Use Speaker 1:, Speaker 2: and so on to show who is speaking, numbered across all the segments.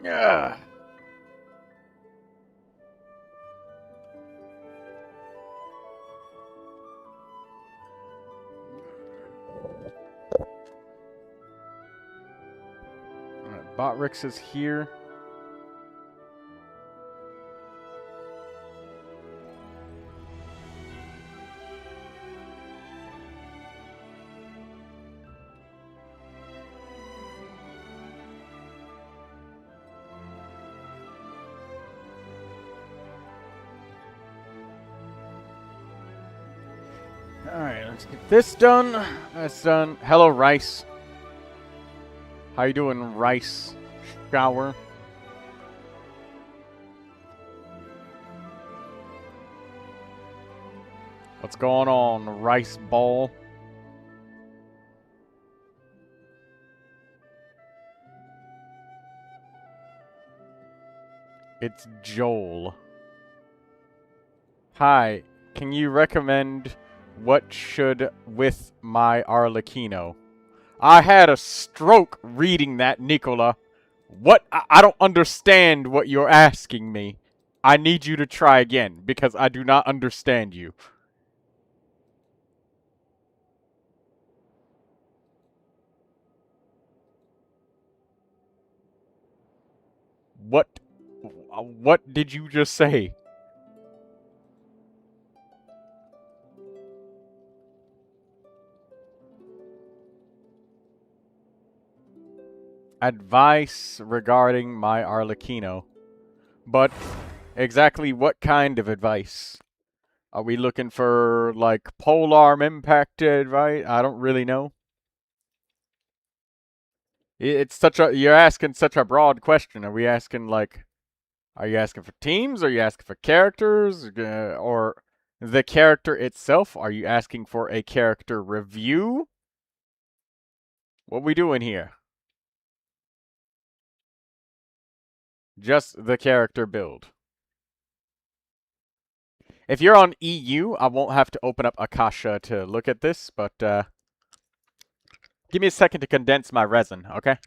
Speaker 1: Yeah. Alright, Botrix is here. Alright, let's get this done. That's done. Hello, Rice. How you doing, Rice Shower? What's going on, Rice Ball? It's Joel. Hi, can you recommend what should with my Arlecchino? I had a stroke reading that, Nicola. What? I don't understand what you're asking me. I need you to try again, because I do not understand you. What did you just say? Advice regarding my Arlecchino. But exactly what kind of advice? Are we looking for, like, polearm impact advice? I don't really know. It's such a... You're asking such a broad question. Are we asking, like... Are you asking for teams? Are you asking for characters? Or the character itself? Are you asking for a character review? What we doing here? Just the character build. If you're on EU, I won't have to open up Akasha to look at this, but give me a second to condense my resin, okay?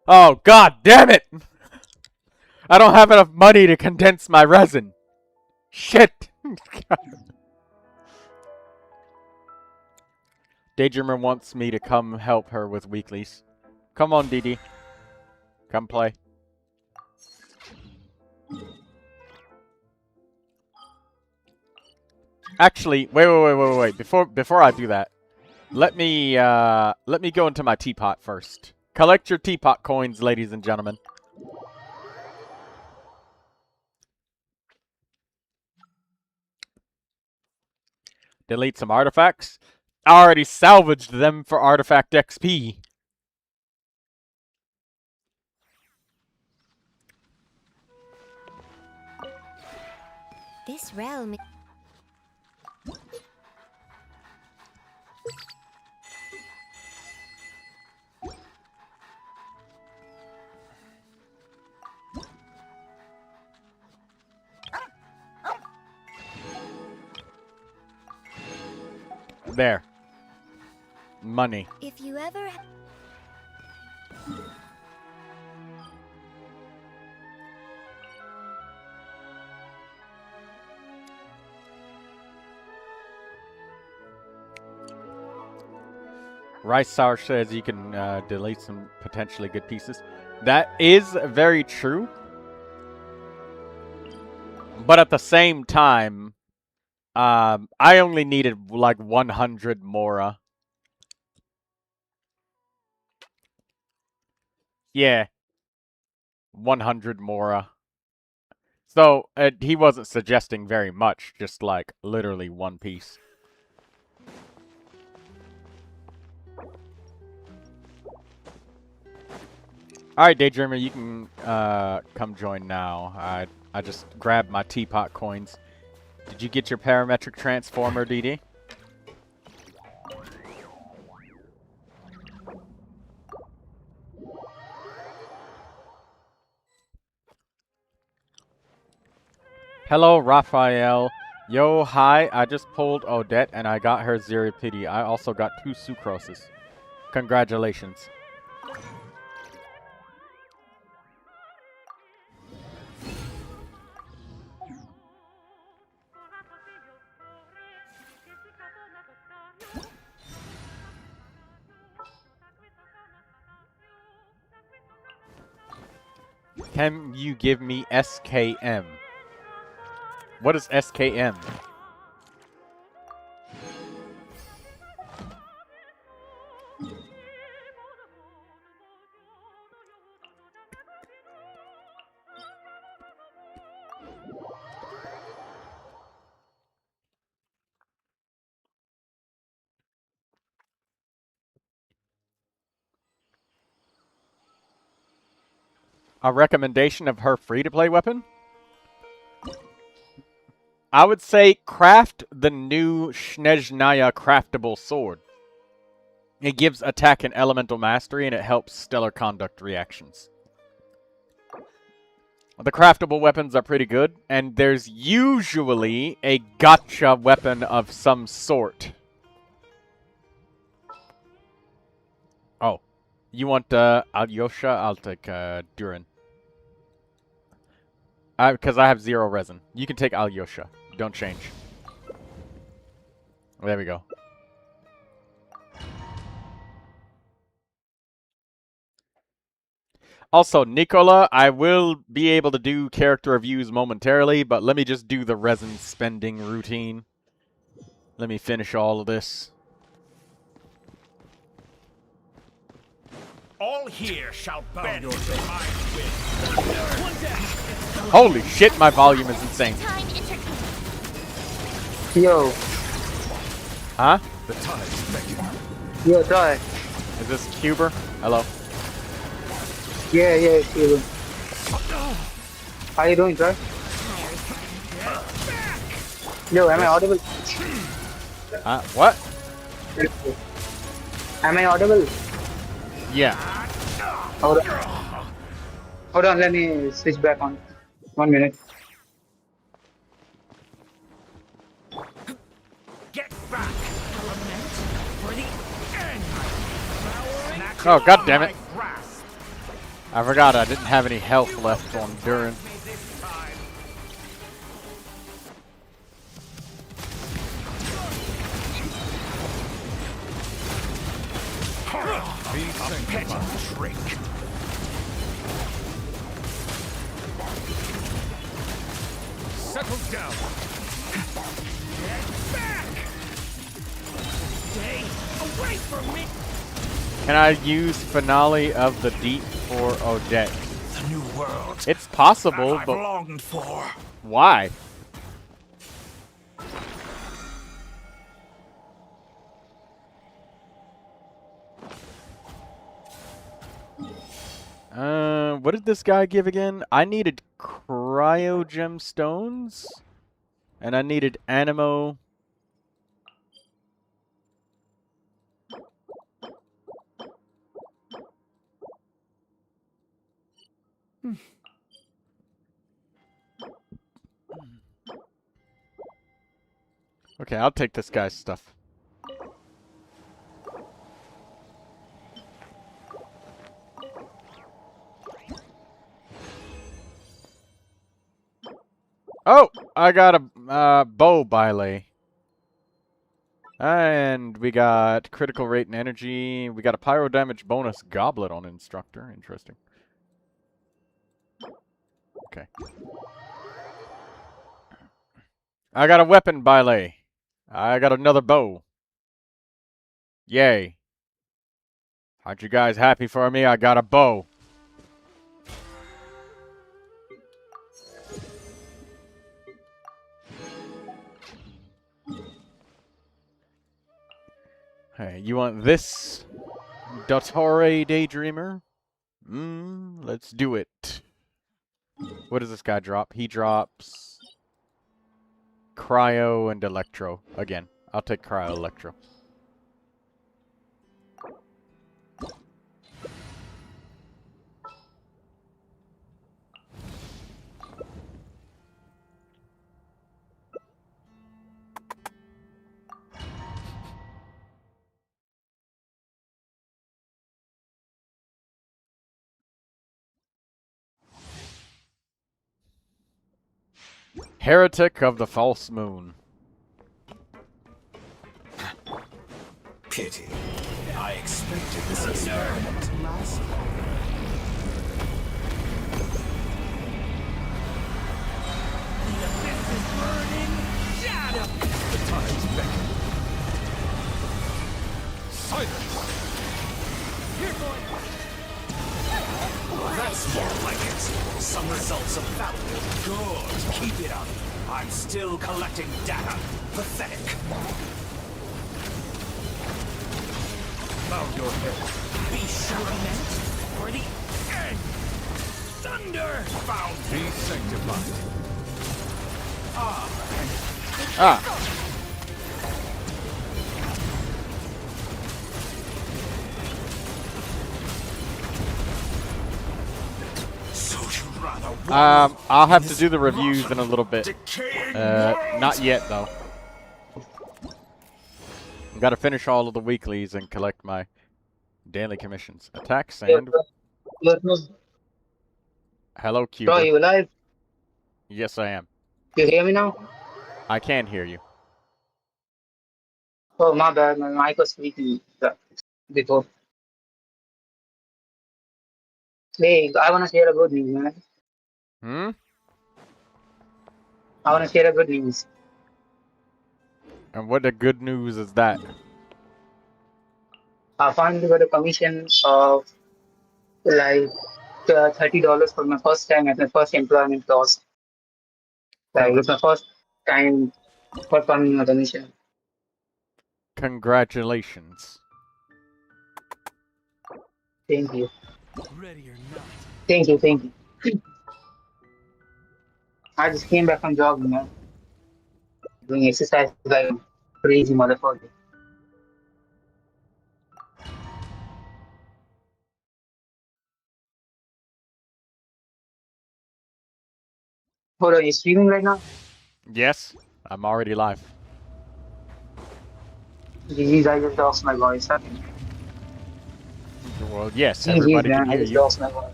Speaker 1: Oh, god damn it! I don't have enough money to condense my resin. Shit! Daydreamer wants me to come help her with weeklies. Come on, Didi. Come play. Actually, wait. Before I do that, let me go into my teapot first. Collect your teapot coins, ladies and gentlemen. Delete some artifacts. I already salvaged them for artifact XP.
Speaker 2: This realm...
Speaker 1: There. Money.
Speaker 2: If you ever...
Speaker 1: Rice Sour says you can delete some potentially good pieces. That is very true. But at the same time, I only needed like 100 Mora. Yeah. 100 Mora. So, he wasn't suggesting very much, just like literally one piece. Alright, Daydreamer, you can come join now. I just grabbed my teapot coins. Did you get your parametric transformer, DD? Hello, Raphael. Yo, hi. I just pulled Odette and I got her Zerapity. I also got 2 Sucroses. Congratulations. Can you give me SKM? What is SKM? A recommendation of her free-to-play weapon? I would say craft the new MySnezhnaya craftable sword. It gives attack and elemental mastery, and it helps stellar conduct reactions. The craftable weapons are pretty good, and there's usually a gotcha weapon of some sort. Oh. You want Alyosha? I'll take Durin. Because I have 0 resin. You can take Alyosha. Don't change. There we go. Also, Nicola, I will be able to do character reviews momentarily, but let me just do the resin spending routine. Let me finish all of this.
Speaker 2: All here shall bend your mind with.
Speaker 1: Holy shit, my volume is insane.
Speaker 3: Yo.
Speaker 1: Huh?
Speaker 2: The tide's beckoning.
Speaker 3: Yo, Troy.
Speaker 1: Is this Cuber? Hello.
Speaker 3: Yeah, it's you. How you doing, Troy? Yo, am I audible?
Speaker 1: What?
Speaker 3: Am I audible?
Speaker 1: Yeah.
Speaker 3: Hold on, let me switch back on. 1 minute.
Speaker 2: Get back! For the end.
Speaker 1: Oh, god damn it. I forgot I didn't have any health left on Durin.
Speaker 2: Trick. Settle down. Get back! Stay away from me!
Speaker 1: Can I use Finale of the Deep for Odette?
Speaker 2: The new world.
Speaker 1: It's possible,
Speaker 2: I've
Speaker 1: but
Speaker 2: longed for.
Speaker 1: why? What did this guy give again? I needed cryo gemstones, and I needed animo. Okay, I'll take this guy's stuff. Oh, I got a bow bilay. And we got critical rate and energy. We got a pyro damage bonus goblet on instructor. Interesting. Okay. I got a weapon bilay. I got another bow. Yay. Aren't you guys happy for me? I got a bow. Hey, you want this, Dottore Daydreamer? Let's do it. What does this guy drop? He drops Cryo and Electro. Again, I'll take Cryo Electro. Heretic of the False Moon.
Speaker 2: Pity. I expected this experiment to last. The abyss is burning. Shadow. The tides beckon. Silence. Here, boy. That's more like it. Some results of value. Good. Keep it up. I'm still collecting data. Pathetic. Bow your head. Be sure meant for the end. Thunder. Found. Be sanctified.
Speaker 1: Ah.
Speaker 2: So you rather
Speaker 1: I'll have to do the reviews in a little bit.
Speaker 2: decaying
Speaker 1: Not yet though. I've got to finish all of the weeklies and collect my daily commissions. Attack sand. Hello,
Speaker 3: Bro,
Speaker 1: Cuba.
Speaker 3: you alive?
Speaker 1: Yes, I am.
Speaker 3: You hear me now?
Speaker 1: I can hear you.
Speaker 3: Oh, my bad. My mic was speaking before. Hey, I want to share a good news, man.
Speaker 1: Hmm?
Speaker 3: I want to share a good news.
Speaker 1: And what the good news is that?
Speaker 3: I finally got a commission of like $30 for my first time at my first employment cost. Like, it's my first time performing a commission.
Speaker 1: Congratulations.
Speaker 3: Thank you.
Speaker 2: ready or not.
Speaker 3: Thank you. Thank you. I just came back from jogging, man. Doing exercise like a crazy motherfucker. Hold on, you streaming right now?
Speaker 1: Yes, I'm already live.
Speaker 3: GG's, I just lost my voice.
Speaker 1: Well, yes,
Speaker 3: GG's,
Speaker 1: everybody
Speaker 3: man,
Speaker 1: can
Speaker 3: I
Speaker 1: hear
Speaker 3: just
Speaker 1: you.
Speaker 3: lost my voice.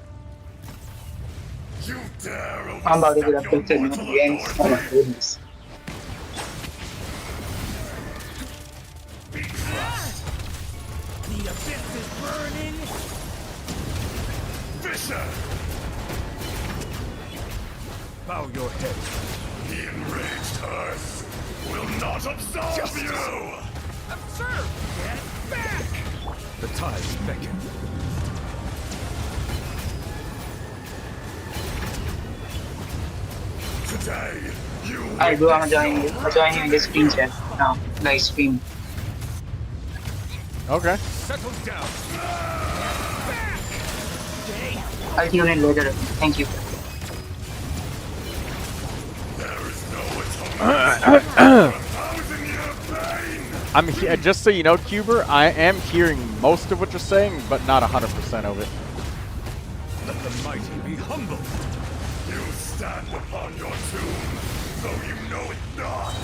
Speaker 2: You dare
Speaker 3: I'm about to get
Speaker 2: overstep your
Speaker 3: afflicted
Speaker 2: mortal
Speaker 3: again. Oh my
Speaker 2: authority.
Speaker 3: goodness.
Speaker 2: Be crushed. The abyss is burning. Fisher. Bow your head. The enraged earth will not absolve you. Observe. Get back. The tides beckon. Today, you
Speaker 3: I do, I'm
Speaker 2: witness
Speaker 3: joining you.
Speaker 2: your
Speaker 3: I'm joining you in this
Speaker 2: reckoning.
Speaker 3: screen chat now. Live stream.
Speaker 1: Okay.
Speaker 2: Settle down.
Speaker 3: I'll tune in later. Thank you.
Speaker 2: There is no atonement for 1,000-year pain.
Speaker 1: Just so you know, Cuber, I am hearing most of what you're saying, but not 100% of it.
Speaker 2: Let the mighty be humble. You stand upon your tomb, though you know it not.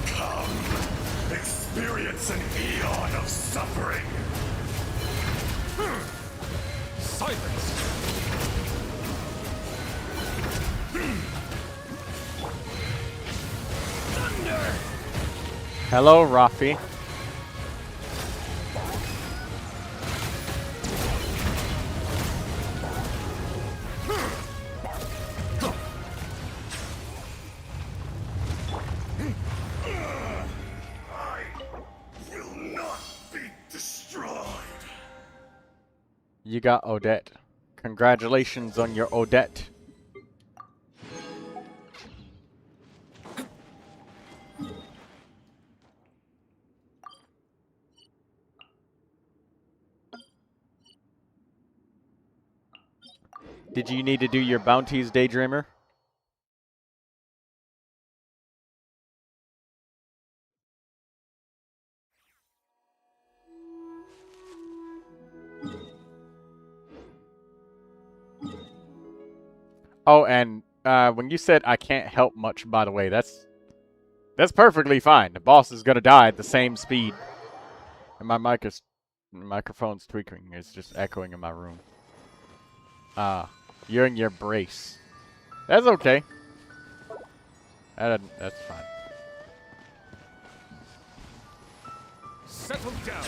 Speaker 2: Come, experience an eon of suffering. Silence. Thunder.
Speaker 1: Hello, Rafi. You got Odette. Congratulations on your Odette. Did you need to do your bounties, Daydreamer? Oh, and when you said I can't help much, by the way, that's perfectly fine. The boss is gonna die at the same speed. And my mic is Microphone's tweaking. It's just echoing in my room. Ah, you're in your brace. That's okay. That's fine.
Speaker 2: Settle down.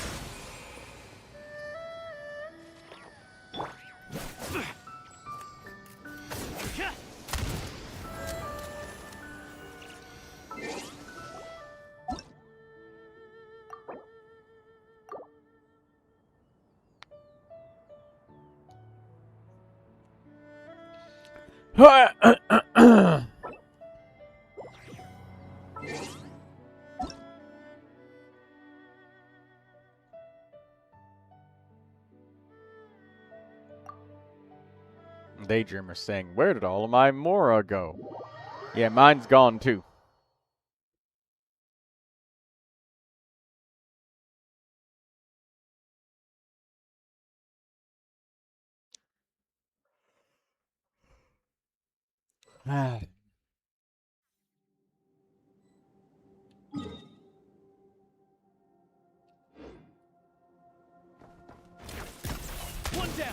Speaker 1: Daydreamer saying, where did all of my Mora go? Yeah, mine's gone too.
Speaker 2: One down.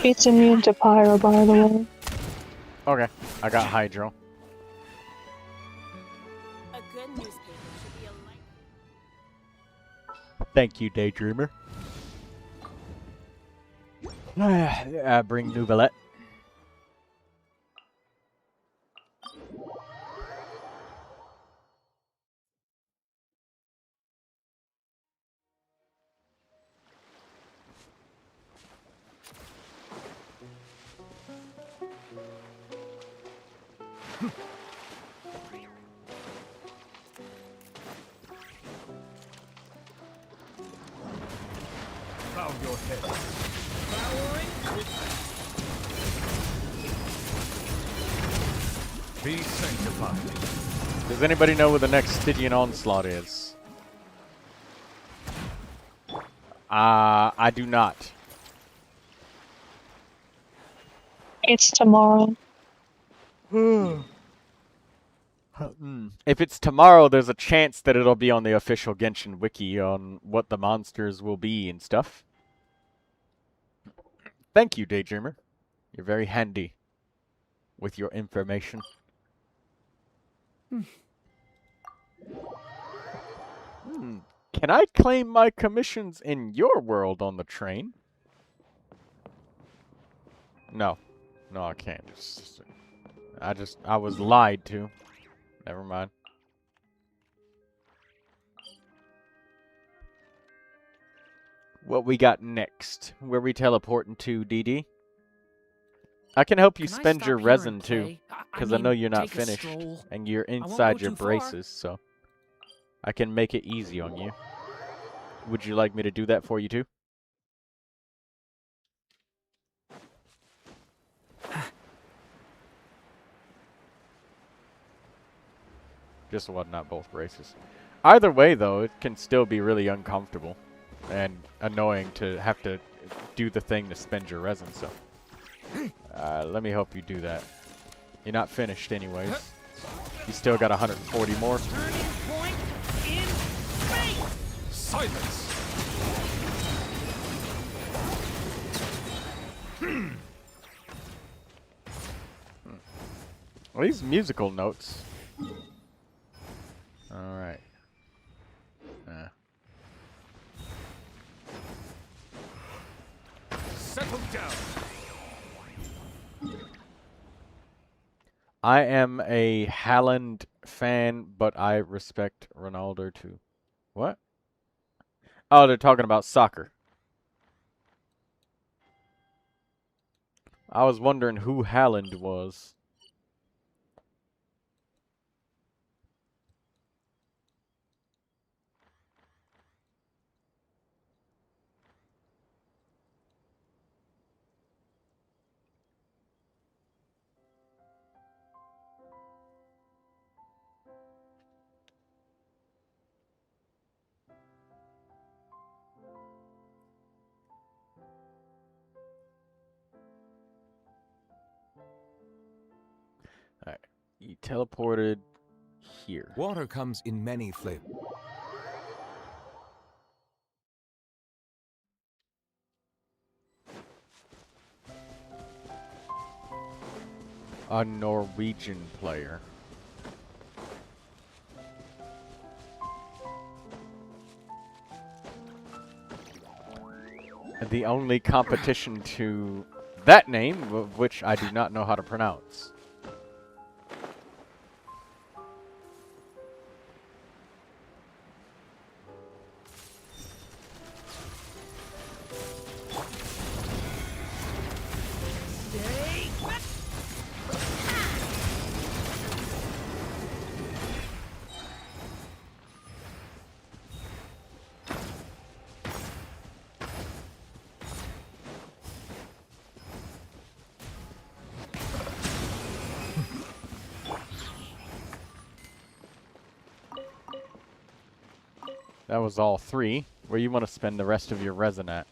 Speaker 4: It's immune to pyro, by the way.
Speaker 1: Okay, I got Hydro.
Speaker 5: A good newspaper should be a light.
Speaker 1: Thank you, Daydreamer. Bring Neuvilette.
Speaker 2: Bow your head. Be sanctified.
Speaker 1: Does anybody know where the next Stygian Onslaught is? I do not.
Speaker 4: It's tomorrow.
Speaker 1: If it's tomorrow, there's a chance that it'll be on the official Genshin wiki on what the monsters will be and stuff. Thank you, Daydreamer. You're very handy with your information. Can I claim my commissions in your world on the train? No. No, I can't. I was lied to. Never mind. What we got next? Where we teleporting to, DD? I can help you spend your resin too, because I know you're not finished, and you're inside your braces, so I can make it easy on you. Would you like me to do that for you too? Just one, not both braces. Either way, though, it can still be really uncomfortable and annoying to have to do the thing to spend your resin, so let me help you do that. You're not finished anyways. You still got 140 more.
Speaker 2: Turning point in space. Silence.
Speaker 1: Well, these musical notes. Alright.
Speaker 2: Settle down.
Speaker 1: I am a Haaland fan, but I respect Ronaldo too. What? Oh, they're talking about soccer. I was wondering who Haaland was. He teleported here.
Speaker 2: Water comes in many flavors.
Speaker 1: A Norwegian player. The only competition to that name, of which I do not know how to pronounce. That was all 3. Where you want to spend the rest of your resin at?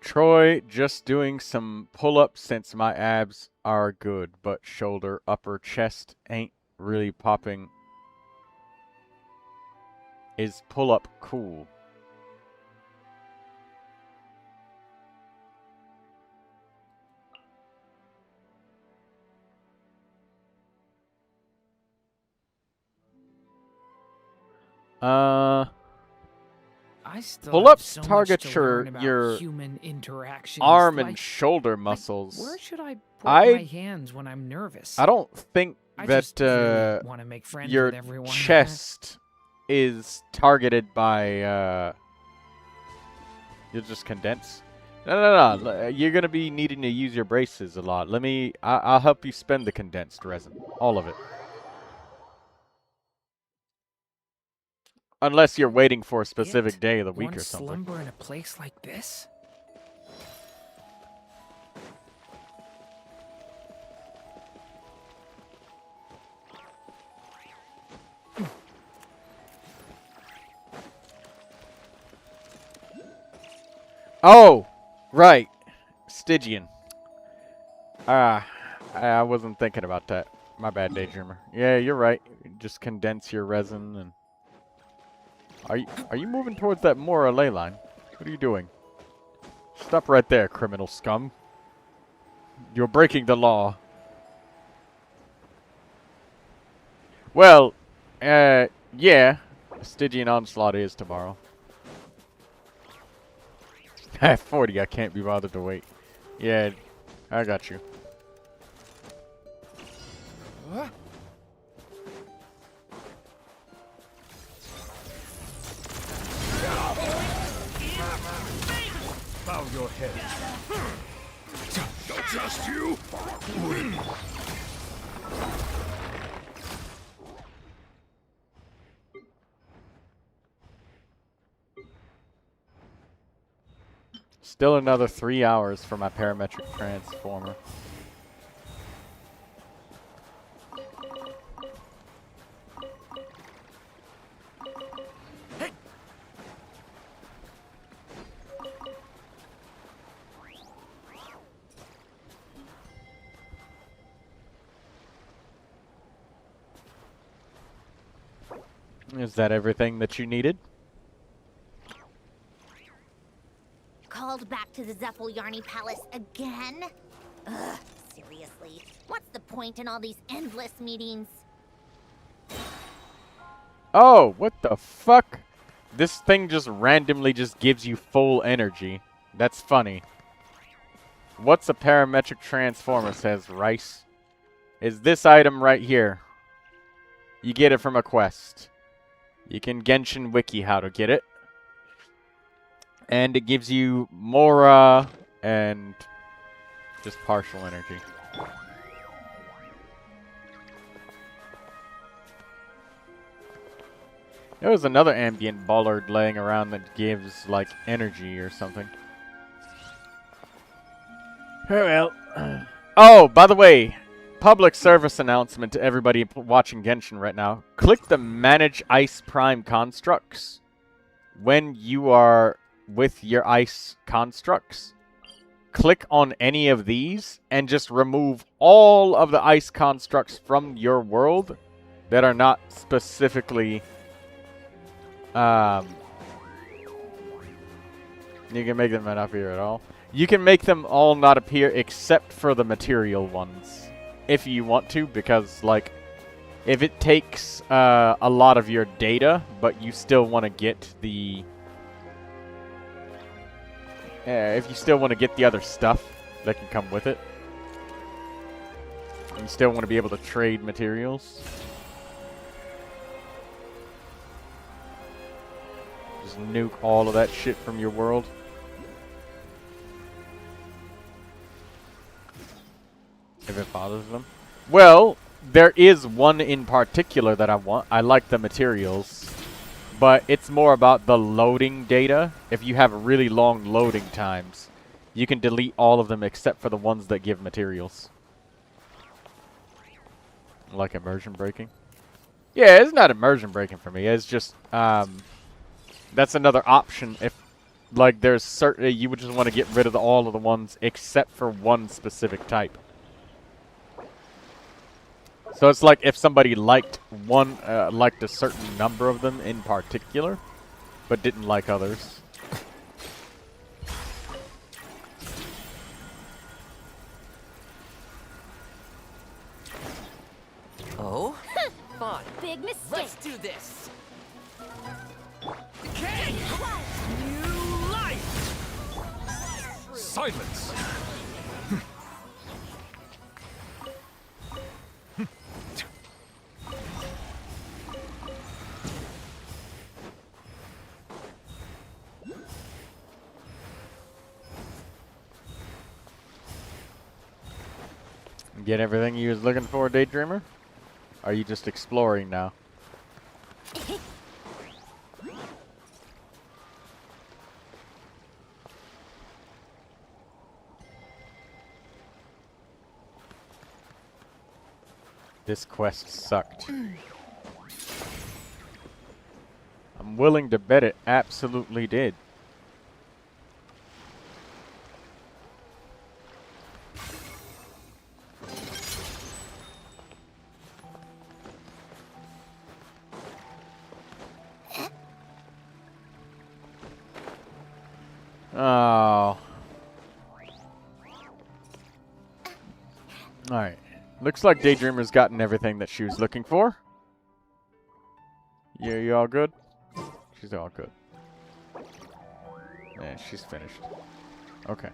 Speaker 1: Troy, just doing some pull-ups since my abs are good, but shoulder, upper, chest ain't really popping. Is pull-up cool?
Speaker 6: I still
Speaker 1: Pull-ups
Speaker 6: have so
Speaker 1: target
Speaker 6: much to learn about
Speaker 1: your
Speaker 6: human interactions.
Speaker 1: arm and
Speaker 6: like,
Speaker 1: shoulder
Speaker 6: like,
Speaker 1: muscles.
Speaker 6: where should I put
Speaker 1: I-
Speaker 6: my hands when I'm nervous?
Speaker 1: I don't think
Speaker 6: I
Speaker 1: that
Speaker 6: just really want to make friends
Speaker 1: your
Speaker 6: with everyone.
Speaker 1: chest is targeted by you'll just condense. No. You're gonna be needing to use your braces a lot. I'll help you spend the condensed resin, all of it. Unless you're waiting for a specific day of the week or something.
Speaker 6: Slumber in a place like this?
Speaker 1: Oh, right, Stygian. I wasn't thinking about that. My bad, daydreamer. Yeah, you're right. Just condense your resin and. Are you moving towards that Mora ley line? What are you doing? Stop right there, criminal scum. You're breaking the law. Well, yeah. Stygian Onslaught is tomorrow. At 40, I can't be bothered to wait. Yeah, I got you.
Speaker 2: What? Bow your head. Just you?
Speaker 1: Still another 3 hours for my parametric transformer. Is that everything that you needed?
Speaker 7: Called back to the Zephylyarny Palace again? Ugh, seriously. What's the point in all these endless meetings?
Speaker 1: Oh, what the fuck? This thing just randomly just gives you full energy. That's funny. What's a parametric transformer, says Rice. Is this item right here. You get it from a quest. You can Genshin wiki how to get it. And it gives you Mora and just partial energy. There was another ambient bollard laying around that gives, like, energy or something. Oh, well. Oh, by the way, public service announcement to everybody watching Genshin right now. Click the Manage Ice Prime Constructs when you are with your ice constructs. Click on any of these and just remove all of the ice constructs from your world that are not specifically... you can make them not appear at all. You can make them all not appear except for the material ones. If you want to, because, like, if it takes a lot of your data, but you still want to get the... if you still want to get the other stuff that can come with it. And you still want to be able to trade materials. Just nuke all of that shit from your world. If it bothers them. Well, there is one in particular that I want. I like the materials. But it's more about the loading data. If you have really long loading times, you can delete all of them except for the ones that give materials. Like immersion breaking. Yeah, it's not immersion breaking for me. It's just, that's another option if, like, there's certain, you would just want to get rid of all of the ones except for one specific type. So it's like if somebody liked one, liked a certain number of them in particular, but didn't like others.
Speaker 8: Oh? Fine.
Speaker 7: Big mistake.
Speaker 8: Let's do this. Decay! New life!
Speaker 2: Silence!
Speaker 1: Get everything you was looking for, Daydreamer? Are you just exploring now? This quest sucked. I'm willing to bet it absolutely did. Oh. Alright. Looks like Daydreamer's gotten everything that she was looking for. Yeah, you all good? She's all good. Yeah, she's finished. Okay.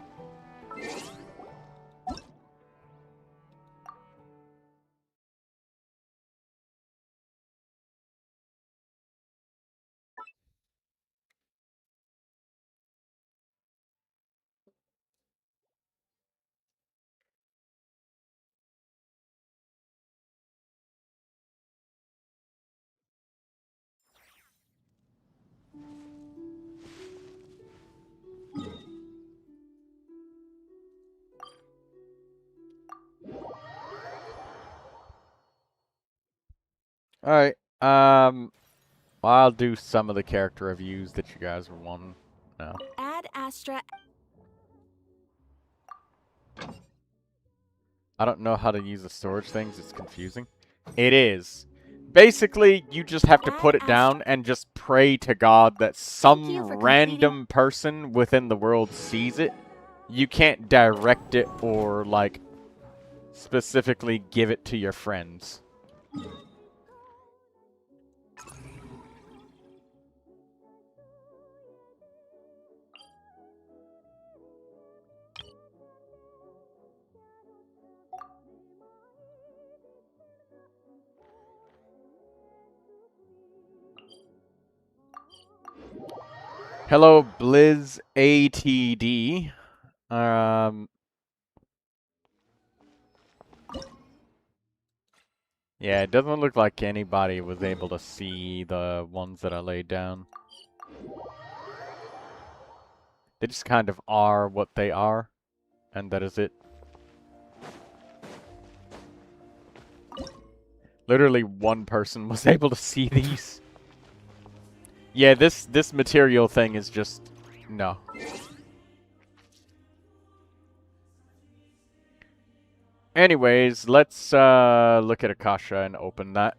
Speaker 1: Alright, I'll do some of the character reviews that you guys were wanting now.
Speaker 5: Add Astra.
Speaker 1: I don't know how to use the storage things, it's confusing. It is. Basically, you just have to put it down and just pray to God that some random person within the world sees it. You can't direct it or, like, specifically give it to your friends. Hello, Blizz ATD. Yeah, it doesn't look like anybody was able to see the ones that I laid down. They just kind of are what they are, and that is it. Literally one person was able to see these. Yeah, this material thing is just... no. Anyways, let's look at Akasha and open that.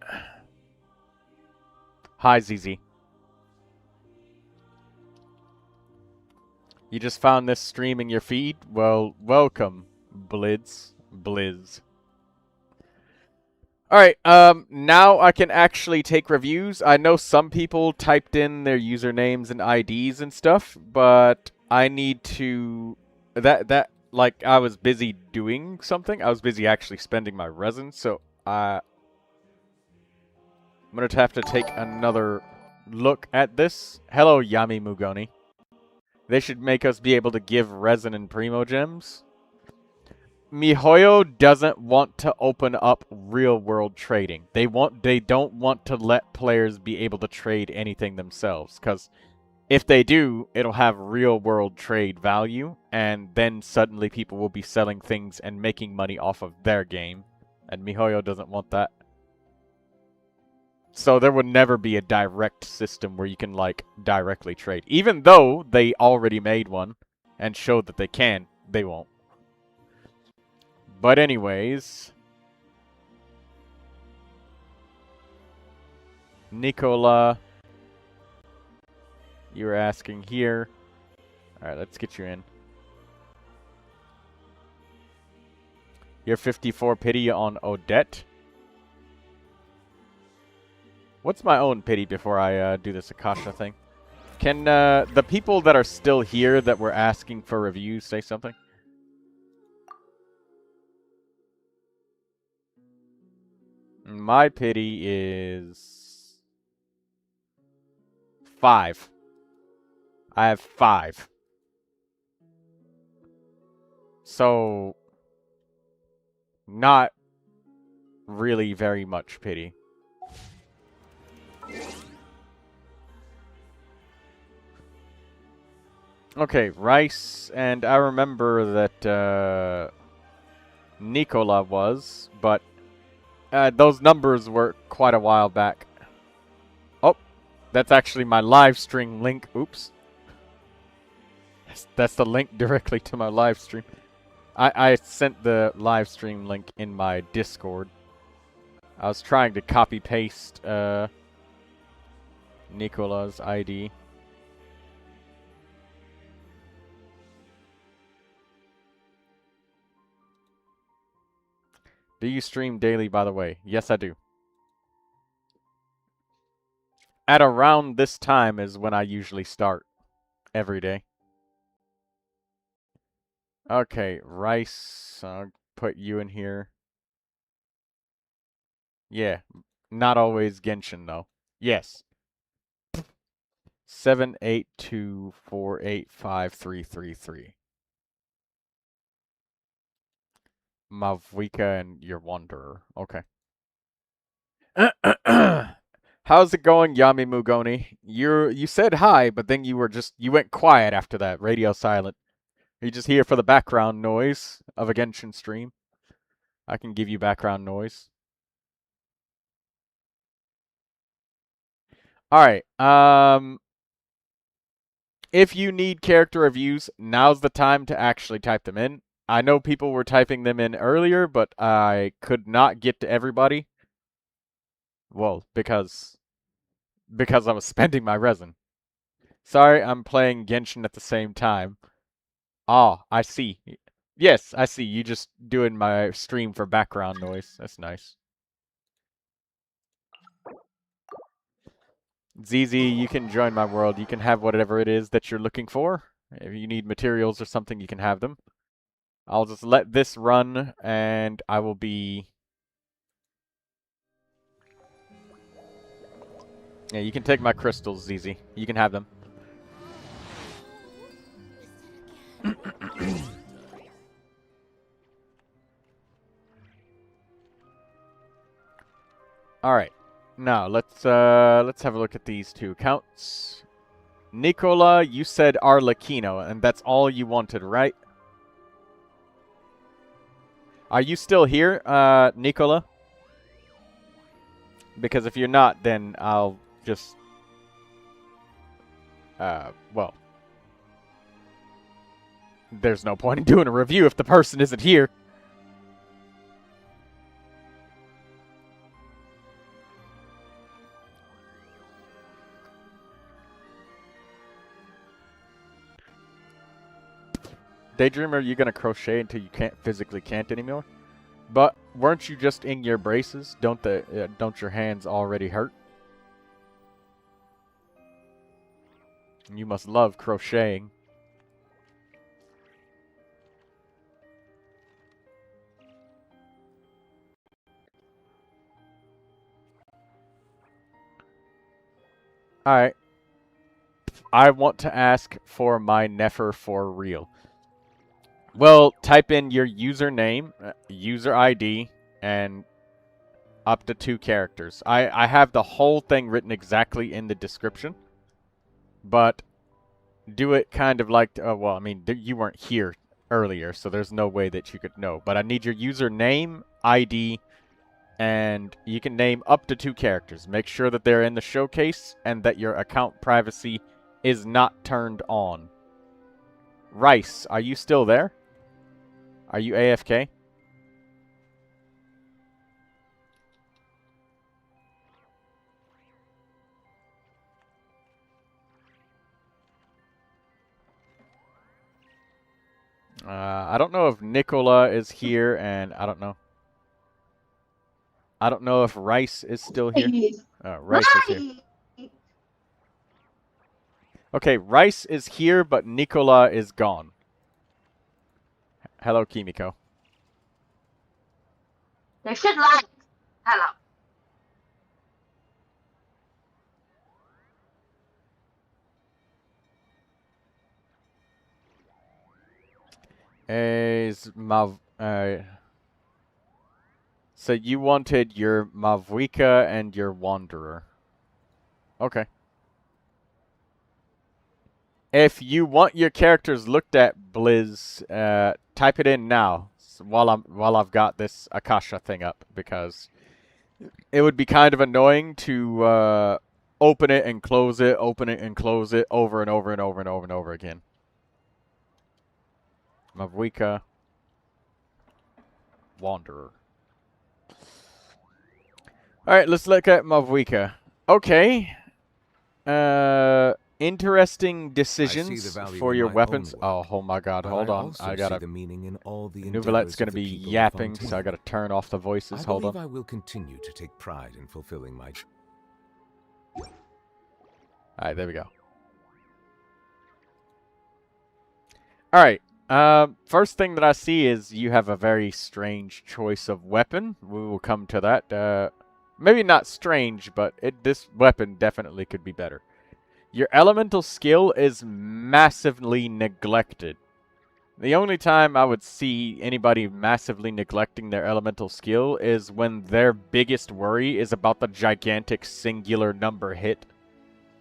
Speaker 1: Hi, ZZ. You just found this stream in your feed? Well, welcome, Blizz. Alright, now I can actually take reviews. I know some people typed in their usernames and IDs and stuff, but I need to... like, I was busy doing something. I was busy actually spending my resin, so I'm gonna have to take another look at this. Hello, Yami Mugoni. They should make us be able to give resin and Primogems. MiHoYo doesn't want to open up real-world trading. They don't want to let players be able to trade anything themselves, because if they do, it'll have real-world trade value, and then suddenly people will be selling things and making money off of their game, and MiHoYo doesn't want that. So there would never be a direct system where you can, like, directly trade. Even though they already made one and showed that they can, they won't. But anyways, Nicola, you were asking here. Alright, let's get you in. You're 54 pity on Odette. What's my own pity before I do this Akasha thing? Can the people that are still here that were asking for reviews say something? My pity is 5. I have 5. So, not really very much pity. Okay, Rice, and I remember that Nicola was, but those numbers were quite a while back. Oh, that's actually my live stream link. Oops. That's the link directly to my live stream. I sent the live stream link in my Discord. I was trying to copy paste Nicola's ID. Do you stream daily, by the way? Yes, I do. At around this time is when I usually start. Every day. Okay, Rice. I'll put you in here. Yeah. Not always Genshin, though. Yes. 782485333. Mavwika and your Wanderer. Okay. How's it going, Yami Mugoni? You said hi, but then you went quiet after that. Radio silent. Are you just here for the background noise of a Genshin stream? I can give you background noise. Alright, if you need character reviews, now's the time to actually type them in. I know people were typing them in earlier, but I could not get to everybody. Well, because I was spending my resin. Sorry, I'm playing Genshin at the same time. Ah, I see. Yes, I see. You just doing my stream for background noise. That's nice. ZZ, you can join my world. You can have whatever it is that you're looking for. If you need materials or something, you can have them. I'll just let this run, and I will be... Yeah, you can take my crystals, ZZ. You can have them. Alright. Now, let's have a look at these two accounts. Nicola, you said Arlecchino, and that's all you wanted, right? Are you still here, Nicola? Because if you're not, then I'll just... well... There's no point in doing a review if the person isn't here. Daydreamer, you're gonna crochet until you physically can't anymore? But weren't you just in your braces? Don't your hands already hurt? You must love crocheting. Alright. I want to ask for my Nefer for real. Well, type in your username, user ID, and up to 2 characters. I have the whole thing written exactly in the description. But do it kind of like... well, I mean, you weren't here earlier, so there's no way that you could know. But I need your username, ID, and you can name up to 2 characters. Make sure that they're in the showcase and that your account privacy is not turned on. Rice, are you still there? Are you AFK? I don't know if Nicola is here, and I don't know. I don't know if Rice is still here. Rice is here. Okay, Rice is here, but Nicola is gone. Hello, Kimiko.
Speaker 7: They should like. Hello.
Speaker 1: So you wanted your Mavwika and your Wanderer. Okay. If you want your characters looked at, Blizz, type it in now while I've got this Akasha thing up, because it would be kind of annoying to open it and close it, open it and close it over and over and over and over and over again. Mavwika, Wanderer. Alright, let's look at Mavwika. Okay. Interesting decisions for your weapons. Oh my god, hold on. I gotta... Neuvilette's gonna be yapping, so I gotta turn off the voices. Hold on.
Speaker 2: I will continue to take pride in fulfilling my...
Speaker 1: Alright, there we go. Alright. First thing that I see is you have a very strange choice of weapon. We will come to that. Maybe not strange, but this weapon definitely could be better. Your elemental skill is massively neglected. The only time I would see anybody massively neglecting their elemental skill is when their biggest worry is about the gigantic singular number hit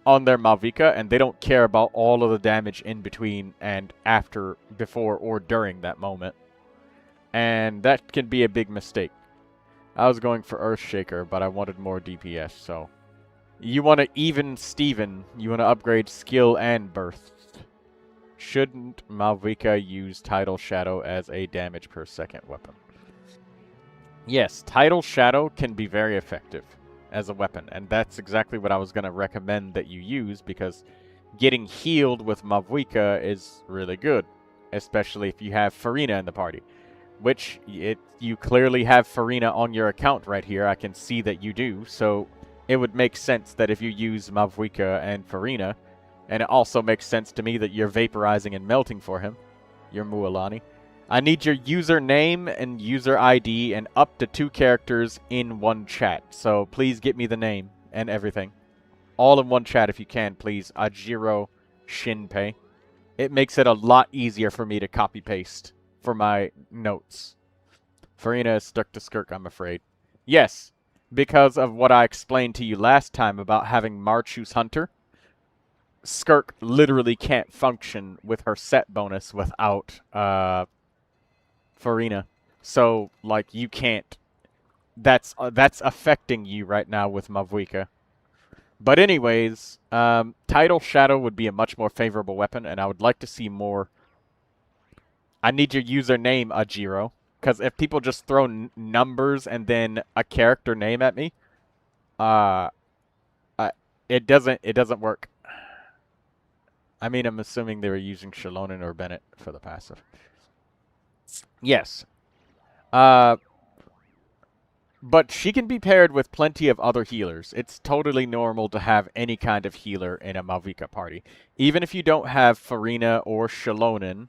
Speaker 1: on their Mavwika, and they don't care about all of the damage in between and after, before, or during that moment. And that can be a big mistake. I was going for Earthshaker, but I wanted more DPS, so... You want to even Steven. You want to upgrade skill and burst. Shouldn't Mavwika use Tidal Shadow as a damage per second weapon? Yes, Tidal Shadow can be very effective as a weapon, and that's exactly what I was going to recommend that you use, because getting healed with Mavwika is really good, especially if you have Farina in the party, which you clearly have Farina on your account right here. I can see that you do, so it would make sense that if you use Mavwika and Farina, and it also makes sense to me that you're vaporizing and melting for him, your Mualani. I need your username and user ID and up to 2 characters in one chat. So please get me the name and everything. All in one chat if you can, please. Ajiro Shinpei. It makes it a lot easier for me to copy-paste for my notes. Farina is stuck to Skirk, I'm afraid. Yes. because of what I explained to you last time about having Marchu's Hunter. Skirk literally can't function with her set bonus without Farina. So, like, you can't. That's affecting you right now with Mavwika. But anyways, Tidal Shadow would be a much more favorable weapon, and I would like to see more. I need your username, Ajiro, because if people just throw numbers and then a character name at me, it doesn't work. I mean, I'm assuming they were using Shalonen or Bennett for the passive. Yes. But she can be paired with plenty of other healers. It's totally normal to have any kind of healer in a Malvika party. Even if you don't have Farina or Shalonen,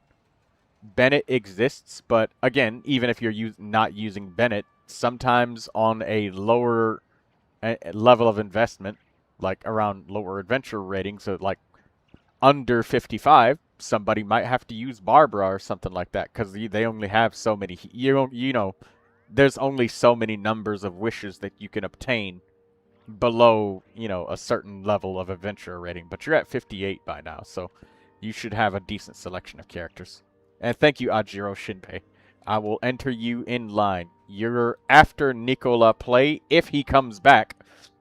Speaker 1: Bennett exists. But again, even if you're not using Bennett, sometimes on a lower level of investment, like around lower adventure rating, so like under 55, somebody might have to use Barbara or something like that, because they only have so many. You know, there's only so many numbers of wishes that you can obtain below, you know, a certain level of adventure rating. But you're at 58 by now, so you should have a decent selection of characters. And thank you, Ajiro Shinpei. I will enter you in line. You're after Nicola play if he comes back,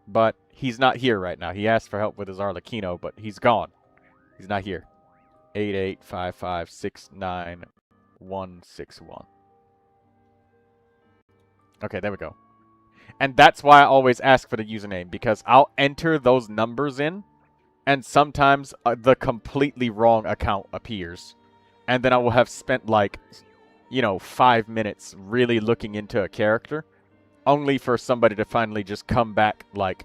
Speaker 1: but he's not here right now. He asked for help with his Arlecchino, but he's gone. He's not here. 8855696161. Okay, there we go. And that's why I always ask for the username, because I'll enter those numbers in, and sometimes the completely wrong account appears. And then I will have spent, like, you know, 5 minutes really looking into a character, only for somebody to finally just come back, like,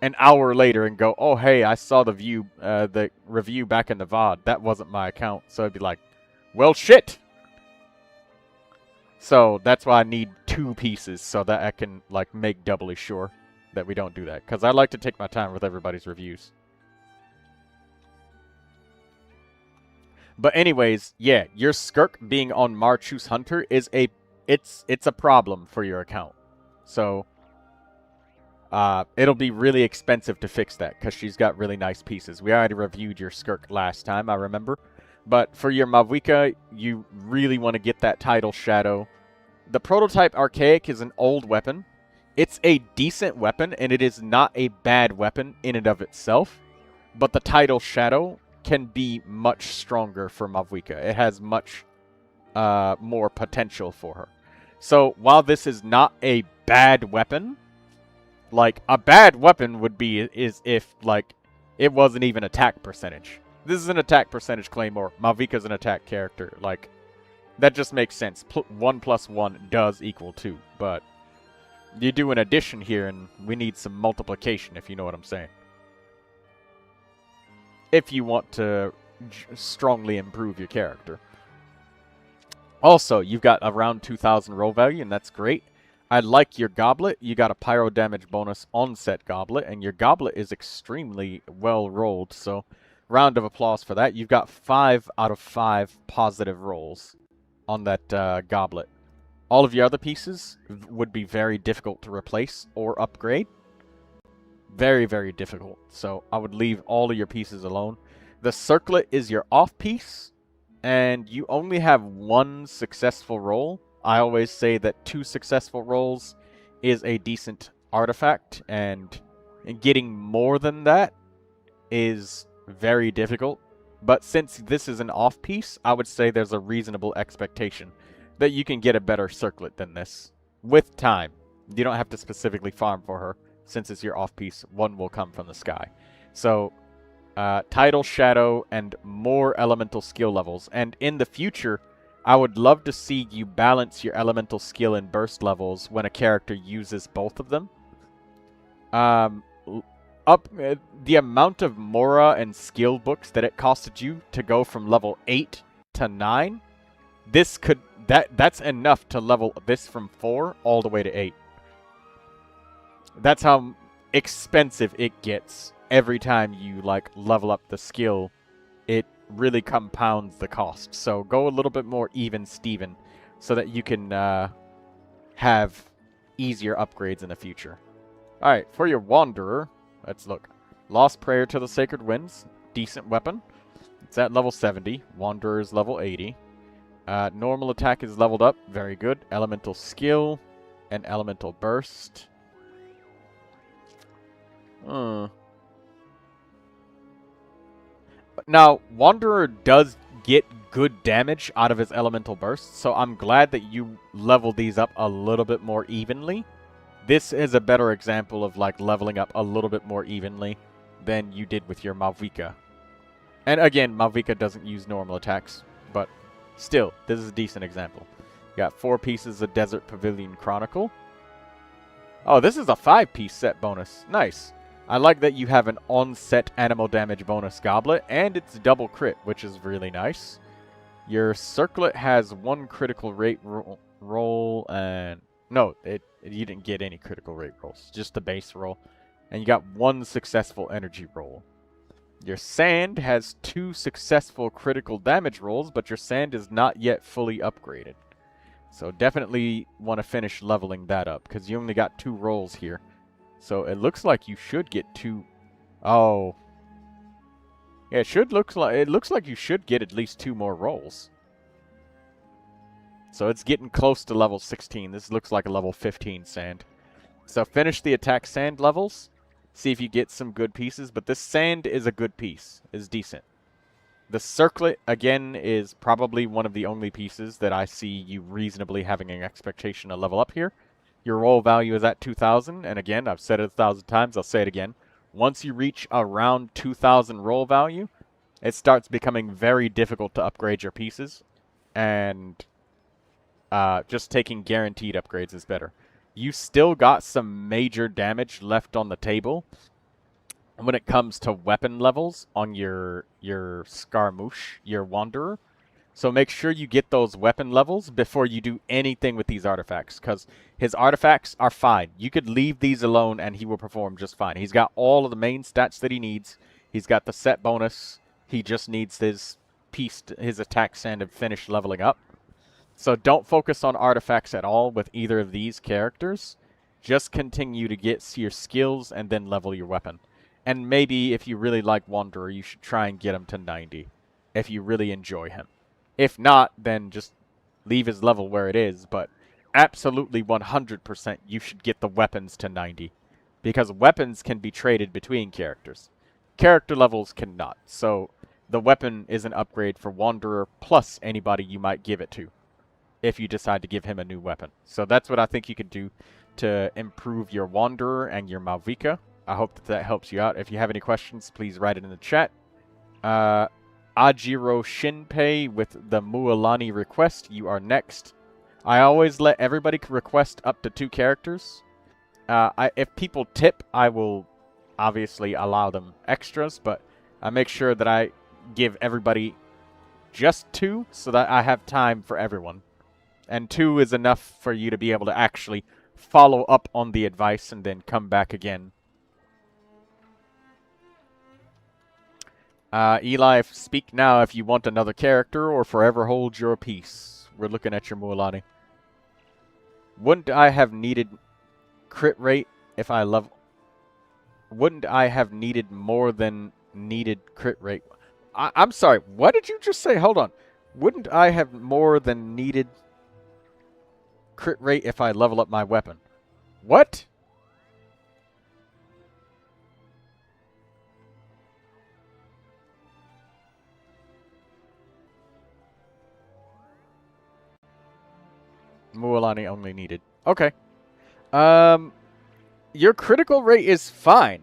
Speaker 1: an hour later and go, oh, hey, I saw the review back in the VOD. That wasn't my account. So I'd be like, well, shit! So that's why I need 2 pieces, so that I can, like, make doubly sure that we don't do that. Because I like to take my time with everybody's reviews. But anyways, yeah, your Skirk being on Marchu's Hunter is it's a problem for your account. So it'll be really expensive to fix that, because she's got really nice pieces. We already reviewed your Skirk last time, I remember. But for your Mavwika, you really want to get that Tidal Shadow. The Prototype Archaic is an old weapon. It's a decent weapon, and it is not a bad weapon in and of itself. But the Tidal Shadow can be much stronger for Mavwika. It has much more potential for her. So while this is not a bad weapon, like, a bad weapon would be if, like, it wasn't even attack percentage. This is an attack percentage claymore. Mavika's an attack character. Like, that just makes sense. 1 + 1 does equal 2. But you do an addition here, and we need some multiplication, if you know what I'm saying. If you want to strongly improve your character. Also, you've got around 2,000 roll value, and that's great. I like your Goblet. You got a pyro damage bonus on set Goblet, and your Goblet is extremely well rolled, so round of applause for that. You've got 5 out of 5 positive rolls on that Goblet. All of your other pieces would be very difficult to replace or upgrade. Very, very difficult. So I would leave all of your pieces alone. The Circlet is your off piece, and you only have 1 successful roll. I always say that 2 successful rolls is a decent artifact, and getting more than that is very difficult. But since this is an off piece, I would say there's a reasonable expectation that you can get a better Circlet than this with time. You don't have to specifically farm for her. Since it's your off piece, 1 will come from the sky. So, Tidal Shadow and more elemental skill levels. And in the future, I would love to see you balance your elemental skill and burst levels when a character uses both of them. The amount of Mora and skill books that it costed you to go from level 8 to 9, that's enough to level this from 4 all the way to 8. That's how expensive it gets every time you, like, level up the skill. It really compounds the cost. So go a little bit more even Steven so that you can have easier upgrades in the future. Alright, for your Wanderer, let's look. Lost Prayer to the Sacred Winds. Decent weapon. It's at level 70. Wanderer is level 80. Normal attack is leveled up. Very good. Elemental Skill and Elemental Burst. Now, Wanderer does get good damage out of his Elemental Burst, so I'm glad that you leveled these up a little bit more evenly. This is a better example of, like, leveling up a little bit more evenly than you did with your Malvika. And again, Malvika doesn't use normal attacks, but still, this is a decent example. You got 4 pieces of Desert Pavilion Chronicle. Oh, this is a 5-piece set bonus. Nice. I like that you have an on-set animal damage bonus goblet, and it's double crit, which is really nice. Your circlet has 1 critical rate roll, and... No, you didn't get any critical rate rolls, just the base roll. And you got 1 successful energy roll. Your sand has 2 successful critical damage rolls, but your sand is not yet fully upgraded. So definitely want to finish leveling that up, because you only got 2 rolls here. So it looks like you should get 2... Oh. Yeah, it looks like you should get at least 2 more rolls. So it's getting close to level 16. This looks like a level 15 sand. So finish the attack sand levels. See if you get some good pieces. But this sand is a good piece. It's decent. The circlet, again, is probably one of the only pieces that I see you reasonably having an expectation to level up here. Your roll value is at 2,000. And again, I've said it 1,000 times. I'll say it again. Once you reach around 2,000 roll value, it starts becoming very difficult to upgrade your pieces. And... just taking guaranteed upgrades is better. You still got some major damage left on the table when it comes to weapon levels on your Scaramouche, your Wanderer. So make sure you get those weapon levels before you do anything with these artifacts, because his artifacts are fine. You could leave these alone and he will perform just fine. He's got all of the main stats that he needs. He's got the set bonus. He just needs his piece, his attack sand to finish leveling up. So don't focus on artifacts at all with either of these characters. Just continue to get your skills and then level your weapon. And maybe if you really like Wanderer, you should try and get him to 90. If you really enjoy him. If not, then just leave his level where it is. But absolutely 100% you should get the weapons to 90. Because weapons can be traded between characters. Character levels cannot. So the weapon is an upgrade for Wanderer plus anybody you might give it to, if you decide to give him a new weapon. So that's what I think you could do to improve your Wanderer and your Malvika. I hope that helps you out. If you have any questions, please write it in the chat. Ajiro Shinpei with the Mualani request. You are next. I always let everybody request up to 2 characters. If people tip, I will obviously allow them extras, but I make sure that I give everybody just 2 so that I have time for everyone. And 2 is enough for you to be able to actually follow up on the advice and then come back again. Eli, speak now if you want another character or forever hold your peace. We're looking at your Mualani. Wouldn't I have needed crit rate if I love... Wouldn't I have needed more than needed crit rate? I'm sorry, what did you just say? Hold on. Wouldn't I have more than needed crit rate if I level up my weapon? What? Mualani only needed. Okay. Your critical rate is fine.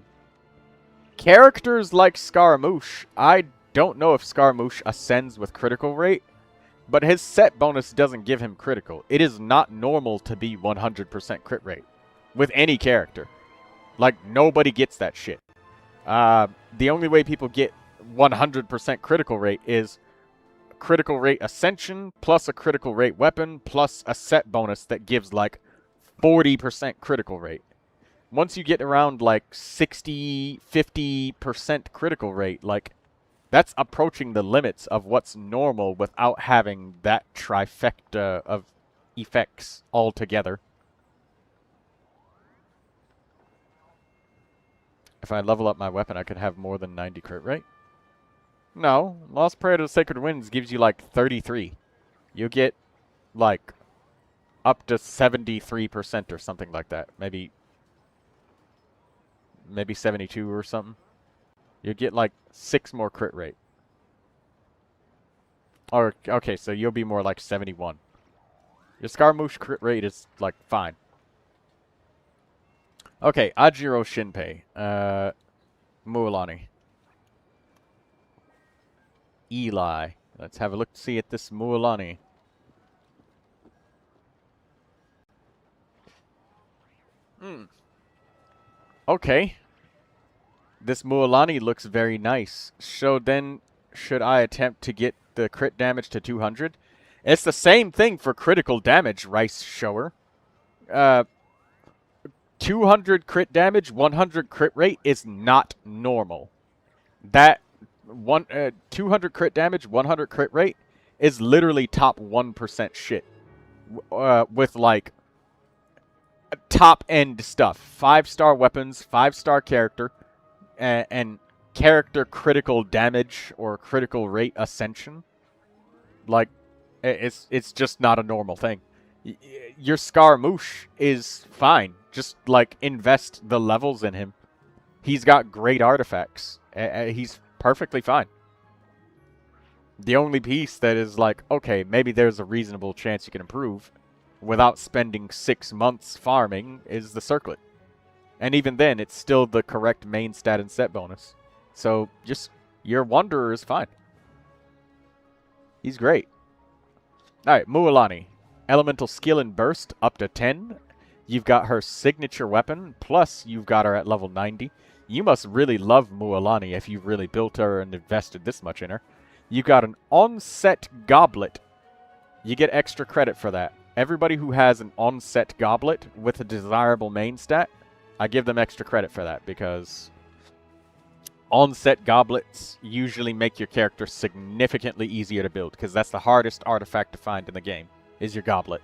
Speaker 1: Characters like Scaramouche, I don't know if Scaramouche ascends with critical rate, but his set bonus doesn't give him critical. It is not normal to be 100% crit rate with any character. Like, nobody gets that shit. The only way people get 100% critical rate is critical rate ascension plus a critical rate weapon plus a set bonus that gives like 40% critical rate. Once you get around like 60, 50% critical rate, like that's approaching the limits of what's normal without having that trifecta of effects all together. If I level up my weapon, I could have more than 90 crit rate. No, Lost Prayer to the Sacred Winds gives you like 33. You get like up to 73% or something like that. Maybe 72 or something. You get like 6 more crit rate. Or, okay, so you'll be more like 71. Your Scaramouche crit rate is like fine. Okay, Ajiro Shinpei. Mualani. Eli. Let's have a look to see at this Mualani. Okay. This Mualani looks very nice. So then, should I attempt to get the crit damage to 200? It's the same thing for critical damage, Rice Shower. 200 crit damage, 100 crit rate is not normal. That 200 crit damage, 100 crit rate is literally top 1% shit. With like top end stuff. 5-star weapons, 5-star character, and character critical damage or critical rate ascension. Like, it's just not a normal thing. Your Scaramouche is fine. Just, like, invest the levels in him. He's got great artifacts. He's perfectly fine. The only piece that is like, okay, maybe there's a reasonable chance you can improve without spending 6 months farming is the circlet. And even then, it's still the correct main stat and set bonus. So, just, your Wanderer is fine. He's great. Alright, Mualani. Elemental skill and burst up to 10. You've got her signature weapon, plus you've got her at level 90. You must really love Mualani if you've really built her and invested this much in her. You got an on-set goblet. You get extra credit for that. Everybody who has an on-set goblet with a desirable main stat, I give them extra credit for that, because on-set goblets usually make your character significantly easier to build, because that's the hardest artifact to find in the game, is your goblet.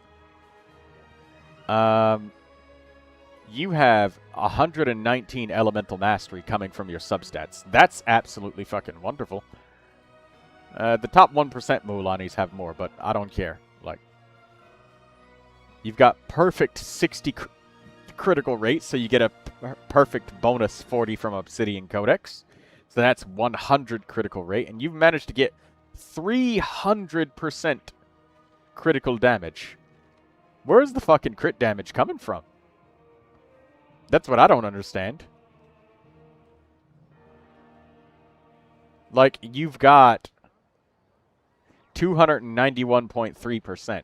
Speaker 1: You have 119 elemental mastery coming from your substats. That's absolutely fucking wonderful. The top 1% Mualanis have more, but I don't care. Like, you've got perfect 60 critical rate, so you get a perfect bonus 40 from Obsidian Codex. So that's 100 critical rate, and you've managed to get 300% critical damage. Where's the fucking crit damage coming from? That's what I don't understand. Like, you've got 291.3%.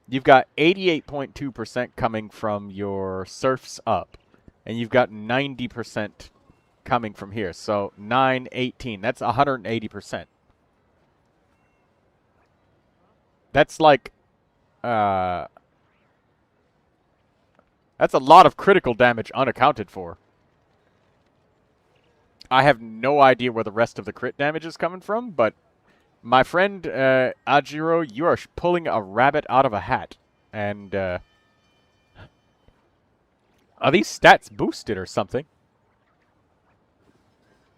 Speaker 1: You've got 88.2% coming from your Surfs Up. And you've got 90% coming from here. So, 918. That's 180%. That's like... That's a lot of critical damage unaccounted for. I have no idea where the rest of the crit damage is coming from, but my friend Ajiro, you are pulling a rabbit out of a hat. And are these stats boosted or something?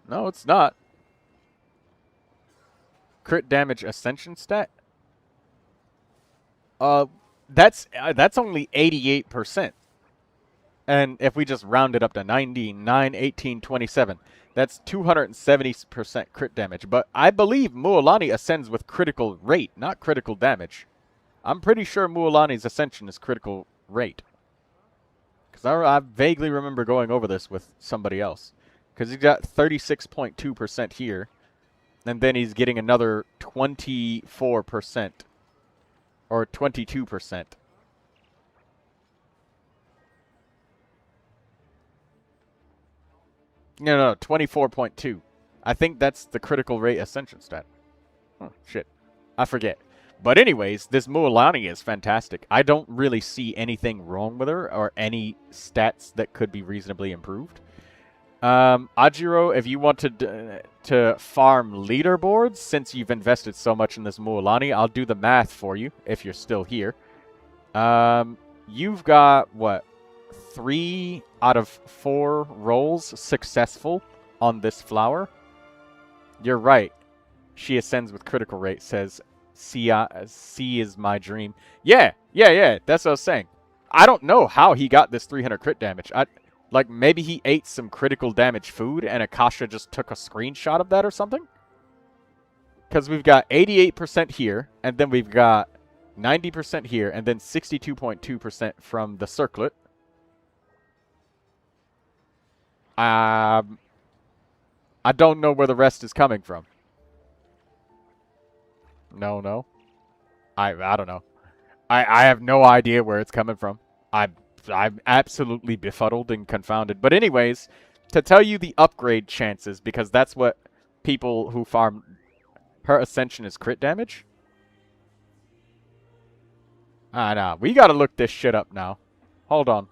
Speaker 1: No, it's not. Crit damage ascension stat? That's only 88%. And if we just round it up to 90, 9, 18, 27, that's 270% crit damage. But I believe Mualani ascends with critical rate, not critical damage. I'm pretty sure Mualani's ascension is critical rate. Because I vaguely remember going over this with somebody else. Because he's got 36.2% here. And then he's getting another 24%. Or 22%. No, 24.2. I think that's the critical rate ascension stat. Oh, shit. I forget. But anyways, this Mualani is fantastic. I don't really see anything wrong with her or any stats that could be reasonably improved. Ajiro, if you wanted to farm leaderboards, since you've invested so much in this Mualani, I'll do the math for you if you're still here. You've got, what? 3 out of 4 rolls successful on this flower. You're right. She ascends with critical rate, says C is my dream. Yeah. That's what I was saying. I don't know how he got this 300 crit damage. Like, maybe he ate some critical damage food and Akasha just took a screenshot of that or something? Because we've got 88% here, and then we've got 90% here, and then 62.2% from the circlet. I don't know where the rest is coming from. No. I don't know. I have no idea where it's coming from. I'm absolutely befuddled and confounded. But anyways, to tell you the upgrade chances, because that's what people who farm her ascension is crit damage. Nah. We gotta look this shit up now. Hold on.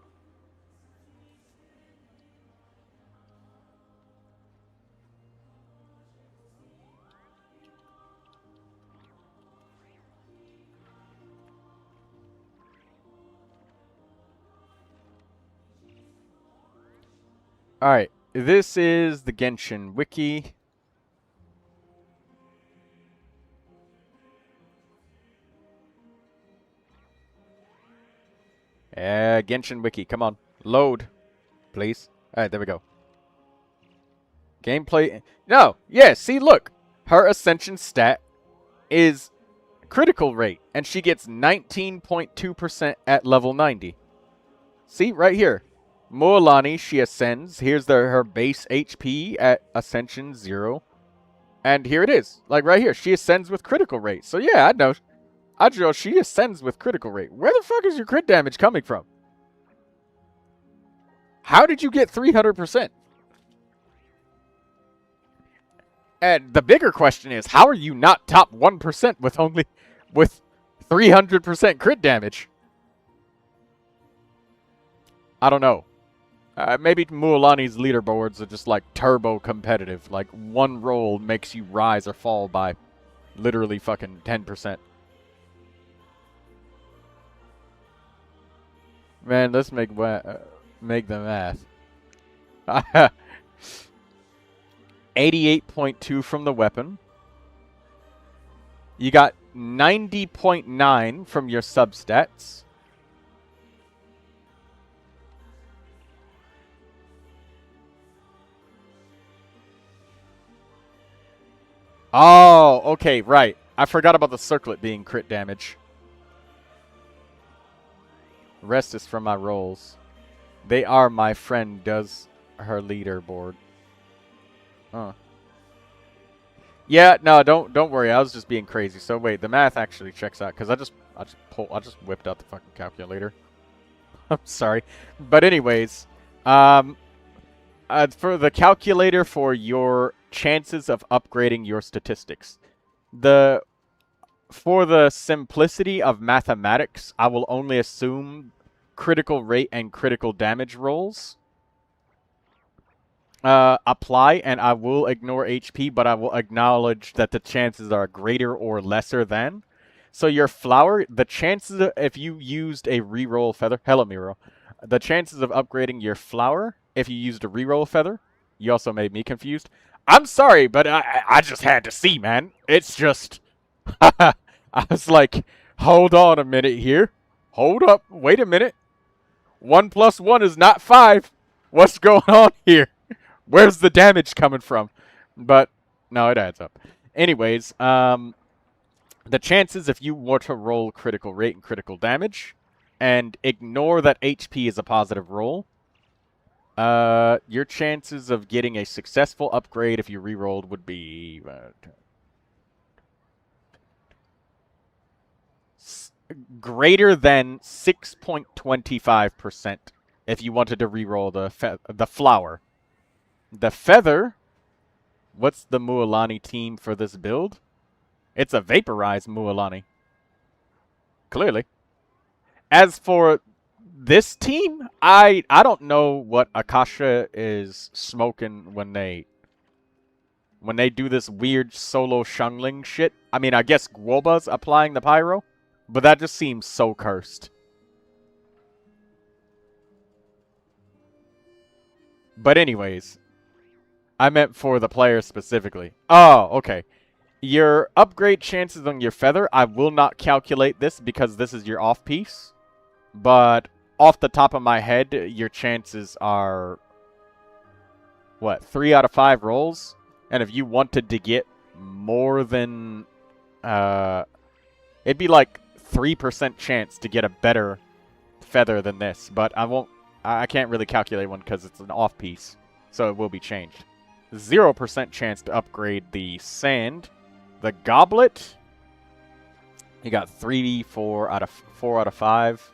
Speaker 1: Alright, this is the Genshin wiki. Genshin wiki, come on. Load, please. Alright, there we go. Gameplay. No, yeah, see, look. Her ascension stat is critical rate, and she gets 19.2% at level 90. See, right here. Mualani, she ascends. Here's her base HP at Ascension 0. And here it is. Like, right here. She ascends with critical rate. So, yeah, I know. She ascends with critical rate. Where the fuck is your crit damage coming from? How did you get 300%? And the bigger question is, how are you not top 1% with 300% crit damage? I don't know. Maybe Mualani's leaderboards are just like turbo competitive. Like one roll makes you rise or fall by literally fucking 10%. Man, let's make the math. 88.2 from the weapon. You got 90.9 from your substats. Oh, okay, right. I forgot about the circlet being crit damage. Rest is from my rolls. They are my friend does her leaderboard. Huh. Yeah, no, don't worry. I was just being crazy. So wait, the math actually checks out because I just whipped out the fucking calculator. I'm sorry, but anyways, for the calculator for your chances of upgrading your statistics, for the simplicity of mathematics, I will only assume critical rate and critical damage rolls apply, and I will ignore HP, but I will acknowledge that the chances are greater or lesser than. So your flower, the chances of, if you used a reroll feather, hello Miro, the chances of upgrading your flower if you used a reroll feather, you also made me confused. I'm sorry, but I just had to see, man. It's just, I was like, hold on a minute here. Hold up, wait a minute. 1 + 1 is not 5. What's going on here? Where's the damage coming from? But, no, it adds up. Anyways, the chances if you were to roll critical rate and critical damage, and ignore that HP is a positive roll, your chances of getting a successful upgrade if you rerolled would be greater than 6.25% if you wanted to reroll the flower. The feather, what's the Mualani team for this build? It's a vaporized Mualani. Clearly. As for this team, I don't know what Akasha is smoking when they do this weird solo shungling shit. I mean, I guess Guoba's applying the pyro, but that just seems so cursed. But anyways, I meant for the player specifically. Oh, okay. Your upgrade chances on your feather, I will not calculate this because this is your off-piece. But off the top of my head, your chances are, what, 3 out of 5 rolls? And if you wanted to get more than, it'd be like 3% chance to get a better feather than this. But I can't really calculate one because it's an off-piece. So it will be changed. 0% chance to upgrade the sand. The goblet, you got 4 out of 5.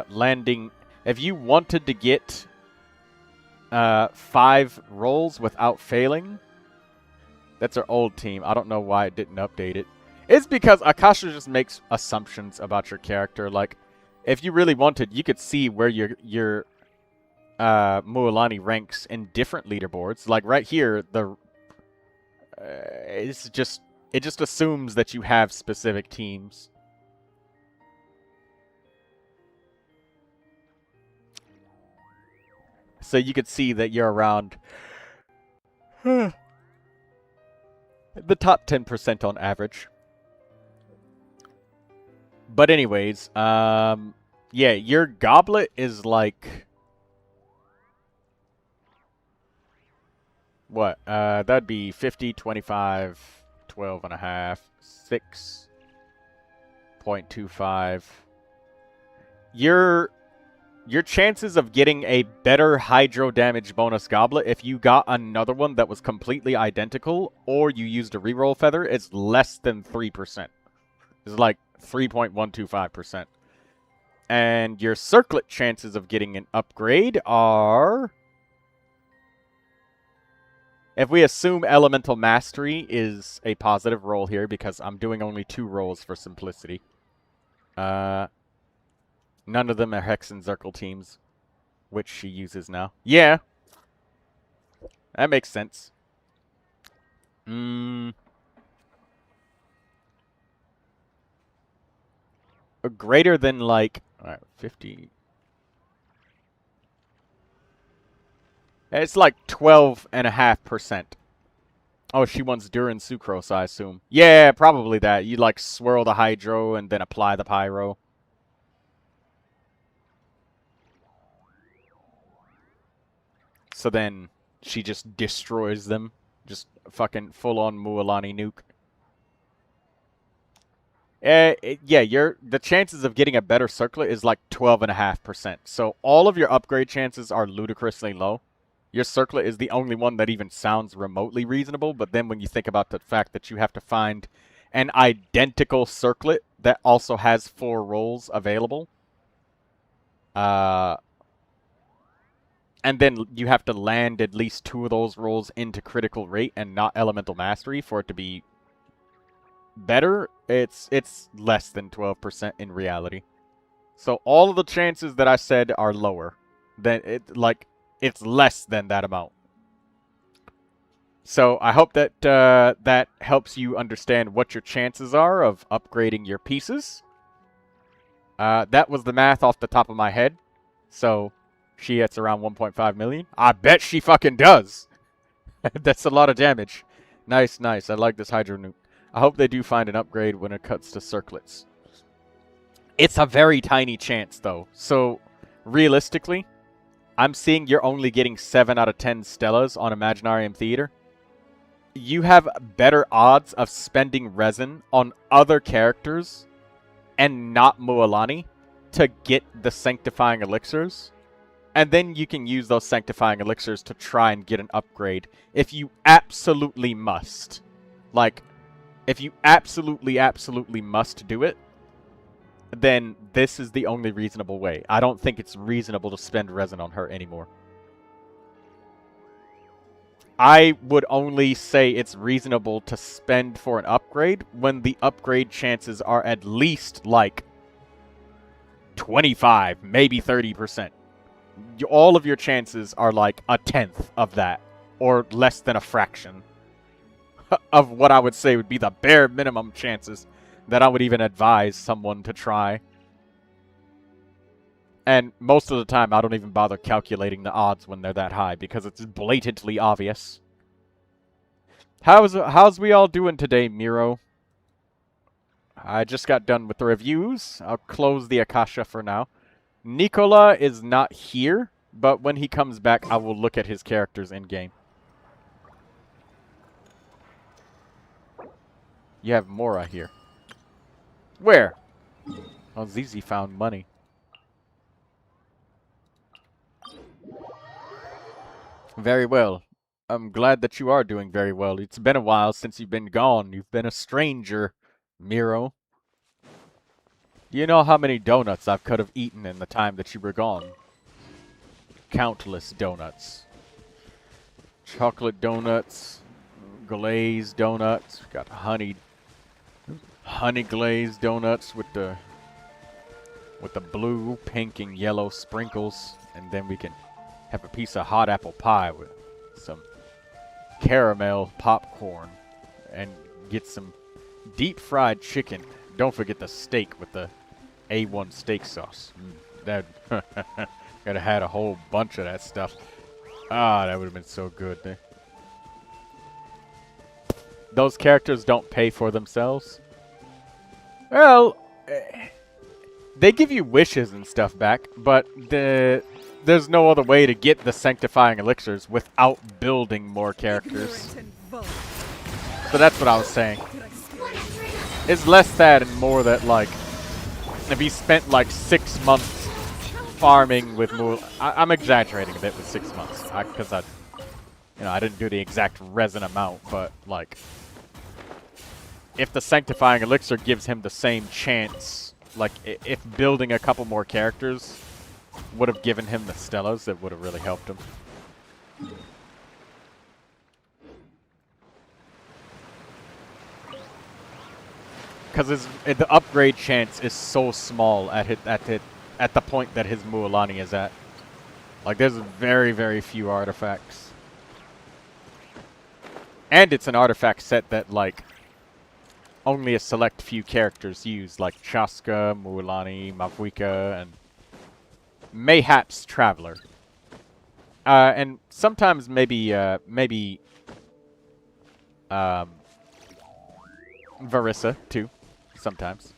Speaker 1: Landing, if you wanted to get 5 rolls without failing, that's our old team. I don't know why it didn't update it. It's because Akasha just makes assumptions about your character. Like, if you really wanted, you could see where your Mualani ranks in different leaderboards. Like right here, it just assumes that you have specific teams. So you could see that you're around the top 10% on average. But anyways, yeah, your goblet is like, what? That'd be 50, 25, 12 and a half, 6.25. Your chances of getting a better hydro damage bonus goblet if you got another one that was completely identical or you used a reroll feather is less than 3%. It's like 3.125%. And your circlet chances of getting an upgrade are, if we assume Elemental Mastery is a positive roll here, because I'm doing only 2 rolls for simplicity. None of them are Hex and Zircle teams, which she uses now. Yeah. That makes sense. Greater than, like, alright, 50. It's like 12.5%. Oh, she wants Durin Sucrose, I assume. Yeah, probably that. You, like, swirl the Hydro and then apply the Pyro. So then she just destroys them. Just fucking full-on Mualani nuke. Yeah, the chances of getting a better circlet is like 12.5%. So all of your upgrade chances are ludicrously low. Your circlet is the only one that even sounds remotely reasonable. But then when you think about the fact that you have to find an identical circlet that also has 4 rolls available. And then you have to land at least 2 of those rolls into critical rate and not elemental mastery for it to be better. It's less than 12% in reality. So all of the chances that I said are lower than it's less than that amount. So I hope that that helps you understand what your chances are of upgrading your pieces. That was the math off the top of my head. So she hits around 1.5 million. I bet she fucking does. That's a lot of damage. Nice, nice. I like this Hydro Nuke. I hope they do find an upgrade when it cuts to circlets. It's a very tiny chance, though. So, realistically, I'm seeing you're only getting 7 out of 10 Stellas on Imaginarium Theater. You have better odds of spending resin on other characters and not Mualani to get the Sanctifying Elixirs. And then you can use those Sanctifying Elixirs to try and get an upgrade if you absolutely must. Like, if you absolutely must do it, then this is the only reasonable way. I don't think it's reasonable to spend resin on her anymore. I would only say it's reasonable to spend for an upgrade when the upgrade chances are at least like 25, maybe 30%. All of your chances are like a tenth of that, or less than a fraction of what I would say would be the bare minimum chances that I would even advise someone to try. And most of the time, I don't even bother calculating the odds when they're that high, because it's blatantly obvious. How's we all doing today, Miro? I just got done with the reviews. I'll close the Akasha for now. Nicola is not here, but when he comes back, I will look at his characters in-game. You have Mora here. Where? Oh, Zizi found money. Very well. I'm glad that you are doing very well. It's been a while since you've been gone. You've been a stranger, Miro. Do you know how many donuts I could have eaten in the time that you were gone? Countless donuts. Chocolate donuts, glazed donuts. Got honey glazed donuts with the blue, pink, and yellow sprinkles, and then we can have a piece of hot apple pie with some caramel popcorn and get some deep fried chicken. Don't forget the steak with the A1 steak sauce. That could have had a whole bunch of that stuff. Ah, that would have been so good. Those characters don't pay for themselves. Well, they give you wishes and stuff back, but there's no other way to get the sanctifying elixirs without building more characters. So that's what I was saying. It's less that and more that, like, if he spent like 6 months farming with I'm exaggerating a bit with 6 months, because I didn't do the exact resin amount, but like, if the sanctifying elixir gives him the same chance, like if building a couple more characters would have given him the Stellas, it would have really helped him. Because the upgrade chance is so small at the point that his Mualani is at. Like, there's very, very few artifacts. And it's an artifact set that, like, only a select few characters use, like Chaska, Mualani, Mavuika, and mayhaps Traveler. And sometimes maybe Varissa, too. Sometimes.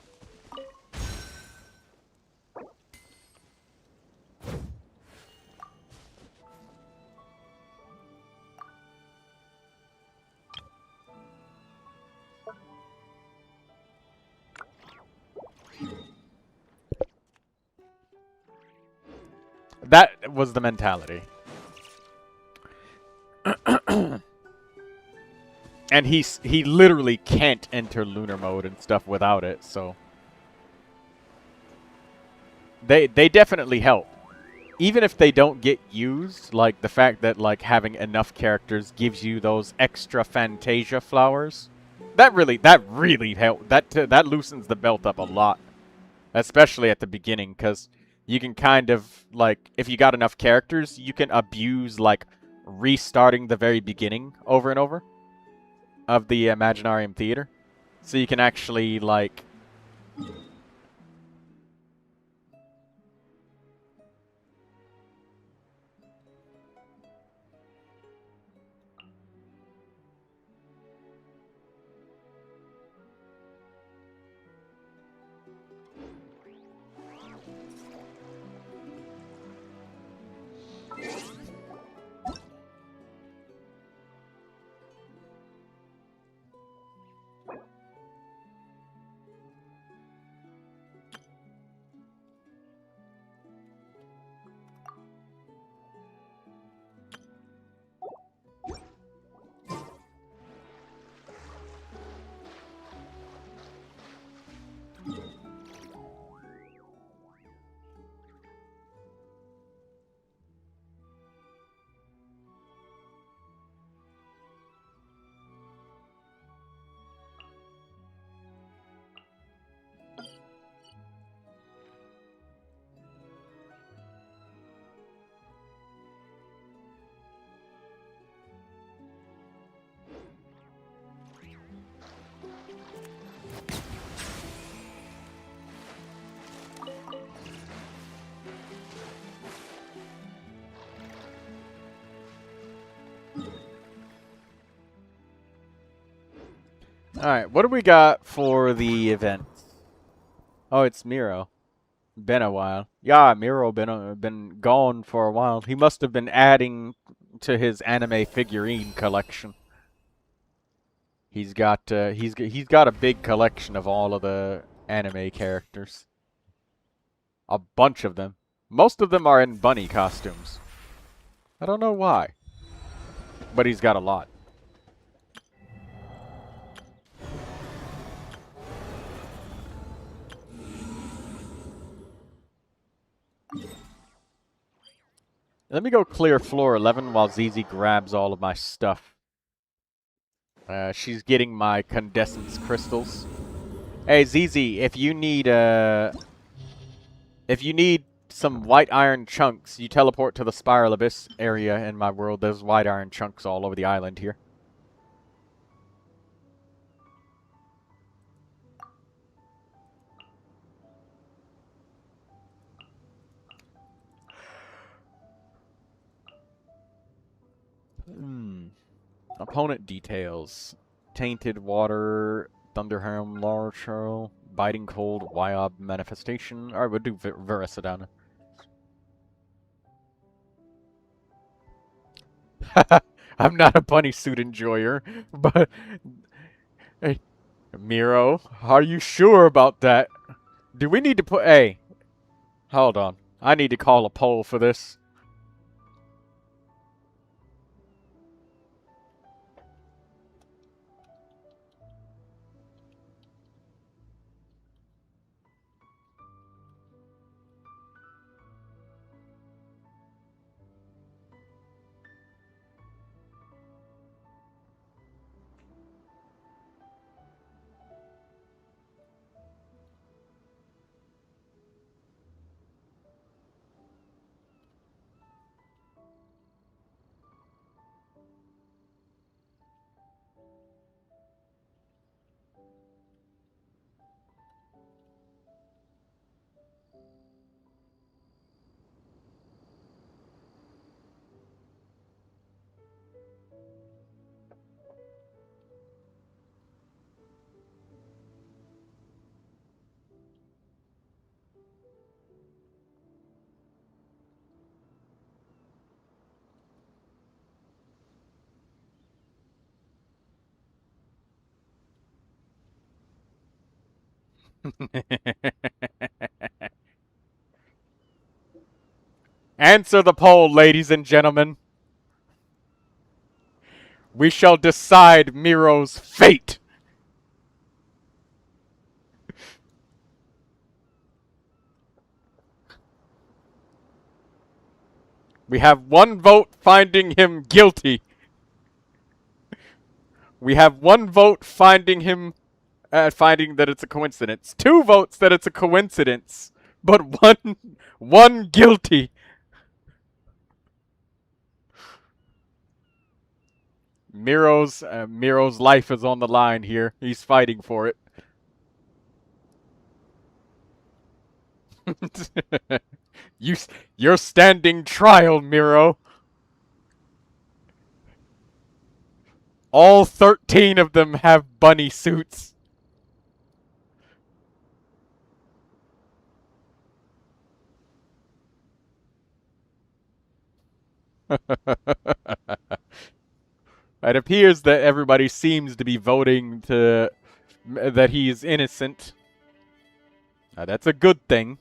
Speaker 1: That was the mentality. And he literally can't enter lunar mode and stuff without it, so they definitely help. Even if they don't get used, like the fact that like having enough characters gives you those extra Fantasia flowers, that really helps. That loosens the belt up a lot, especially at the beginning, because you can kind of like, if you got enough characters, you can abuse like restarting the very beginning over and over of the Imaginarium Theater. So you can actually, like... Alright, what do we got for the event? Oh, it's Miro. Been a while. Yeah, Miro been gone for a while. He must have been adding to his anime figurine collection. He's got a big collection of all of the anime characters. A bunch of them. Most of them are in bunny costumes. I don't know why. But he's got a lot. Let me go clear floor 11 while ZZ grabs all of my stuff. She's getting my condensance crystals. Hey ZZ, if you need some white iron chunks, you teleport to the Spiral Abyss area in my world. There's white iron chunks all over the island here. Opponent details. Tainted Water, Thunderhelm, Larchurl, Biting Cold, Wyob Manifestation. Alright, we'll do Vericidana. I'm not a bunny suit enjoyer, but... Hey, Miro, are you sure about that? Do we need to put... Hey, hold on. I need to call a poll for this. Answer the poll, ladies and gentlemen. We shall decide Miro's fate. We have one vote finding him guilty. We have one vote finding him... finding that it's a coincidence. 2 votes that it's a coincidence. But one guilty. Miro's life is on the line here. He's fighting for it. You're standing trial, Miro. All 13 of them have bunny suits. It appears that everybody seems to be voting that he is innocent. That's a good thing.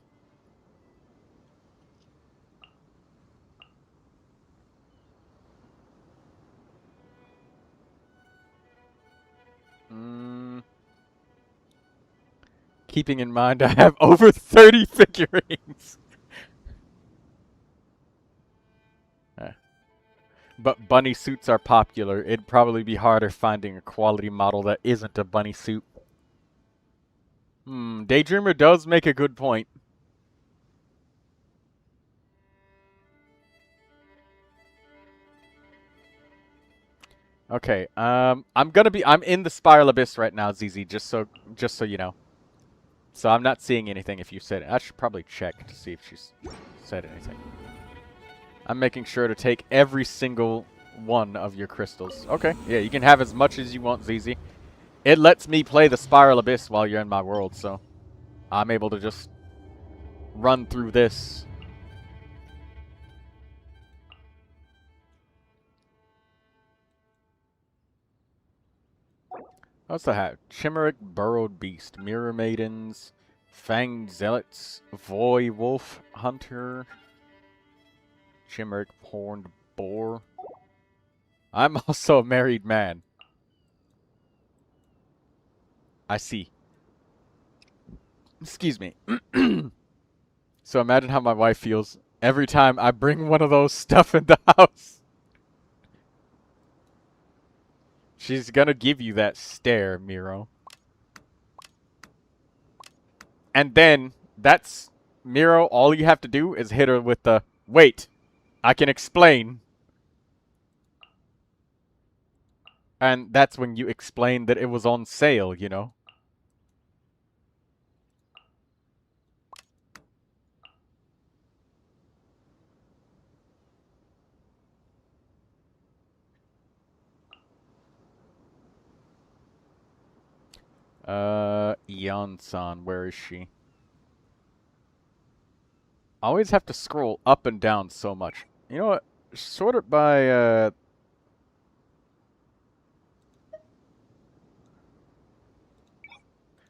Speaker 1: Keeping in mind I have over 30 figurines. But bunny suits are popular. It'd probably be harder finding a quality model that isn't a bunny suit. Daydreamer does make a good point. Okay, I'm in the Spiral Abyss right now, ZZ, just so you know. So I'm not seeing anything if you said it. I should probably check to see if she's said anything. I'm making sure to take every single one of your crystals. Okay, yeah, you can have as much as you want, ZZ. it lets me play the Spiral Abyss while you're in my world, so I'm able to just run through this. What's I have? Chimeric Burrowed Beast, Mirror Maidens, Fanged Zealots, Void Wolf Hunter, Chimeric Horned Boar. I'm also a married man. I see. Excuse me. So imagine how my wife feels every time I bring one of those stuff in the house. She's gonna give you that stare, Miro. And then, that's... Miro, all you have to do is hit her with the... Wait, I can explain. And that's when you explain that it was on sale, you know? Eon-san, where is she? I always have to scroll up and down so much. You know what? Sort it by,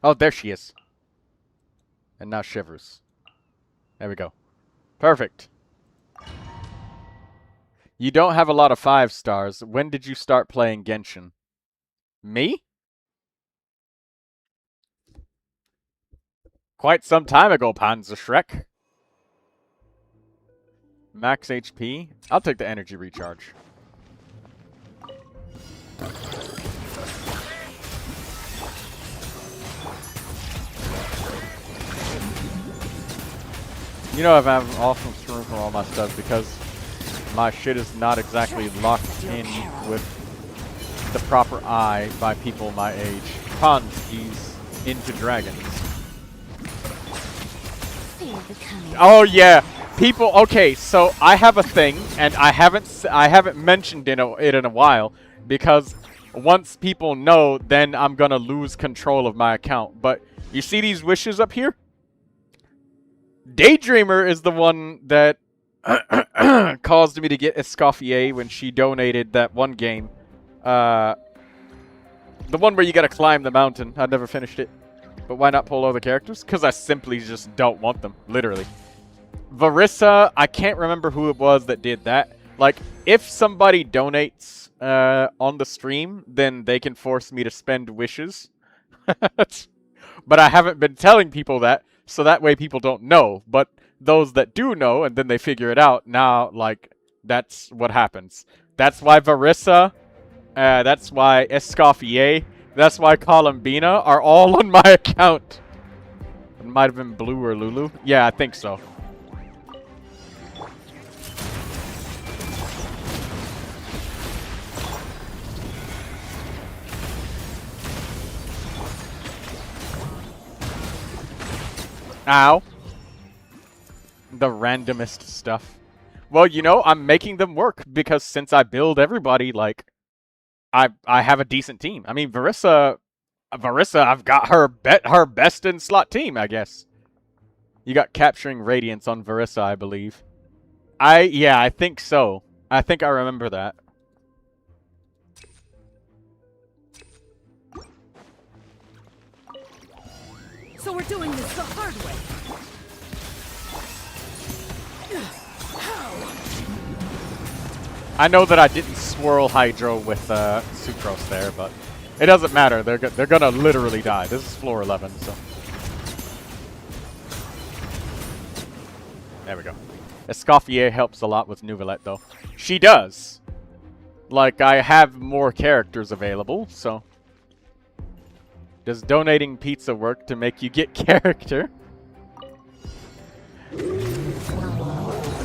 Speaker 1: Oh, there she is. And now Shivers. There we go. Perfect. You don't have a lot of 5 stars. When did you start playing Genshin? Me? Quite some time ago, Panzer Shrek. Max HP. I'll take the energy recharge. You know, I have an awesome room for all my stuff because my shit is not exactly locked in with the proper eye by people my age. Hans, he's into dragons. Oh yeah, people. Okay, so I have a thing, and I haven't mentioned it in a while because once people know, then I'm gonna lose control of my account. But you see these wishes up here? Daydreamer is the one that caused me to get Escoffier when she donated that one game. The one where you gotta climb the mountain. I never finished it. But why not pull other characters? Because I simply just don't want them. Literally. Varissa, I can't remember who it was that did that. Like, if somebody donates on the stream, then they can force me to spend wishes. But I haven't been telling people that, so that way people don't know. But those that do know, and then they figure it out, now, like, that's what happens. That's why Varissa, that's why Escoffier, that's why Columbina are all on my account. It might have been Blue or Lulu. Yeah, I think so. Ow. The randomest stuff. Well, you know, I'm making them work because since I build everybody, like, I have a decent team. I mean, Varissa, I've got her best in slot team, I guess. You got Capturing Radiance on Varissa, I believe. Yeah, I think so. I think I remember that.
Speaker 8: So we're doing this the hard way.
Speaker 1: I know that I didn't swirl Hydro with Sucrose there, but it doesn't matter. They're gonna literally die. This is floor 11, so. There we go. Escoffier helps a lot with Neuvilette, though. She does. Like, I have more characters available, so. Does donating pizza work to make you get character?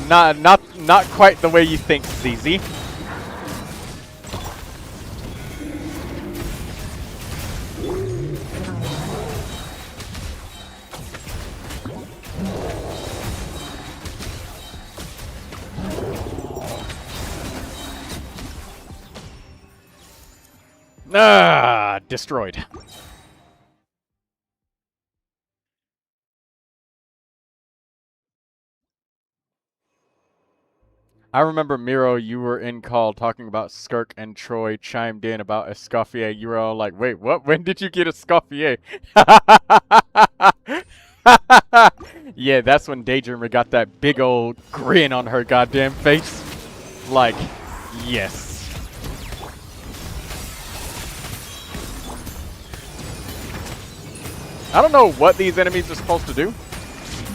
Speaker 1: Not quite the way you think, ZZ. Destroyed. I remember, Miro, you were in call talking about Skirk, and Troy chimed in about Escoffier. You were all like, wait, what? When did you get Escoffier? Yeah, that's when Daydreamer got that big old grin on her goddamn face. Like, yes. I don't know what these enemies are supposed to do,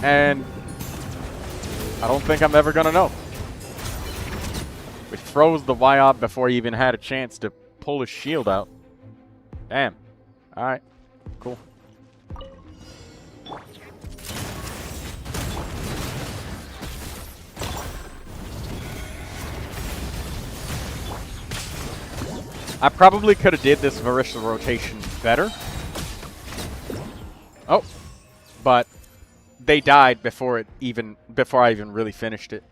Speaker 1: and I don't think I'm ever gonna know. We froze the Wyob before he even had a chance to pull his shield out. Damn. Alright. Cool. I probably could have did this Varissa rotation better. Oh. But they died before I even really finished it.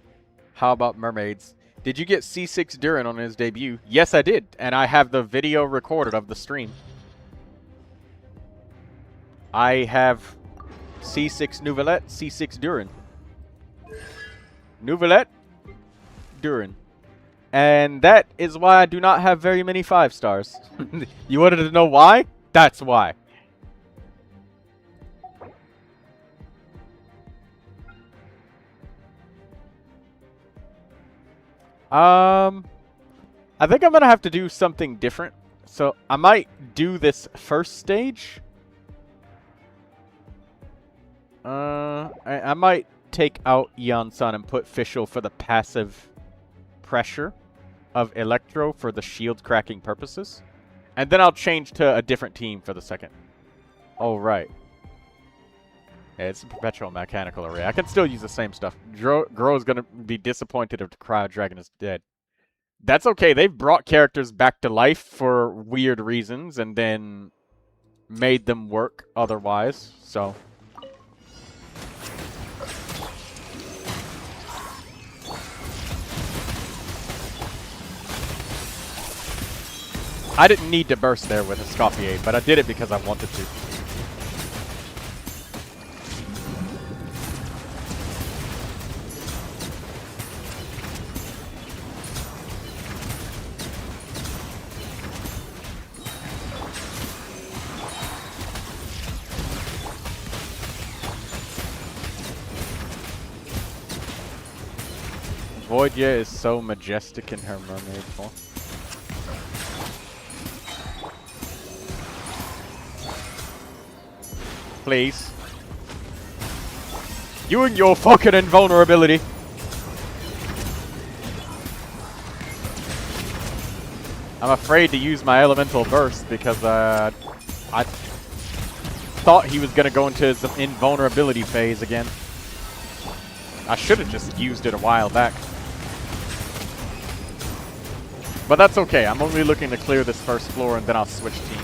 Speaker 1: How about mermaids? Did you get C6 Durin on his debut? Yes, I did, and I have the video recorded of the stream. I have C6 Neuvilette, C6 Durin. Neuvilette, Durin. And that is why I do not have very many 5 stars. You wanted to know why? That's why. I think I'm gonna have to do something different. So I might do this first stage. I might take out Yansan and put Fischl for the passive pressure of Electro for the shield cracking purposes. And then I'll change to a different team for the second. Oh, right. Yeah, it's a perpetual mechanical array. I can still use the same stuff. Gro's gonna be disappointed if the Cryo Dragon is dead. That's okay. They've brought characters back to life for weird reasons and then made them work otherwise, so... I didn't need to burst there with Escoffier, but I did it because I wanted to. Voidya is so majestic in her mermaid form. Please. You and your fucking invulnerability. I'm afraid to use my elemental burst because I thought he was going to go into his invulnerability phase again. I should have just used it a while back. But that's okay. I'm only looking to clear this first floor and then I'll switch teams.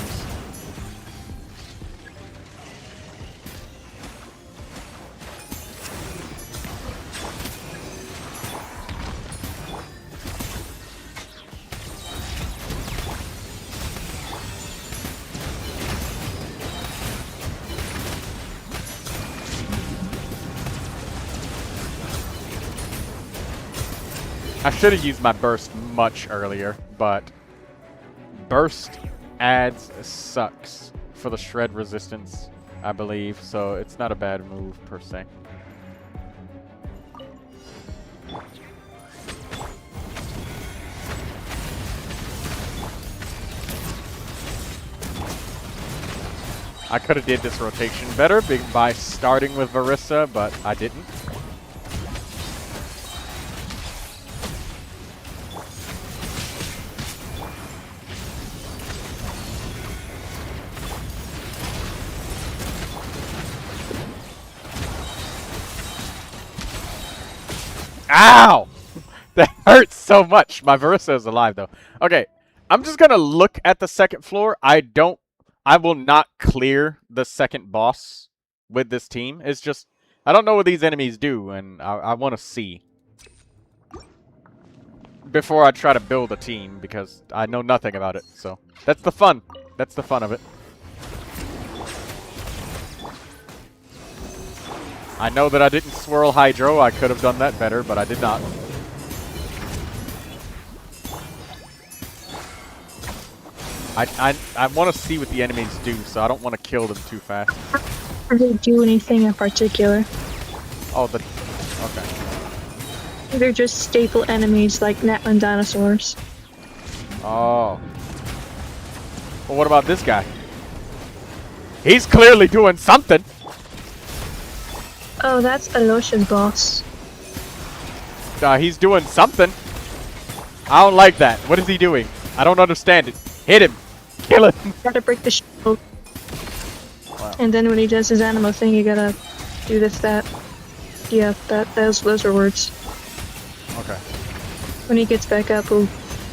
Speaker 1: I should have used my burst much earlier, but burst adds sucks for the shred resistance, I believe, so it's not a bad move per se. I could have did this rotation better by starting with Varissa, but I didn't. Ow! That hurts so much. My Varissa is alive, though. Okay, I'm just gonna look at the second floor. I will not clear the second boss with this team. It's just, I don't know what these enemies do, and I want to see. before I try to build a team because I know nothing about it. So that's the fun. That's the fun of it. I know that I didn't swirl Hydro. I could have done that better, but I did not. I want to see what the enemies do, so I don't want to kill them too fast.
Speaker 4: Or they do anything in particular.
Speaker 1: Oh, okay.
Speaker 4: They're just staple enemies like Natlan dinosaurs.
Speaker 1: Oh. Well, what about this guy? He's clearly doing something.
Speaker 4: Oh, that's Alosha's boss.
Speaker 1: He's doing something. I don't like that. What is he doing? I don't understand it. Hit him. Kill him.
Speaker 4: You gotta break the shield.
Speaker 1: Wow.
Speaker 4: And then when he does his animal thing, you gotta do this, that. Yeah, those are words.
Speaker 1: Okay.
Speaker 4: When he gets back up, he'll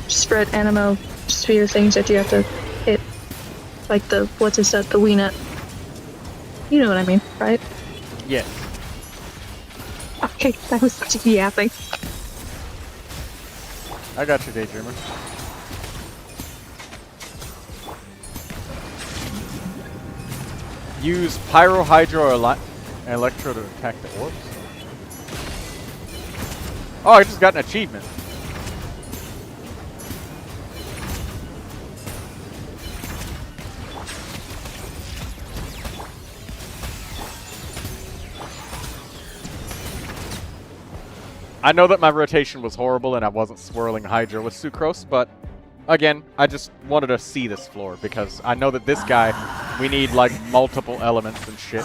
Speaker 4: spread animo sphere things that you have to hit. Like the, what's his set, the Weenet. You know what I mean, right?
Speaker 1: Yes.
Speaker 4: Okay, that was such a yapping.
Speaker 1: I got you, Daydreamer. Use Pyro, Hydro, or Electro to attack the orbs. Oh, I just got an achievement. I know that my rotation was horrible and I wasn't swirling Hydro with Sucrose, but again, I just wanted to see this floor because I know that this guy, we need like multiple elements and shit.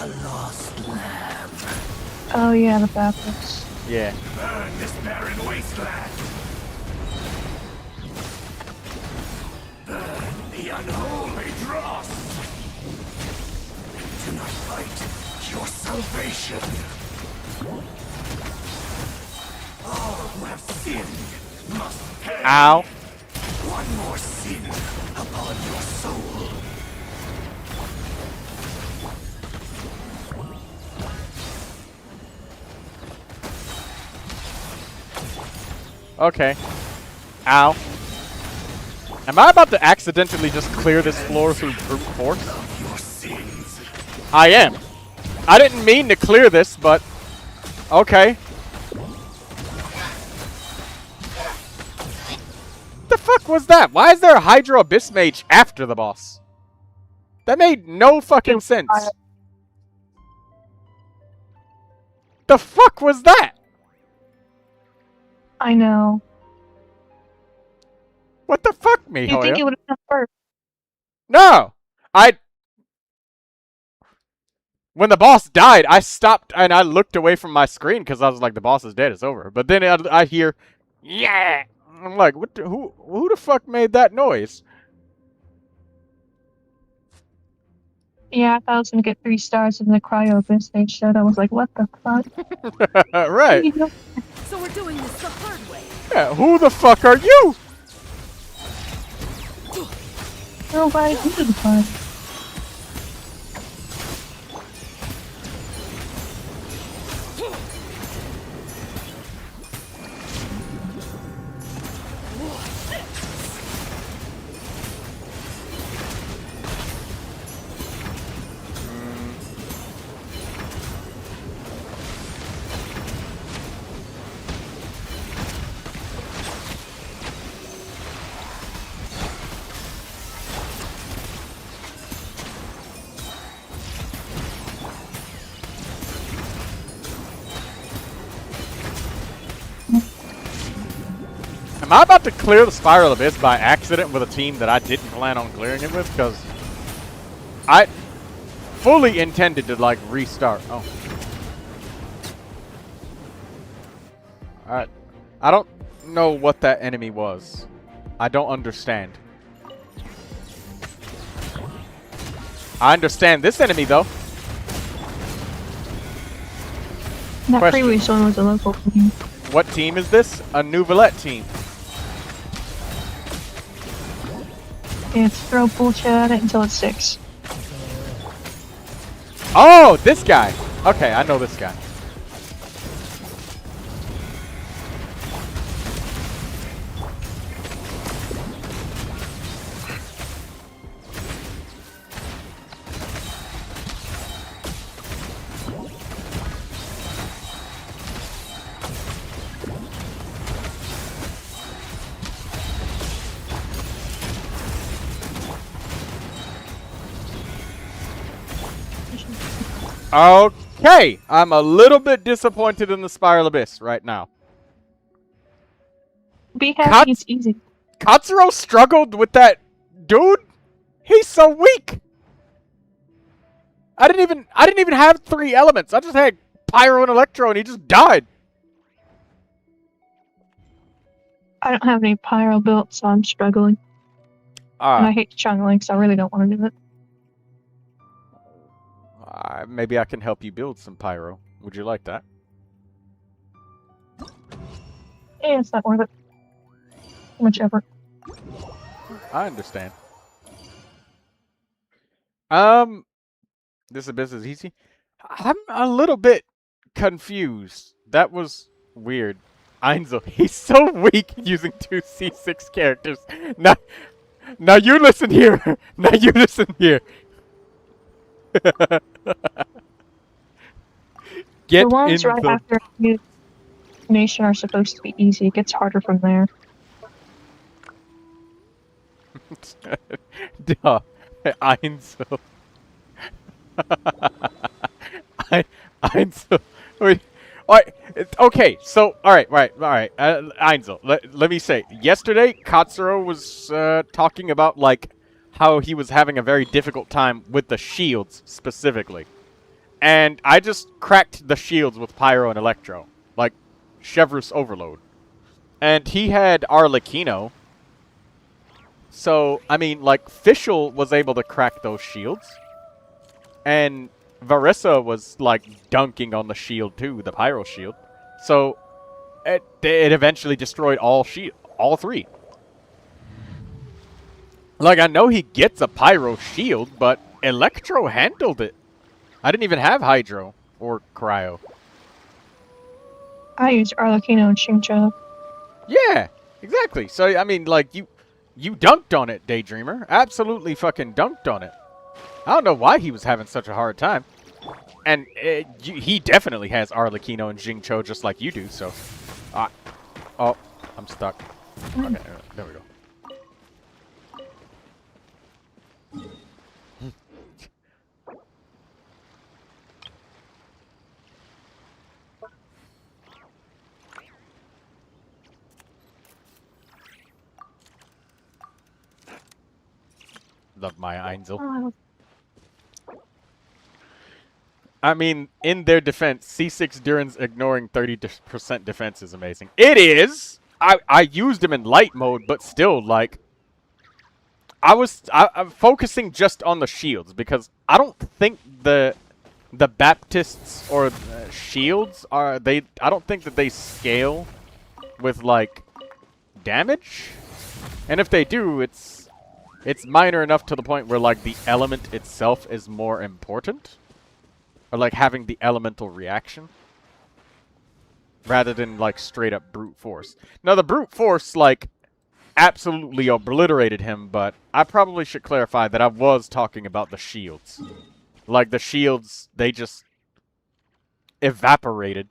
Speaker 4: Oh yeah, the Baptist.
Speaker 1: Yeah.
Speaker 2: Burn this barren wasteland. Burn the unholy dross. Do not fight your salvation. All who have sinned must pay.
Speaker 1: Ow.
Speaker 2: One more sin upon your soul.
Speaker 1: Okay. Ow. Am I about to accidentally just clear this floor through brute force?
Speaker 2: Your sins.
Speaker 1: I am. I didn't mean to clear this, but okay. The fuck was that? Why is there a Hydro Abyss Mage after the boss? That made no fucking sense. The fuck was that?
Speaker 4: I know.
Speaker 1: What the fuck,
Speaker 4: You think
Speaker 1: Mihoya?
Speaker 4: it would have come first?
Speaker 1: No! When the boss died, I stopped and I looked away from my screen because I was like, the boss is dead, it's over. But then I hear, yeah! I'm like, what? Who the fuck made that noise?
Speaker 4: Yeah, I thought I was gonna get 3 stars in the cryo abyss they showed. I was like, what the fuck?
Speaker 1: Right.
Speaker 8: So we're doing this the hard way.
Speaker 1: Yeah, who the fuck are you?
Speaker 4: Nobody who the fuck?
Speaker 1: Am I about to clear the Spiral Abyss by accident with a team that I didn't plan on clearing it with? Because I fully intended to, like, restart. Oh. Alright. I don't know what that enemy was. I don't understand. I understand this enemy, though.
Speaker 4: That
Speaker 1: Question.
Speaker 4: previous one was a local team.
Speaker 1: What team is this? A Neuvilette team.
Speaker 4: It's throw bullshit at it until it's 6.
Speaker 1: Oh, this guy. Okay, I know this guy. Okay, I'm a little bit disappointed in the Spiral Abyss right now.
Speaker 4: Be happy, it's easy.
Speaker 1: Katsuro struggled with that dude? He's so weak! I didn't even have 3 elements. I just had Pyro and Electro and he just died.
Speaker 4: I don't have any pyro built, so I'm struggling. And I hate chunneling, so I really don't want to do it.
Speaker 1: Maybe I can help you build some Pyro. Would you like that?
Speaker 4: Yeah, it's not worth it. Too much effort.
Speaker 1: I understand. This abyss is easy. I'm a little bit confused. That was weird. Einzel, he's so weak using 2 C6 characters. Now you listen here. Now you listen here. Get
Speaker 4: the ones
Speaker 1: in
Speaker 4: right
Speaker 1: the...
Speaker 4: after new nation are supposed to be easy. It gets harder from there.
Speaker 1: Duh. Einzel. Einzel. Wait. Alright, okay, so, alright. Einzel, let me say, yesterday, Katsuro was talking about, like, how he was having a very difficult time with the shields, specifically. And I just cracked the shields with Pyro and Electro, like, Chevrus Overload. And he had Arlecchino. So, I mean, like, Fischl was able to crack those shields. And Varissa was, like, dunking on the shield, too, the Pyro shield. So, it eventually destroyed all 3. Like, I know he gets a Pyro shield, but Electro handled it. I didn't even have Hydro or Cryo.
Speaker 4: I use Arlecchino and Xingqiu.
Speaker 1: Yeah, exactly. So, I mean, like, you dunked on it, Daydreamer. Absolutely fucking dunked on it. I don't know why he was having such a hard time. And he definitely has Arlecchino and Xingqiu just like you do, so... oh, I'm stuck. Okay, there we go. Love my Einzel.
Speaker 4: Oh,
Speaker 1: I mean, in their defense, C6 Durin's ignoring 30% defense is amazing. It is! I used him in light mode, but still, like... I'm focusing just on the shields, because I don't think the Baptists or shields are... I don't think that they scale with, like, damage. And if they do, it's minor enough to the point where, like, the element itself is more important. Or, like, having the elemental reaction. Rather than, like, straight up brute force. Now, the brute force, like, absolutely obliterated him, but I probably should clarify that I was talking about the shields. Like, the shields, they just evaporated.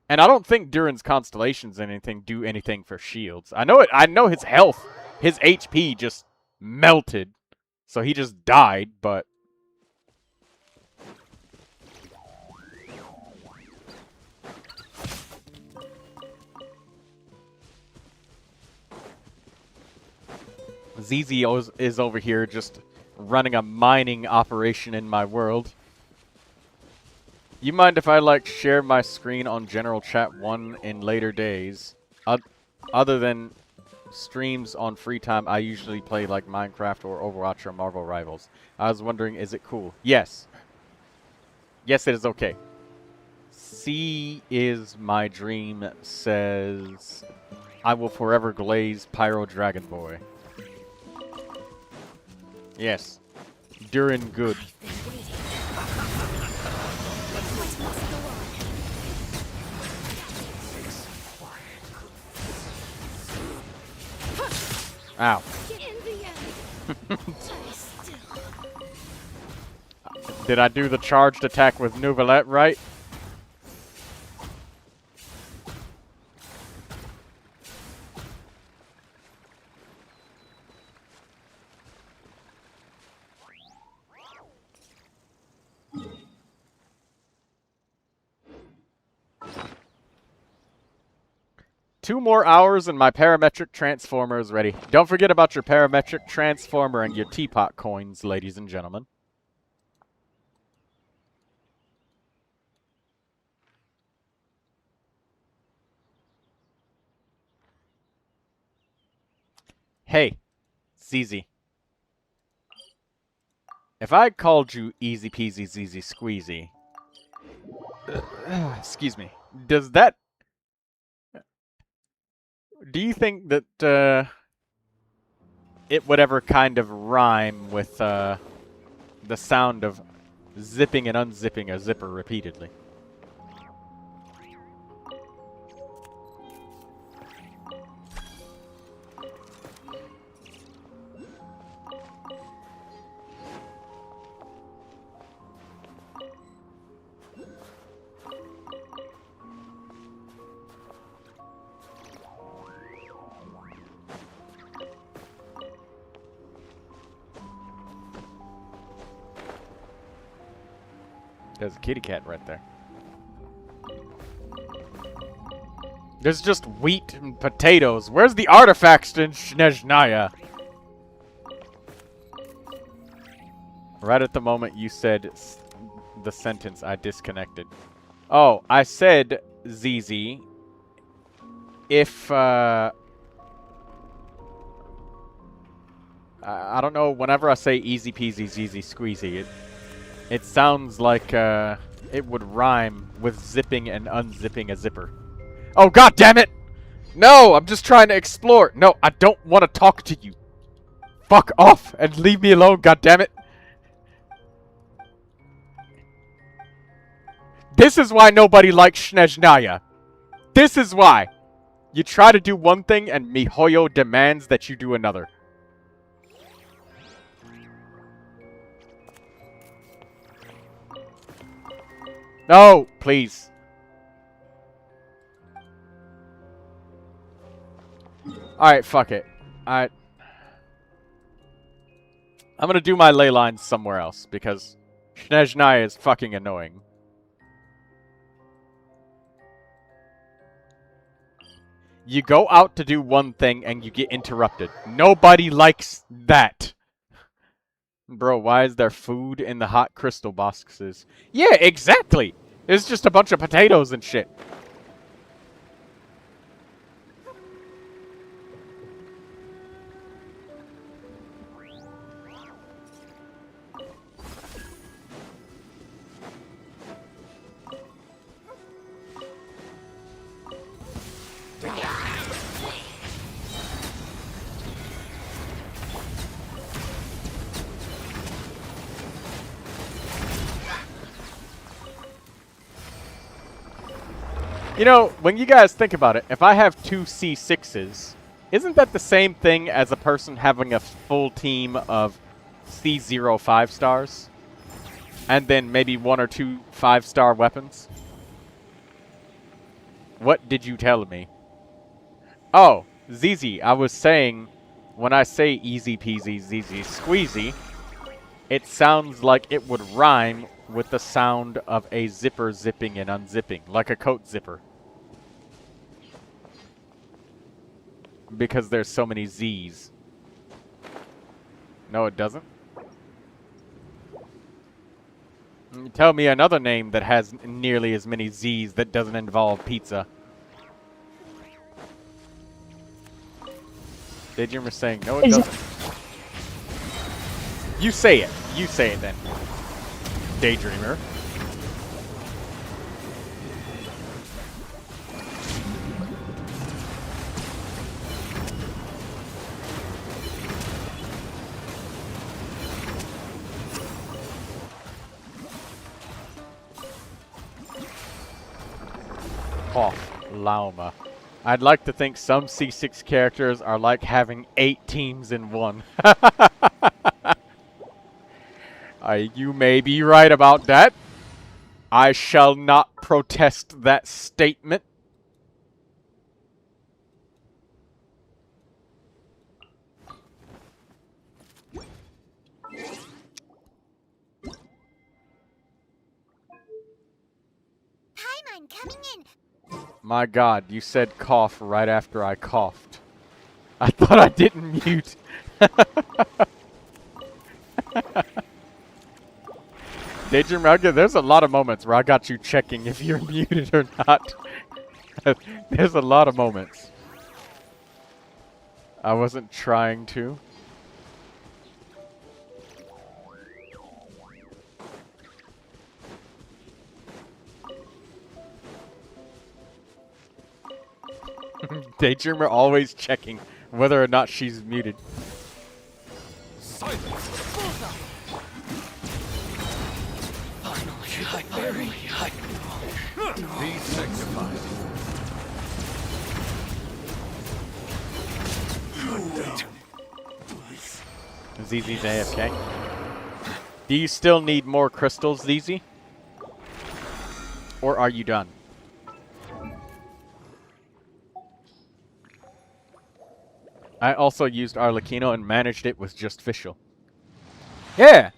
Speaker 1: And I don't think Durin's constellations do anything for shields. I know his health, his HP just melted. So he just died, but... ZZ is over here just running a mining operation in my world. You mind if I, like, share my screen on General Chat 1 in later days? Other than streams on free time, I usually play, like, Minecraft or Overwatch or Marvel Rivals. I was wondering, is it cool? Yes. Yes, it is okay. C is my dream says, I will forever glaze Pyro Dragon Boy. Yes. Durin good. Ow. Did I do the charged attack with Neuvilette right? 2 more hours and my parametric transformer is ready. Don't forget about your parametric transformer and your teapot coins, ladies and gentlemen. Hey, ZZ. If I called you easy peasy ZZ squeezy, excuse me, does that... Do you think that it would ever kind of rhyme with the sound of zipping and unzipping a zipper repeatedly? There's a kitty cat right there. There's just wheat and potatoes. Where's the artifacts in Snezhnaya? Right at the moment you said the sentence, I disconnected. Oh, I said, ZZ, if, I don't know, whenever I say easy peasy, ZZ squeezy, it sounds like it would rhyme with zipping and unzipping a zipper. Oh, god damn it! No, I'm just trying to explore. No, I don't want to talk to you. Fuck off and leave me alone, god damn it. This is why nobody likes Snezhnaya. This is why. You try to do one thing and MiHoYo demands that you do another. No, please. Alright, fuck it. I'm gonna do my ley lines somewhere else, because Snezhnaya is fucking annoying. You go out to do one thing and you get interrupted. Nobody likes that. Bro, why is there food in the hot crystal boxes? Yeah, exactly! It's just a bunch of potatoes and shit. You know, when you guys think about it, if I have 2 C6s, isn't that the same thing as a person having a full team of C0 5-stars? And then maybe 1 or 2 5-star weapons? What did you tell me? Oh, ZZ, I was saying, when I say easy peasy ZZ squeezy, it sounds like it would rhyme with the sound of a zipper zipping and unzipping, like a coat zipper. Because there's so many Z's. No, it doesn't. Tell me another name that has nearly as many Z's that doesn't involve pizza. Daydreamer saying, no it doesn't. You say it. You say it then. Daydreamer. Off Lauma. I'd like to think some C6 characters are like having 8 teams in one. You may be right about that. I shall not protest that statement.
Speaker 7: Paimon coming in.
Speaker 1: My God, you said cough right after I coughed. I thought I didn't mute. Daydream Rugged, there's a lot of moments where I got you checking if you're muted or not. There's a lot of moments. I wasn't trying to. Daydreamer always checking whether or not she's muted.
Speaker 2: Silence. Be sanctified.
Speaker 1: ZZ's AFK. Do you still need more crystals, ZZ? Or are you done? I also used Arlecchino and managed it with just Fischl. Yeah!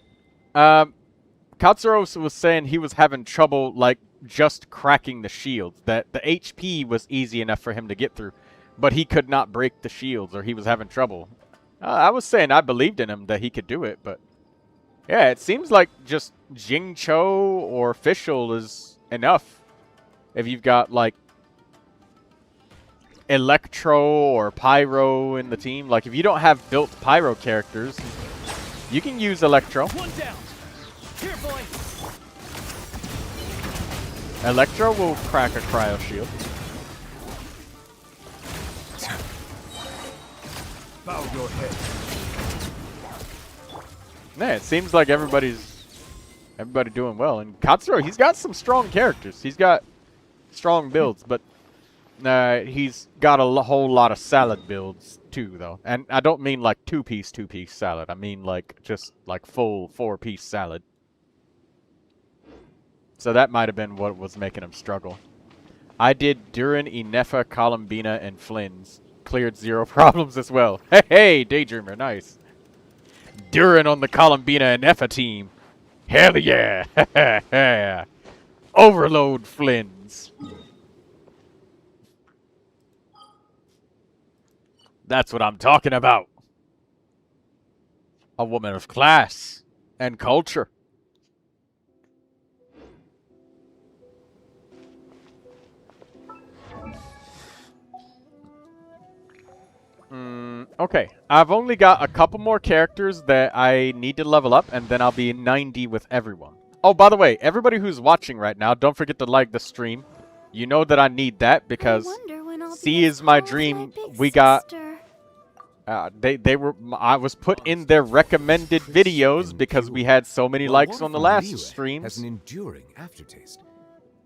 Speaker 1: Katsuro was saying he was having trouble, like, just cracking the shields. That the HP was easy enough for him to get through, but he could not break the shields, or he was having trouble. I was saying I believed in him that he could do it, but... Yeah, it seems like just Jingcho or Fischl is enough. If you've got, like, Electro or Pyro in the team. Like, if you don't have built Pyro characters, you can use Electro.
Speaker 2: One down. Here, boy.
Speaker 1: Electro will crack a Cryo Shield.
Speaker 2: Bow your head.
Speaker 1: Yeah, it seems like everybody doing well. And Katsuro, he's got some strong characters. He's got strong builds, but he's got a whole lot of salad builds too, though. And I don't mean like two-piece salad. I mean like just like full 4-piece salad. So that might have been what was making him struggle. I did Durin, Inefa, Columbina, and Flynn's. Cleared 0 problems as well. Hey, Daydreamer, nice. Durin on the Columbina and Inefa team. Hell yeah. Overload Flynn's. That's what I'm talking about. A woman of class and culture. Okay, I've only got a couple more characters that I need to level up, and then I'll be 90 with everyone. Oh, by the way, everybody who's watching right now, don't forget to like the stream. You know that I need that because C is my dream. We got... I was put in their recommended videos because we had so many likes on the last streams.
Speaker 2: Has an enduring aftertaste.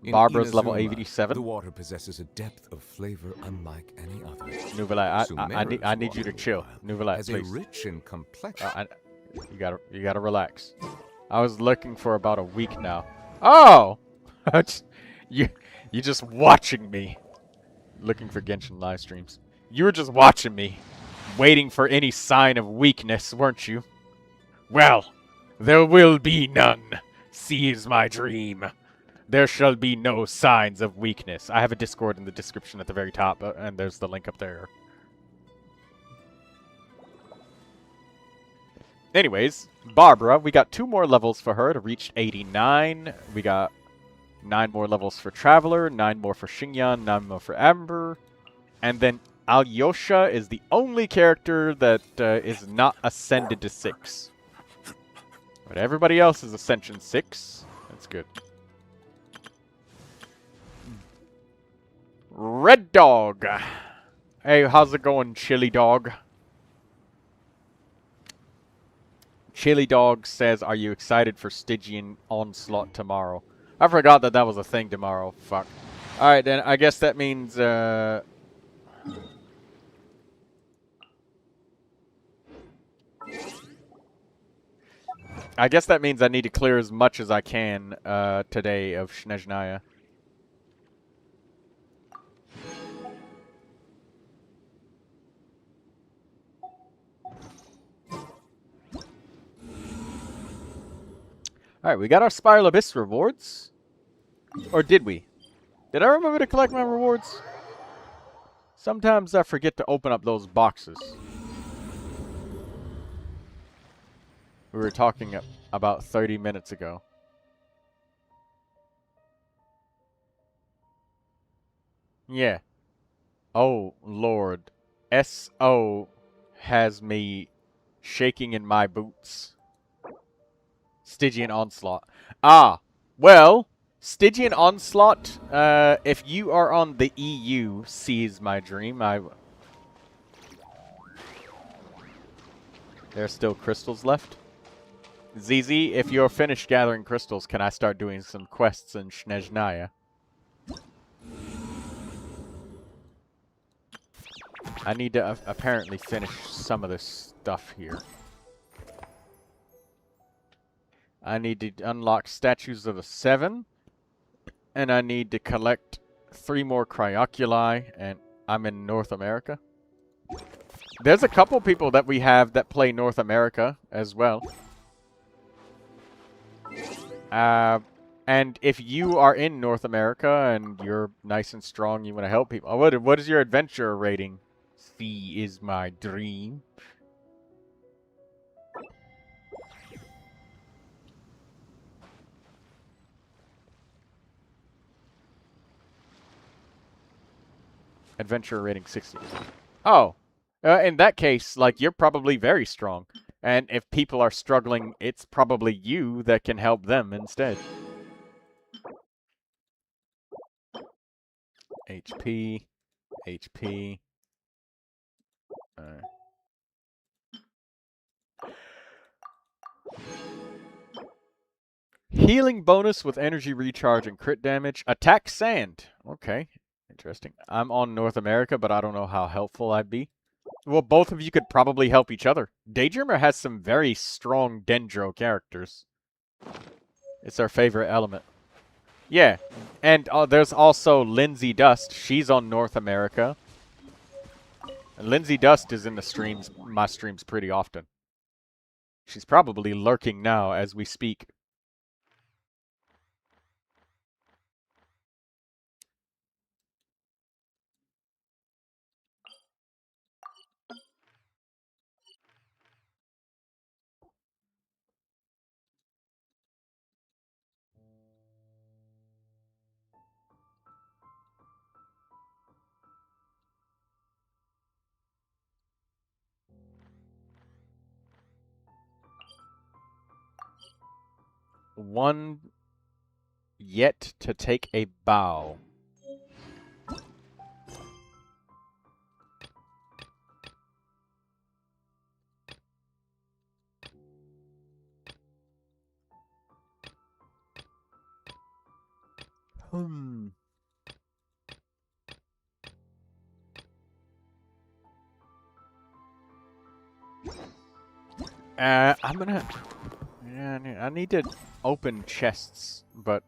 Speaker 1: Barbara's level 87.
Speaker 2: The water possesses a depth of flavor unlike any other.
Speaker 1: Neuvilette, I need you to chill. Neuvilette, please.
Speaker 2: A rich and complex.
Speaker 1: You gotta relax. I was looking for about a week now. Oh, you just watching me. Looking for Genshin live streams. You were just watching me, waiting for any sign of weakness, weren't you? Well, there will be none. Seize my dream. There shall be no signs of weakness. I have a Discord in the description at the very top, and there's the link up there. Anyways, Barbara, we got 2 more levels for her to reach 89. We got 9 more levels for Traveler, 9 more for Xingyan, 9 more for Amber. And then Alyosha is the only character that is not ascended to 6. But everybody else is Ascension 6. That's good. Red Dog. Hey, how's it going, Chili Dog? Chili Dog says, are you excited for Stygian Onslaught tomorrow? I forgot that that was a thing tomorrow. Fuck. Alright, then I guess that means, I guess that means I need to clear as much as I can today of Snezhnaya. Alright, we got our Spiral Abyss rewards. Or did we? Did I remember to collect my rewards? Sometimes I forget to open up those boxes. We were talking about 30 minutes ago. Yeah. Oh, Lord. S.O. has me shaking in my boots. Stygian Onslaught. Ah, well, Stygian Onslaught, if you are on the EU, seize my dream. There's still crystals left. ZZ, if you're finished gathering crystals, can I start doing some quests in Snezhnaya? I need to apparently finish some of this stuff here. I need to unlock Statues of the Seven. And I need to collect 3 more Cryoculi. And I'm in North America. There's a couple people that we have that play North America as well. And if you are in North America and you're nice and strong, you want to help people. What is your adventure rating? Fee is my dream. Adventure rating 60. Oh. In that case, like, you're probably very strong. And if people are struggling, it's probably you that can help them instead. HP. HP. Healing bonus with energy recharge and crit damage. Attack sand. Okay. Interesting. I'm on North America, but I don't know how helpful I'd be. Well, both of you could probably help each other. Daydreamer has some very strong Dendro characters. It's our favorite element. Yeah. And there's also Lindsay Dust. She's on North America. And Lindsay Dust is in the streams, my streams pretty often. She's probably lurking now as we speak. One yet to take a bow. I'm gonna... Yeah, I need to open chests, but...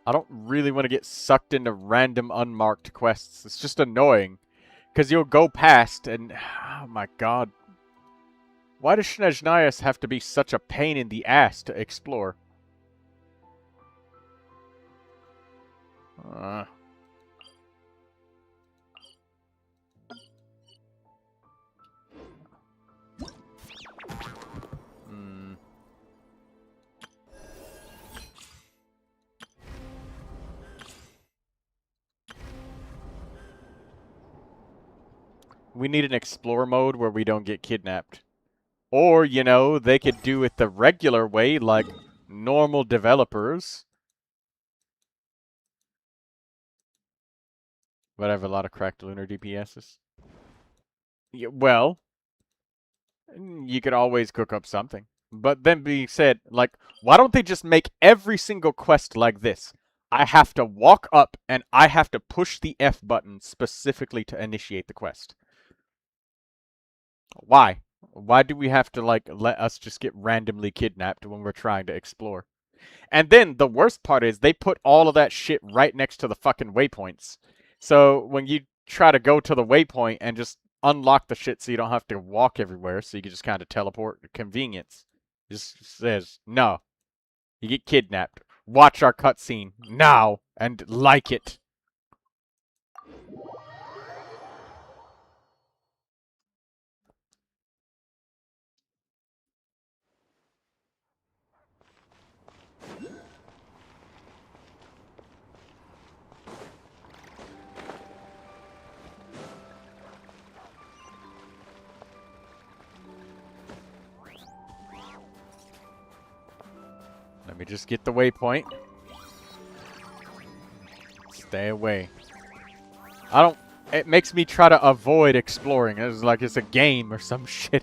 Speaker 1: I don't really want to get sucked into random unmarked quests. It's just annoying. Because you'll go past and... Oh my god. Why does Snezhnaya have to be such a pain in the ass to explore? We need an explore mode where we don't get kidnapped. Or, you know, they could do it the regular way, like normal developers. But I have a lot of cracked lunar DPSs. Yeah, well, you could always cook up something. But then being said, like, why don't they just make every single quest like this? I have to walk up and I have to push the F button specifically to initiate the quest. Why? Why do we have to, like, let us just get randomly kidnapped when we're trying to explore? And then the worst part is they put all of that shit right next to the fucking waypoints. So when you try to go to the waypoint and just unlock the shit so you don't have to walk everywhere, so you can just kind of teleport, convenience. Just says, no. You get kidnapped. Watch our cutscene now and like it. Let me just get the waypoint. Stay away. I don't... It makes me try to avoid exploring. It's like it's a game or some shit.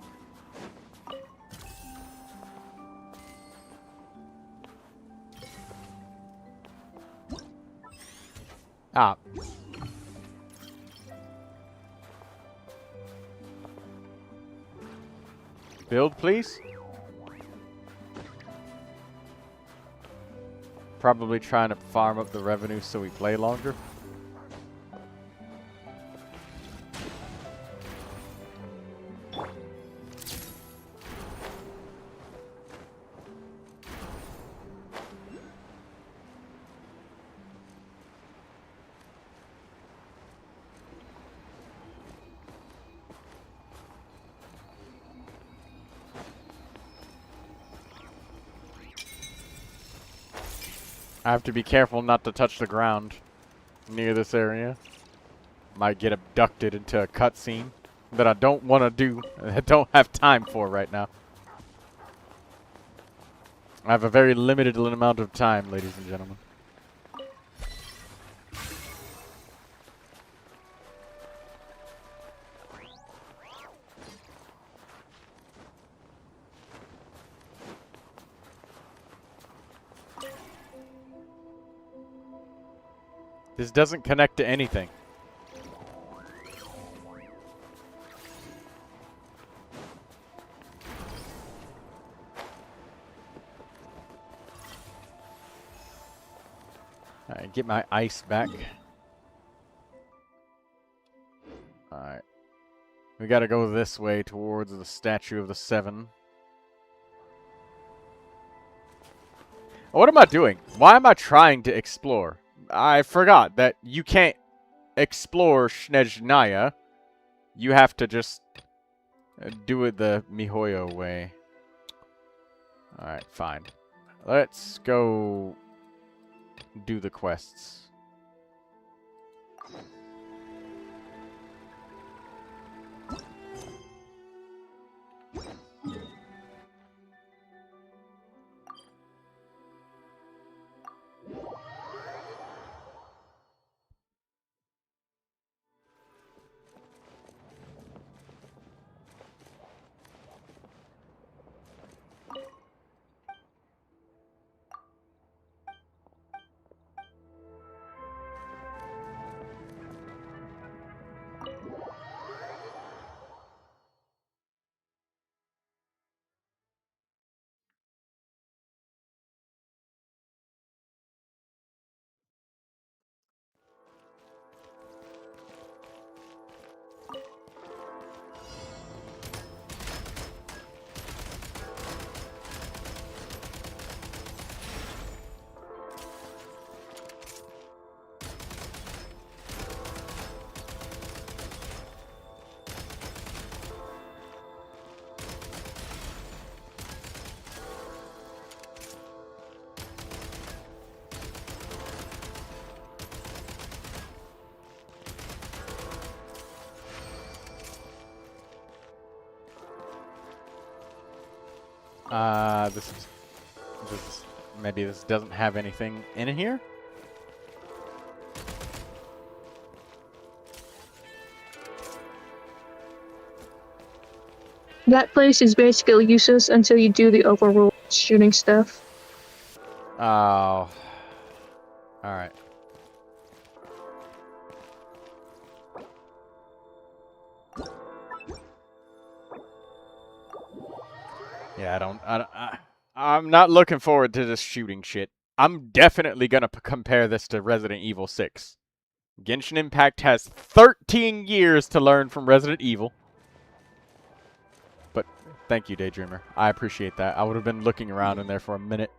Speaker 1: Ah. Build, please. Probably trying to farm up the revenue so we play longer. I have to be careful not to touch the ground near this area. Might get abducted into a cutscene that I don't want to do. I don't have time for right now. I have a very limited amount of time, ladies and gentlemen. This doesn't connect to anything. Alright, get my ice back. Alright. We gotta go this way towards the Statue of the Seven. What am I doing? Why am I trying to explore? I forgot that you can't explore Snezhnaya. You have to just do it the MiHoYo way. Alright, fine. Let's go do the quests. Maybe this doesn't have anything in here?
Speaker 4: That place is basically useless until you do the overworld shooting stuff.
Speaker 1: Oh. Alright. Yeah, I'm not looking forward to this shooting shit. I'm definitely gonna compare this to Resident Evil 6. Genshin Impact has 13 years to learn from Resident Evil. But thank you, Daydreamer. I appreciate that. I would have been looking around in there for a minute.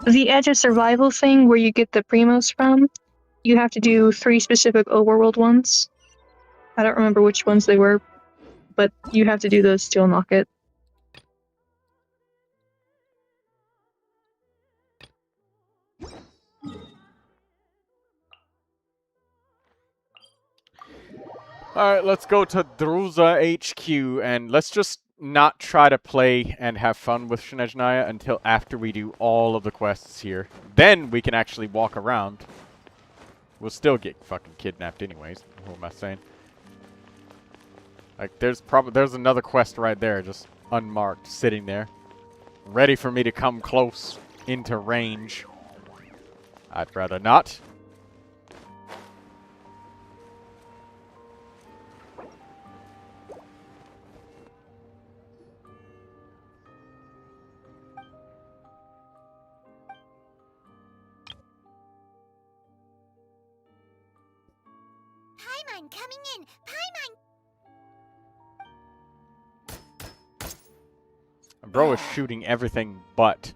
Speaker 4: The Edge of Survival thing where you get the Primos from, you have to do 3 specific overworld ones. I don't remember which ones they were, but you have to do those to unlock it.
Speaker 1: Alright, let's go to Druza HQ, and let's just not try to play and have fun with Snezhnaya until after we do all of the quests here. Then we can actually walk around. We'll still get fucking kidnapped anyways. What am I saying? Like, there's another quest right there, just unmarked, sitting there. Ready for me to come close into range. I'd rather not.
Speaker 7: Paimon coming in! Paimon!
Speaker 1: Bro is shooting everything but.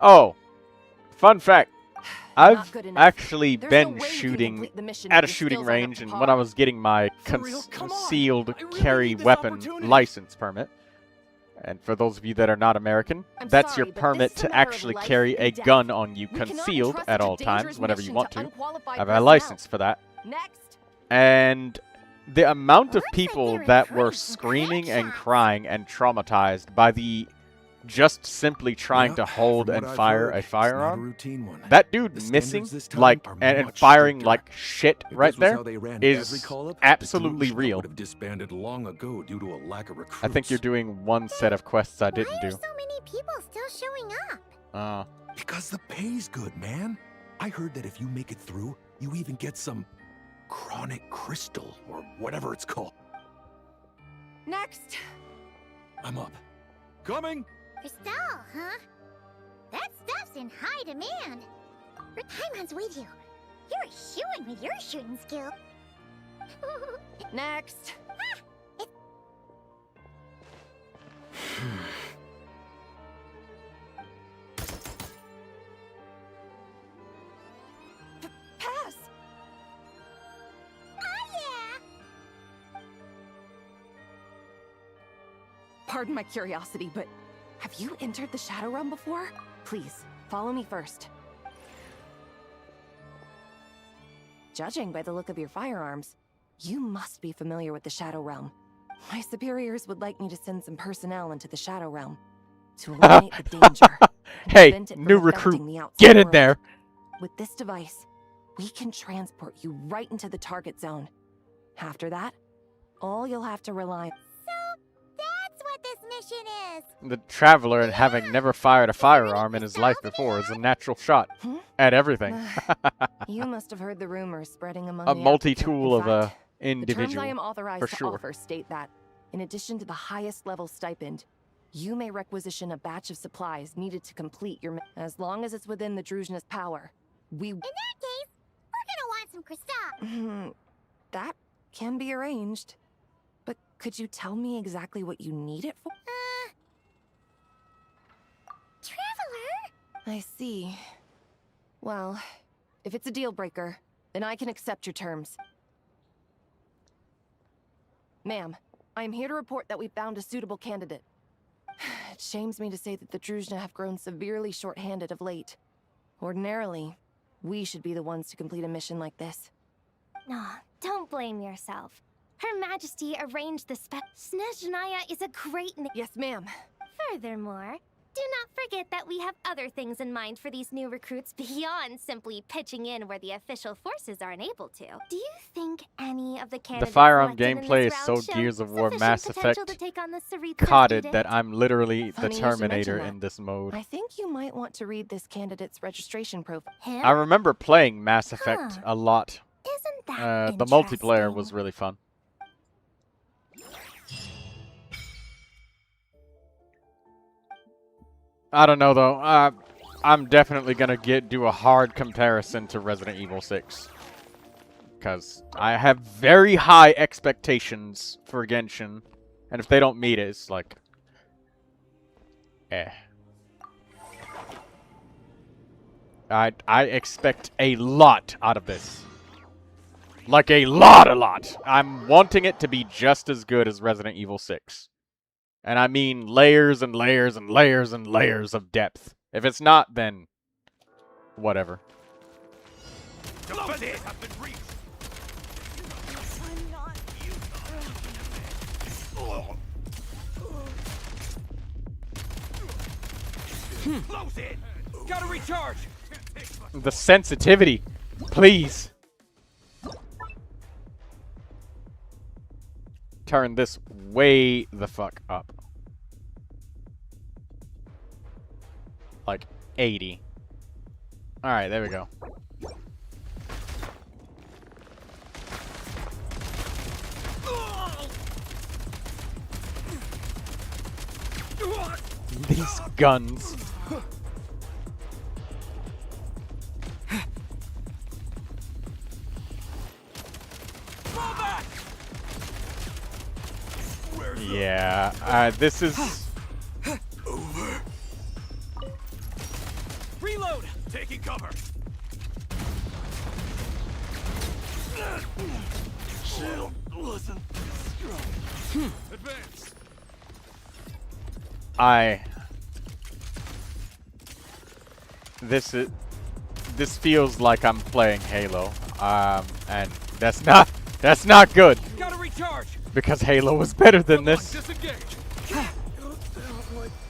Speaker 1: Oh! Fun fact. I've actually been shooting at a shooting range, and when I was getting my concealed carry weapon license permit, and for those of you that are not American, that's your permit to actually carry a gun on you concealed at all times, whenever you want to. I have a license for that. And the amount of people that were screaming and crying and traumatized by the just simply trying to hold and fire a firearm, that dude missing, like, and firing like shit right there is absolutely real. I think you're doing one set of quests I didn't do.
Speaker 7: Why are so many people still showing up?
Speaker 2: Because the pay's good, man. I heard that if you make it through, you even get some chronic crystal or whatever it's called.
Speaker 8: Next.
Speaker 2: I'm up. Coming.
Speaker 7: Crystal, huh? That stuff's in high demand. Paimon's with you. You're a shoo-in with your shooting skill.
Speaker 8: Next. Pass.
Speaker 7: Oh yeah.
Speaker 8: Pardon my curiosity, but have you entered the Shadow Realm before? Please, follow me first. Judging by the look of your firearms, you must be familiar with the Shadow Realm. My superiors would like me to send some personnel into the Shadow Realm to eliminate the danger.
Speaker 1: Hey,
Speaker 8: prevent it from
Speaker 1: new
Speaker 8: affecting
Speaker 1: recruit,
Speaker 8: the outside
Speaker 1: get in
Speaker 8: world.
Speaker 1: there!
Speaker 8: With this device, we can transport you right into the target zone. After that, all you'll have to rely on.
Speaker 7: That's what this mission is.
Speaker 1: The traveler, and having never fired a firearm in his life before, is a natural shot at everything.
Speaker 8: You must have heard the rumors spreading among
Speaker 1: A
Speaker 8: the
Speaker 1: multi-tool
Speaker 8: In
Speaker 1: of a
Speaker 8: fact,
Speaker 1: individual.
Speaker 8: The terms I am authorized
Speaker 1: for
Speaker 8: to
Speaker 1: sure.
Speaker 8: offer state that, in addition to the highest level stipend, you may requisition a batch of supplies needed to complete your as long as it's within the Druzhna's power. We
Speaker 7: In that case, we're gonna want some crystal.
Speaker 8: that can be arranged. But could you tell me exactly what you need it for?
Speaker 7: Traveler?
Speaker 8: I see. Well, if it's a deal breaker, then I can accept your terms. Ma'am, I am here to report that we found a suitable candidate. It shames me to say that the Druzhna have grown severely short-handed of late. Ordinarily, we should be the ones to complete a mission like this.
Speaker 7: No, don't blame yourself. Her Majesty arranged the Snezhnaya is a great name.
Speaker 8: Yes, ma'am.
Speaker 7: Furthermore, do not forget that we have other things in mind for these new recruits beyond simply pitching in where the official forces aren't able to. Do you think any of the candidates
Speaker 1: firearm
Speaker 7: selected in
Speaker 1: gameplay
Speaker 7: this
Speaker 1: is so
Speaker 7: round show
Speaker 1: Gears of War
Speaker 7: sufficient
Speaker 1: Mass
Speaker 7: potential
Speaker 1: Effect
Speaker 7: to take on the Saritsa
Speaker 1: coded
Speaker 7: edict?
Speaker 1: that I'm literally
Speaker 8: Funny
Speaker 1: the
Speaker 8: you should mention
Speaker 1: Terminator
Speaker 8: that.
Speaker 1: in this mode.
Speaker 8: I think you might want to read this candidate's registration profile.
Speaker 7: Him?
Speaker 1: I remember playing Mass Effect
Speaker 7: Huh.
Speaker 1: a lot.
Speaker 7: Isn't that
Speaker 1: The multiplayer was
Speaker 7: interesting?
Speaker 1: really fun. I don't know though. I'm definitely gonna do a hard comparison to Resident Evil 6. Because I have very high expectations for Genshin. And if they don't meet it, it's like... I expect a lot out of this. Like a lot. I'm wanting it to be just as good as Resident Evil 6. And I mean layers and layers and layers and layers of depth. If it's not, then whatever.
Speaker 2: Defenders have been reached. Close in. Gotta recharge.
Speaker 1: The sensitivity. Please. Turn this way the fuck up. Like 80. Alright, there we go. These guns. Yeah, this is...
Speaker 2: Over. Reload. Taking cover. Shield wasn't strong. Advance.
Speaker 1: This feels like I'm playing Halo, and that's not good.
Speaker 2: Gotta recharge.
Speaker 1: Because Halo was better than this.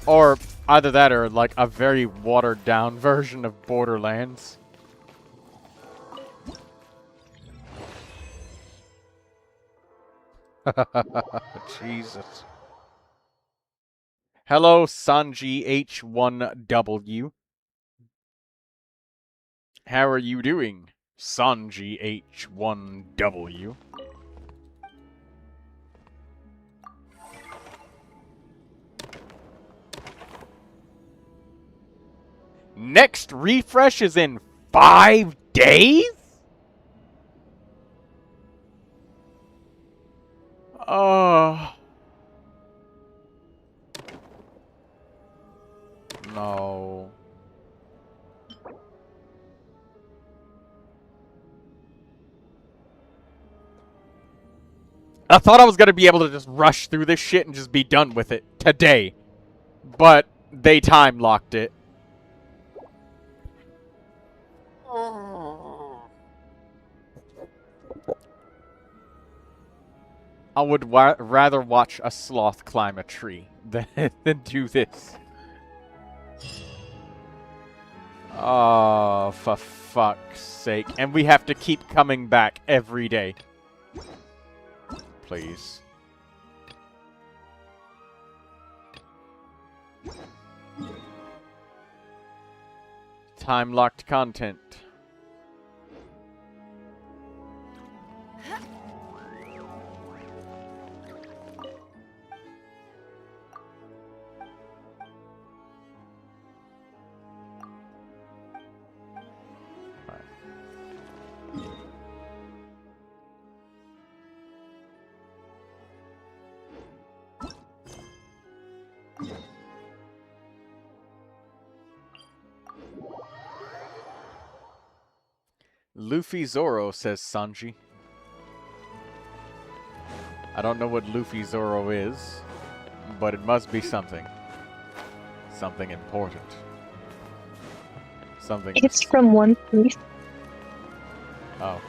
Speaker 1: Or either that or like a very watered down version of Borderlands. Jesus. Hello, Sanji H1W. How are you doing, Sanji H1W? Next refresh is in 5 days? No. I thought I was going to be able to just rush through this shit and just be done with it today. But they time locked it. I would rather watch a sloth climb a tree than do this. Oh, for fuck's sake. And we have to keep coming back every day. Please. Time-locked content. Luffy Zoro, says Sanji. I don't know what Luffy Zoro is, but it must be something. Something important. Something...
Speaker 4: It's from One Piece.
Speaker 1: Oh.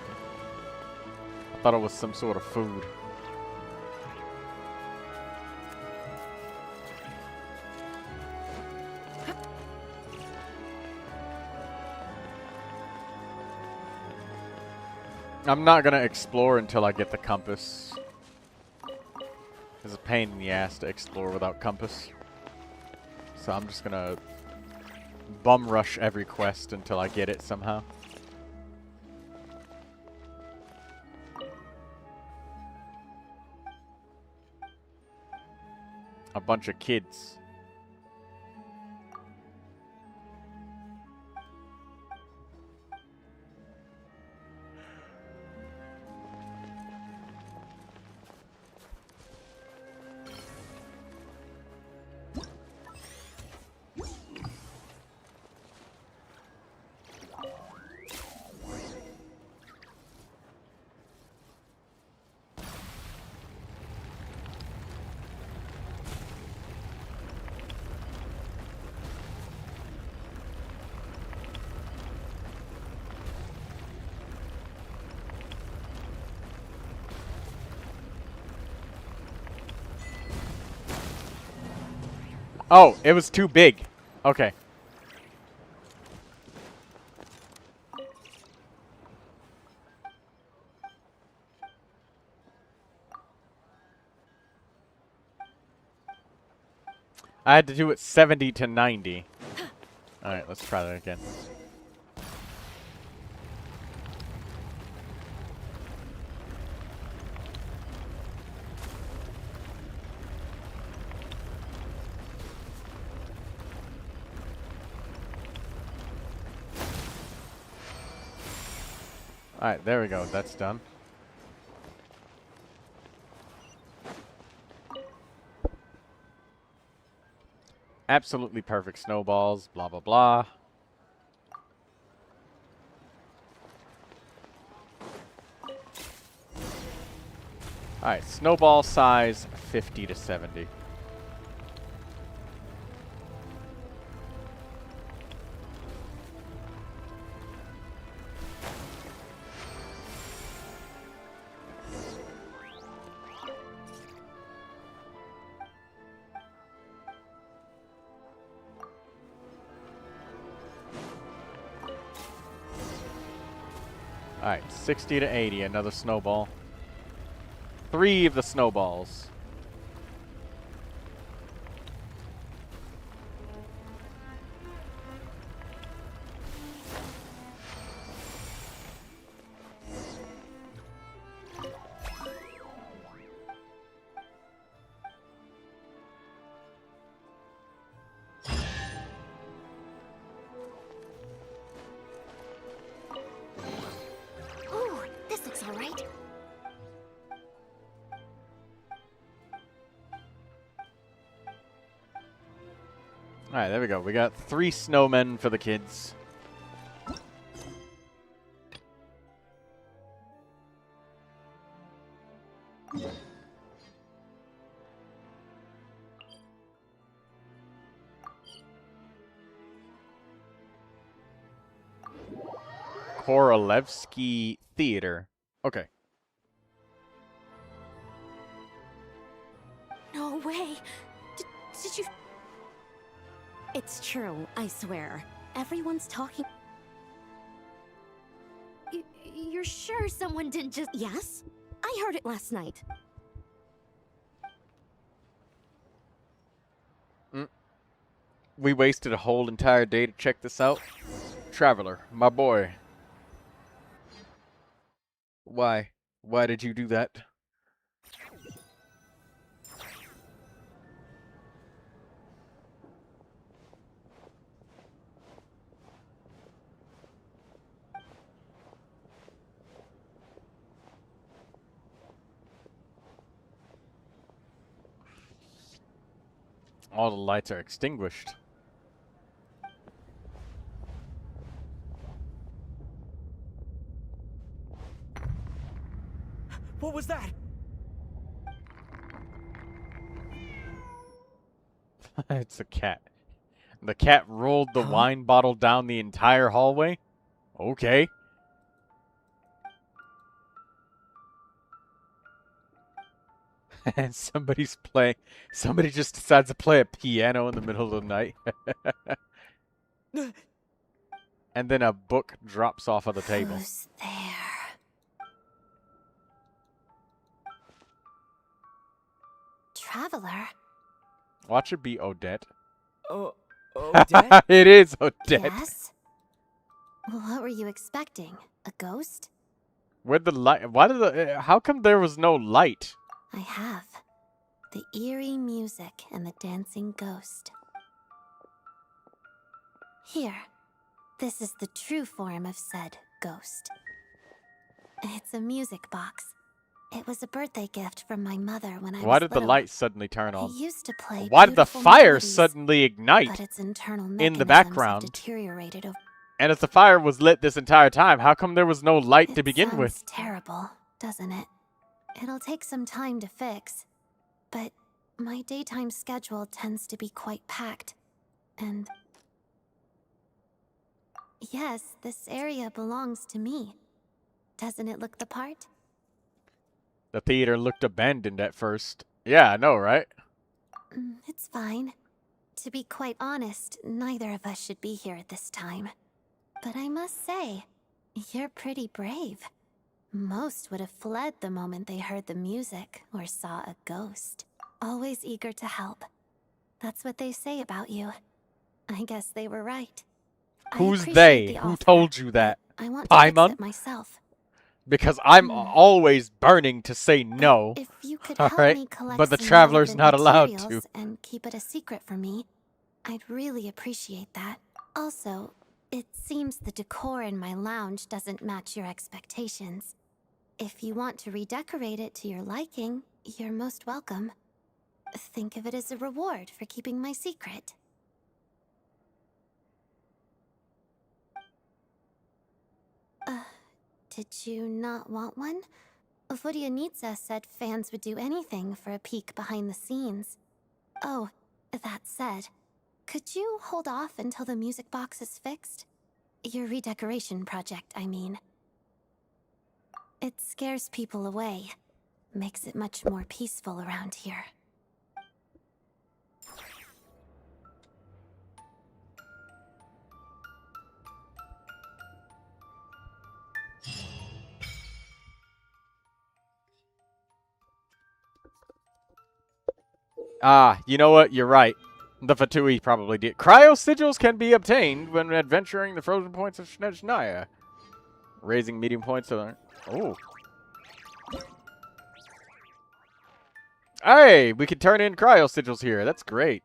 Speaker 1: I thought it was some sort of food. I'm not gonna explore until I get the compass. It's a pain in the ass to explore without compass. So I'm just gonna bum rush every quest until I get it somehow. A bunch of kids. Oh, it was too big. Okay. I had to do it 70 to 90. Alright, let's try that again. Alright, there we go. That's done. Absolutely perfect snowballs, blah, blah, blah. Alright, snowball size 50 to 70. Alright, 60 to 80, another snowball. 3 of the snowballs.
Speaker 7: Ooh, this looks all right.
Speaker 1: Alright, there we go. We got 3 snowmen for the kids. Korolevsky Theater. Okay.
Speaker 5: No way. Did you... It's true, I swear. Everyone's talking... You're sure someone didn't just... Yes? I heard it last night.
Speaker 1: We wasted a whole entire day to check this out. Traveler, my boy. Why? Why did you do that? All the lights are extinguished.
Speaker 2: What was that?
Speaker 1: It's a cat. The cat rolled the wine bottle down the entire hallway? Okay. And somebody just decides to play a piano in the middle of the night. And then a book drops off of the table.
Speaker 7: Who's there? Traveler?
Speaker 1: Watch it be Odette.
Speaker 2: Odette?
Speaker 1: It is Odette.
Speaker 7: Yes? What were you expecting? A ghost?
Speaker 1: Where'd the light? Why did the? How come there was no light?
Speaker 7: I have. The eerie music and the dancing ghost. Here. This is the true form of said ghost. It's a music box. It was a birthday gift from my mother when I was
Speaker 1: Why did the
Speaker 7: little.
Speaker 1: light suddenly turn
Speaker 7: I
Speaker 1: on?
Speaker 7: used to play
Speaker 1: Why did the
Speaker 7: beautiful
Speaker 1: fire
Speaker 7: melodies,
Speaker 1: suddenly ignite?
Speaker 7: but its internal
Speaker 1: in the
Speaker 7: mechanisms have
Speaker 1: background?
Speaker 7: deteriorated over.
Speaker 1: And if the fire was lit this entire time, how come there was no light to begin
Speaker 7: sounds
Speaker 1: with?
Speaker 7: Terrible, doesn't it? It'll take some time to fix, but my daytime schedule tends to be quite packed, and yes, this area belongs to me. Doesn't it look the part?
Speaker 1: The theater looked abandoned at first. Yeah, I know, right?
Speaker 7: It's fine. To be quite honest, neither of us should be here at this time. But I must say, you're pretty brave. Most would have fled the moment they heard the music or saw a ghost. Always eager to help. That's what they say about you. I guess they were right.
Speaker 1: Who's they? Who told you that?
Speaker 7: I want to fix it myself.
Speaker 1: Because I'm always burning to say no.
Speaker 7: If you could help me collect
Speaker 1: but the
Speaker 7: some
Speaker 1: traveler's
Speaker 7: relevant
Speaker 1: not allowed to.
Speaker 7: materials and keep it a secret from me, I'd really appreciate that. Also, it seems the decor in my lounge doesn't match your expectations. If you want to redecorate it to your liking, you're most welcome. Think of it as a reward for keeping my secret. Did you not want one? Vodyanitsa said fans would do anything for a peek behind the scenes. Oh, that said, could you hold off until the music box is fixed? Your redecoration project, I mean. It scares people away. Makes it much more peaceful around here.
Speaker 1: Ah, you know what? You're right. The Fatui probably did. Cryo sigils can be obtained when adventuring the frozen points of Snezhnaya. Raising medium points to learn. Oh. Hey, we can turn in cryo sigils here. That's great.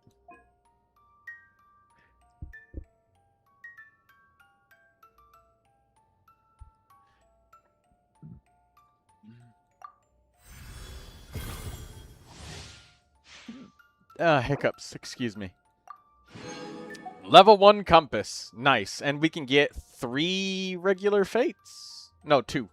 Speaker 1: Hiccups, excuse me. Level 1 compass. Nice. And we can get 3 regular fates. No, 2.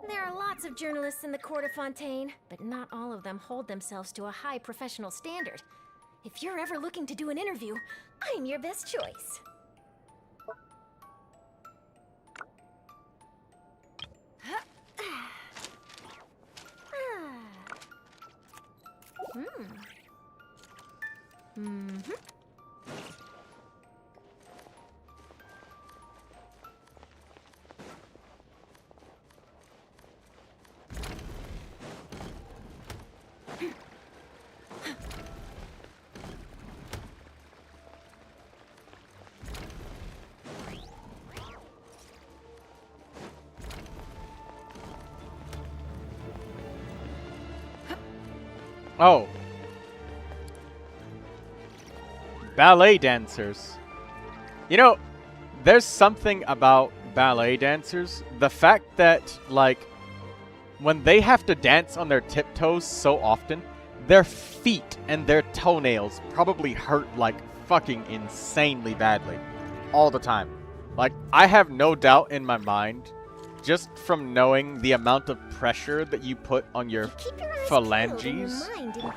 Speaker 7: There are lots of journalists in the court of Fontaine, but not all of them hold themselves to a high professional standard. If you're ever looking to do an interview, I'm your best choice.
Speaker 1: Oh. Ballet dancers. You know, there's something about ballet dancers. The fact that, like, when they have to dance on their tiptoes so often, their feet and their toenails probably hurt, like, fucking insanely badly. All the time. Like, I have no doubt in my mind, just from knowing the amount of pressure that you put on your phalanges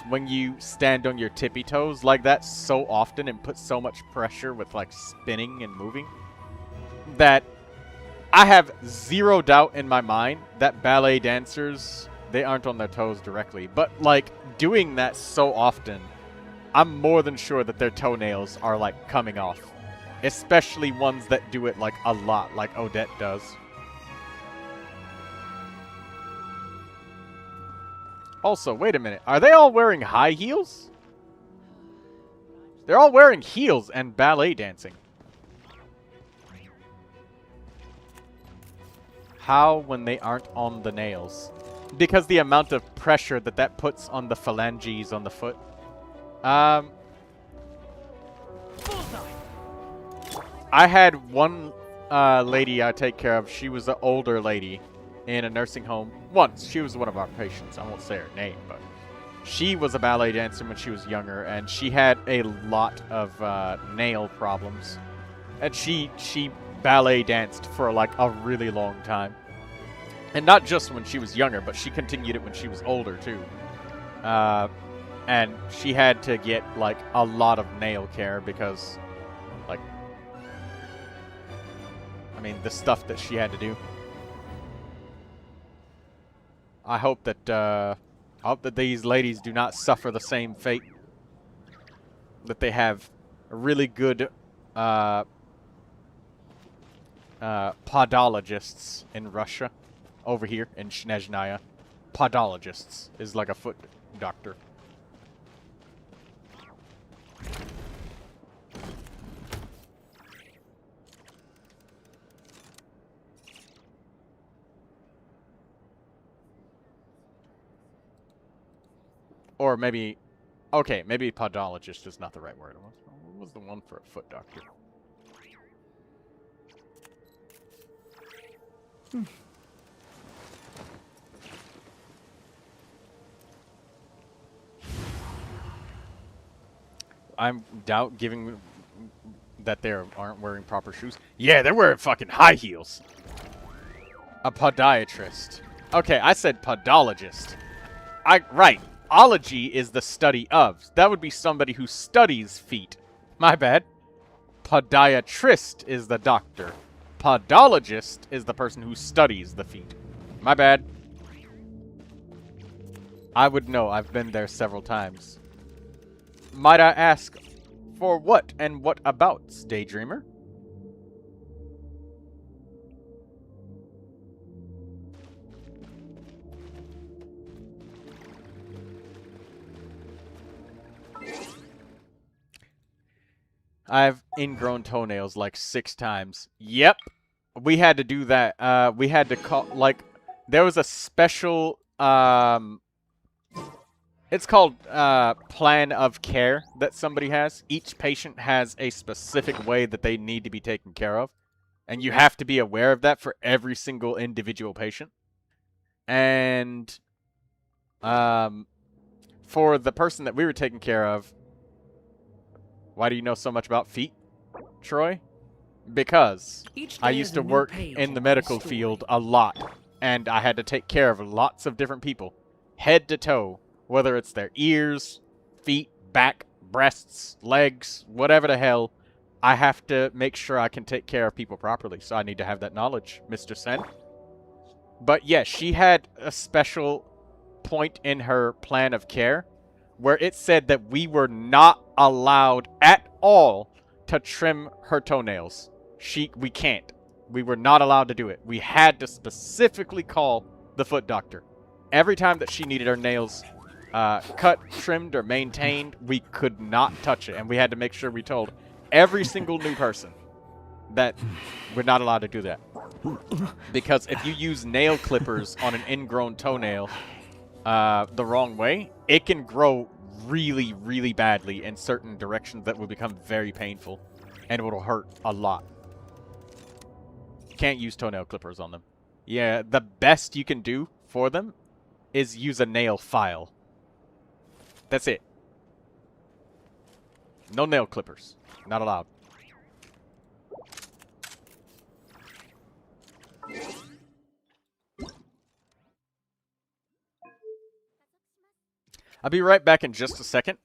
Speaker 1: when you stand on your tippy toes like that so often and put so much pressure with, like, spinning and moving, that I have zero doubt in my mind that ballet dancers, they aren't on their toes directly. But, like, doing that so often, I'm more than sure that their toenails are, like, coming off. Especially ones that do it, like, a lot, like Odette does. Also, wait a minute. Are they all wearing high heels? They're all wearing heels and ballet dancing. How when they aren't on the nails? Because the amount of pressure that puts on the phalanges on the foot. I had one lady I take care of. She was an older lady in a nursing home. Once. She was one of our patients. I won't say her name, but she was a ballet dancer when she was younger, and she had a lot of nail problems. And she ballet danced for like a really long time. And not just when she was younger, but she continued it when she was older too. And she had to get like a lot of nail care because, like, I mean, the stuff that she had to do. I hope that these ladies do not suffer the same fate. That they have really good podologists in Russia. Over here in Snezhnaya. Podologists is like a foot doctor. Or maybe... Okay, maybe podologist is not the right word. What was the one for a foot doctor? I'm doubt giving that they aren't wearing proper shoes. Yeah, they're wearing fucking high heels. A podiatrist. Okay, I said podologist. Right. Ology is the study of. That would be somebody who studies feet. My bad. Podiatrist is the doctor. Podologist is the person who studies the feet. My bad. I would know. I've been there several times. Might I ask, for what and what abouts, Daydreamer? I've ingrown toenails like 6 times. Yep. We had to do that. We had to call, like, there was a special, it's called plan of care that somebody has. Each patient has a specific way that they need to be taken care of. And you have to be aware of that for every single individual patient. And for the person that we were taking care of, why do you know so much about feet, Troy? Because I used to work in the medical field a lot. And I had to take care of lots of different people. Head to toe. Whether it's their ears, feet, back, breasts, legs, whatever the hell, I have to make sure I can take care of people properly. So I need to have that knowledge, Mr. Sen. But yes, she had a special point in her plan of care where it said that we were not allowed at all to trim her toenails. We can't. We were not allowed to do it. We had to specifically call the foot doctor. Every time that she needed her nails cut, trimmed, or maintained, we could not touch it. And we had to make sure we told every single new person that we're not allowed to do that. Because if you use nail clippers on an ingrown toenail the wrong way, it can grow really, really badly in certain directions that will become very painful. And it will hurt a lot. Can't use toenail clippers on them. Yeah, the best you can do for them is use a nail file. That's it. No nail clippers. Not allowed. I'll be right back in just a second.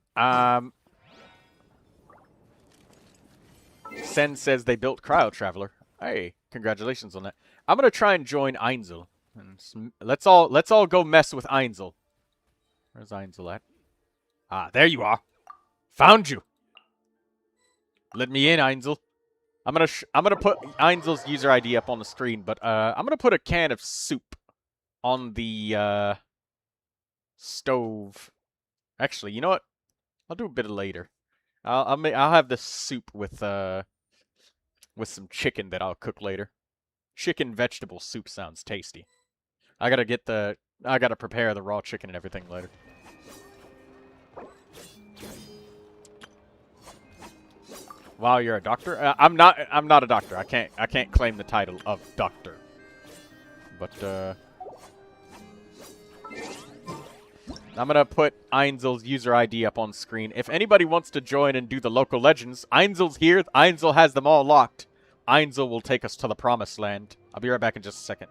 Speaker 1: Sen says they built Cryo Traveler. Hey, congratulations on that. I'm gonna try and join Einzel. Let's all go mess with Einzel. Where's Einzel at? Ah, there you are. Found you. Let me in, Einzel. I'm gonna put Einzel's user ID up on the screen, but I'm gonna put a can of soup on the stove. Actually, you know what? I'll do a bit later. I'll have this soup with some chicken that I'll cook later. Chicken vegetable soup sounds tasty. I gotta prepare the raw chicken and everything later. Wow, you're a doctor? I'm not a doctor. I can't claim the title of doctor. But I'm gonna put Einzel's user ID up on screen. If anybody wants to join and do the local legends, Einzel's here. Einzel has them all locked. Einzel will take us to the promised land. I'll be right back in just a second.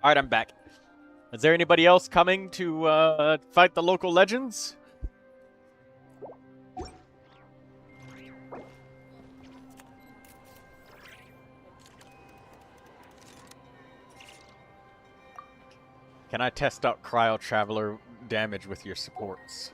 Speaker 1: Alright, I'm back. Is there anybody else coming to fight the local legends? Can I test out Cryo Traveler damage with your supports?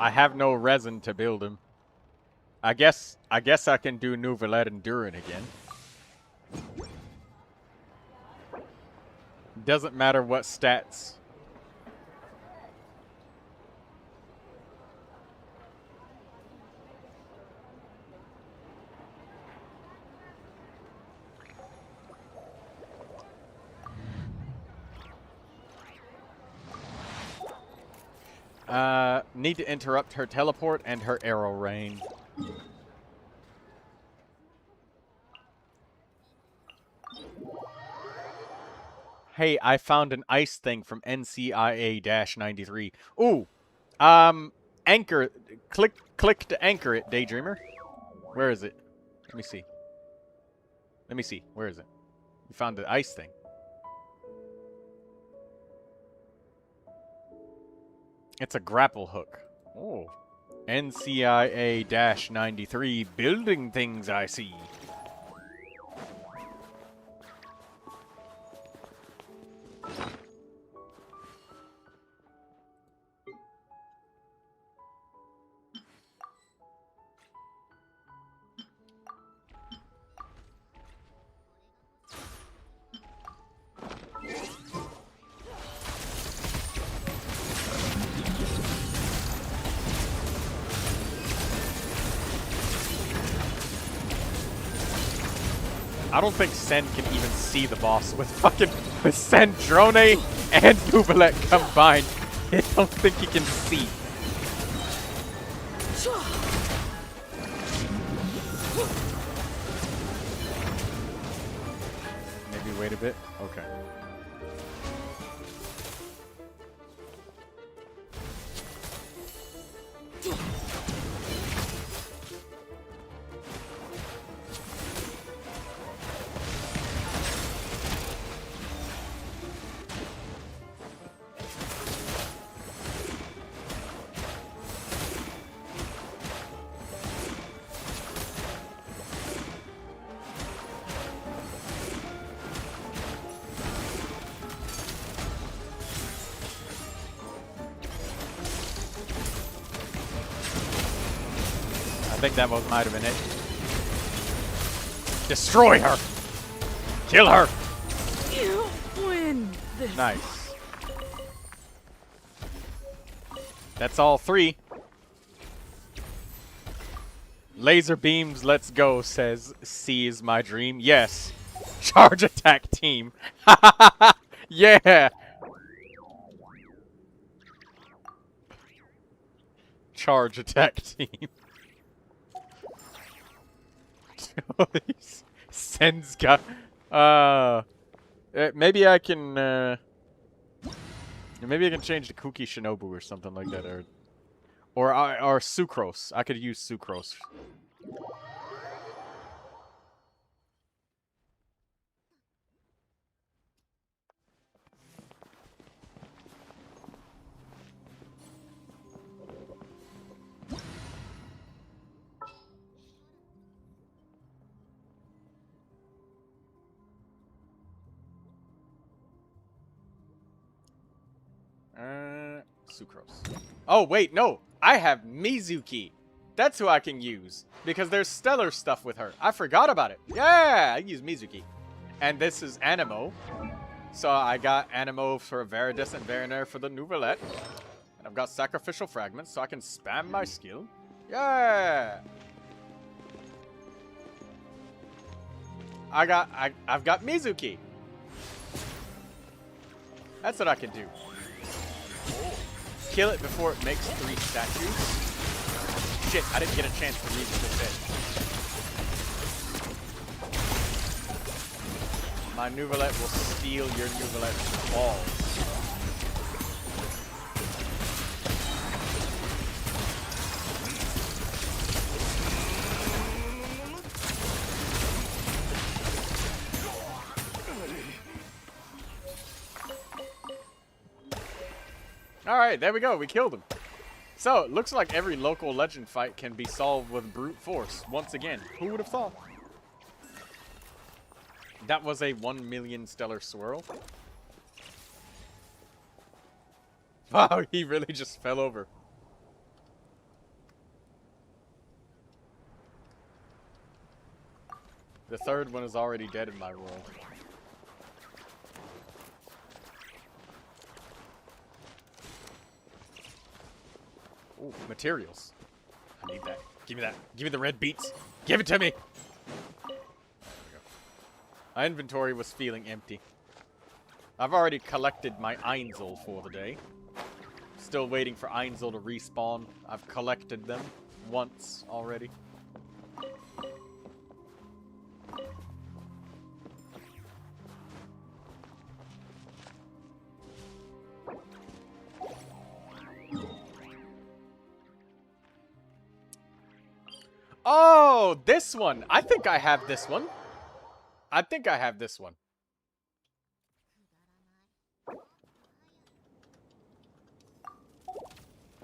Speaker 1: I have no resin to build him. I guess I can do Neuvilette and Durin again. Doesn't matter what stats. Need to interrupt her teleport and her arrow rain. Hey, I found an ice thing from NCIA-93. Ooh, anchor. Click to anchor it, Daydreamer. Where is it? Let me see. Let me see. Where is it? You found the ice thing. It's a grapple hook. Oh. NCIA-93. Building things, I see. I don't think Sen can even see the boss with fucking Sandrone and Neuvilette combined. I don't think he can see. Maybe wait a bit. Okay. think that was might have been it. Destroy her! Kill her!
Speaker 6: You win this.
Speaker 1: Nice. That's all 3. Laser beams, let's go, says C is my dream. Yes. Charge attack team. Yeah. Charge attack team. Senska. Maybe I can change to Kuki Shinobu or something like that, or Sucrose. I could use Sucrose. Sucrose. Oh, wait, no. I have Mizuki. That's who I can use. Because there's stellar stuff with her. I forgot about it. Yeah, I use Mizuki. And this is Animo. So I got Animo for Veridus and Verinair for the Neuvilette. And I've got Sacrificial Fragments, so I can spam my skill. Yeah! I've got Mizuki. That's what I can do. Kill it before it makes 3 statues. Shit, I didn't get a chance to read this bit. My Neuvilette will steal your Neuvilette's balls. Alright, there we go. We killed him. So, it looks like every local legend fight can be solved with brute force. Once again, who would have thought? That was a 1 million stellar swirl. Wow, he really just fell over. The third one is already dead in my world. Ooh, materials. I need that. Give me that. Give me the red beets. Give it to me! There we go. My inventory was feeling empty. I've already collected my Einzel for the day. Still waiting for Einzel to respawn. I've collected them once already. Oh, this one. I think I have this one. I think I have this one.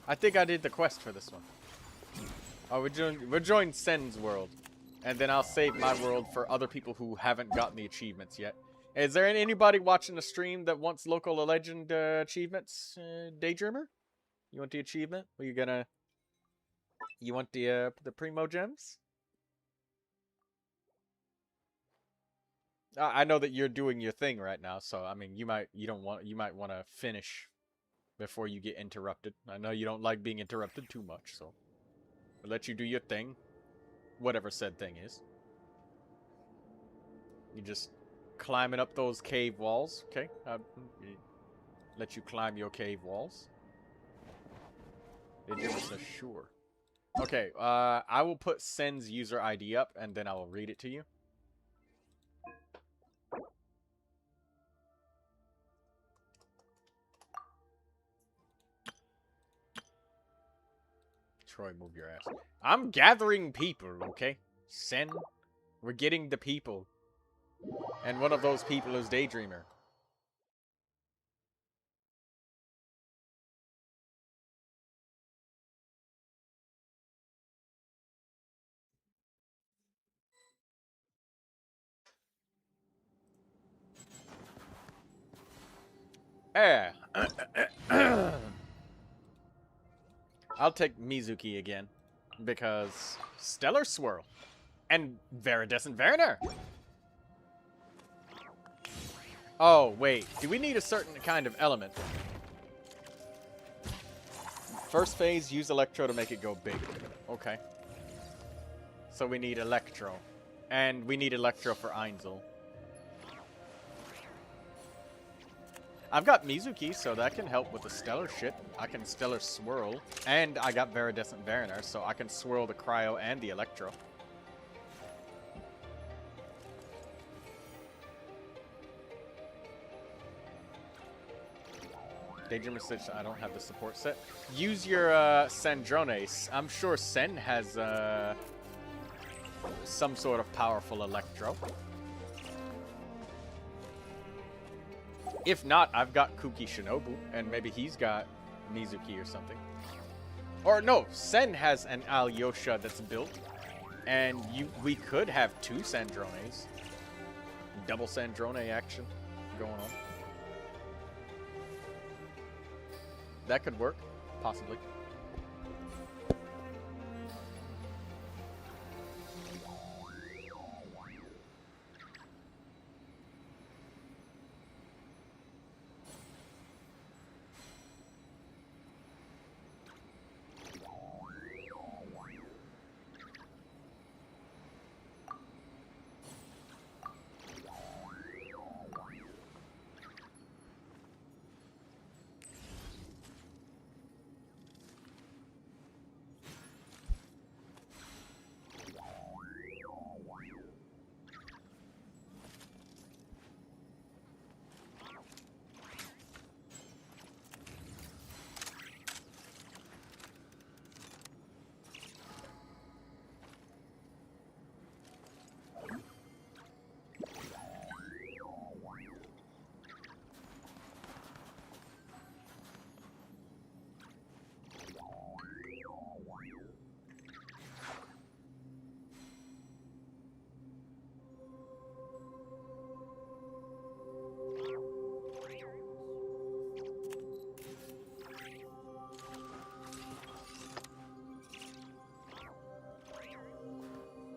Speaker 1: I think I did the quest for this one. Oh, we're joining Sen's world. And then I'll save my world for other people who haven't gotten the achievements yet. Is there anybody watching the stream that wants local legend achievements? Daydreamer? You want the achievement? Are you gonna... You want the Primogems? I know that you're doing your thing right now, so I mean, you might want to finish before you get interrupted. I know you don't like being interrupted too much, so I'll let you do your thing, whatever said thing is. You just climbing up those cave walls, okay? Let you climb your cave walls. They give us a sure. Okay, I will put Sen's user ID up, and then I will read it to you. Troy, move your ass. I'm gathering people, okay? Sen, we're getting the people. And one of those people is Daydreamer. Yeah. I'll take Mizuki again. Because Stellar Swirl. And Viridescent Werner. Oh, wait. Do we need a certain kind of element? First phase, use Electro to make it go big. Okay. So we need Electro. And we need Electro for Ainzel. I've got Mizuki, so that can help with the Stellar shit. I can Stellar Swirl. And I got Viridescent Werner, so I can swirl the Cryo and the Electro. Daydreamer Stitch, I don't have the support set. Use your Sandrones. I'm sure Sen has some sort of powerful Electro. If not, I've got Kuki Shinobu, and maybe he's got Mizuki or something. Or no, Sen has an Alyosha that's built, and we could have 2 Sandrones. Double Sandrone action going on. That could work, possibly.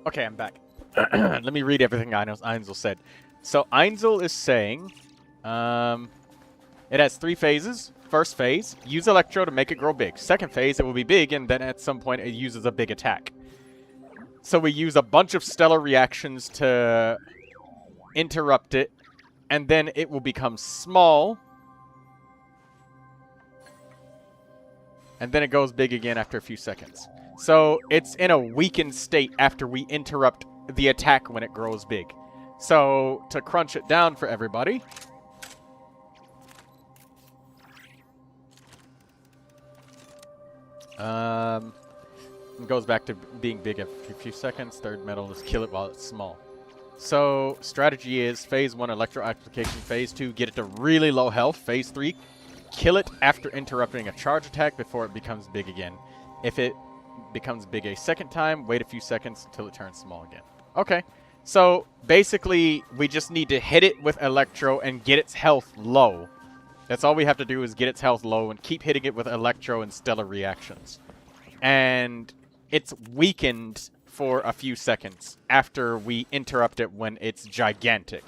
Speaker 1: Okay, I'm back. Let me read everything Ainzel said. So Ainzel is saying, it has 3 phases. First phase, use Electro to make it grow big. Second phase, it will be big, and then at some point it uses a big attack. So we use a bunch of stellar reactions to interrupt it, and then it will become small. And then it goes big again after a few seconds. So it's in a weakened state after we interrupt the attack when it grows big. So to crunch it down for everybody, it goes back to being big after a few seconds. Third metal is kill it while it's small. So strategy is phase 1 electro application, phase 2 get it to really low health, phase 3 kill it after interrupting a charge attack before it becomes big again. If it becomes big a second time, wait a few seconds until it turns small again. Okay, so basically we just need to hit it with Electro and get its health low. That's all we have to do is get its health low and keep hitting it with Electro and stellar reactions. And it's weakened for a few seconds after we interrupt it when it's gigantic.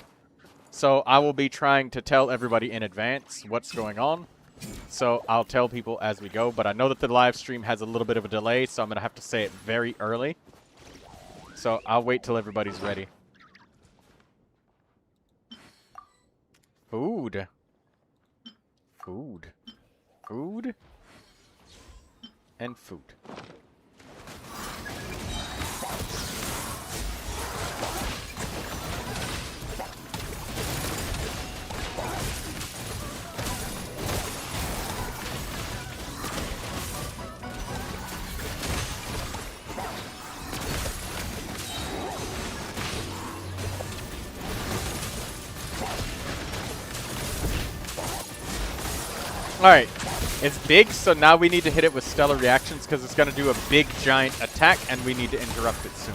Speaker 1: So I will be trying to tell everybody in advance what's going on. So I'll tell people as we go, but I know that the live stream has a little bit of a delay, so I'm going to have to say it very early. So I'll wait till everybody's ready. Food. Food. Food. And food. Alright, it's big, so now we need to hit it with stellar reactions because it's going to do a big giant attack and we need to interrupt it soon.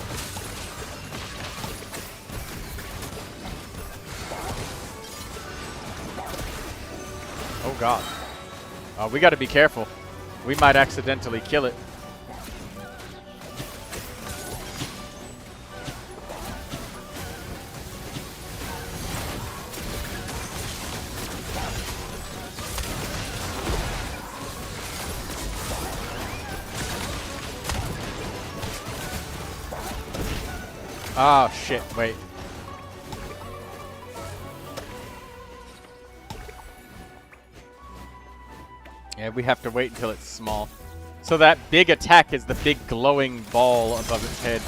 Speaker 1: Oh god. We got to be careful. We might accidentally kill it. Oh, shit. Wait. Yeah, we have to wait until it's small. So that big attack is the big glowing ball above its head.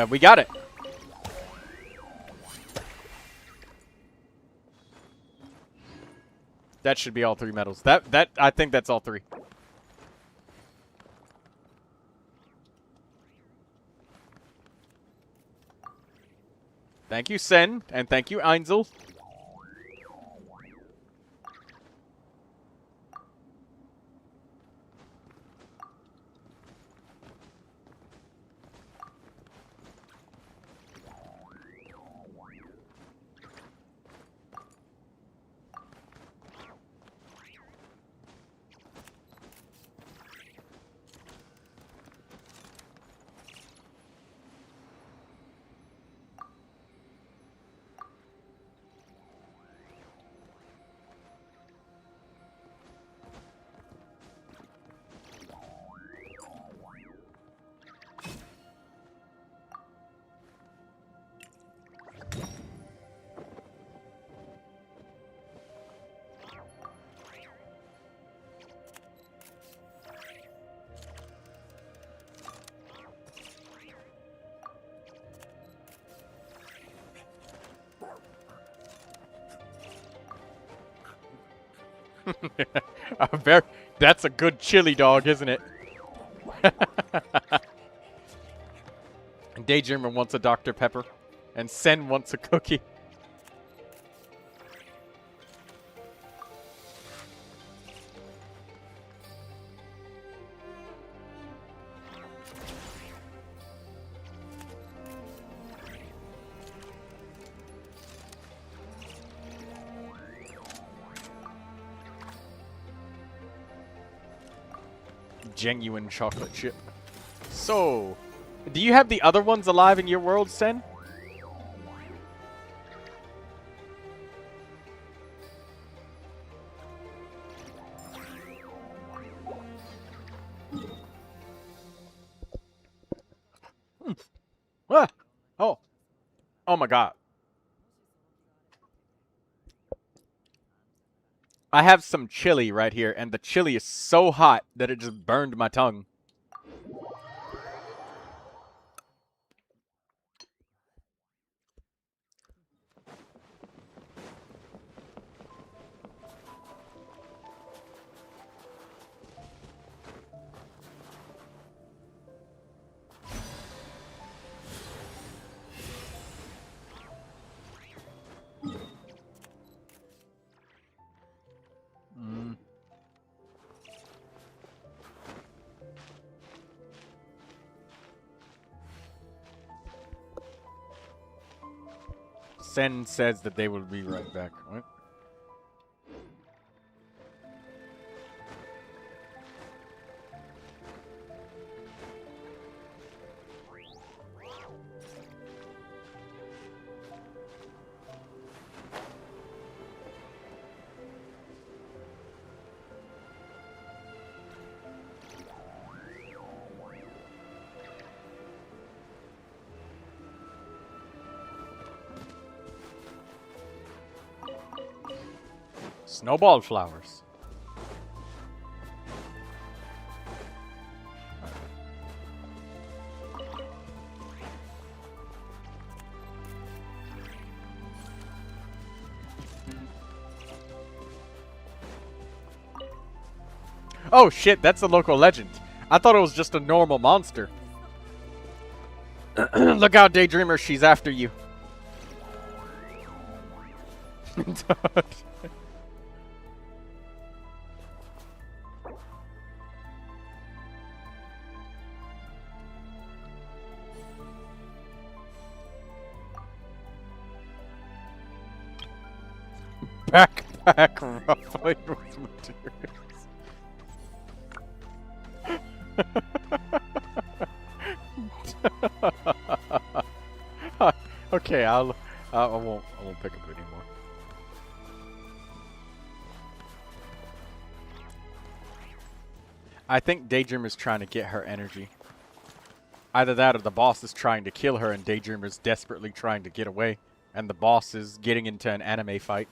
Speaker 1: We got it. That should be all 3 medals. I think that's all 3. Thank you, Sen, and thank you, Einzel. That's a good chili dog, isn't it? Daydreamer wants a Dr. Pepper, and Sen wants a cookie. Genuine chocolate chip. So, do you have the other ones alive in your world, Sen? Ah! Oh. Oh my god. I have some chili right here, and the chili is so hot that it just burned my tongue. Sen says that they will be right back. What? Snowball flowers. Oh shit, that's a local legend. I thought it was just a normal monster. Look out, Daydreamer, she's after you. Backpack ruffling with materials. Okay, I won't pick up anymore. I think Daydream is trying to get her energy. Either that or the boss is trying to kill her and Daydream is desperately trying to get away. And the boss is getting into an anime fight.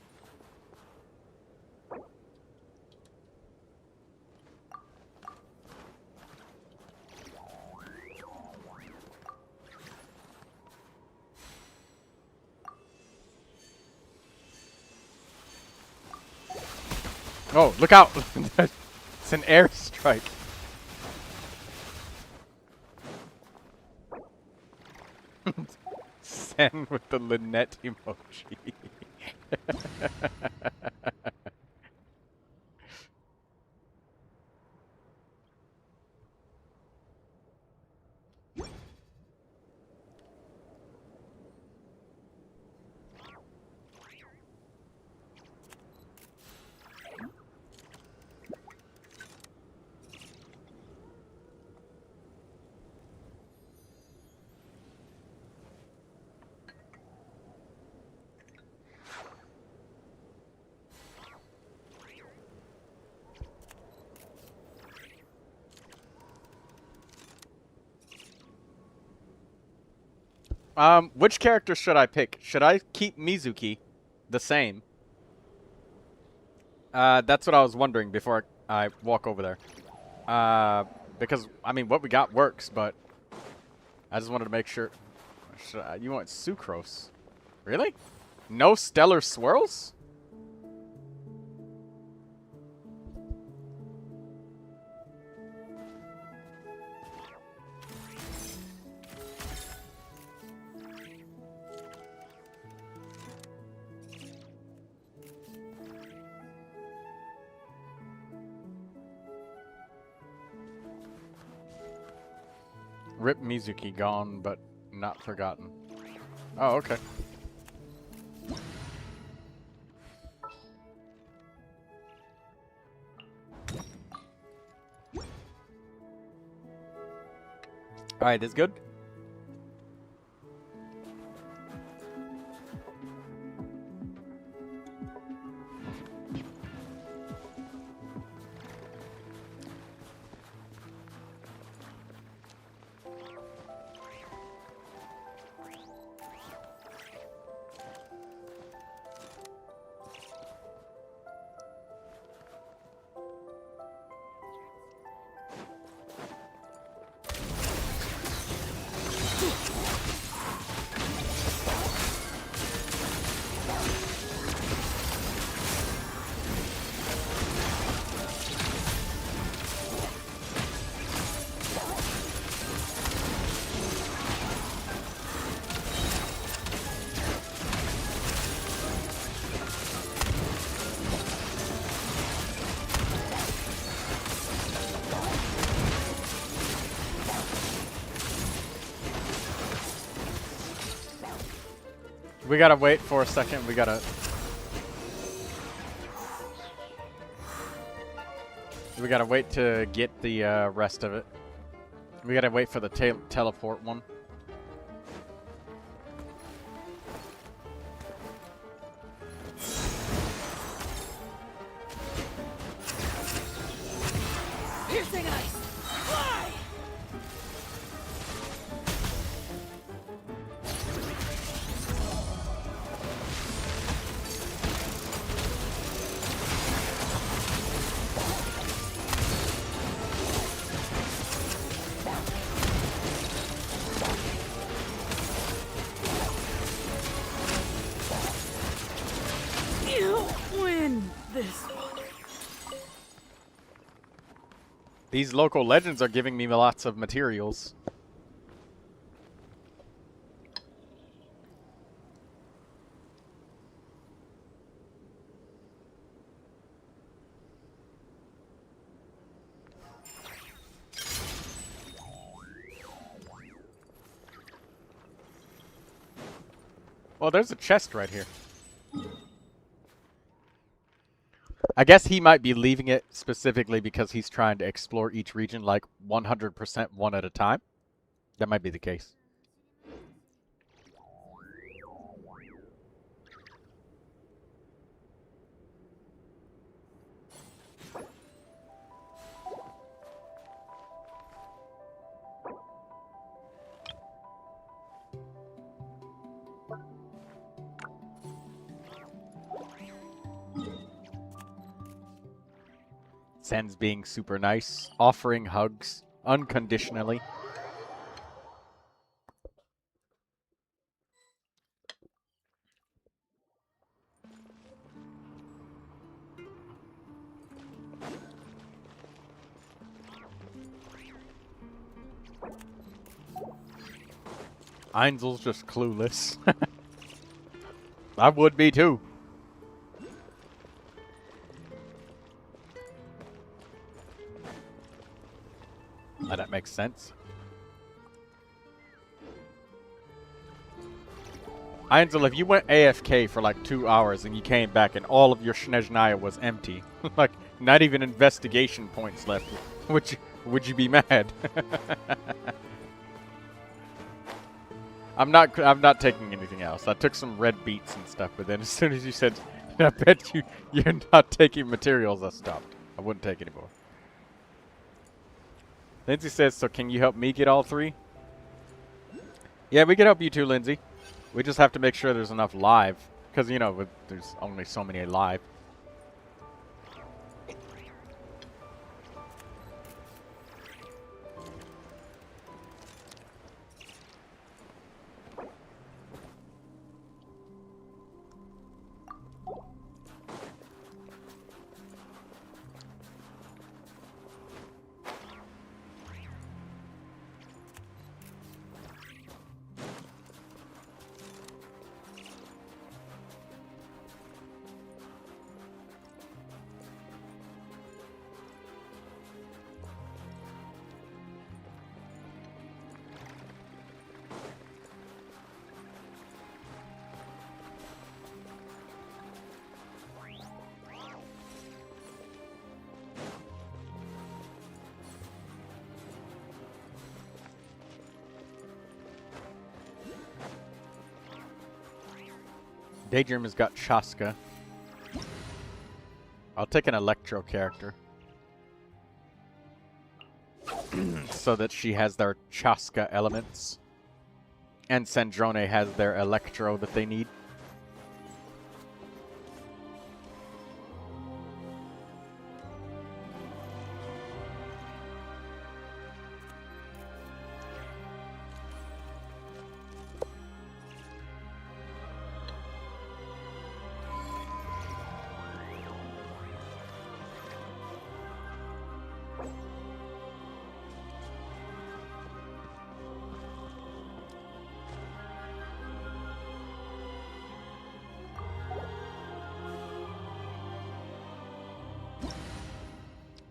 Speaker 1: Oh, look out! It's an airstrike. Send with the Lynette emoji. Which character should I pick? Should I keep Mizuki the same? That's what I was wondering before I walk over there. Because, I mean, what we got works, but I just wanted to make sure. You want Sucrose? Really? No Stellar Swirls? Rip Mizuki gone, but not forgotten. Oh, okay. Alright, that's good. We gotta wait for a second. We gotta wait to get the rest of it. We gotta wait for the teleport one.
Speaker 6: Piercing ice! Fly! You win this one.
Speaker 1: These local legends are giving me lots of materials. Well, there's a chest right here. I guess he might be leaving it specifically because he's trying to explore each region like 100% one at a time. That might be the case. Sen's being super nice, offering hugs unconditionally. Einzel's just clueless. I would be too. That makes sense. Einzel, if you went AFK for like 2 hours and you came back and all of your Snezhnaya was empty, like not even investigation points left, would you be mad? I'm not taking anything else. I took some red beets and stuff, but then as soon as you said, I bet you're not taking materials, I stopped. I wouldn't take any more. Lindsay says, so can you help me get all 3? Yeah, we can help you too, Lindsay. We just have to make sure there's enough live. Because, you know, there's only so many live. Daydream has got Chaska. I'll take an Electro character. So that she has their Chaska elements. And Sandrone has their Electro that they need.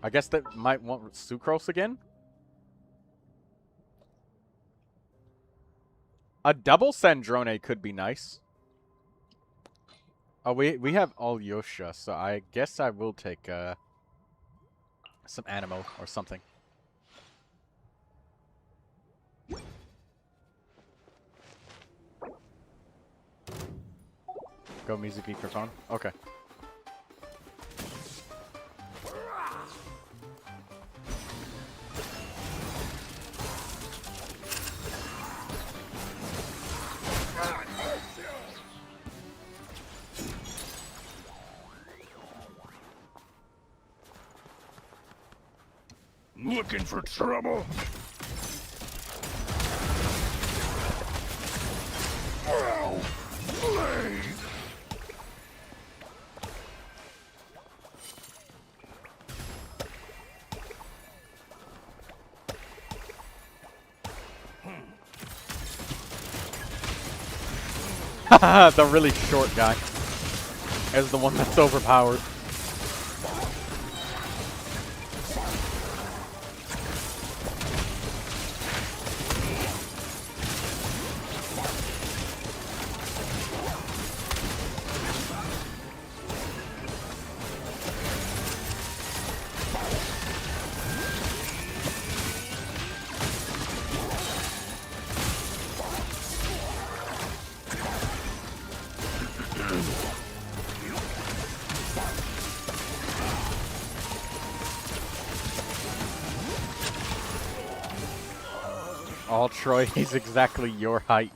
Speaker 1: I guess they might want Sucrose again? A double Sandrone could be nice. Oh, we have Alyosha, so I guess I will take some Animo or something. Go music microphone. Okay.
Speaker 2: Looking for trouble? Well, blade.
Speaker 1: The really short guy is the one that's overpowered. Oh, Troy, he's exactly your height.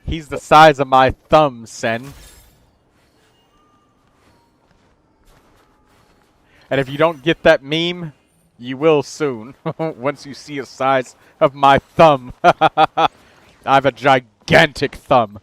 Speaker 1: He's the size of my thumb, Sen. And if you don't get that meme, you will soon. Once you see the size of my thumb. I have a gigantic thumb.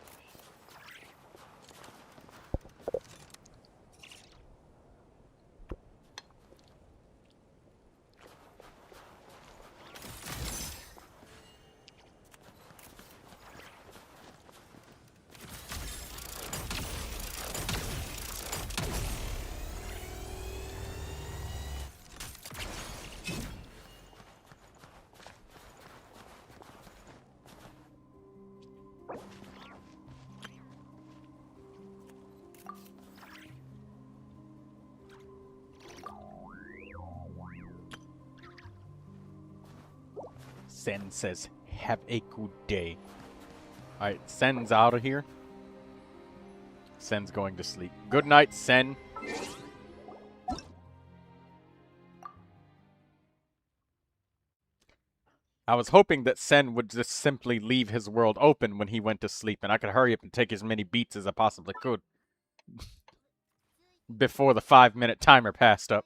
Speaker 1: Sen says, have a good day. Alright, Sen's out of here. Sen's going to sleep. Good night, Sen. I was hoping that Sen would just simply leave his world open when he went to sleep, and I could hurry up and take as many beats as I possibly could. Before the 5-minute timer passed up.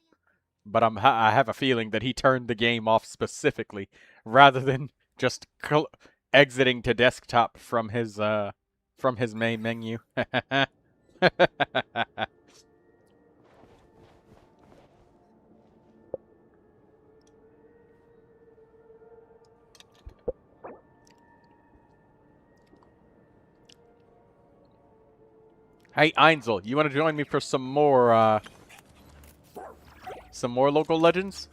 Speaker 1: But I have a feeling that he turned the game off specifically, rather than just exiting to desktop from his main menu. Hey, Einzel, you want to join me for some more local legends?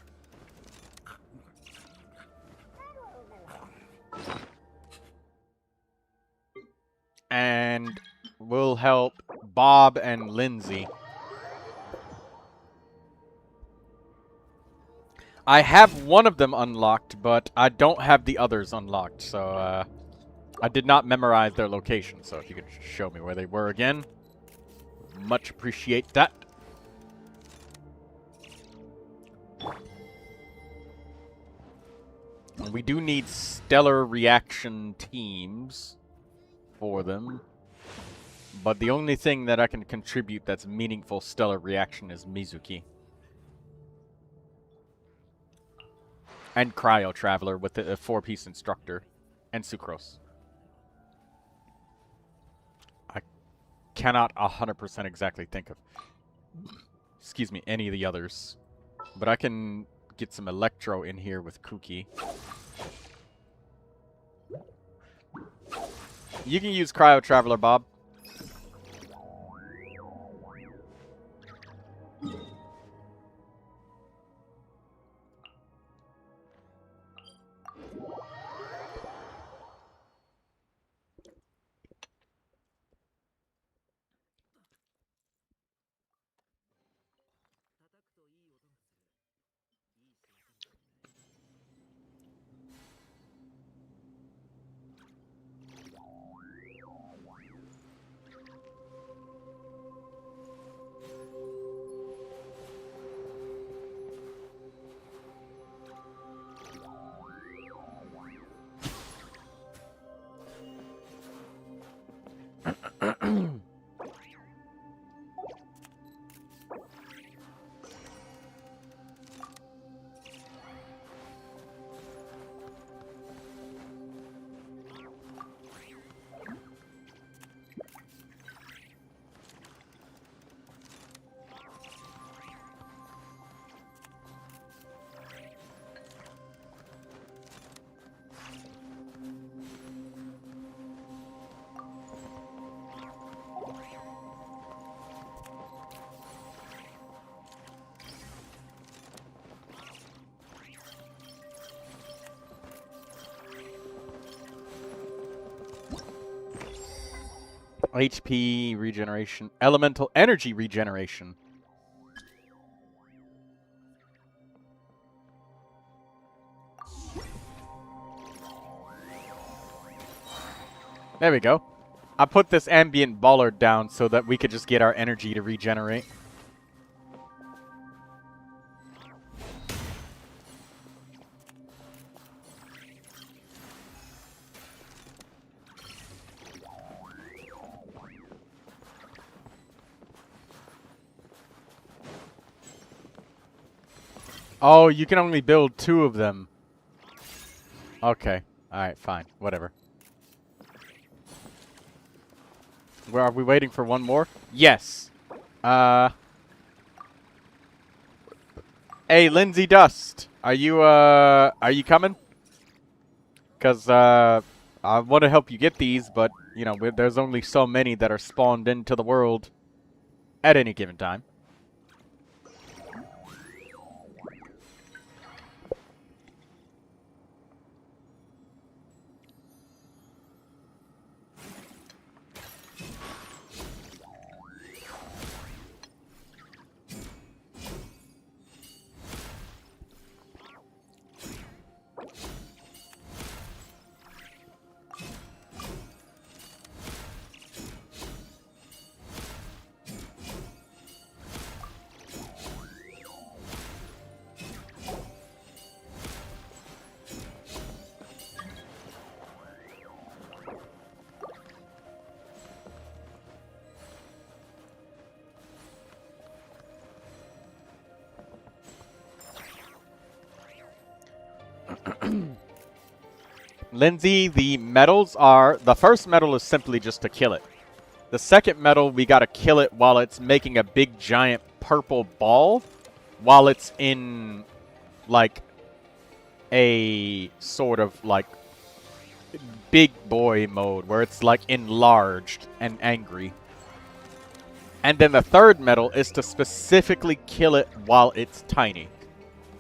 Speaker 1: And we'll help Bob and Lindsay. I have one of them unlocked, but I don't have the others unlocked, so I did not memorize their location, so if you could show me where they were again, much appreciate that. We do need stellar reaction teams for them. But the only thing that I can contribute that's meaningful stellar reaction is Mizuki. And Cryo Traveler with the 4-piece instructor. And Sucrose. I cannot 100% exactly think of, excuse me, any of the others. But I can get some Electro in here with Kuki. You can use Cryo Traveler, Bob. HP regeneration. Elemental energy regeneration. There we go. I put this ambient bollard down so that we could just get our energy to regenerate. Oh, you can only build 2 of them. Okay. Alright, fine. Whatever. Where are we waiting for one more? Yes. Hey, Lindsay Dust. Are you coming? Because, I want to help you get these, but, you know, there's only so many that are spawned into the world at any given time. Lindsay, the medals are... The first medal is simply just to kill it. The second medal, we gotta kill it while it's making a big, giant purple ball. While it's in, like, a sort of, like, big boy mode. Where it's, like, enlarged and angry. And then the third medal is to specifically kill it while it's tiny.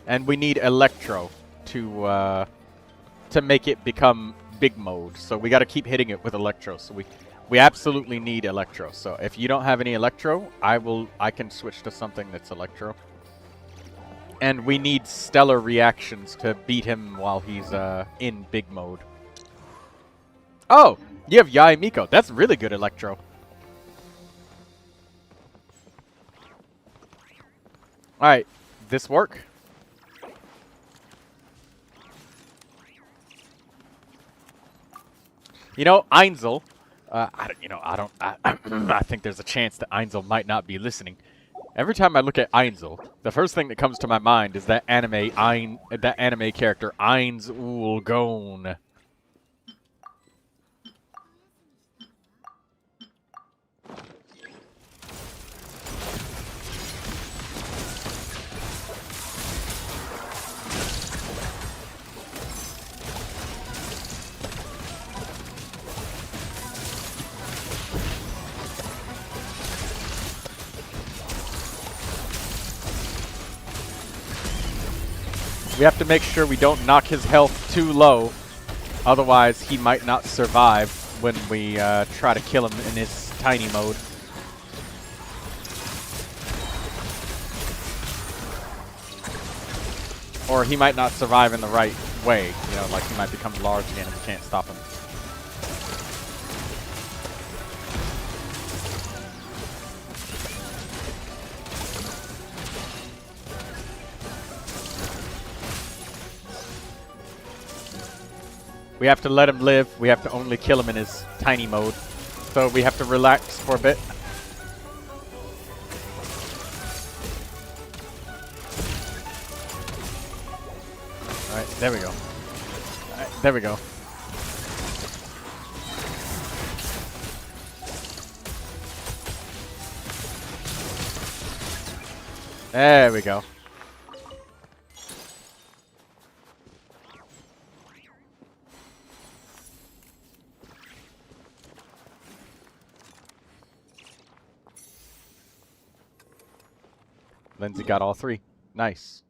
Speaker 1: And we need Electro to make it become big mode. So we got to keep hitting it with Electro. So we absolutely need Electro. So if you don't have any Electro, I can switch to something that's Electro. And we need stellar reactions to beat him while he's in big mode. Oh, you have Yai Miko. That's really good Electro. All right, this work? You know, Einzel, I think there's a chance that Einzel might not be listening. Every time I look at Einzel, the first thing that comes to my mind is that anime character Eins Ul Gon. We have to make sure we don't knock his health too low. Otherwise, he might not survive when we try to kill him in his tiny mode. Or he might not survive in the right way. You know, like he might become large again and we can't stop him. We have to let him live. We have to only kill him in his tiny mode. So we have to relax for a bit. Alright, there we go. Alright, there we go. There we go. Lindsay got all 3. Nice.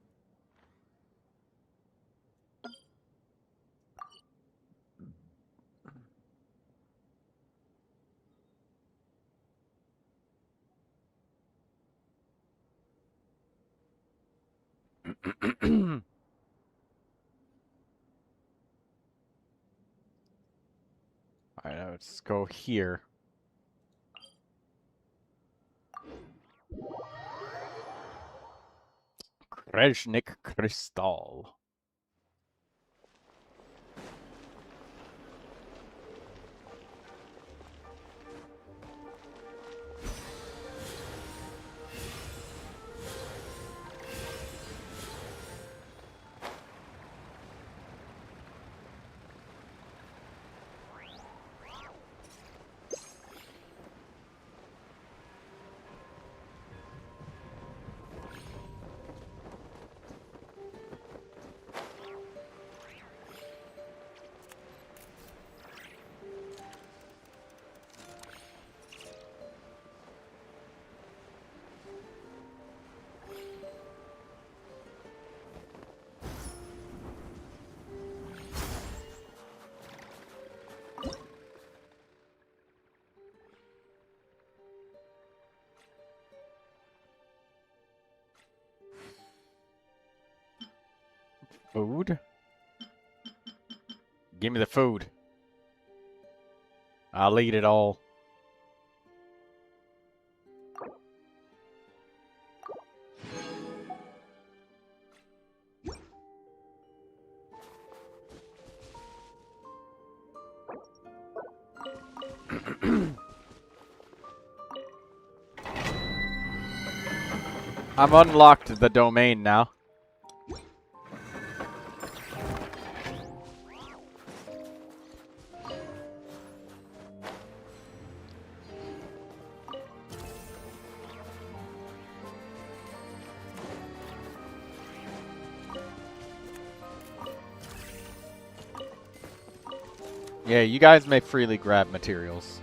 Speaker 1: Alright, now let's go here. Krezhnik Krystal. Food? Give me the food. I'll eat it all. I've unlocked the domain now. Yeah, you guys may freely grab materials.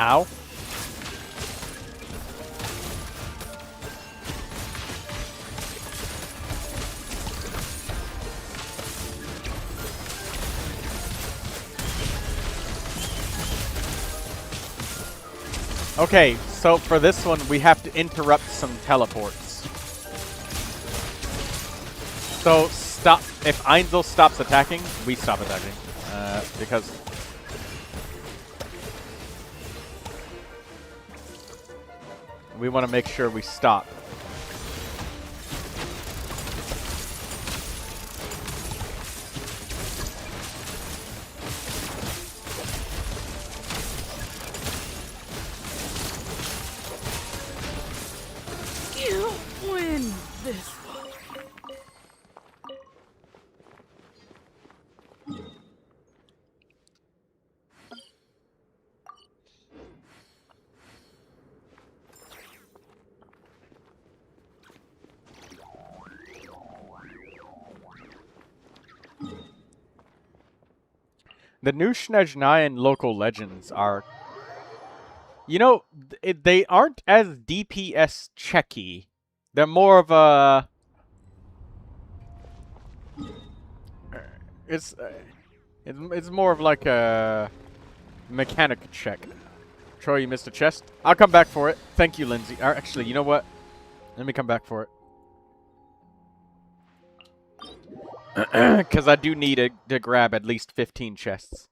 Speaker 1: Ow. Okay, so for this one, we have to interrupt some teleports. So, stop. If Einzel stops attacking, we stop attacking. Because... we want to make sure we stop.
Speaker 6: You win this one.
Speaker 1: The new Snezhnayan local legends are... you know, they aren't as DPS checky. They're more of a... It's more of like a mechanic check. Troy, you missed a chest. I'll come back for it. Thank you, Lindsay. Actually, you know what? Let me come back for it. Because I do need to grab at least 15 chests.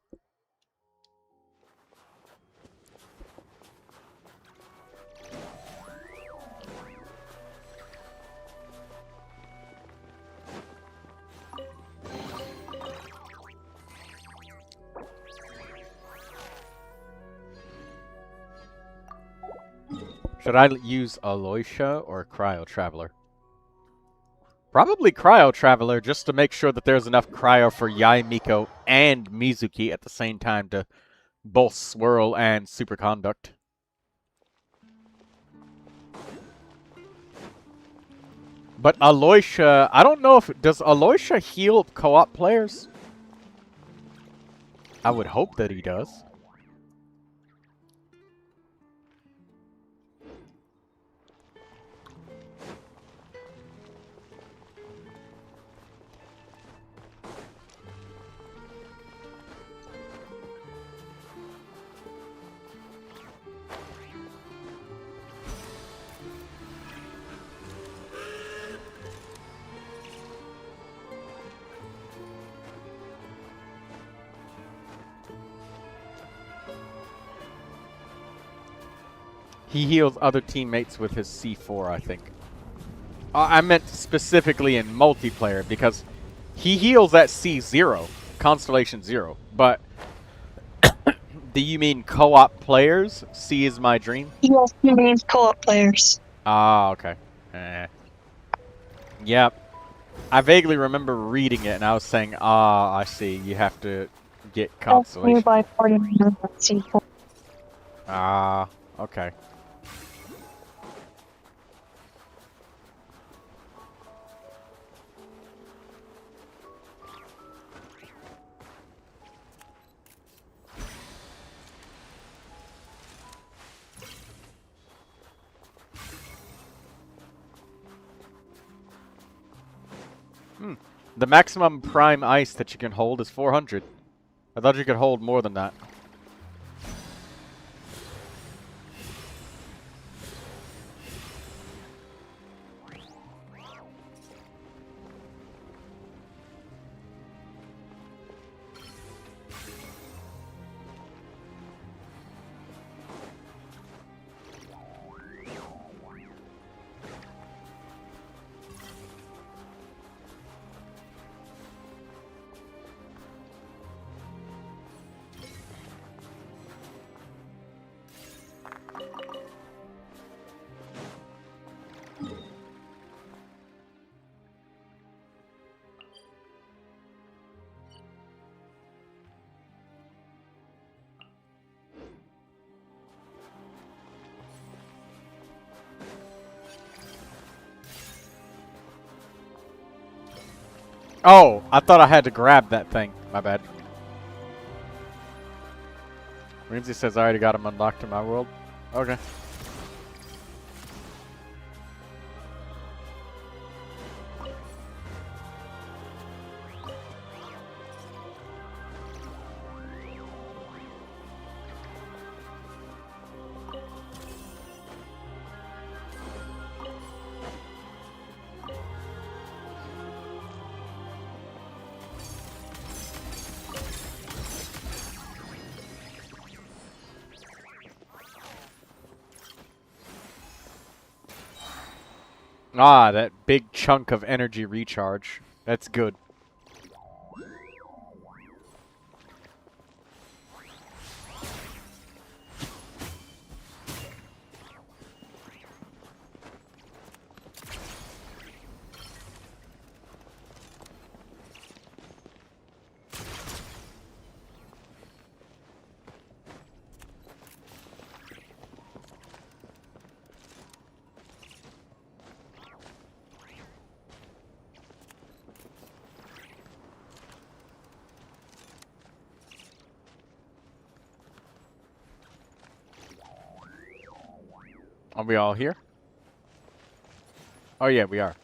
Speaker 1: Should I use Aloysia or Cryo Traveler? Probably Cryo Traveler, just to make sure that there's enough Cryo for Yai, Miko, and Mizuki at the same time to both Swirl and Superconduct. But Aloysia, I don't know if... does Aloysia heal co-op players? I would hope that he does. He heals other teammates with his C4, I think. I meant specifically in multiplayer, because he heals at C0, Constellation 0. But, do you mean co-op players? C is my dream?
Speaker 4: Yes, he means co-op players.
Speaker 1: Ah, okay. Yep. I vaguely remember reading it, and I was saying, I see, you have to get Constellation.
Speaker 4: Nearby party members at C4.
Speaker 1: Okay. The maximum prime ice that you can hold is 400. I thought you could hold more than that. Oh, I thought I had to grab that thing. My bad. Lindsay says I already got him unlocked in my world. Okay. Ah, that big chunk of energy recharge. That's good. Are we all here? Oh yeah, we are.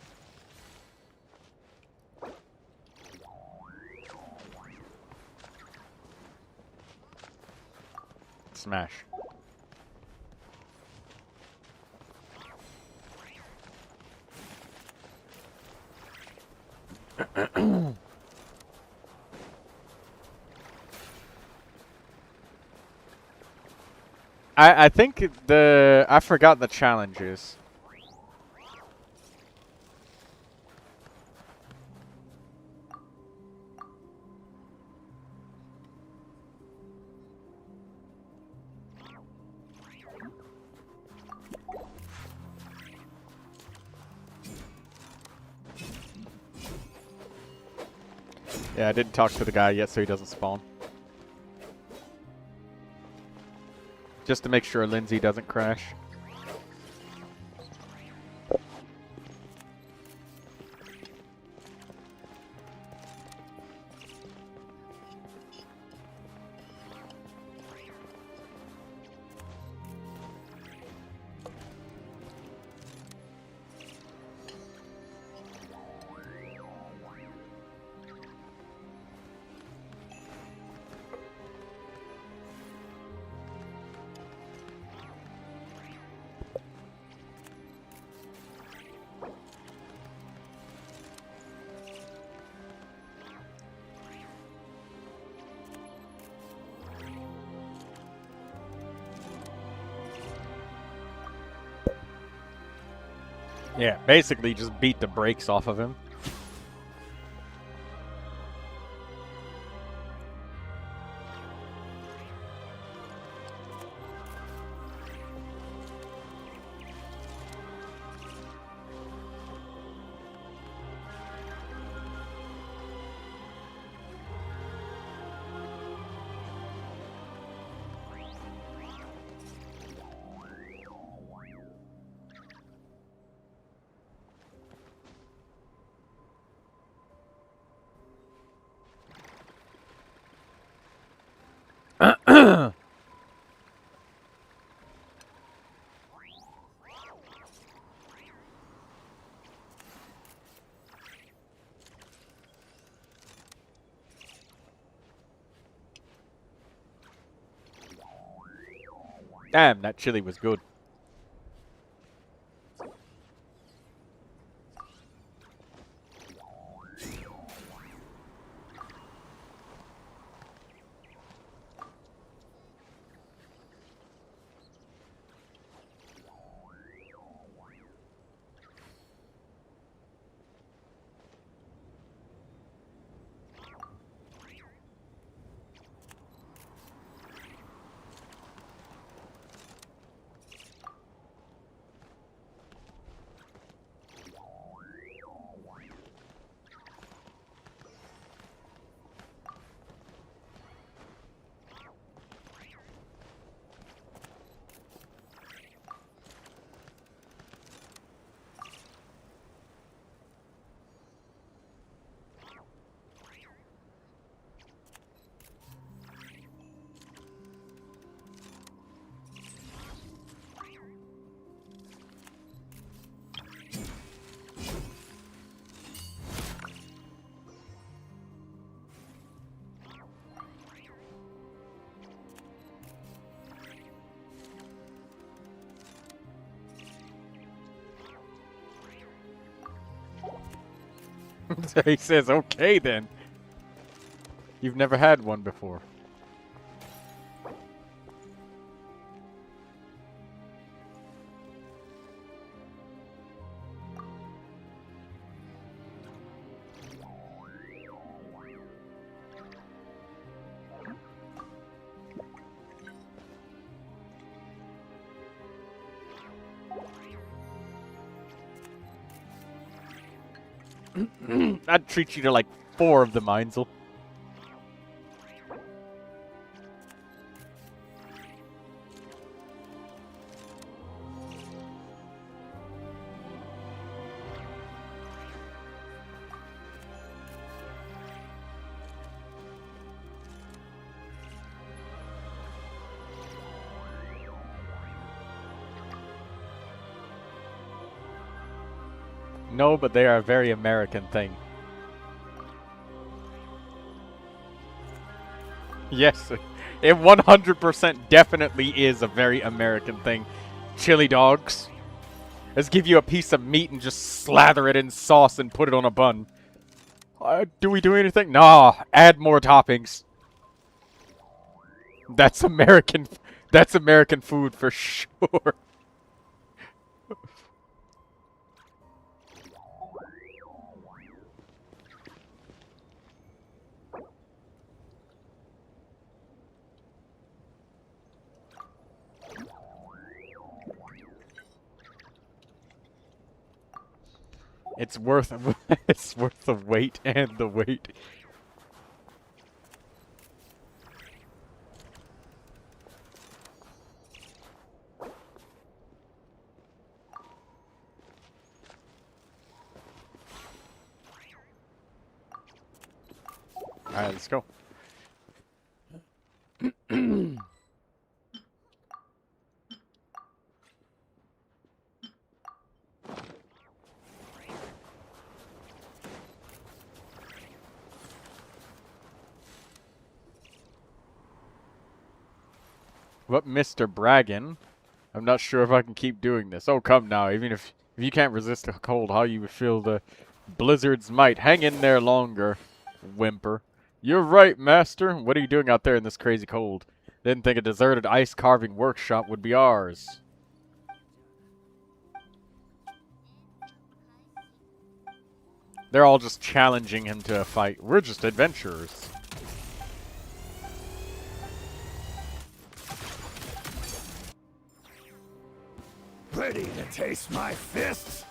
Speaker 1: Smash. I think I forgot the challenges. Yeah, I didn't talk to the guy yet, so he doesn't spawn. Just to make sure Lindsay doesn't crash. Yeah, basically just beat the brakes off of him. Damn, that chili was good. He says, okay then. You've never had one before. I'd treat you to like 4 of them, Einzel. No, but they are a very American thing. Yes, it 100% definitely is a very American thing. Chili dogs. Let's give you a piece of meat and just slather it in sauce and put it on a bun. Do we do anything? Nah, add more toppings. That's American. That's American food for sure. It's worth the wait and the wait. All right, let's go. What, Mr. Braggin? I'm not sure if I can keep doing this. Oh, come now. Even if you can't resist a cold, how you feel the blizzard's might. Hang in there longer, whimper. You're right, master. What are you doing out there in this crazy cold? Didn't think a deserted ice carving workshop would be ours. They're all just challenging him to a fight. We're just adventurers.
Speaker 2: Ready to taste my fists?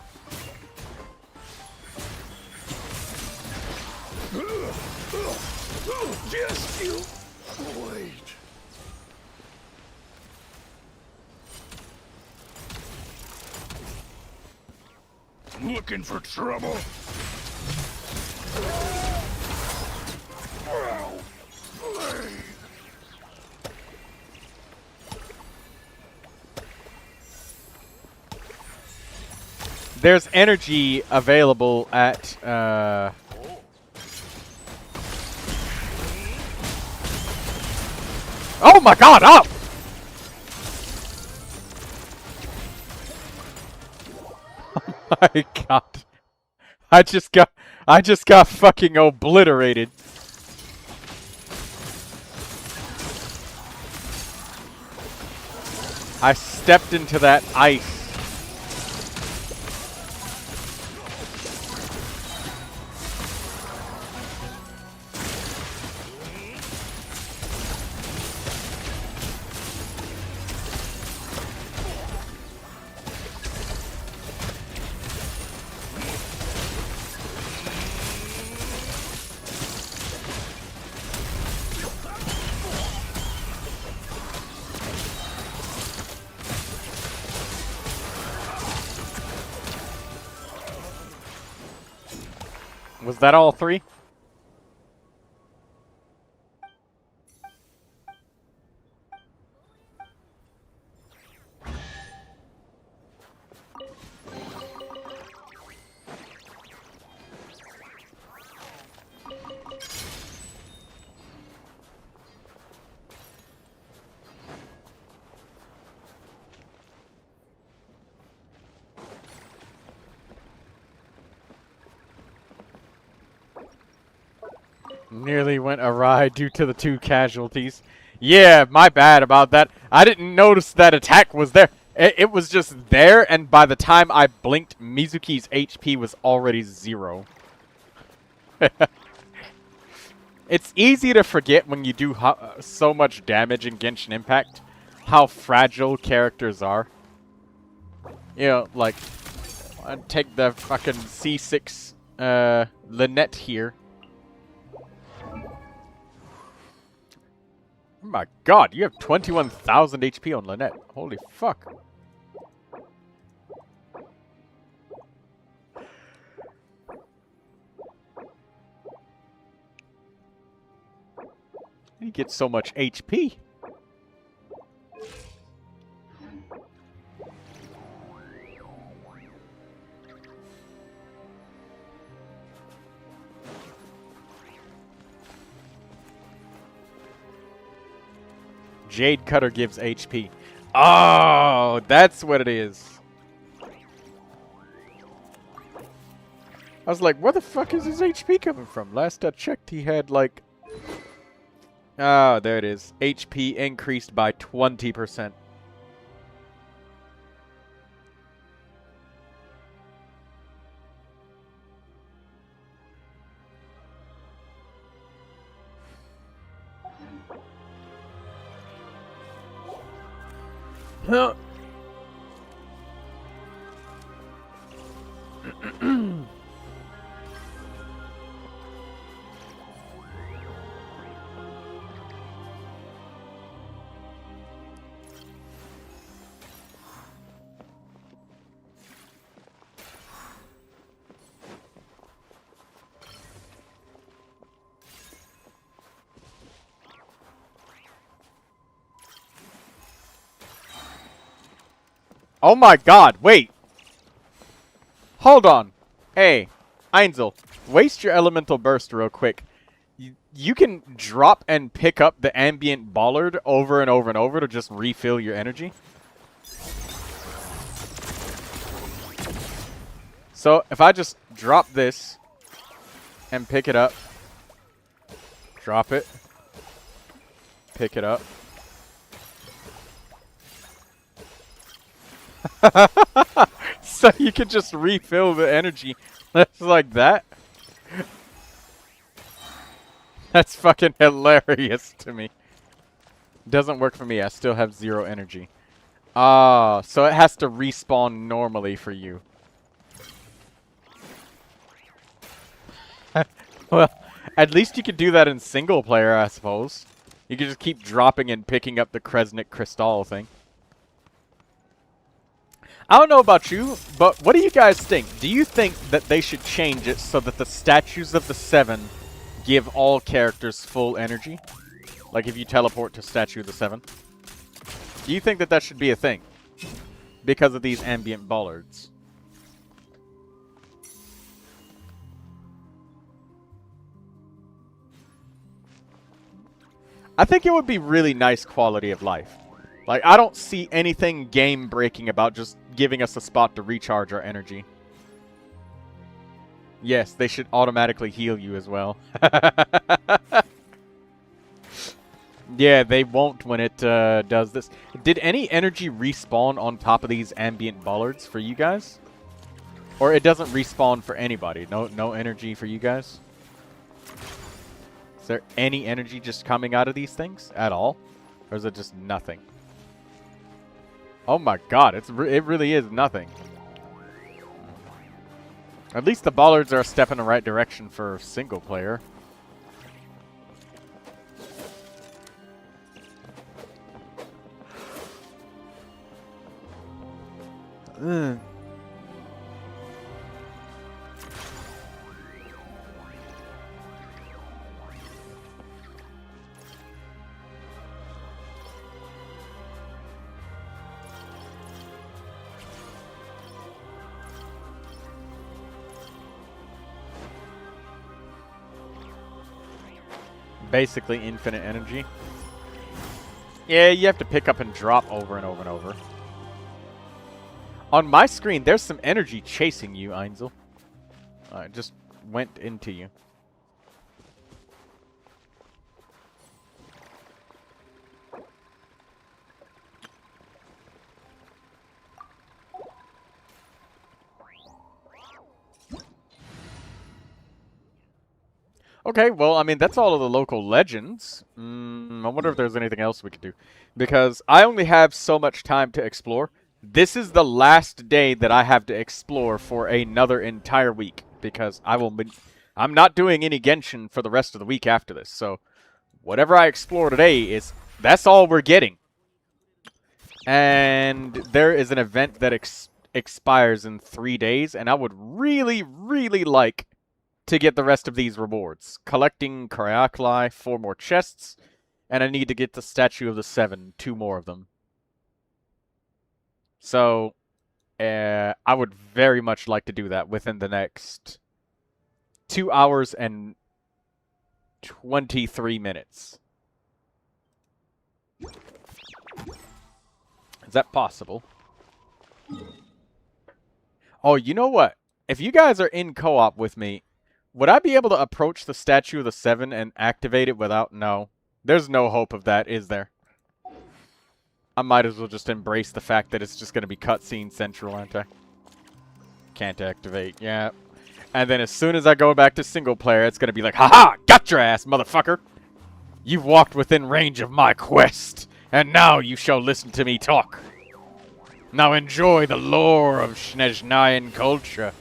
Speaker 2: Just you wait. Looking for trouble?
Speaker 1: There's energy available at, Oh my god, up! my god. I just got fucking obliterated. I stepped into that ice. Was that all three? Nearly went awry due to the 2 casualties. Yeah, my bad about that. I didn't notice that attack was there. It was just there, and by the time I blinked, Mizuki's HP was already 0. It's easy to forget when you do so much damage in Genshin Impact how fragile characters are. You know, like, take the fucking C6 Lynette here. Oh my god, you have 21,000 HP on Lynette. Holy fuck. You get so much HP. Jade Cutter gives HP. Oh, that's what it is. I was like, where the fuck is his HP coming from? Last I checked, he had like... Oh, there it is. HP increased by 20%. Huh. Oh my god, wait! Hold on. Hey, Einzel, waste your elemental burst real quick. You can drop and pick up the ambient bollard over and over and over to just refill your energy. So, if I just drop this and pick it up, drop it, pick it up. So you can just refill the energy. That's like that. That's fucking hilarious to me. Doesn't work for me. I still have 0 energy. Ah, so it has to respawn normally for you. Well, at least you could do that in single player, I suppose. You could just keep dropping and picking up the Kresnik Crystal thing. I don't know about you, but what do you guys think? Do you think that they should change it so that the statues of the 7 give all characters full energy? Like if you teleport to Statue of the 7? Do you think that that should be a thing? Because of these ambient bollards. I think it would be really nice quality of life. Like, I don't see anything game-breaking about just giving us a spot to recharge our energy. Yes, they should automatically heal you as well. Yeah, they won't when it does this. Did any energy respawn on top of these ambient bollards for you guys? Or it doesn't respawn for anybody? No energy for you guys? Is there any energy just coming out of these things at all? Or is it just nothing? Oh my god, it really is nothing. At least the bollards are a step in the right direction for single player. Ugh. Basically infinite energy. Yeah, you have to pick up and drop over and over and over. On my screen, there's some energy chasing you, Einzel. It just went into you. Okay, well, I mean, that's all of the local legends. I wonder if there's anything else we could do. Because I only have so much time to explore. This is the last day that I have to explore for another entire week. Because I'm not doing any Genshin for the rest of the week after this. So, whatever I explore today that's all we're getting. And there is an event that expires in 3 days. And I would really, really like to get the rest of these rewards. Collecting Coriacli, 4 more chests, and I need to get the Statue of the 7, 2 more of them. So, I would very much like to do that within the next 2 hours and 23 minutes. Is that possible? Oh, you know what? If you guys are in co-op with me, would I be able to approach the Statue of the 7 and activate it without... No. There's no hope of that, is there? I might as well just embrace the fact that it's just going to be cutscene central, aren't I? Can't activate, yeah. And then as soon as I go back to single player, it's going to be like, haha, got your ass, motherfucker! You've walked within range of my quest, and now you shall listen to me talk. Now enjoy the lore of Snezhnayan culture.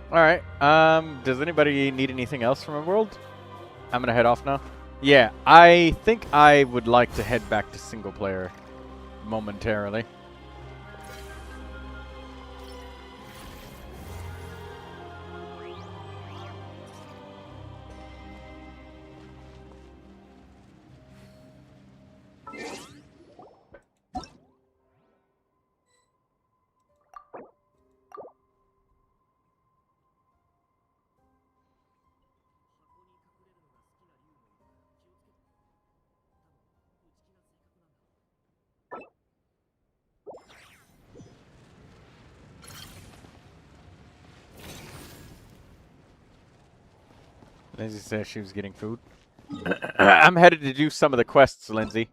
Speaker 1: Alright, does anybody need anything else from a world? I'm gonna head off now. Yeah, I think I would like to head back to single player momentarily. Lindsay says she was getting food. I'm headed to do some of the quests, Lindsay.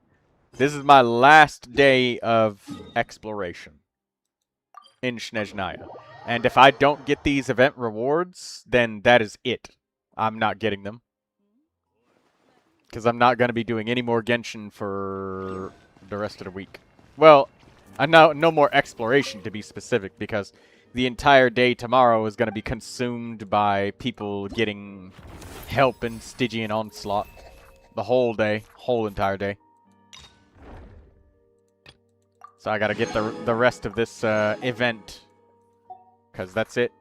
Speaker 1: This is my last day of exploration in Snezhnaya. And if I don't get these event rewards, then that is it. I'm not getting them. Because I'm not going to be doing any more Genshin for the rest of the week. Well, no more exploration to be specific, because the entire day tomorrow is going to be consumed by people getting help in Stygian Onslaught. The whole day. Whole entire day. So I got to get the rest of this event. Because that's it.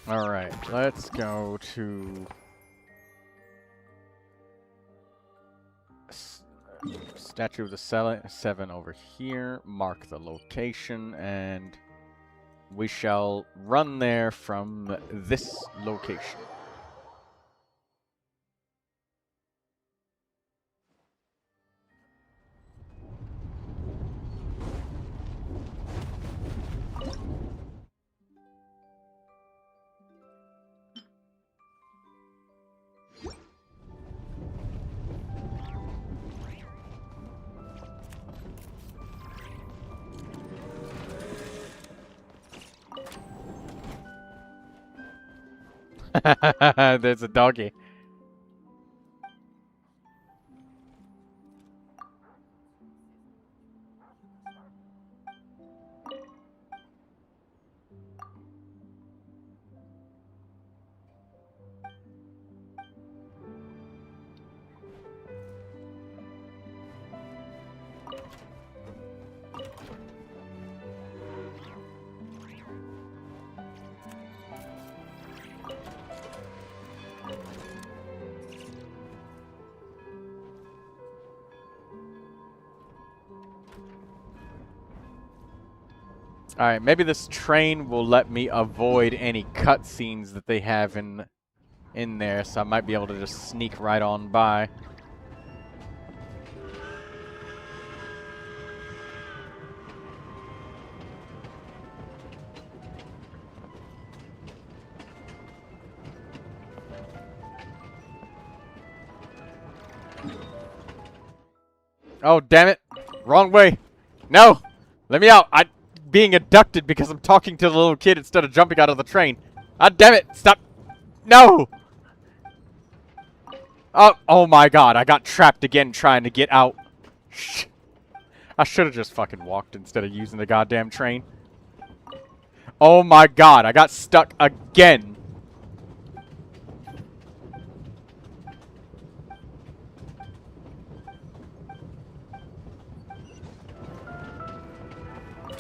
Speaker 1: Alright, let's go to Statue of the Seven over here, mark the location, and we shall run there from this location. There's a doggy. Alright, maybe this train will let me avoid any cutscenes that they have in there, so I might be able to just sneak right on by. Oh, damn it. Wrong way. No! Let me out. I'm being abducted because I'm talking to the little kid instead of jumping out of the train. Ah, damn it. Stop. No! Oh my god. I got trapped again trying to get out. Shh. I should have just fucking walked instead of using the goddamn train. Oh my god. I got stuck again.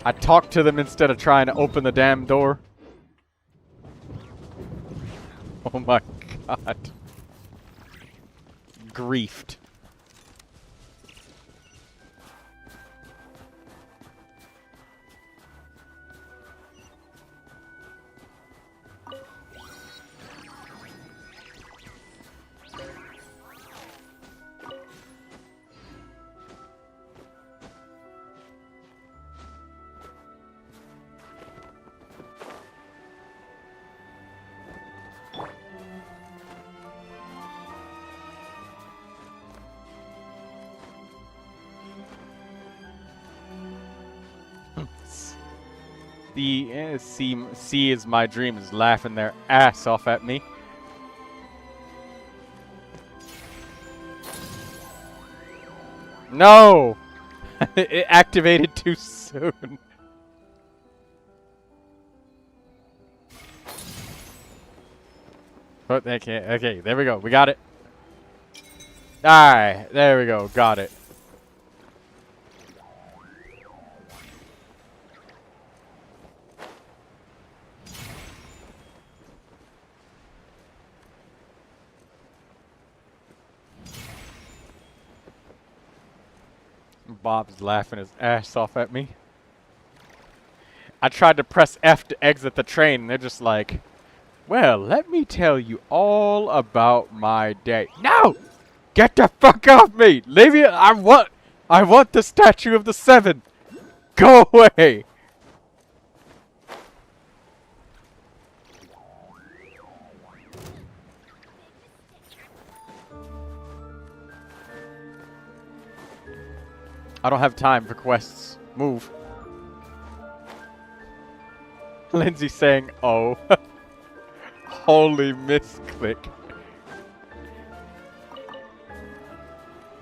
Speaker 1: I talked to them instead of trying to open the damn door. Oh my god. Griefed. The C is my dream is laughing their ass off at me. No! It activated too soon. Oh, okay, there we go. We got it. Alright, there we go. Got it. Bob's laughing his ass off at me. I tried to press F to exit the train, and they're just like, well, let me tell you all about my day. No! Get the fuck off me! Leave me! I want the statue of the 7! Go away! I don't have time for quests. Move. Lindsay saying, oh. Holy misclick.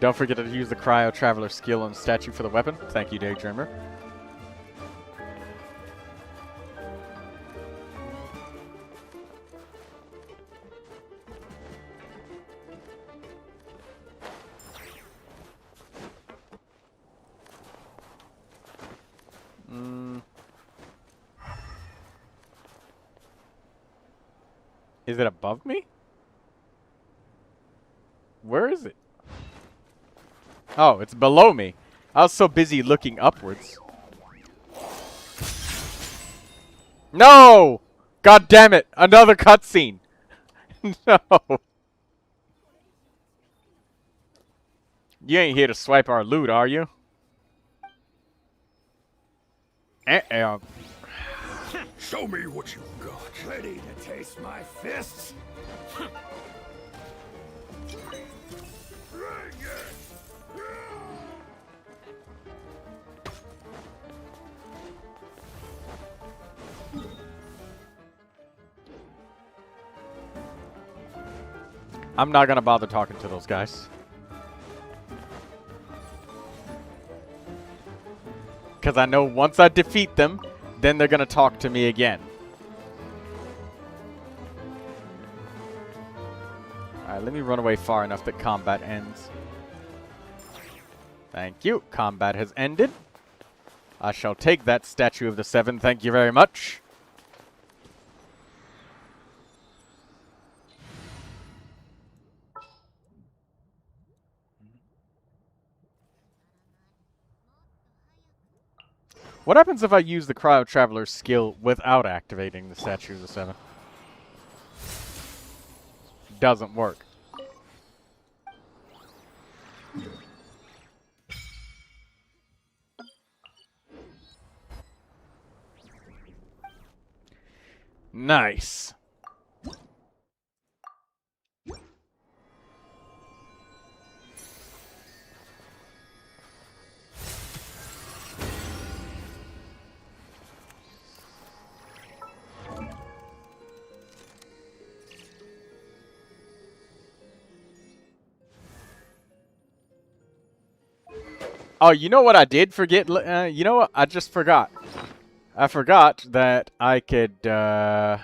Speaker 1: Don't forget to use the Cryo Traveler skill on statue for the weapon. Thank you, Daydreamer. Is it above me? Where is it? Oh, it's below me. I was so busy looking upwards. No! God damn it! Another cutscene! No! You ain't here to swipe our loot, are you?
Speaker 2: Show me what you've got. Ready to taste my fists? Bring it!
Speaker 1: I'm not gonna bother talking to those guys. Because I know once I defeat them, then they're gonna talk to me again. Alright, let me run away far enough that combat ends. Thank you. Combat has ended. I shall take that statue of the 7. Thank you very much. What happens if I use the Cryo Traveler skill without activating the statue of the 7? Doesn't work. Nice. Oh, you know what I did forget? You know what? I just forgot. I forgot that I could, oh,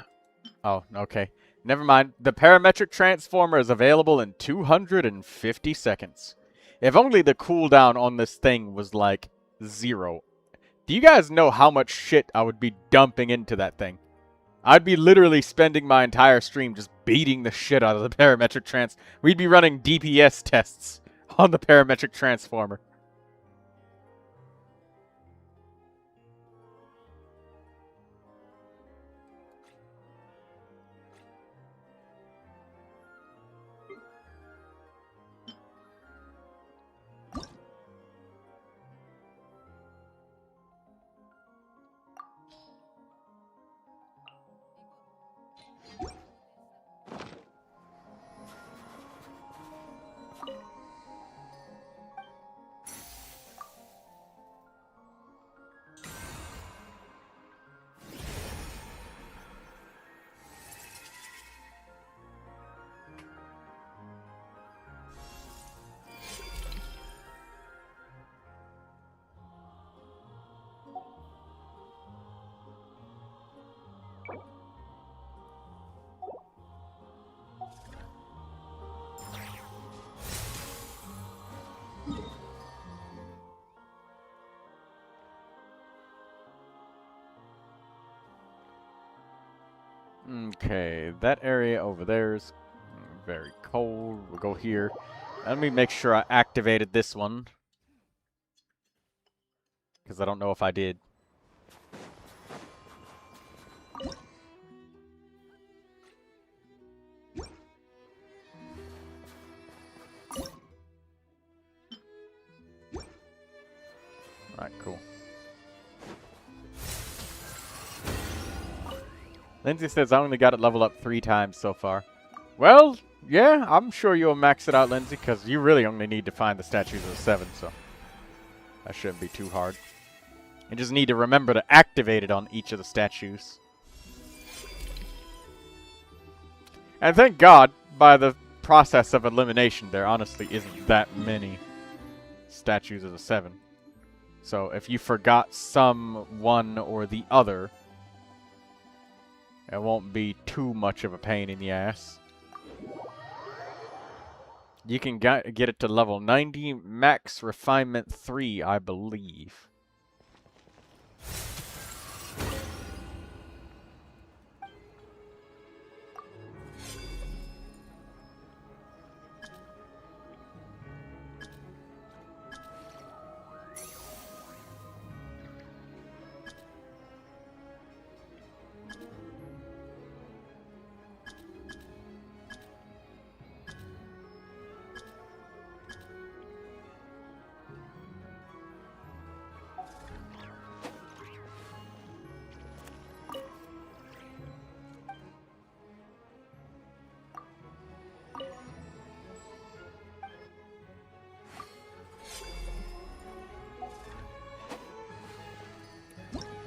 Speaker 1: okay. Never mind. The parametric transformer is available in 250 seconds. If only the cooldown on this thing was, like, 0. Do you guys know how much shit I would be dumping into that thing? I'd be literally spending my entire stream just beating the shit out of the parametric trans. We'd be running DPS tests on the parametric transformer. Okay, that area over there is very cold. We'll go here. Let me make sure I activated this one. because I don't know if I did. Alright, cool. Lindsay says I only got it leveled up 3 times so far. Well, yeah, I'm sure you'll max it out, Lindsay, because you really only need to find the statues of the 7, so that shouldn't be too hard. You just need to remember to activate it on each of the statues. And thank God, by the process of elimination, there honestly isn't that many statues of the 7. So if you forgot some, one, or the other, it won't be too much of a pain in the ass. You can get it to level 90, max refinement 3, I believe.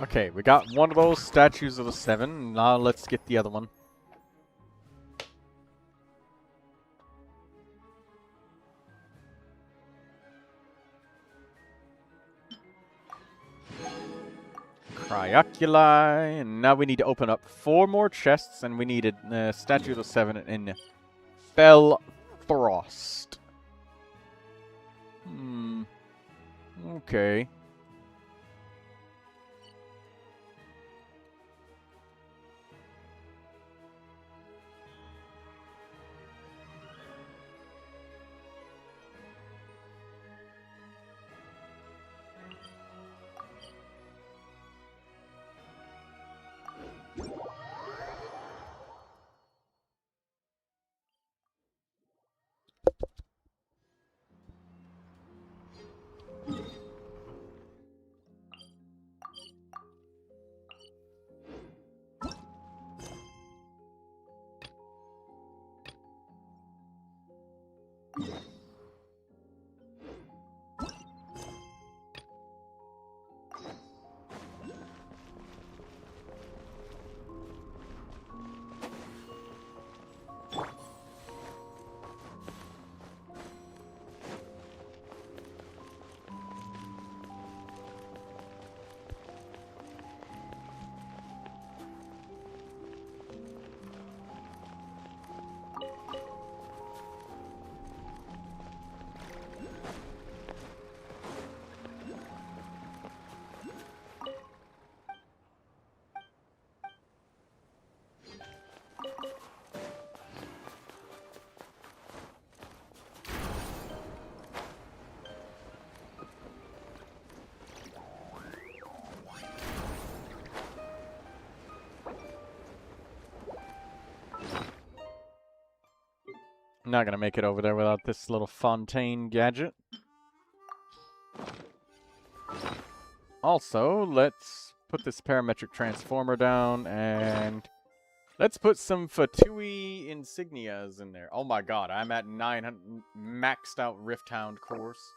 Speaker 1: Okay, we got one of those statues of the 7. Now let's get the other one. Cryoculi, and now we need to open up 4 more chests, and we needed statue of the 7 in Fellfrost. Okay. I'm not gonna make it over there without this little fontaine gadget. Also, let's put this parametric transformer down, and let's put some Fatui insignias in there. Oh my god, I'm at 900 maxed out Rift Hound course.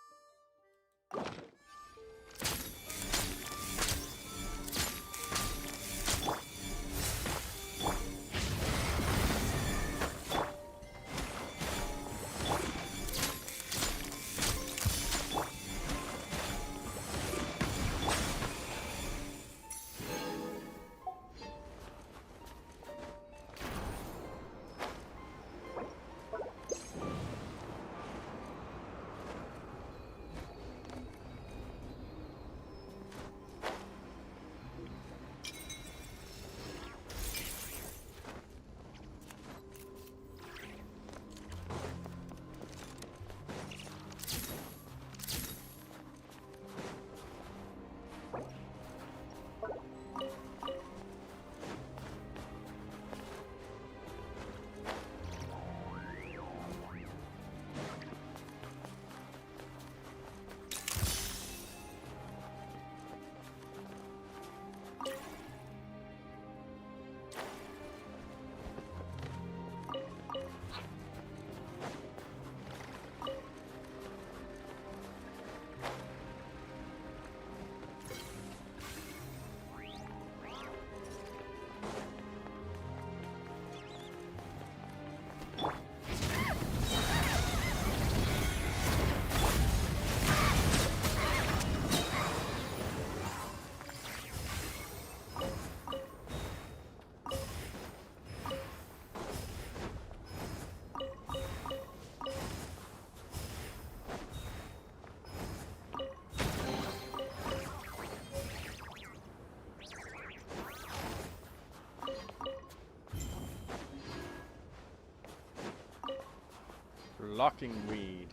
Speaker 1: Locking weed.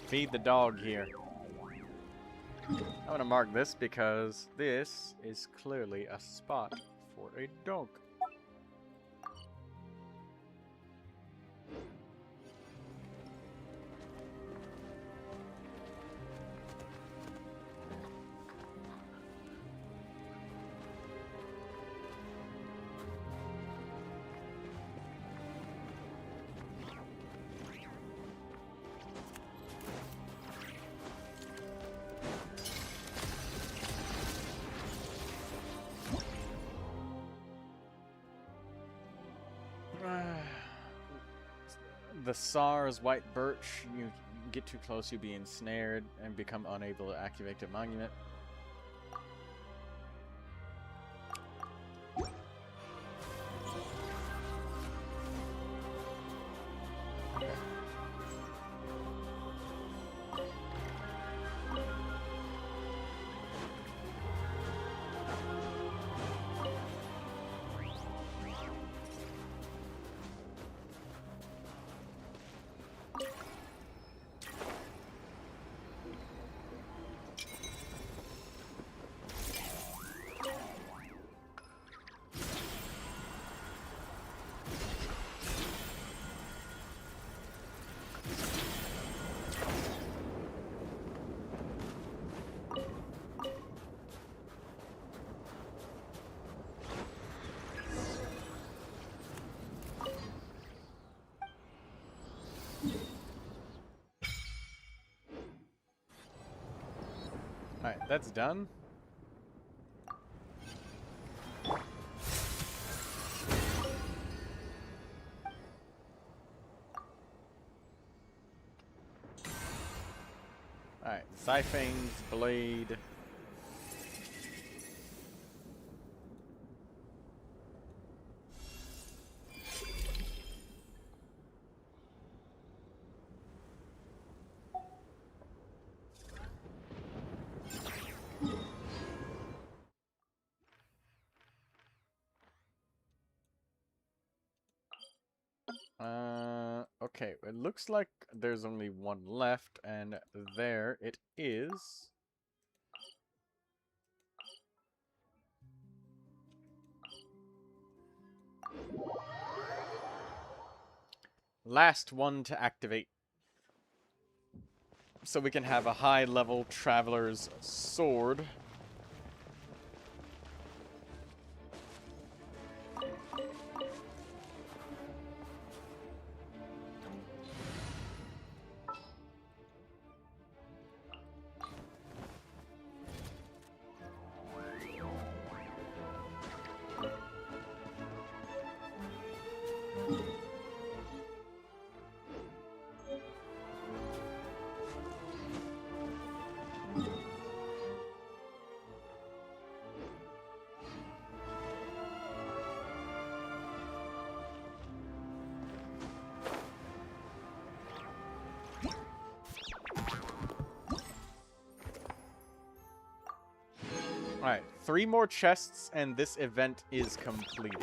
Speaker 1: Feed the dog here. I'm gonna mark this because this is clearly a spot for a dog. The SARS white birch, you get too close, you'll be ensnared and become unable to activate the monument. Alright, that's done. Alright, Siphane's blade. Okay, it looks like there's only one left, and there it is. Last one to activate. So we can have a high-level Traveler's Sword. Alright, 3 more chests and this event is completed.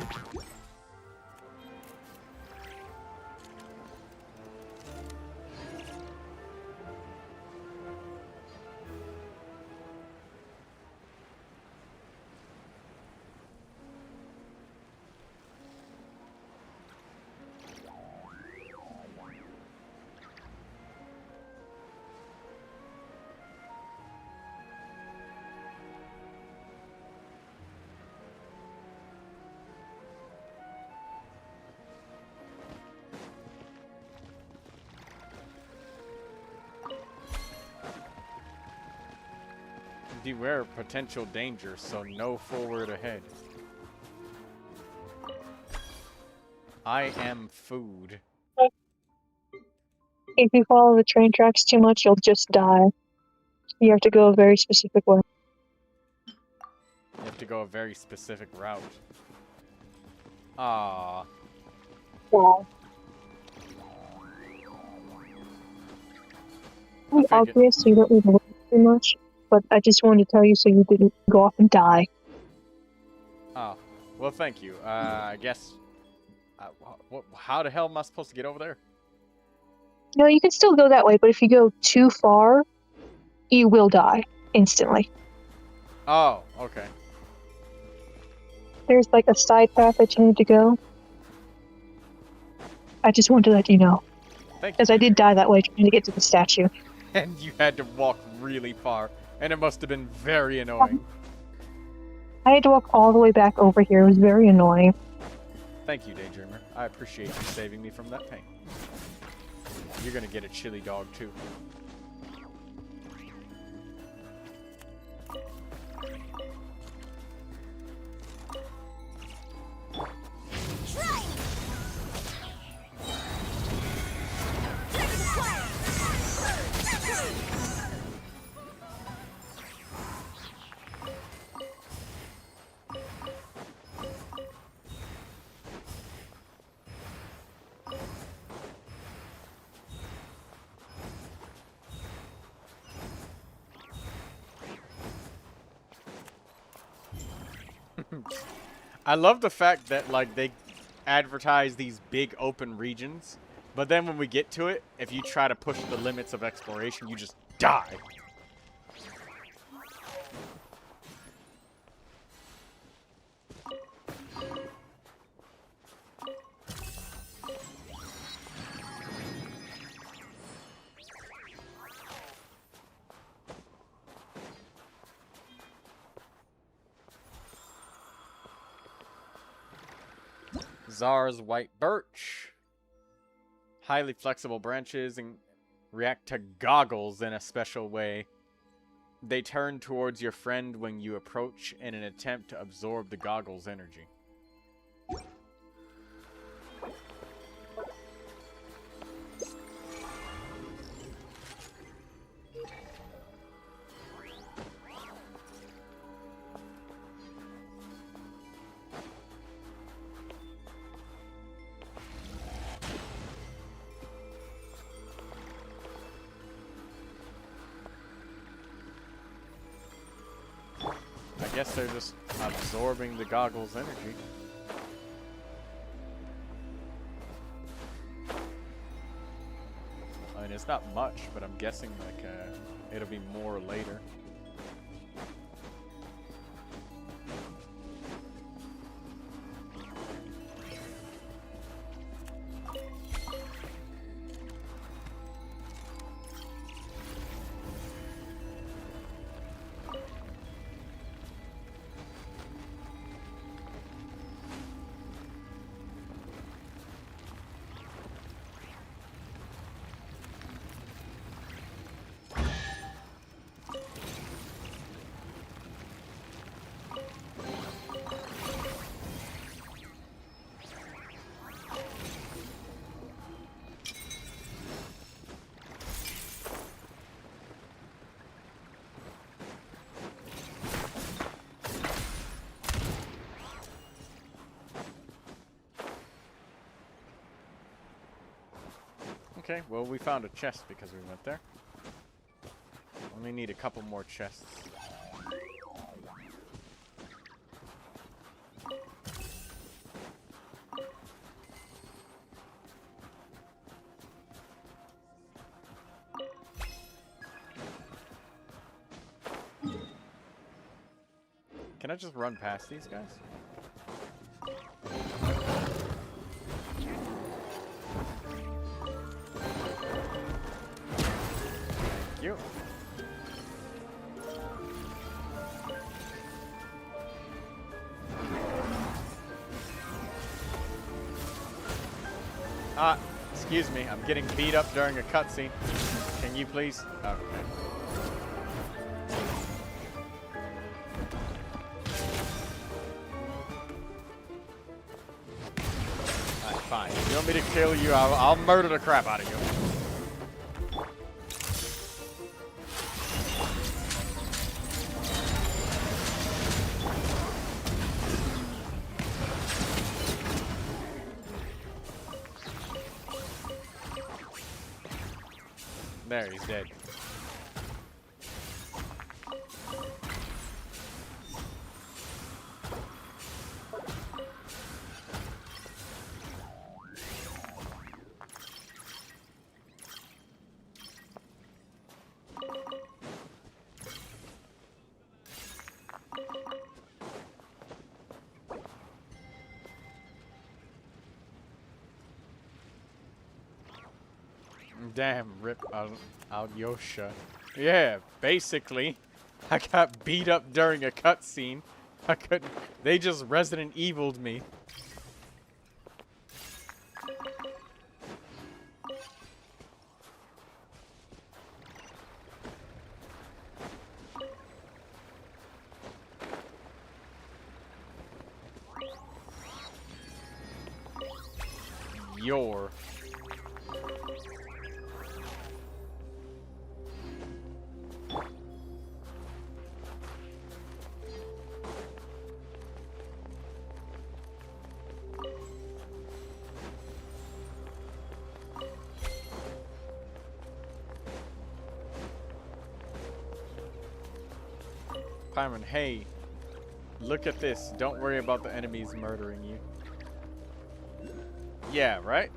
Speaker 1: Beware potential danger, so no forward ahead. I am food.
Speaker 4: If you follow the train tracks too much, you'll just die. You have to go a very specific way.
Speaker 1: You have to go a very specific route. Ah.
Speaker 4: Wow. It's obvious, so you don't need to look too much, but I just wanted to tell you so you didn't go off and die.
Speaker 1: Oh. Well, thank you. I guess... how the hell am I supposed to get over there?
Speaker 4: No, you can still go that way, but if you go too far, you will die instantly.
Speaker 1: Oh, okay.
Speaker 4: There's like a side path that you need to go. I just wanted to let you know.
Speaker 1: Thank you.
Speaker 4: Because I did die that way trying to get to the statue.
Speaker 1: And you had to walk really far, and it must have been very annoying.
Speaker 4: I had to walk all the way back over here. It was very annoying.
Speaker 1: Thank you, Daydreamer. I appreciate you saving me from that pain. You're gonna get a chili dog, too. I love the fact that, like, they advertise these big open regions, but then when we get to it, if you try to push the limits of exploration, you just die. Zar's white birch. Highly flexible branches and react to goggles in a special way. They turn towards your friend when you approach in an attempt to absorb the goggles' energy. I guess they're just absorbing the goggles' energy. I mean, it's not much, but I'm guessing like it'll be more later. Okay, well, we found a chest because we went there. Only need a couple more chests. Can I just run past these guys? You. Excuse me, I'm getting beat up during a cutscene. Can you please? Okay. fine. If you want me to kill you, I'll murder the crap out of you. There, he's dead. Damn, rip Alyosha. Yeah, basically, I got beat up during a cutscene. I couldn't. They just Resident Evil'd me. Your. Paimon, hey, look at this. Don't worry about the enemies murdering you. Yeah, right?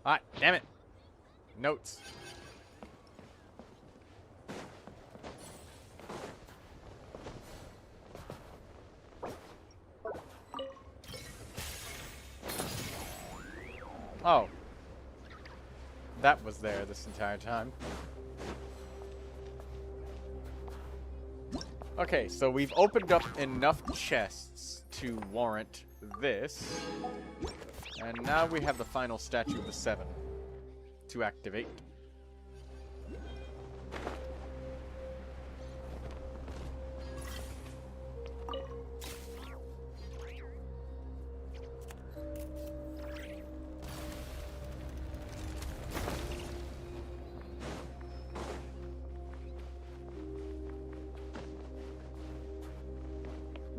Speaker 1: Ah, damn it. Notes. Oh. That was there this entire time. Okay, so we've opened up enough chests to warrant this. And now we have the final statue of the 7 to activate.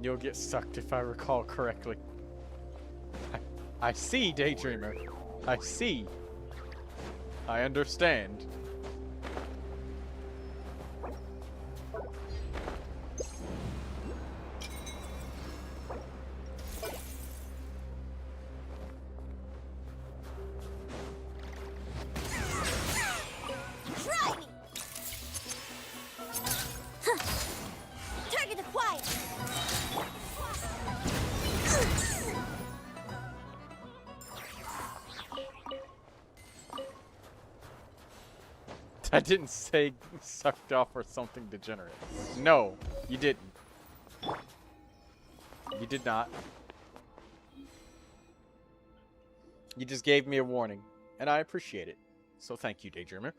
Speaker 1: You'll get sucked if I recall correctly. I see, Daydreamer. I see. I understand.
Speaker 5: Try me! Huh. Target acquired!
Speaker 1: I didn't say sucked off or something degenerate. No, you didn't. You did not. You just gave me a warning, and I appreciate it. So thank you, Daydreamer.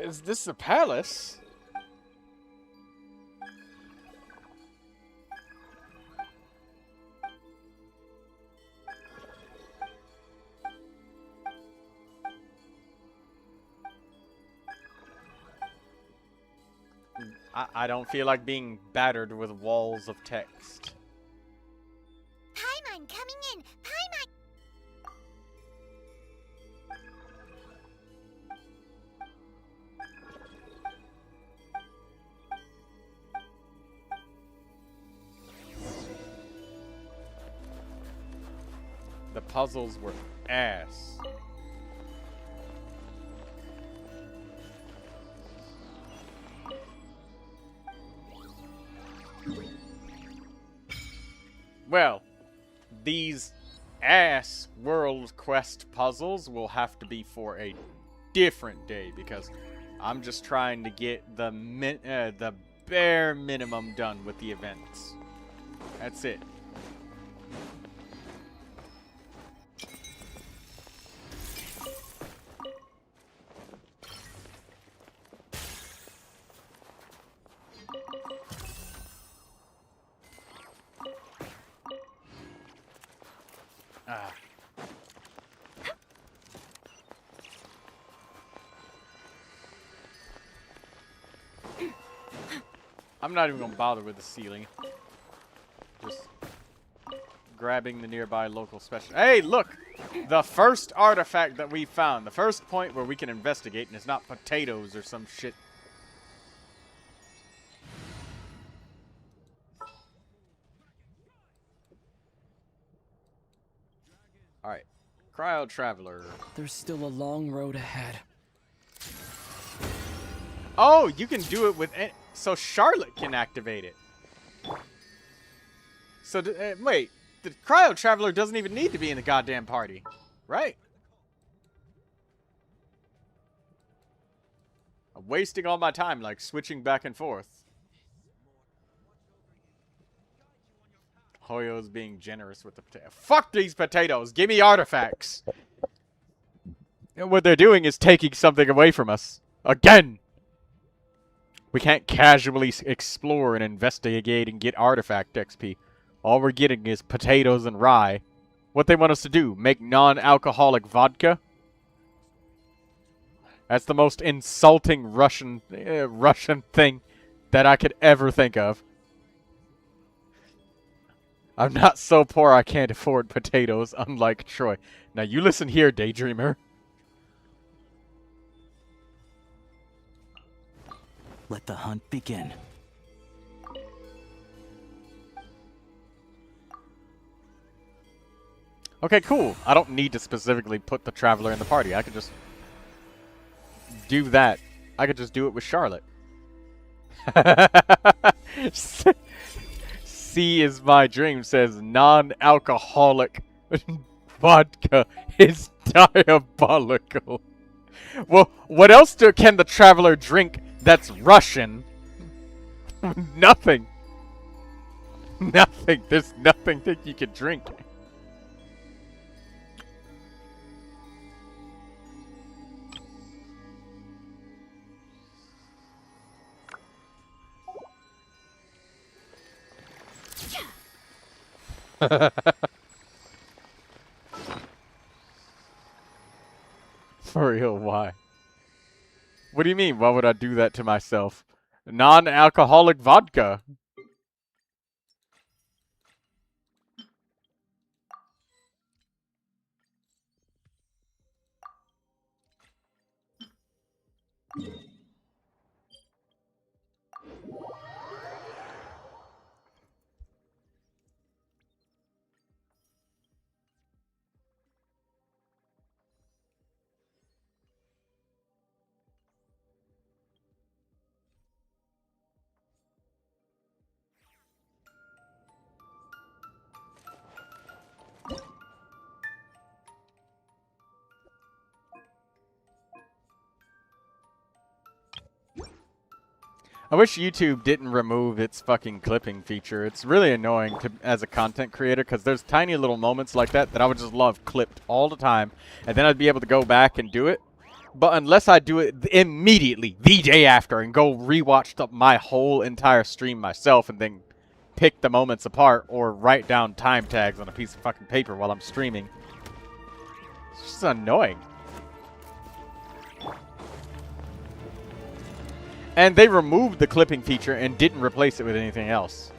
Speaker 1: Is this the palace? I don't feel like being battered with walls of text.
Speaker 5: Paimon coming in! Paimon!
Speaker 1: The puzzles were ass. Well, these ass world quest puzzles will have to be for a different day because I'm just trying to get the bare minimum done with the events. That's it. Ah. I'm not even gonna bother with the ceiling. Just grabbing the nearby local special. Hey, look! The first artifact that we found. The first point where we can investigate, and it's not potatoes or some shit. Alright. Cryo Traveler.
Speaker 6: There's still a long road ahead.
Speaker 1: Oh, you can do it with... So Charlotte can activate it. So, wait. The Cryo Traveler doesn't even need to be in the goddamn party. Right? I'm wasting all my time, like, switching back and forth. Hoyo's being generous with the potato. Fuck these potatoes! Give me artifacts! And what they're doing is taking something away from us. Again! We can't casually explore and investigate and get artifact XP. All we're getting is potatoes and rye. What they want us to do? Make non-alcoholic vodka? That's the most insulting Russian thing that I could ever think of. I'm not so poor I can't afford potatoes, unlike Troy. Now you listen here, Daydreamer.
Speaker 6: Let the hunt begin.
Speaker 1: Okay, cool. I don't need to specifically put the Traveler in the party. I could just do that. I could just do it with Charlotte. C is my dream says non-alcoholic vodka is diabolical. Well, what else can the Traveler drink that's Russian? Nothing. Nothing. There's nothing that you can drink. For real, why? What do you mean, why would I do that to myself? Non-alcoholic vodka. I wish YouTube didn't remove its fucking clipping feature. It's really annoying as a content creator because there's tiny little moments like that that I would just love clipped all the time. And then I'd be able to go back and do it. But unless I do it immediately, the day after, and go rewatch my whole entire stream myself and then pick the moments apart or write down time tags on a piece of fucking paper while I'm streaming. It's just annoying. And they removed the clipping feature and didn't replace it with anything else.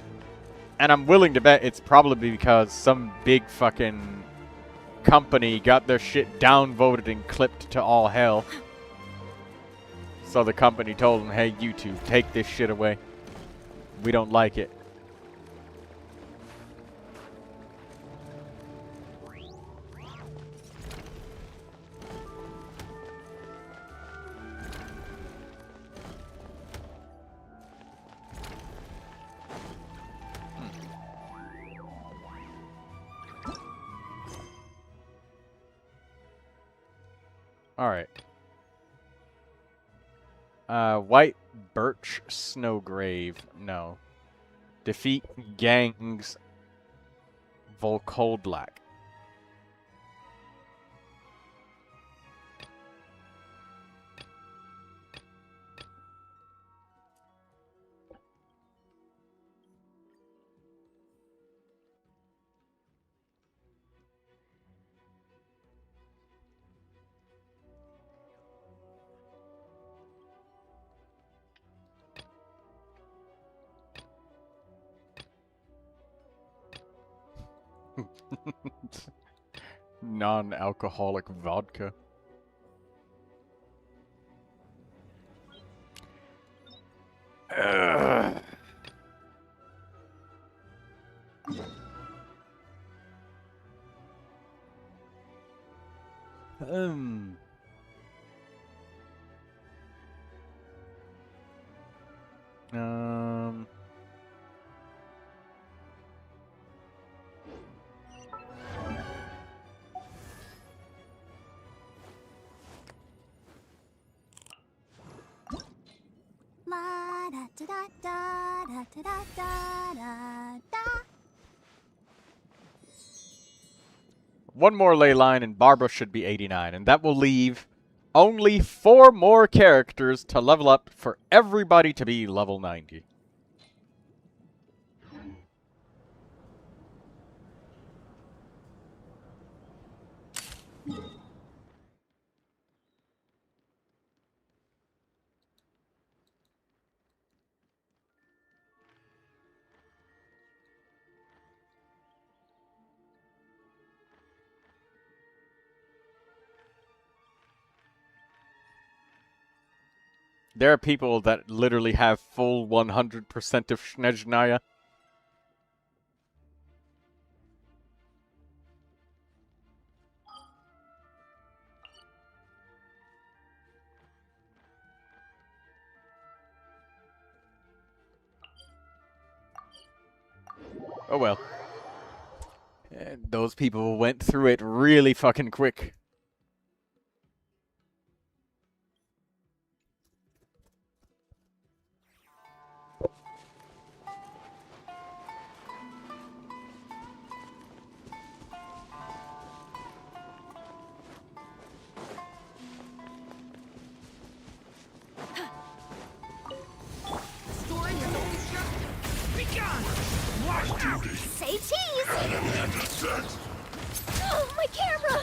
Speaker 1: And I'm willing to bet it's probably because some big fucking company got their shit downvoted and clipped to all hell. So the company told them, hey, YouTube, take this shit away. We don't like it. Alright. White Birch Snowgrave. No. Defeat gangs Volkoldlak. Non-alcoholic vodka. Ugh. Um. Um.
Speaker 7: La da da da da da da da da da.
Speaker 1: One more ley line and Barbara should be 89, and that will leave only 4 more characters to level up for everybody to be level 90. There are people that literally have full 100% of Snezhnaya. Oh well. And those people went through it really fucking quick.
Speaker 2: Story has only just begun! Watch out!
Speaker 7: Say cheese!
Speaker 2: And a set!
Speaker 7: Oh, my camera!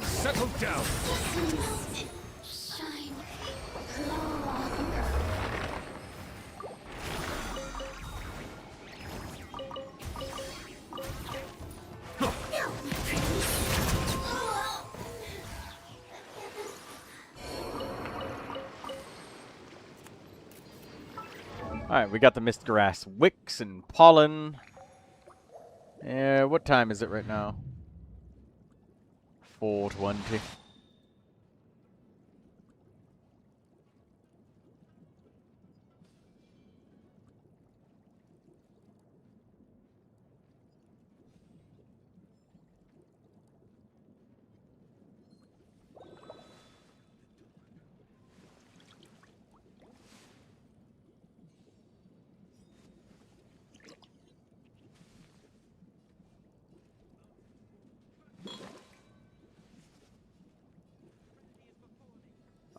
Speaker 2: Settle down!
Speaker 7: Shine.
Speaker 1: Alright, we got the mist grass wicks and pollen. What time is it right now? 4:20.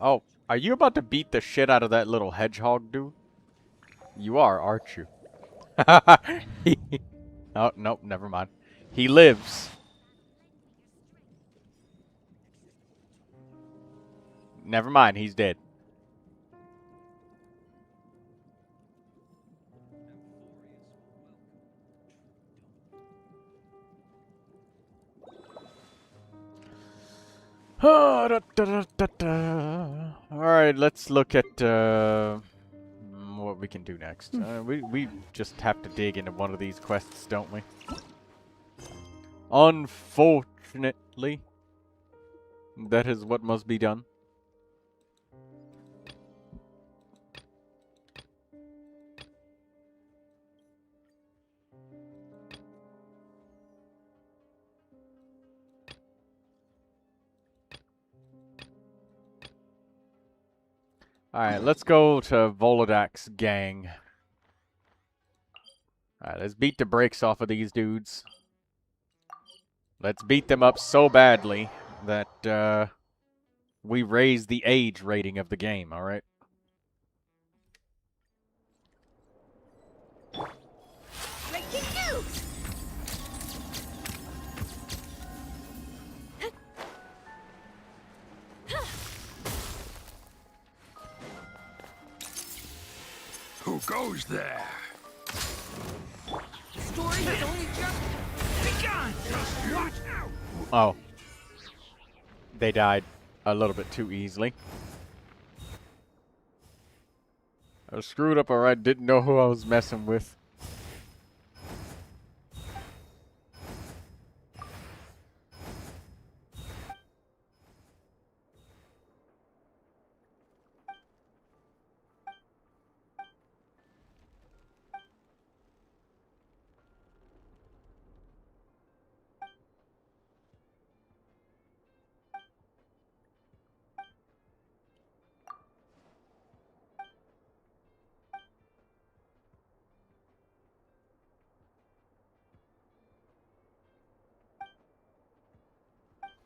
Speaker 1: Oh, are you about to beat the shit out of that little hedgehog dude? You are, aren't you? Oh, nope, never mind. He lives. Never mind, he's dead. Alright, let's look at what we can do next. We just have to dig into one of these quests, don't we? Unfortunately, that is what must be done. Alright, let's go to Volodak's gang. Alright, let's beat the brakes off of these dudes. Let's beat them up so badly that, we raise the age rating of the game, alright?
Speaker 2: Who goes there?
Speaker 9: Story has only just begun.
Speaker 2: Just watch out!
Speaker 1: Oh. They died a little bit too easily. I was screwed up, alright. Didn't know who I was messing with.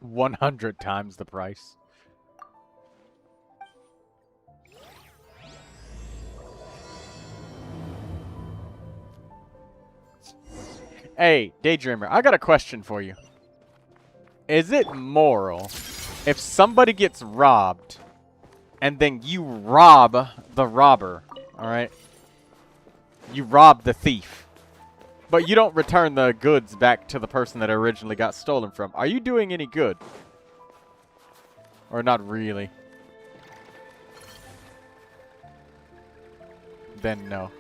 Speaker 1: $100 the price. Hey, Daydreamer, I got a question for you. Is it moral if somebody gets robbed and then you rob the robber, alright? You rob the thief, but you don't return the goods back to the person that originally got stolen from. Are you doing any good? Or not really? Then no.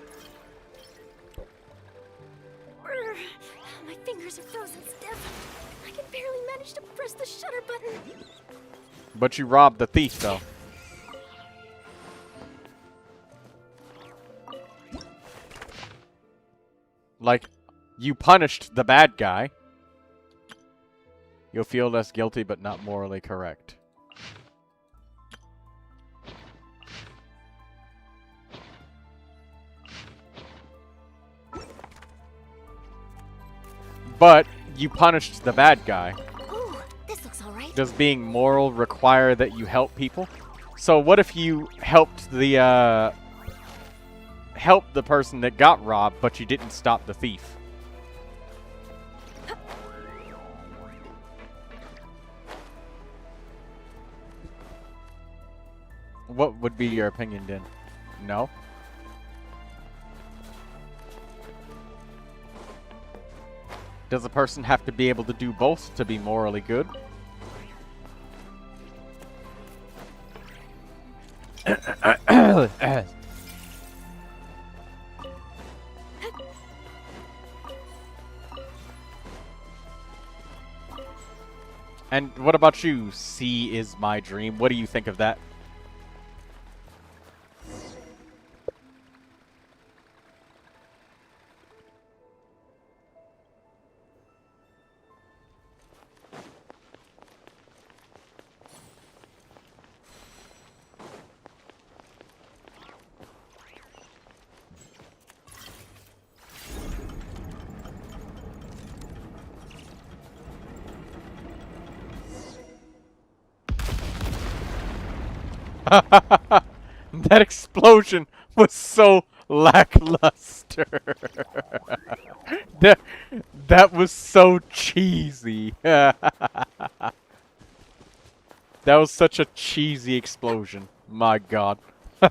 Speaker 5: My fingers are frozen stiff. I can barely manage to press the shutter button.
Speaker 1: But you robbed the thief, though. Like, you punished the bad guy. You'll feel less guilty, but not morally correct. But you punished the bad guy.
Speaker 5: Ooh, this looks alright.
Speaker 1: Does being moral require that you help people? So what if you helped the person that got robbed, but you didn't stop the thief? What would be your opinion then? No? Does a person have to be able to do both to be morally good? And what about you, C is my dream? What do you think of that? That explosion was so lackluster. that was so cheesy. That was such a cheesy explosion. My god. The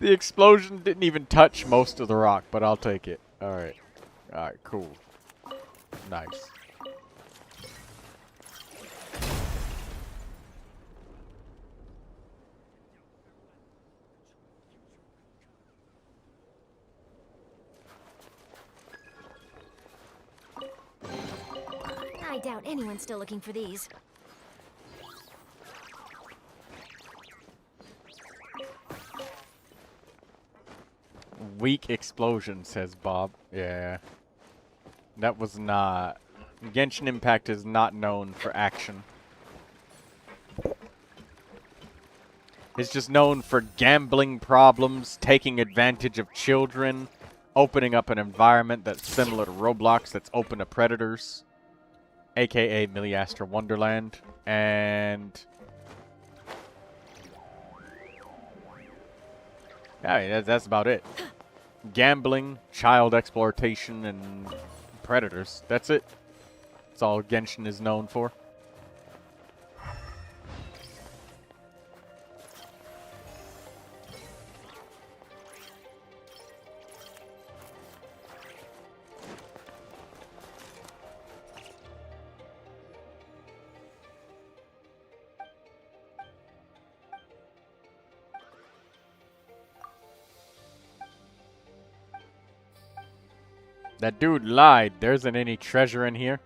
Speaker 1: explosion didn't even touch most of the rock, but I'll take it. Alright. Alright, cool. Nice.
Speaker 5: I doubt anyone's still looking for these.
Speaker 1: Weak explosion, says Bob. Yeah. That was not... Genshin Impact is not known for action. is just known for gambling problems, taking advantage of children, opening up an environment that's similar to Roblox that's open to predators, aka Milliastra Wonderland, and yeah, that's about it. Gambling, child exploitation, and predators. That's it. That's all Genshin is known for. That dude lied. There isn't any treasure in here.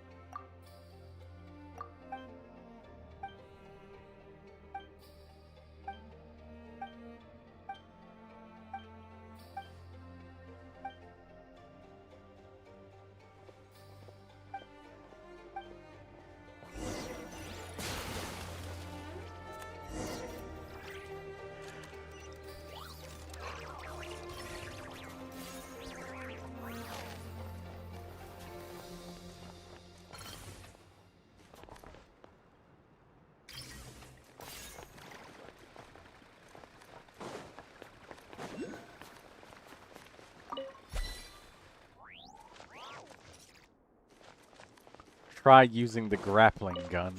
Speaker 1: Try using the grappling gun.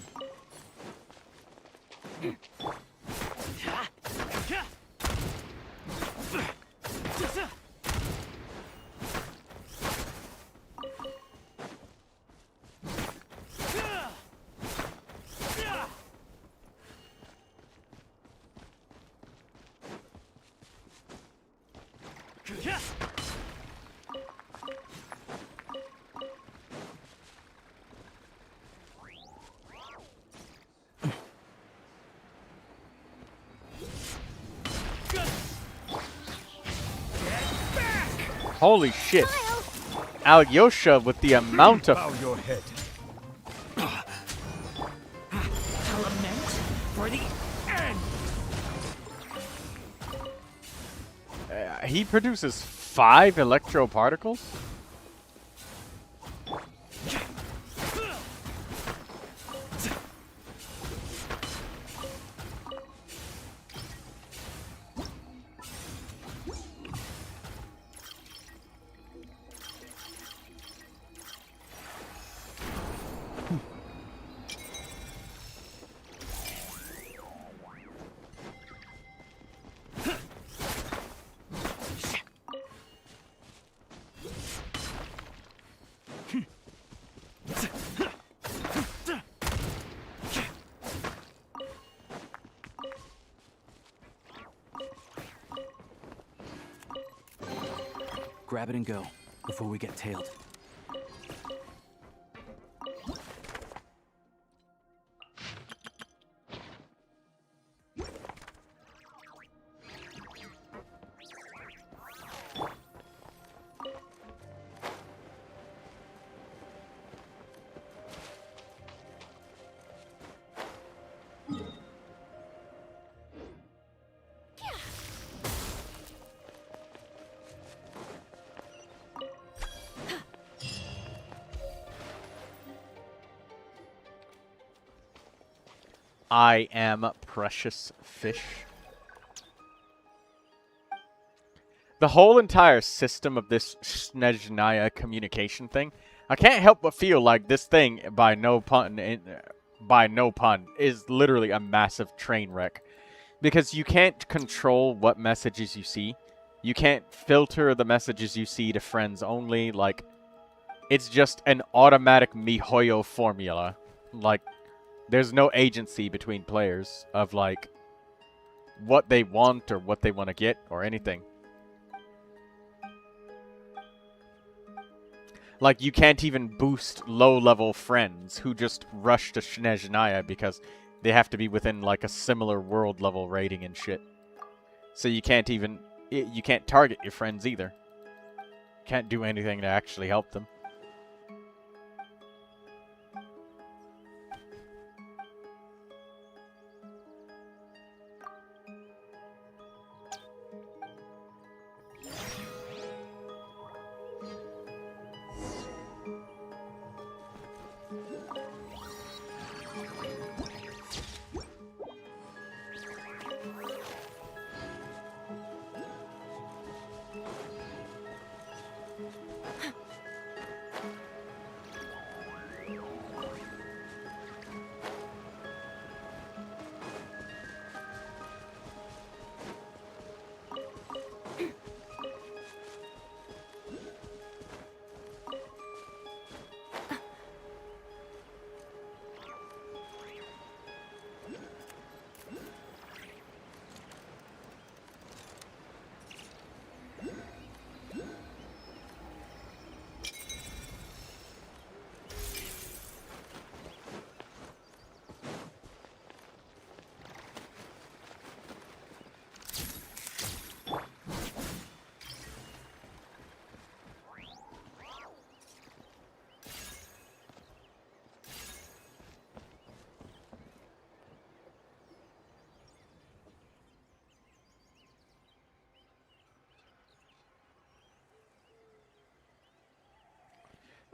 Speaker 1: Holy shit. Alyosha with the amount of...
Speaker 2: Bow your head.
Speaker 9: Lament for the end.
Speaker 1: he produces 5 electro particles?
Speaker 6: Grab it and go, before we get tailed.
Speaker 1: I am precious fish. The whole entire system of this MySnezhnaya communication thing, I can't help but feel like this thing, by no pun, is literally a massive train wreck. Because you can't control what messages you see. You can't filter the messages you see to friends only. Like, it's just an automatic MiHoYo formula. Like, there's no agency between players of, like, what they want or what they want to get or anything. Like, you can't even boost low-level friends who just rush to MySnezhnaya because they have to be within, like, a similar world-level rating and shit. So you can't even... You can't target your friends either. Can't do anything to actually help them.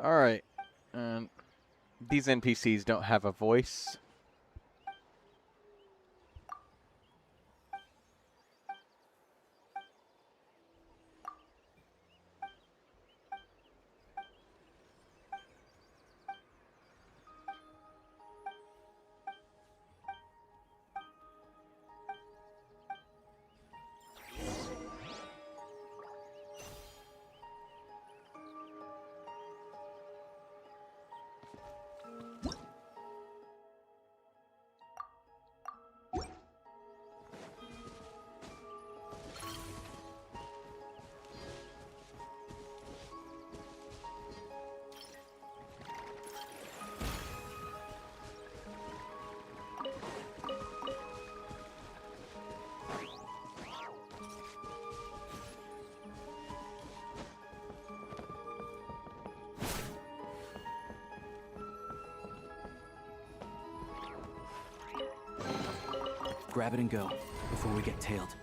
Speaker 1: Alright. These NPCs don't have a voice.
Speaker 6: Grab it and go before we get tailed.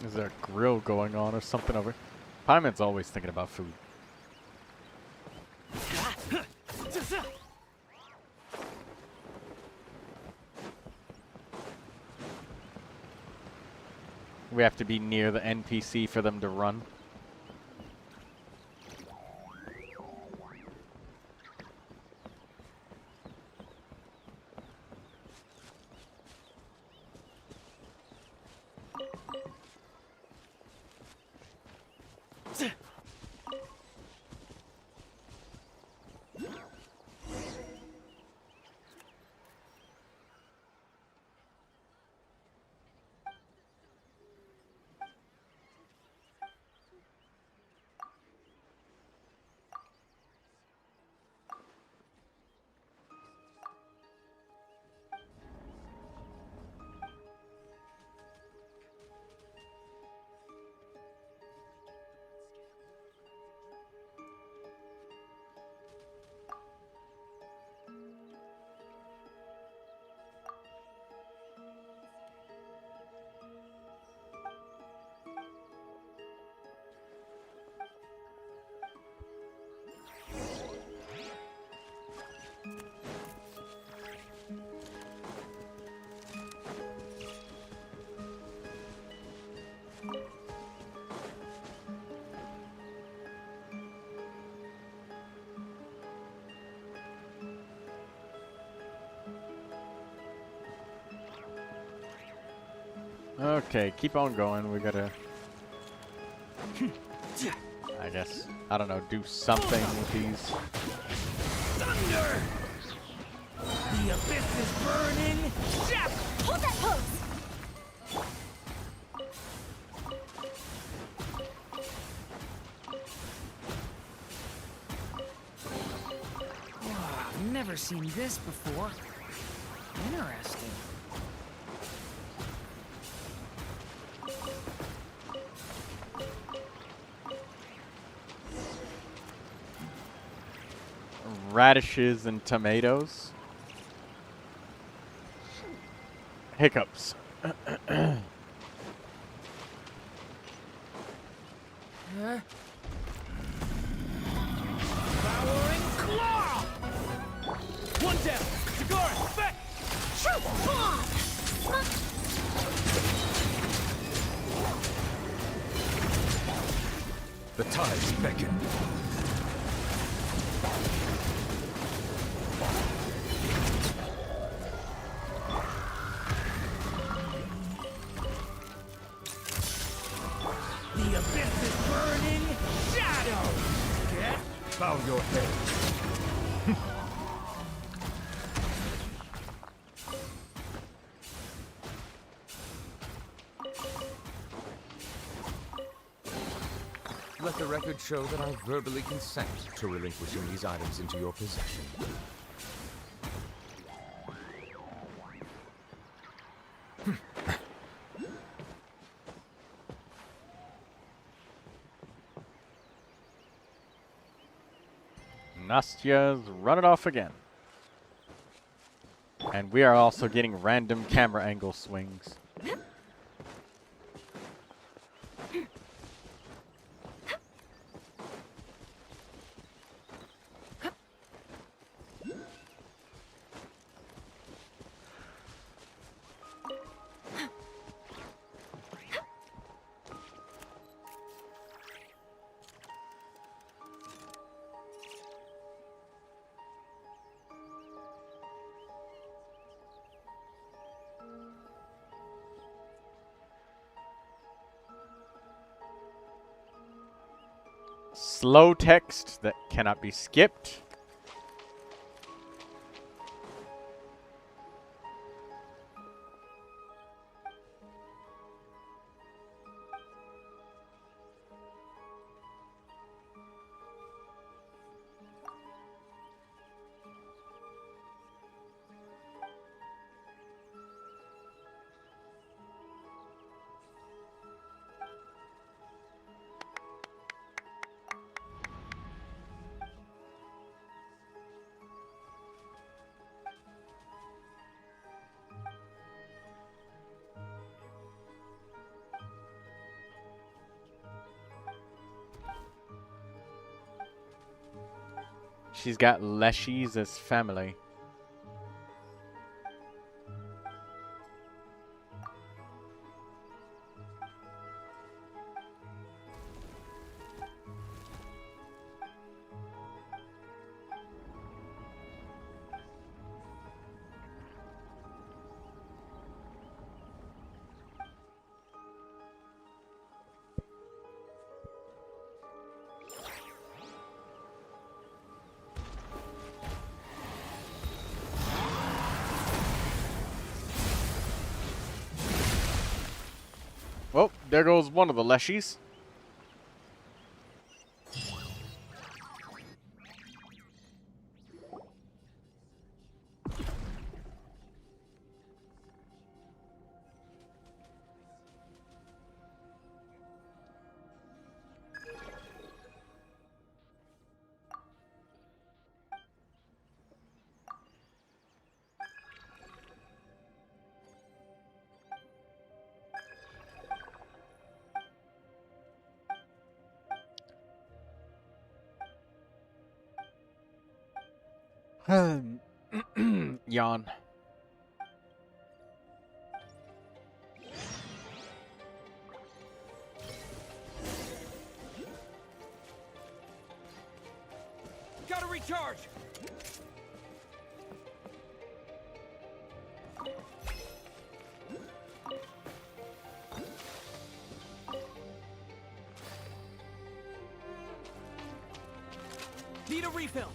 Speaker 1: Is there a grill going on or something over? Paimon's always thinking about food. We have to be near the NPC for them to run. Okay, keep on going. We gotta, I guess, I don't know, do something with these.
Speaker 9: Thunder! The abyss is burning! Jeff!
Speaker 5: Hold that pose!
Speaker 9: Oh, I've never seen this before. Interesting.
Speaker 1: Radishes and tomatoes. Hiccups.
Speaker 9: Huh? Devouring claw! One down! Cigar! Back!
Speaker 2: The tides beckon. Bow your head. Let the record show that I verbally consent to relinquishing these items into your possession.
Speaker 1: Nastya's running off again. And we are also getting random camera angle swings. Slow text that cannot be skipped. She's got Leshies as family. Well, there goes one of the Leshies. Yawn.
Speaker 2: Gotta recharge!
Speaker 9: Need a refill.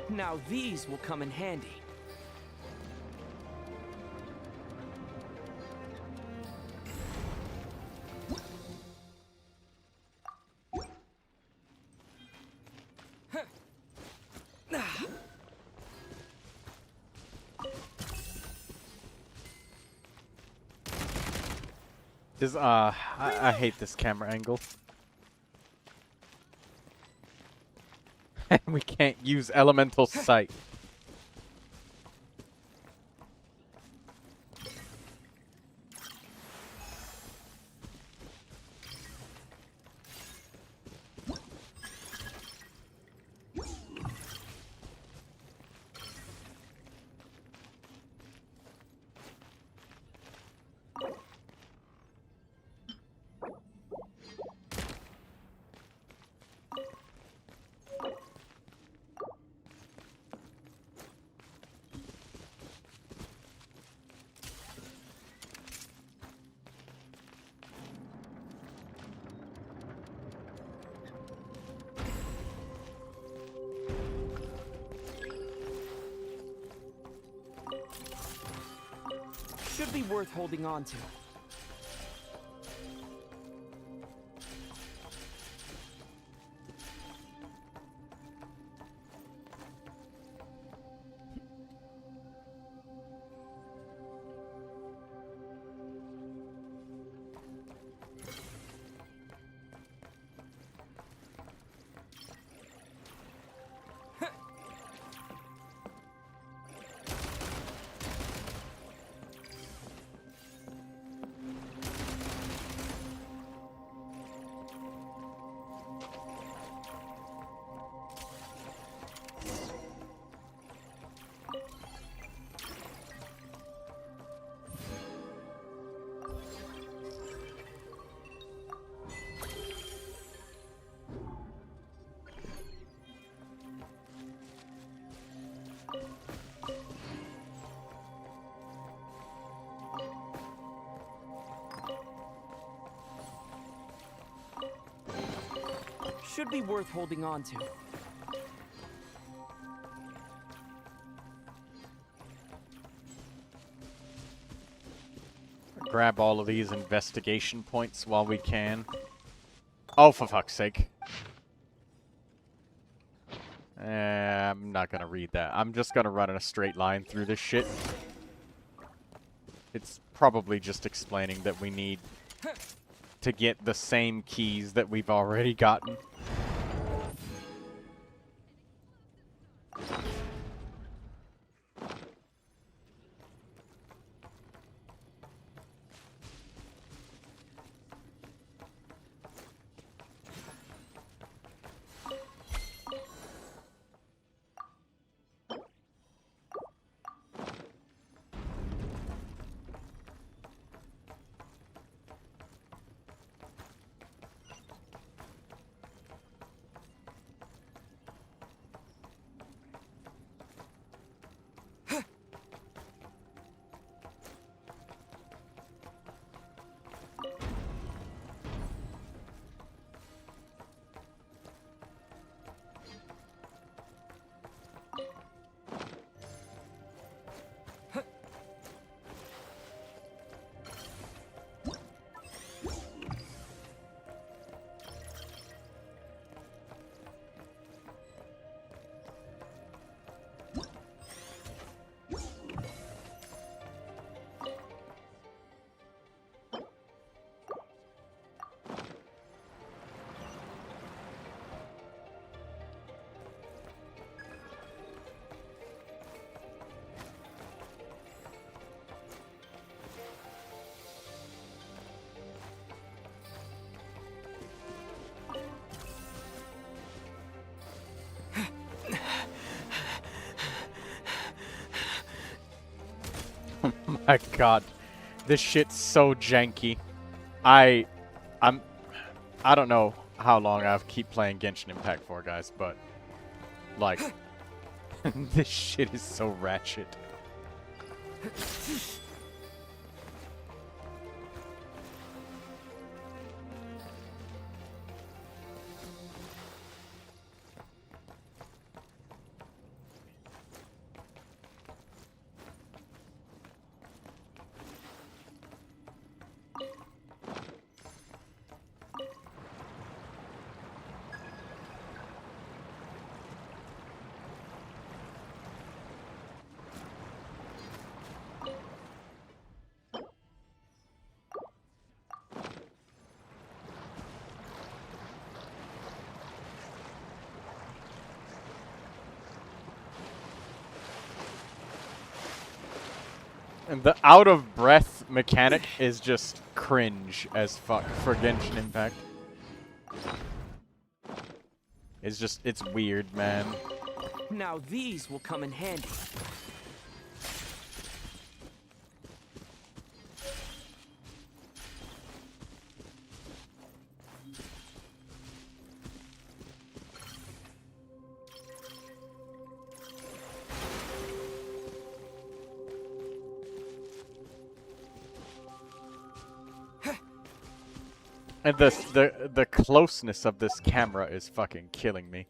Speaker 9: Now these will come in handy.
Speaker 1: This I hate this camera angle. And we can't use elemental sight.
Speaker 6: Should be worth holding on to. Should be worth holding on to.
Speaker 1: Grab all of these investigation points while we can. Oh, for fuck's sake. I'm not gonna read that. I'm just gonna run in a straight line through this shit. It's probably just explaining that we need to get the same keys that we've already gotten. My god, this shit's so janky. I don't know how long I've keep playing Genshin Impact for, guys, but like this shit is so ratchet. And the out-of-breath mechanic is just cringe as fuck for Genshin Impact. It's weird, man.
Speaker 6: Now these will come in handy.
Speaker 1: And the closeness of this camera is fucking killing me.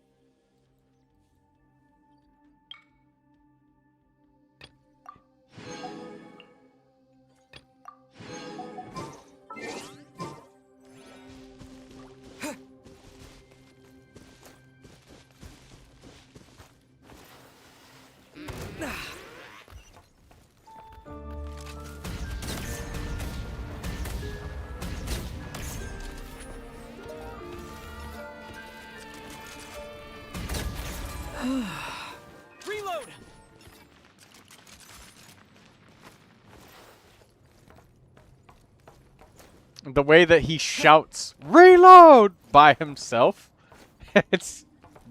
Speaker 1: the way that he shouts "Reload" by himself,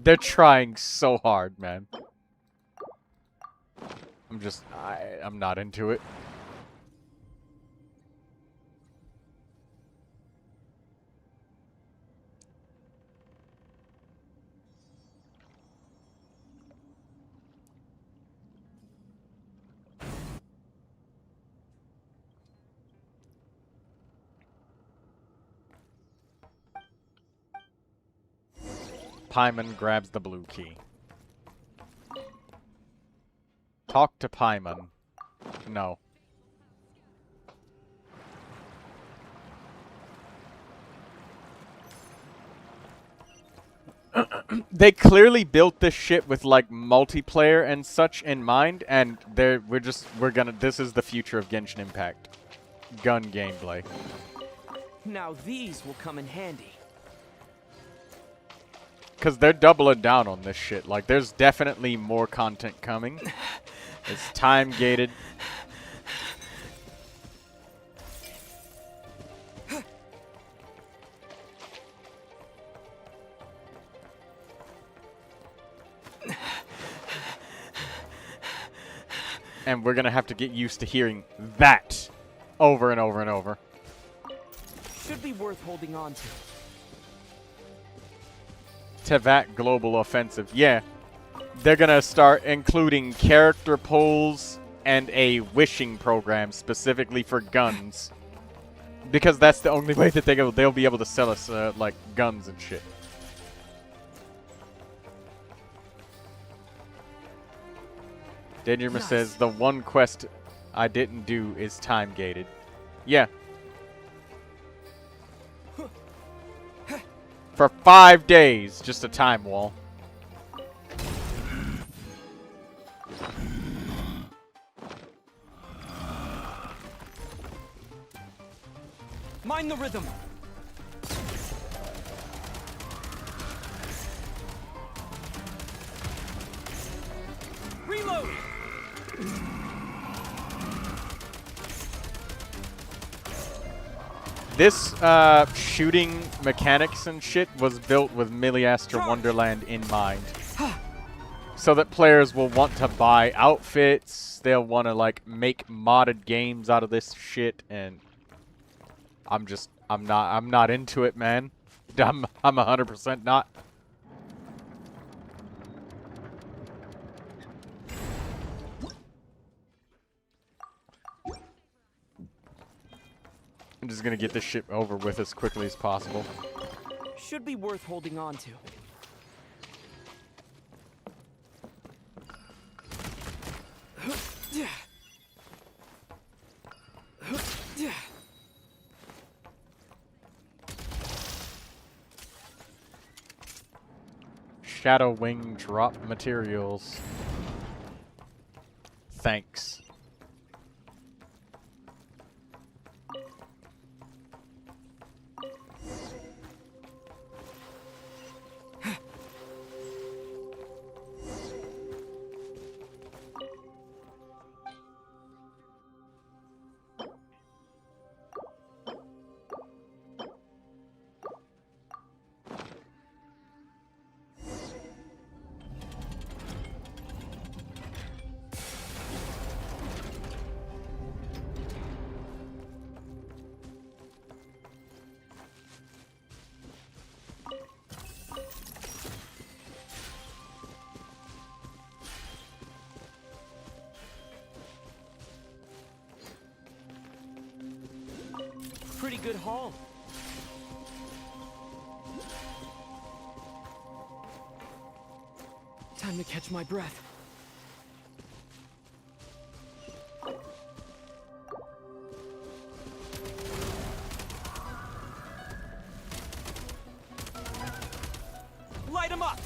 Speaker 1: they're trying so hard, man. I'm not into it. Paimon grabs the blue key. Talk to Paimon. No. They clearly built this shit with like multiplayer and such in mind, and this is the future of Genshin Impact. Gun gameplay.
Speaker 6: Now these will come in handy.
Speaker 1: Because they're doubling down on this shit. Like, there's definitely more content coming. It's time gated. And we're gonna have to get used to hearing that over and over and over.
Speaker 6: Should be worth holding on to.
Speaker 1: Tevat Global Offensive. Yeah. They're gonna start including character polls and a wishing program specifically for guns. Because that's the only way that they'll be able to sell us, like, guns and shit. Dangerous says, the one quest I didn't do is time-gated. Yeah. For 5 days, just a time wall.
Speaker 6: Mind the rhythm. Reload.
Speaker 1: This shooting mechanics and shit was built with Milliastra Wonderland in mind. So that players will want to buy outfits, they'll want to like make modded games out of this shit, and I'm not into it, man. I'm 100% not. I'm just gonna get this shit over with as quickly as possible.
Speaker 6: Should be worth holding on to.
Speaker 1: Shadow Wing drop materials. Thanks.
Speaker 6: Pretty good haul. Time to catch my breath. Light 'em up.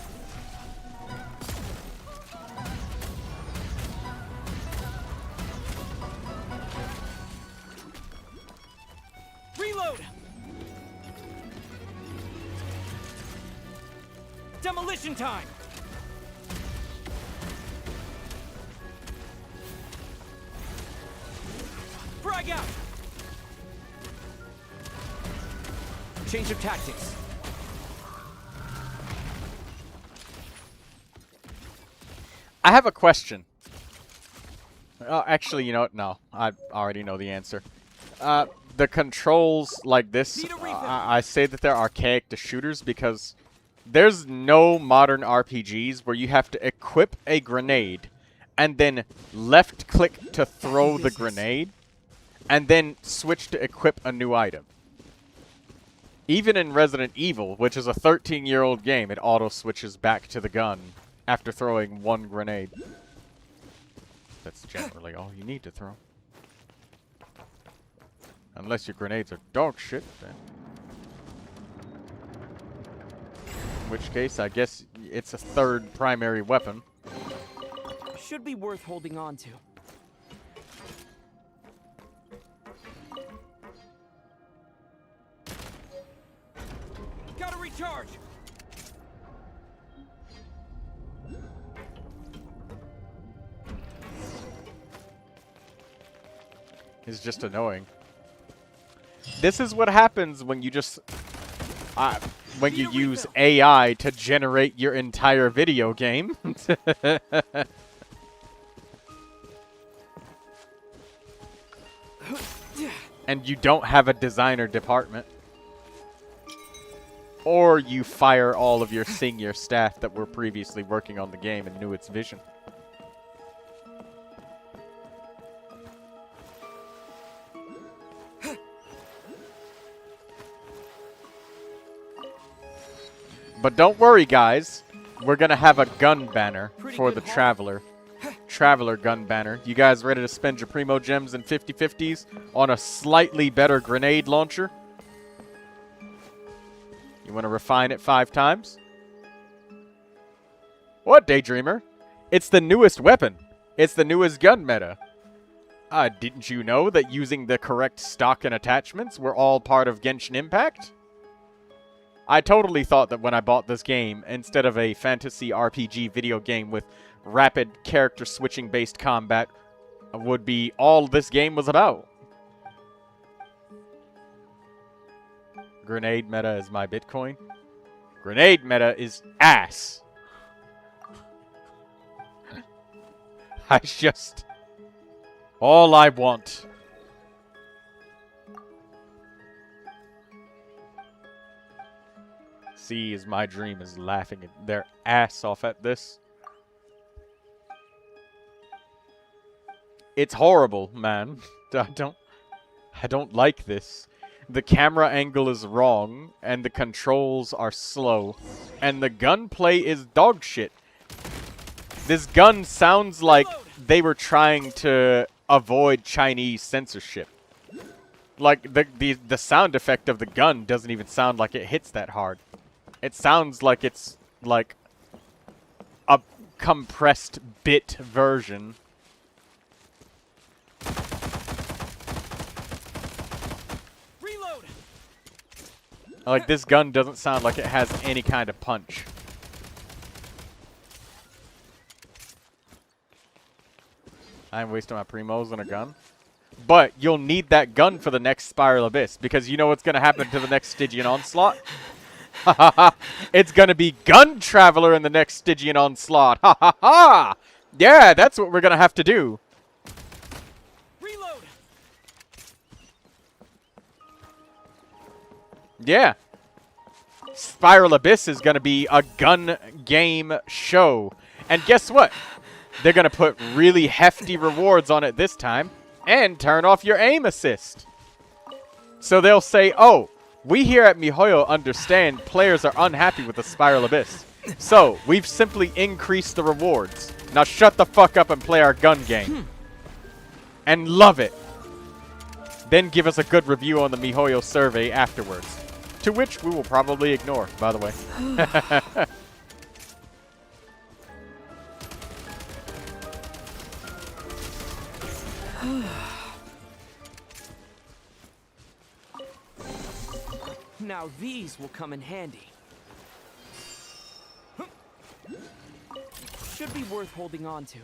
Speaker 6: Reload! Demolition time! Frag out! Change of tactics.
Speaker 1: I have a question. Actually, you know what? No, I already know the answer. The controls like this, I say that they're archaic to shooters because there's no modern RPGs where you have to equip a grenade and then left-click to throw the grenade and then switch to equip a new item. Even in Resident Evil, which is a 13-year-old game, it auto-switches back to the gun after throwing one grenade. That's generally all you need to throw. Unless your grenades are dog shit, then. In which case, I guess it's a third primary weapon.
Speaker 6: Should be worth holding on to. Gotta recharge!
Speaker 1: It's just annoying. This is what happens when you just... when you use AI to generate your entire video game. And you don't have a designer department. Or you fire all of your senior staff that were previously working on the game and knew its vision. But don't worry, guys. We're going to have a gun banner for the Traveler. Traveler gun banner. You guys ready to spend your Primogems and 50/50s on a slightly better grenade launcher? You want to refine it 5 times? What, Daydreamer? It's the newest weapon. It's the newest gun meta. Didn't you know that using the correct stock and attachments were all part of Genshin Impact? I totally thought that when I bought this game, instead of a fantasy RPG video game with rapid character switching based combat, would be all this game was about. Grenade meta is my Bitcoin. Grenade meta is ass. I just... all I want. See, is my dream is laughing their ass off at this. It's horrible, man. I don't like this. The camera angle is wrong, and the controls are slow, and the gunplay is dog shit. This gun sounds like they were trying to avoid Chinese censorship. Like, the sound effect of the gun doesn't even sound like it hits that hard. It sounds like it's, like, a compressed bit version.
Speaker 6: Reload!
Speaker 1: Like, this gun doesn't sound like it has any kind of punch. I'm wasting my primos on a gun. But you'll need that gun for the next Spiral Abyss, because you know what's going to happen to the next Stygian Onslaught? Ha ha ha! It's going to be Gun Traveler in the next Stygian Onslaught. Ha ha ha! Yeah, that's what we're going to have to do.
Speaker 6: Reload!
Speaker 1: Yeah. Spiral Abyss is going to be a gun game show. And guess what? They're going to put really hefty rewards on it this time and turn off your aim assist. So they'll say, oh, we here at MiHoYo understand players are unhappy with the Spiral Abyss. So we've simply increased the rewards. Now shut the fuck up and play our gun game. And love it. Then give us a good review on the MiHoYo survey afterwards. To which we will probably ignore, by the way.
Speaker 6: Now these will come in handy. Should be worth holding on to.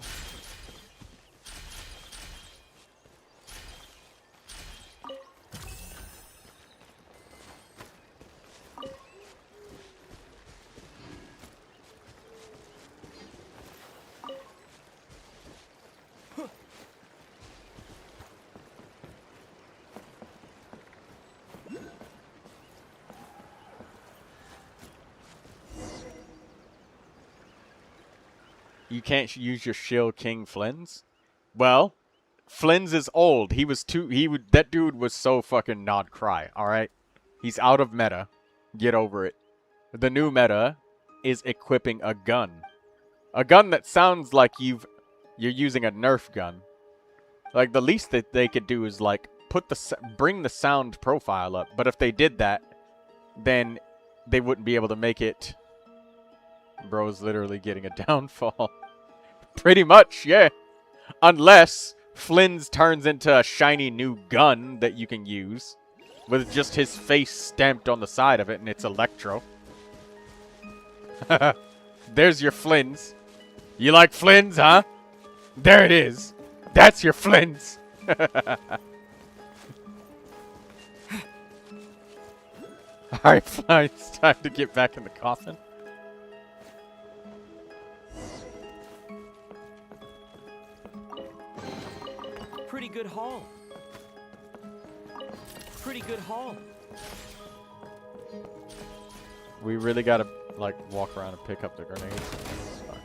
Speaker 1: You can't use your shield King Flynn's? Well, Flynn's is old. He was too... That dude was so fucking not cry, alright? He's out of meta. Get over it. The new meta is equipping a gun. A gun that sounds like you're using a Nerf gun. Like, the least that they could do is, like, bring the sound profile up. But if they did that, then they wouldn't be able to make it. Bro's literally getting a downfall. Pretty much, yeah. Unless Flynn's turns into a shiny new gun that you can use. With just his face stamped on the side of it, and it's electro. There's your Flynn's. You like Flynn's, huh? There it is. That's your Flynn's. Alright, fine. It's time to get back in the coffin.
Speaker 6: Pretty good haul. Pretty good haul.
Speaker 1: We really gotta, like, walk around and pick up the grenades. It's fine.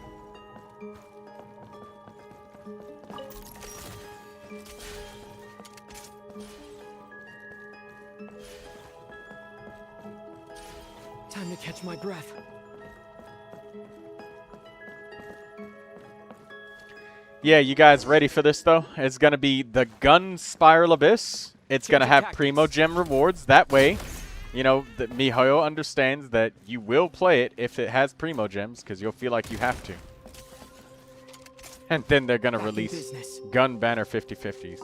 Speaker 6: Time to catch my breath.
Speaker 1: Yeah, you guys ready for this, though? It's gonna be the Gun Spiral Abyss. It's gonna have Primogem rewards. That way, you know, MiHoYo understands that you will play it if it has Primogems, because you'll feel like you have to. And then they're gonna release Gun Banner 50/50s.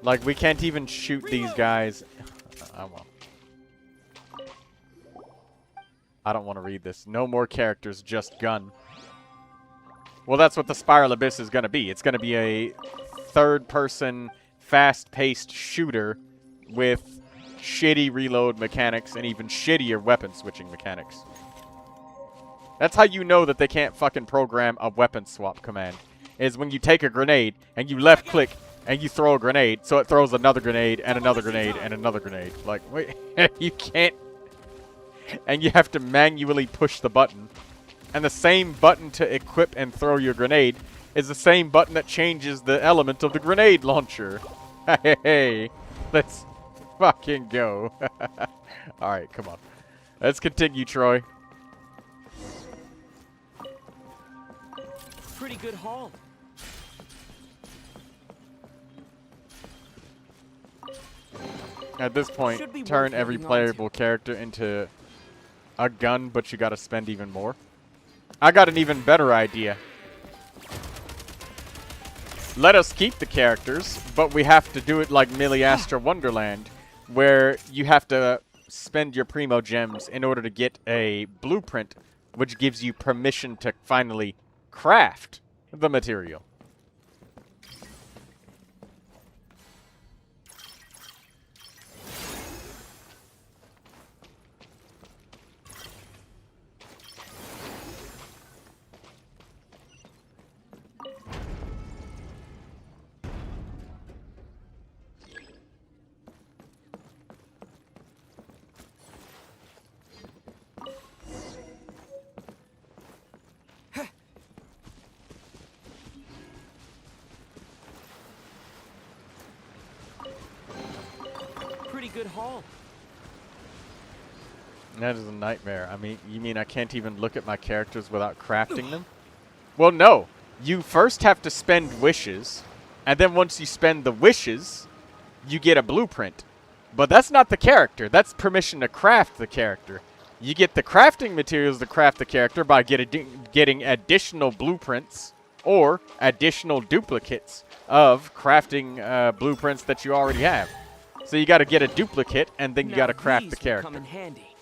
Speaker 1: Like, we can't even shoot these guys. I don't want to read this. No more characters, just gun. Well, that's what the Spiral Abyss is going to be. It's going to be a third-person, fast-paced shooter with shitty reload mechanics and even shittier weapon switching mechanics. That's how you know that they can't fucking program a weapon swap command. Is when you take a grenade and you left-click and you throw a grenade, so it throws another grenade, and another grenade, and another grenade. Like, wait, you can't... And you have to manually push the button. And the same button to equip and throw your grenade is the same button that changes the element of the grenade launcher. Hey, let's fucking go. Alright, come on. Let's continue, Troy.
Speaker 6: Pretty good haul.
Speaker 1: At this point, turn every playable character into a gun, but you gotta spend even more. I got an even better idea. Let us keep the characters, but we have to do it like Astra Wonderland, where you have to spend your Primogems in order to get a blueprint, which gives you permission to finally craft the material.
Speaker 6: Good haul.
Speaker 1: That is a nightmare. I mean, you mean I can't even look at my characters without crafting them? Well, no. You first have to spend wishes, and then once you spend the wishes, you get a blueprint. But that's not the character. That's permission to craft the character. You get the crafting materials to craft the character by getting additional blueprints or additional duplicates of crafting blueprints that you already have. So you got to get a duplicate, and then you got to craft the character.
Speaker 6: Come in handy.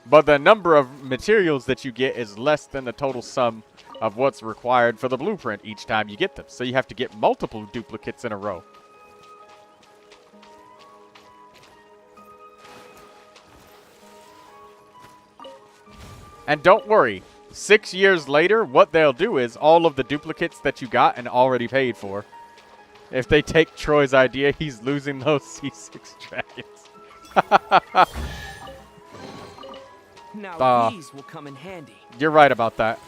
Speaker 1: But the number of materials that you get is less than the total sum of what's required for the blueprint each time you get them. So you have to get multiple duplicates in a row. And don't worry, 6 years later, what they'll do is all of the duplicates that you got and already paid for. If they take Troy's idea, he's losing those C6 dragons.
Speaker 6: Now these will come in handy.
Speaker 1: You're right about that.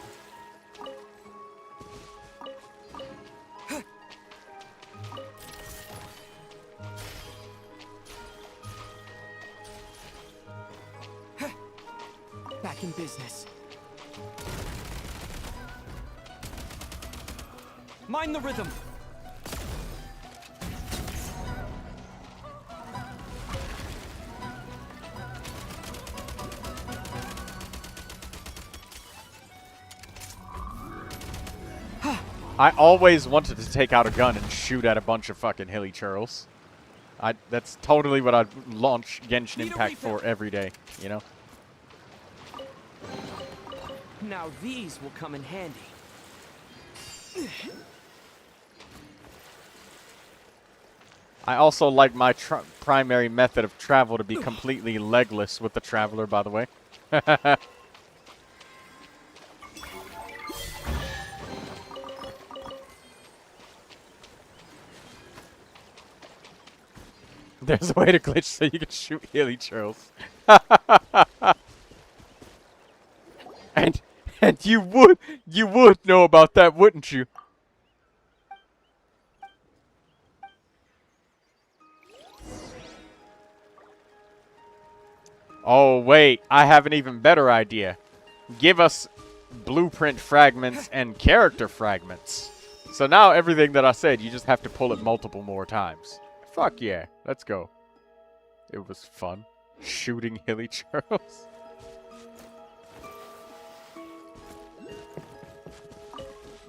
Speaker 6: Back in business. Mind the rhythm.
Speaker 1: I always wanted to take out a gun and shoot at a bunch of fucking hilly churls. That's totally what I'd launch Genshin Impact for every day, you know?
Speaker 6: Now these will come in handy.
Speaker 1: I also like my primary method of travel to be completely legless with the Traveler, by the way. There's a way to glitch so you can shoot hilly churls. and you would know about that, wouldn't you? Oh wait, I have an even better idea. Give us blueprint fragments and character fragments. So now everything that I said, you just have to pull it multiple more times. Fuck yeah, let's go. It was fun. Shooting hilly churls.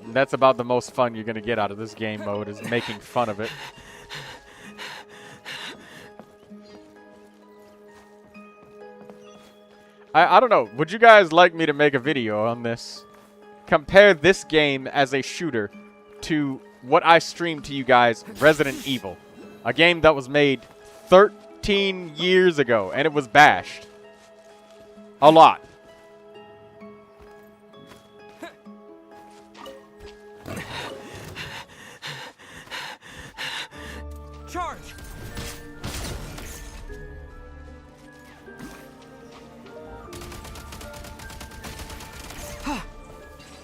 Speaker 1: That's about the most fun you're gonna get out of this game mode, is making fun of it. I don't know. Would you guys like me to make a video on this? Compare this game as a shooter to what I streamed to you guys, Resident Evil. A game that was made 13 years ago, and it was bashed. A lot.
Speaker 6: Charge!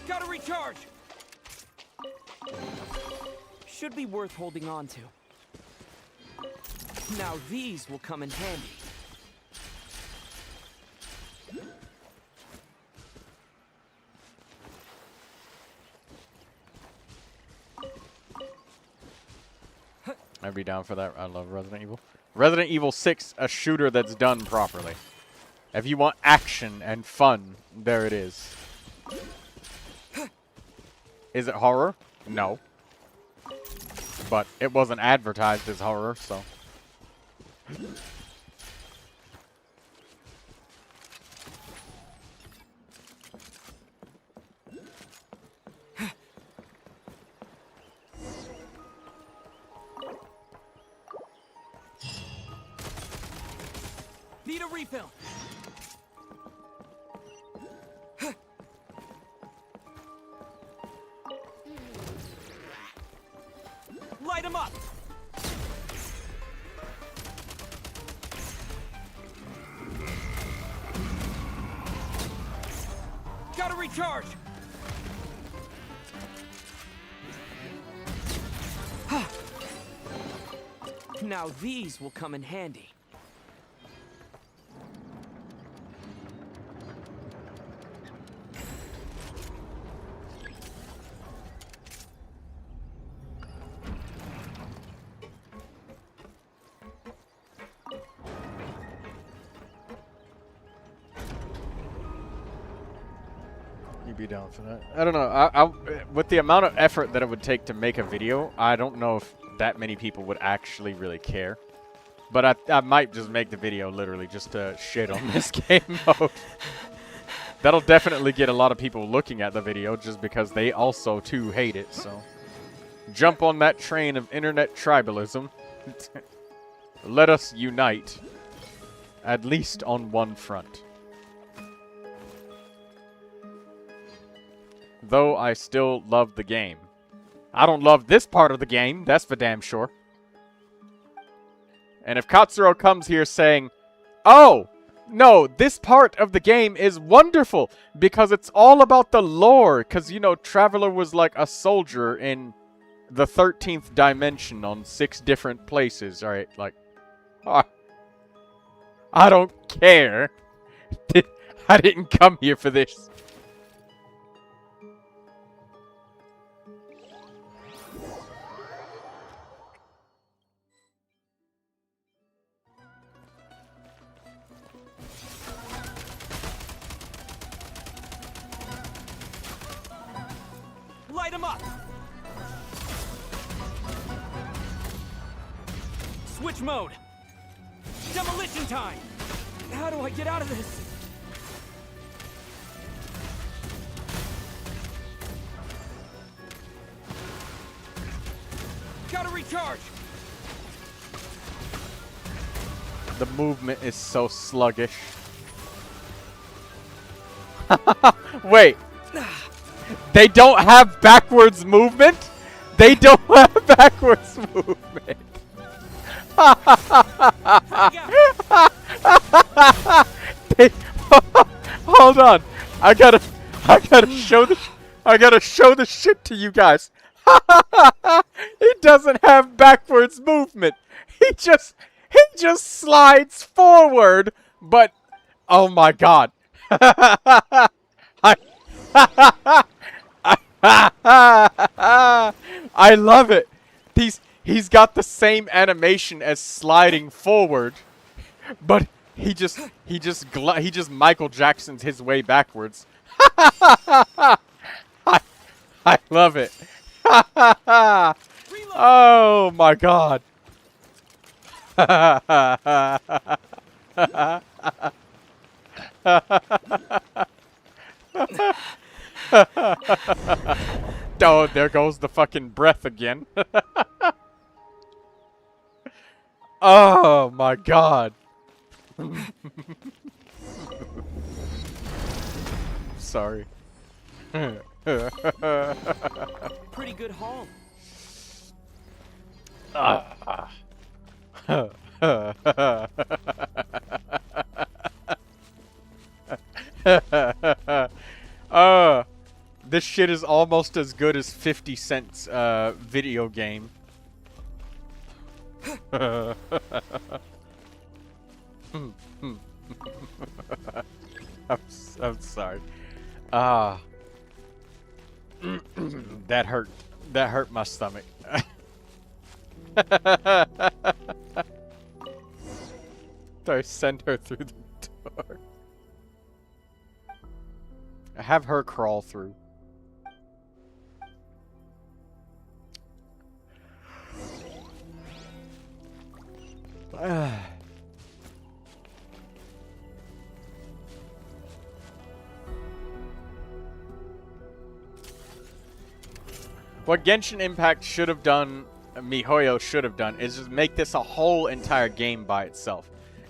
Speaker 6: Gotta recharge! Should be worth holding on to. Now these will come in handy.
Speaker 1: I'd be down for that. I love Resident Evil. Resident Evil 6, a shooter that's done properly. If you want action and fun, there it is. Is it horror? No. But it wasn't advertised as horror, so...
Speaker 6: Need a refill. Light him up. Gotta recharge. Now these will come in handy.
Speaker 1: You'd be down for that. I don't know. With the amount of effort that it would take to make a video, I don't know if that many people would actually really care. But I might just make the video literally just to shit on this game mode. That'll definitely get a lot of people looking at the video just because they also too hate it. So jump on that train of internet tribalism. Let us unite. At least on one front. though I still love the game. I don't love this part of the game, that's for damn sure. And if Katsuro comes here saying, oh, no, this part of the game is wonderful because it's all about the lore. Because, you know, Traveler was like a soldier in the 13th dimension on 6 different places. Alright, like, I don't care. I didn't come here for this.
Speaker 6: Light him up! Switch mode! Demolition time! How do I get out of this? Gotta recharge!
Speaker 1: The movement is so sluggish. Wait. They don't have backwards movement? They don't have backwards movement. Hold on. I gotta show the shit to you guys. He doesn't have backwards movement. He just slides forward, but oh my god. I love it. He's got the same animation as sliding forward, but he just Michael Jackson's his way backwards. I love it. Oh my god. Oh, there goes the fucking breath again. Oh my god. Sorry.
Speaker 6: Pretty good haul.
Speaker 1: This shit is almost as good as 50 Cent's video game. I'm sorry. That hurt. That hurt my stomach. I send her through the door. Have her crawl through. What Genshin Impact should have done, MiHoYo should have done, is just make this a whole entire game by itself.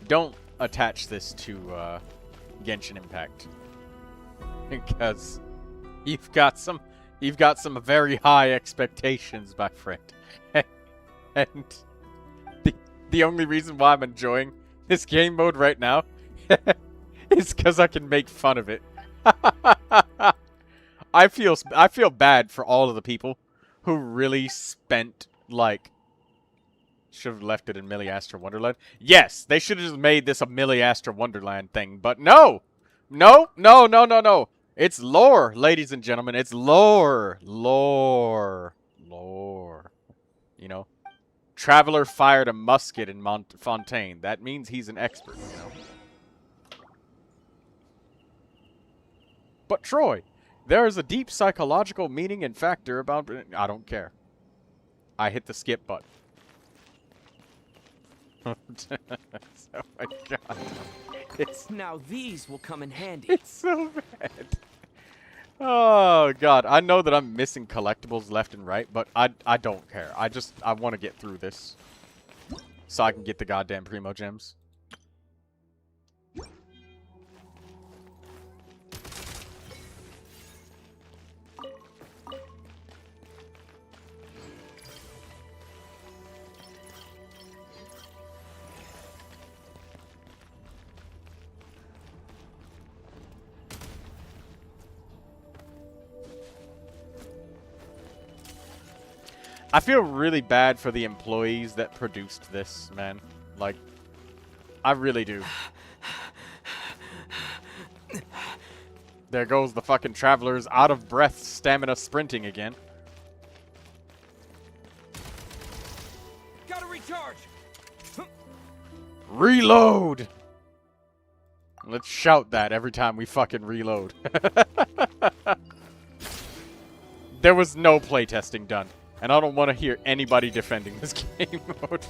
Speaker 1: Don't attach this to Genshin Impact, because you've got some very high expectations, my friend, and the only reason why I'm enjoying this game mode right now is because I can make fun of it. I feel bad for all of the people who really spent, like, should have left it in Milliastra Wonderland. Yes, they should have just made this a Milliastra Wonderland thing, but no! No, no, no, no, no. It's lore, ladies and gentlemen. It's lore. Lore. Lore. You know? Traveler fired a musket in Fontaine. That means he's an expert, you know? But Troy, there is a deep psychological meaning and factor about... I don't care. I hit the skip button. Oh my god.
Speaker 6: Now these will come in handy.
Speaker 1: It's so bad. Oh god. I know that I'm missing collectibles left and right, but I don't care. I want to get through this. So I can get the goddamn Primogems. I feel really bad for the employees that produced this, man. Like, I really do. There goes the fucking travelers out of breath stamina sprinting again.
Speaker 6: Gotta recharge.
Speaker 1: Reload! Let's shout that every time we fucking reload. There was no playtesting done. And I don't want to hear anybody defending this game mode.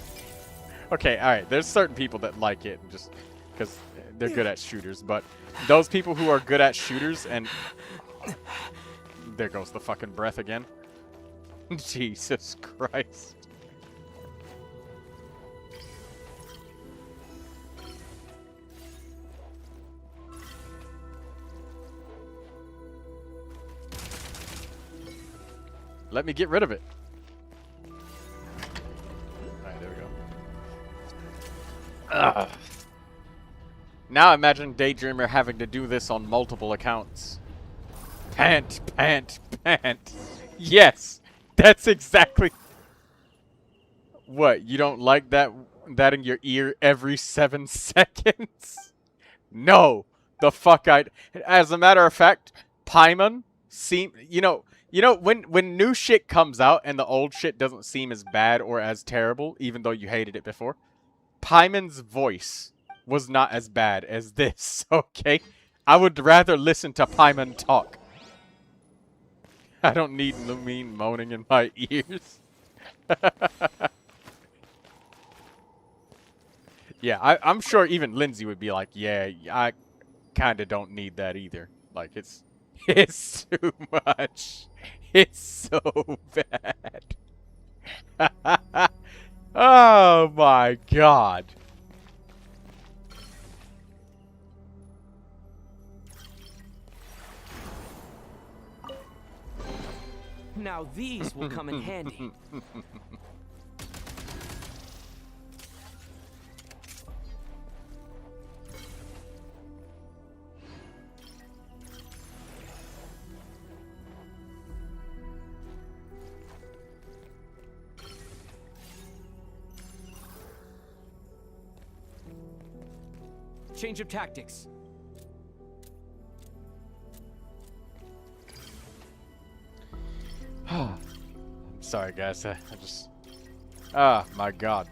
Speaker 1: Okay, alright. There's certain people that like it just because they're good at shooters. But those people who are good at shooters and... There goes the fucking breath again. Jesus Christ. Let me get rid of it. Alright, there we go. Ugh. Now imagine Daydreamer having to do this on multiple accounts. Pant, pant, pant. Yes! That's exactly... What, you don't like that in your ear every 7 seconds? No! The fuck As a matter of fact, Paimon You know, when new shit comes out and the old shit doesn't seem as bad or as terrible, even though you hated it before, Paimon's voice was not as bad as this, okay? I would rather listen to Paimon talk. I don't need Lumine moaning in my ears. Yeah, I'm sure even Lindsay would be like, yeah, I kind of don't need that either. Like, it's too much. It's so bad. Oh my god.
Speaker 6: Now these will come in handy. Change of tactics.
Speaker 1: I'm sorry, guys. I just... Ah, my god.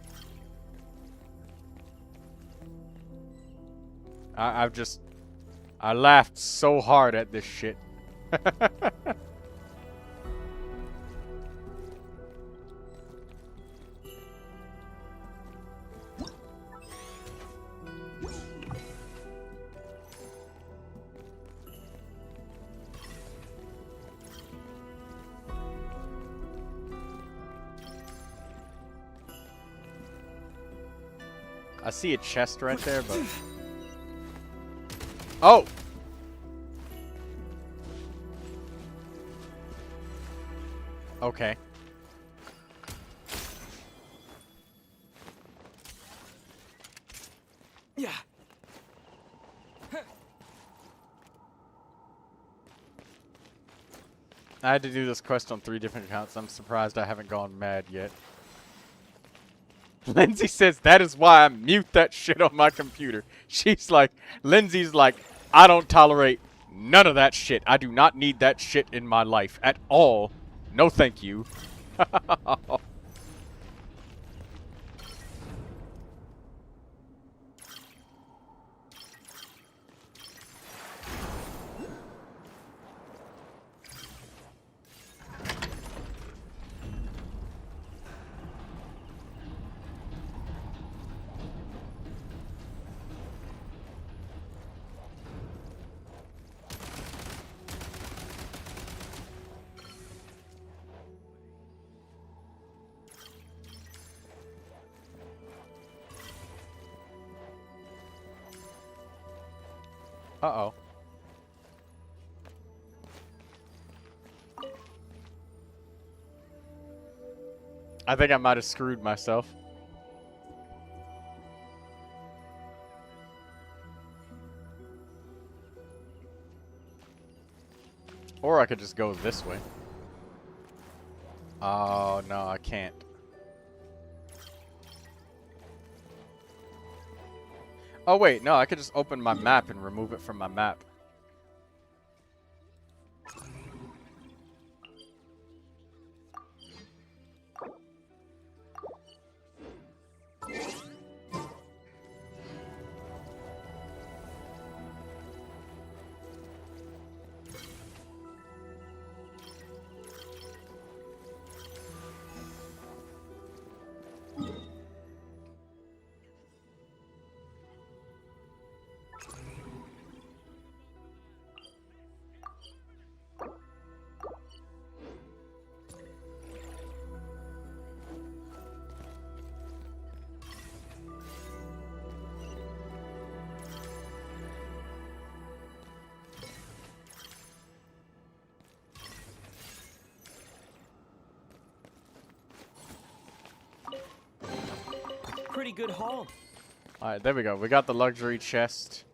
Speaker 1: I laughed so hard at this shit. I see a chest right there, but... Oh! Okay.
Speaker 6: Yeah.
Speaker 1: I had to do this quest on 3 different accounts. I'm surprised I haven't gone mad yet. Lindsay says, that is why I mute that shit on my computer. She's like, Lindsay's like, I don't tolerate none of that shit. I do not need that shit in my life at all. No thank you. Uh-oh. I think I might have screwed myself. Or I could just go this way. Oh, no, I can't. Oh, wait, no, I could just open my map and remove it from my map.
Speaker 6: Pretty good haul.
Speaker 1: Alright, there we go. We got the luxury chest.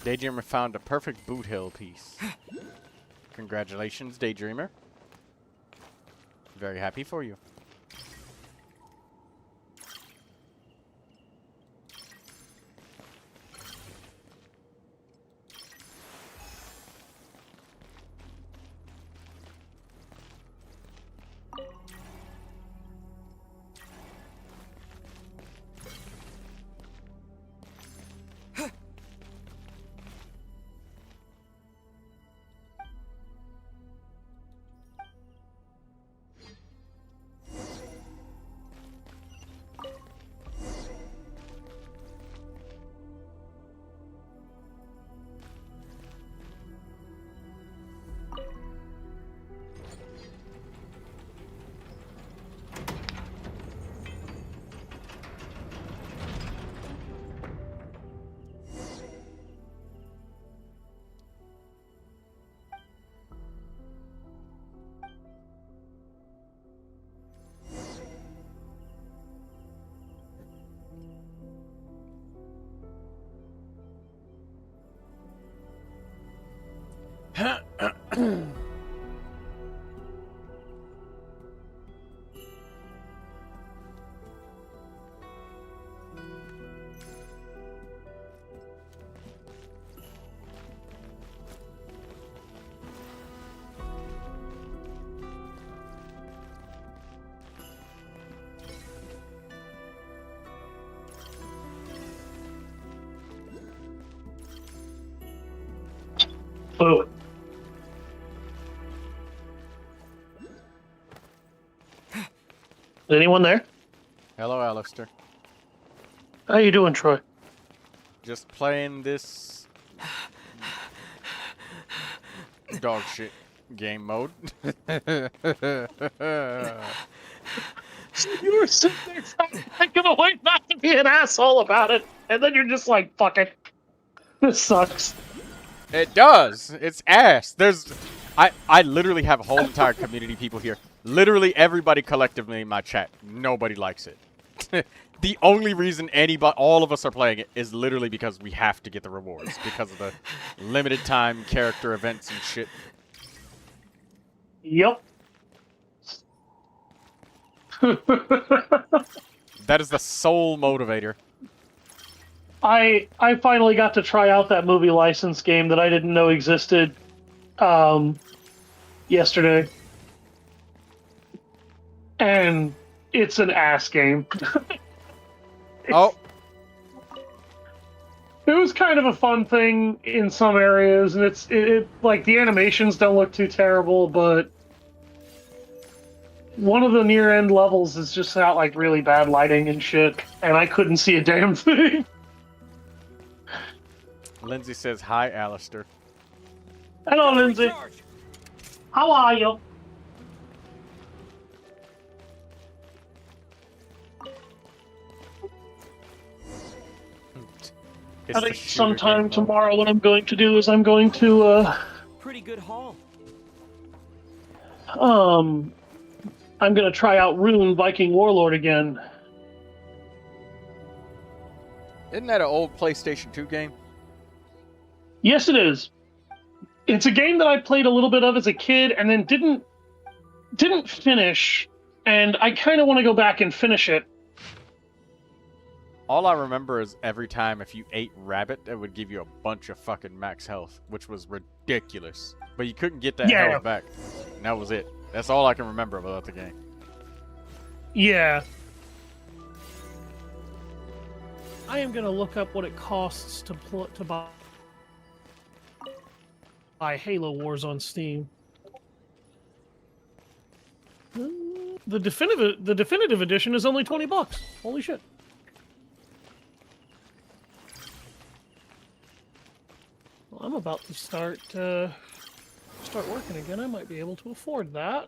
Speaker 1: Daydreamer found a perfect boot hill piece. Congratulations, Daydreamer. Very happy for you.
Speaker 10: Oh. Is anyone there?
Speaker 1: Hello, Alistair.
Speaker 10: How you doing, Troy?
Speaker 1: Just playing this dog shit game mode.
Speaker 10: You were sitting there thinking away not to be an asshole about it, and then you're just like, fuck it. This sucks.
Speaker 1: It does. It's ass. I literally have a whole entire community of people here. Literally everybody collectively in my chat. Nobody likes it. The only reason all of us are playing it is literally because we have to get the rewards because of the limited time character events and shit.
Speaker 10: Yep.
Speaker 1: That is the sole motivator.
Speaker 10: I finally got to try out that movie license game that I didn't know existed yesterday. And it's an ass game.
Speaker 1: Oh.
Speaker 10: It was kind of a fun thing in some areas, and it like the animations don't look too terrible, but one of the near end levels is just got like really bad lighting and shit, and I couldn't see a damn thing.
Speaker 1: Lindsay says, hi, Alistair.
Speaker 10: Hello, Lindsay. How are you?
Speaker 1: It's
Speaker 10: I
Speaker 1: the
Speaker 10: think
Speaker 1: shooter
Speaker 10: sometime
Speaker 1: game mode.
Speaker 10: tomorrow what I'm going to do is I'm going to,
Speaker 6: Pretty good haul.
Speaker 10: I'm going to try out Rune Viking Warlord again.
Speaker 1: Isn't that an old PlayStation 2 game?
Speaker 10: Yes, it is. It's a game that I played a little bit of as a kid and then didn't finish, and I kind of want to go back and finish it.
Speaker 1: All I remember is every time if you ate rabbit, it would give you a bunch of fucking max health, which was ridiculous. But you couldn't get that health back. And that was it. That's all I can remember about the game.
Speaker 10: Yeah. I am going to look up what it costs to buy Halo Wars on Steam. The definitive edition is only $20. Holy shit. Well, I'm about to start working again. I might be able to afford that.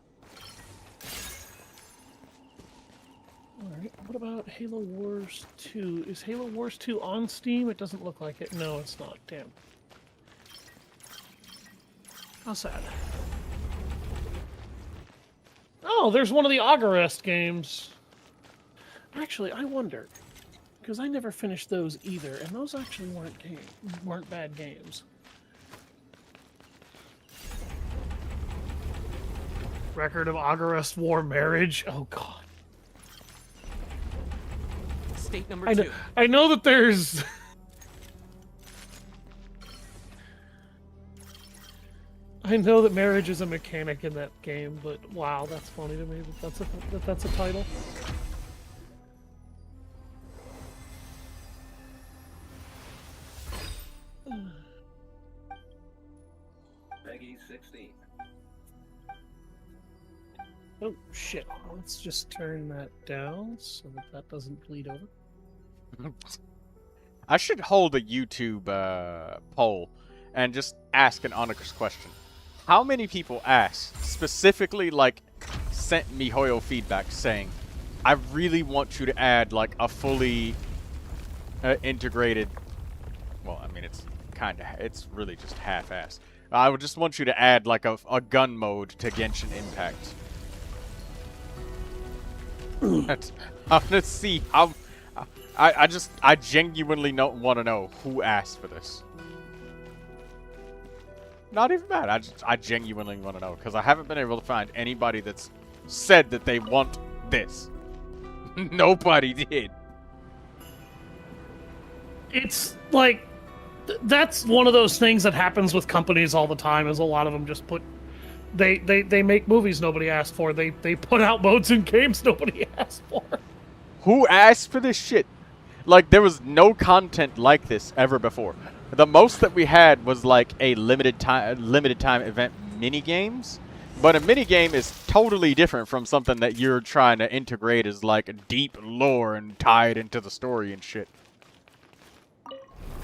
Speaker 10: Alright, what about Halo Wars 2? Is Halo Wars 2 on Steam? It doesn't look like it. No, it's not. Damn. How sad. Oh, there's one of the Agarest games. Actually, I wonder, because I never finished those either, and those actually weren't bad games. Record of Agarest War Marriage. Oh god.
Speaker 6: State number 2.
Speaker 10: I know that there's. I know that marriage is a mechanic in that game, but wow, that's funny to me that that's a title.
Speaker 2: Peggy 16.
Speaker 10: Oh shit! Let's just turn that down so that that doesn't bleed over.
Speaker 1: I should hold a YouTube poll and just ask an honest question. How many people asked, specifically, like, sent me Hoyo feedback saying, I really want you to add, like, a fully integrated... Well, I mean, it's really just half-assed. I would just want you to add, like, a gun mode to Genshin Impact. I want to see how... I genuinely want to know who asked for this. Not even bad. I genuinely want to know, because I haven't been able to find anybody that's said that they want this. Nobody did.
Speaker 10: It's like that's one of those things that happens with companies all the time. Is a lot of them just put they make movies nobody asked for. They put out modes in games nobody asked for.
Speaker 1: Who asked for this shit? Like, there was no content like this ever before. The most that we had was like a limited time event mini games, but a mini game is totally different from something that you're trying to integrate as like a deep lore and tie it into the story and shit.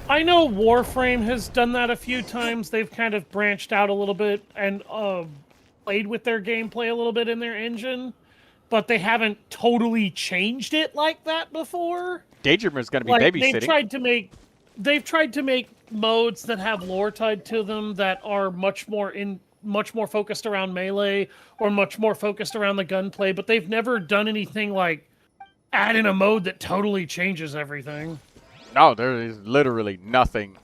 Speaker 10: I know Warframe has done that a few times. They've kind of branched out a little bit and played with their gameplay a little bit in their engine, but they haven't totally changed it like that before.
Speaker 1: Daydreamer's gonna be
Speaker 10: like,
Speaker 1: babysitting.
Speaker 10: They've tried to make modes that have lore tied to them that are much more focused around melee or much more focused around the gunplay, but they've never done anything like add in a mode that totally changes everything.
Speaker 1: No, there is literally nothing.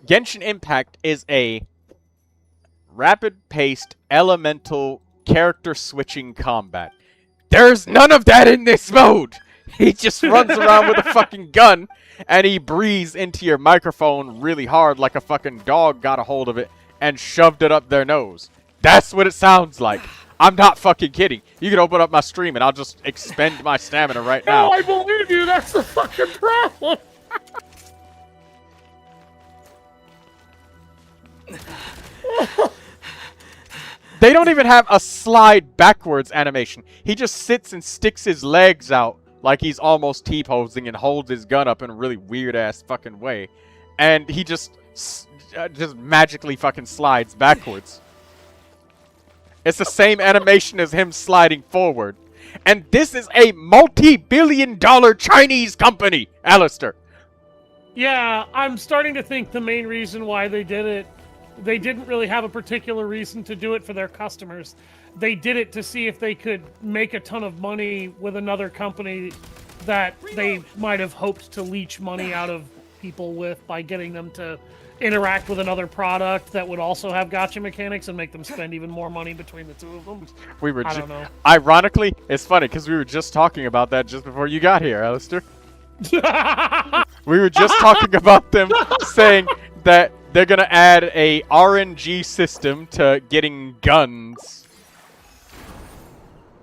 Speaker 1: Genshin Impact is a rapid-paced, elemental, character-switching combat. There's none of that in this mode! He just runs around with a fucking gun, and he breathes into your microphone really hard like a fucking dog got a hold of it and shoved it up their nose. That's what it sounds like. I'm not fucking kidding. You can open up my stream and I'll just expend my stamina right now.
Speaker 10: No, I believe you! That's the fucking problem!
Speaker 1: They don't even have a slide backwards animation. He just sits and sticks his legs out like he's almost T-posing and holds his gun up in a really weird-ass fucking way. And he just magically fucking slides backwards. It's the same animation as him sliding forward. And this is a multi-billion-dollar Chinese company, Alistair.
Speaker 10: Yeah, I'm starting to think the main reason why they did it, they didn't really have a particular reason to do it for their customers. They did it to see if they could make a ton of money with another company that they might have hoped to leech money out of people with by getting them to interact with another product that would also have gacha mechanics and make them spend even more money between the two of them.
Speaker 1: We were
Speaker 10: I don't know.
Speaker 1: Ironically, it's funny because we were just talking about that just before you got here, Alistair. We were just talking about them saying that they're gonna add a RNG system to getting guns.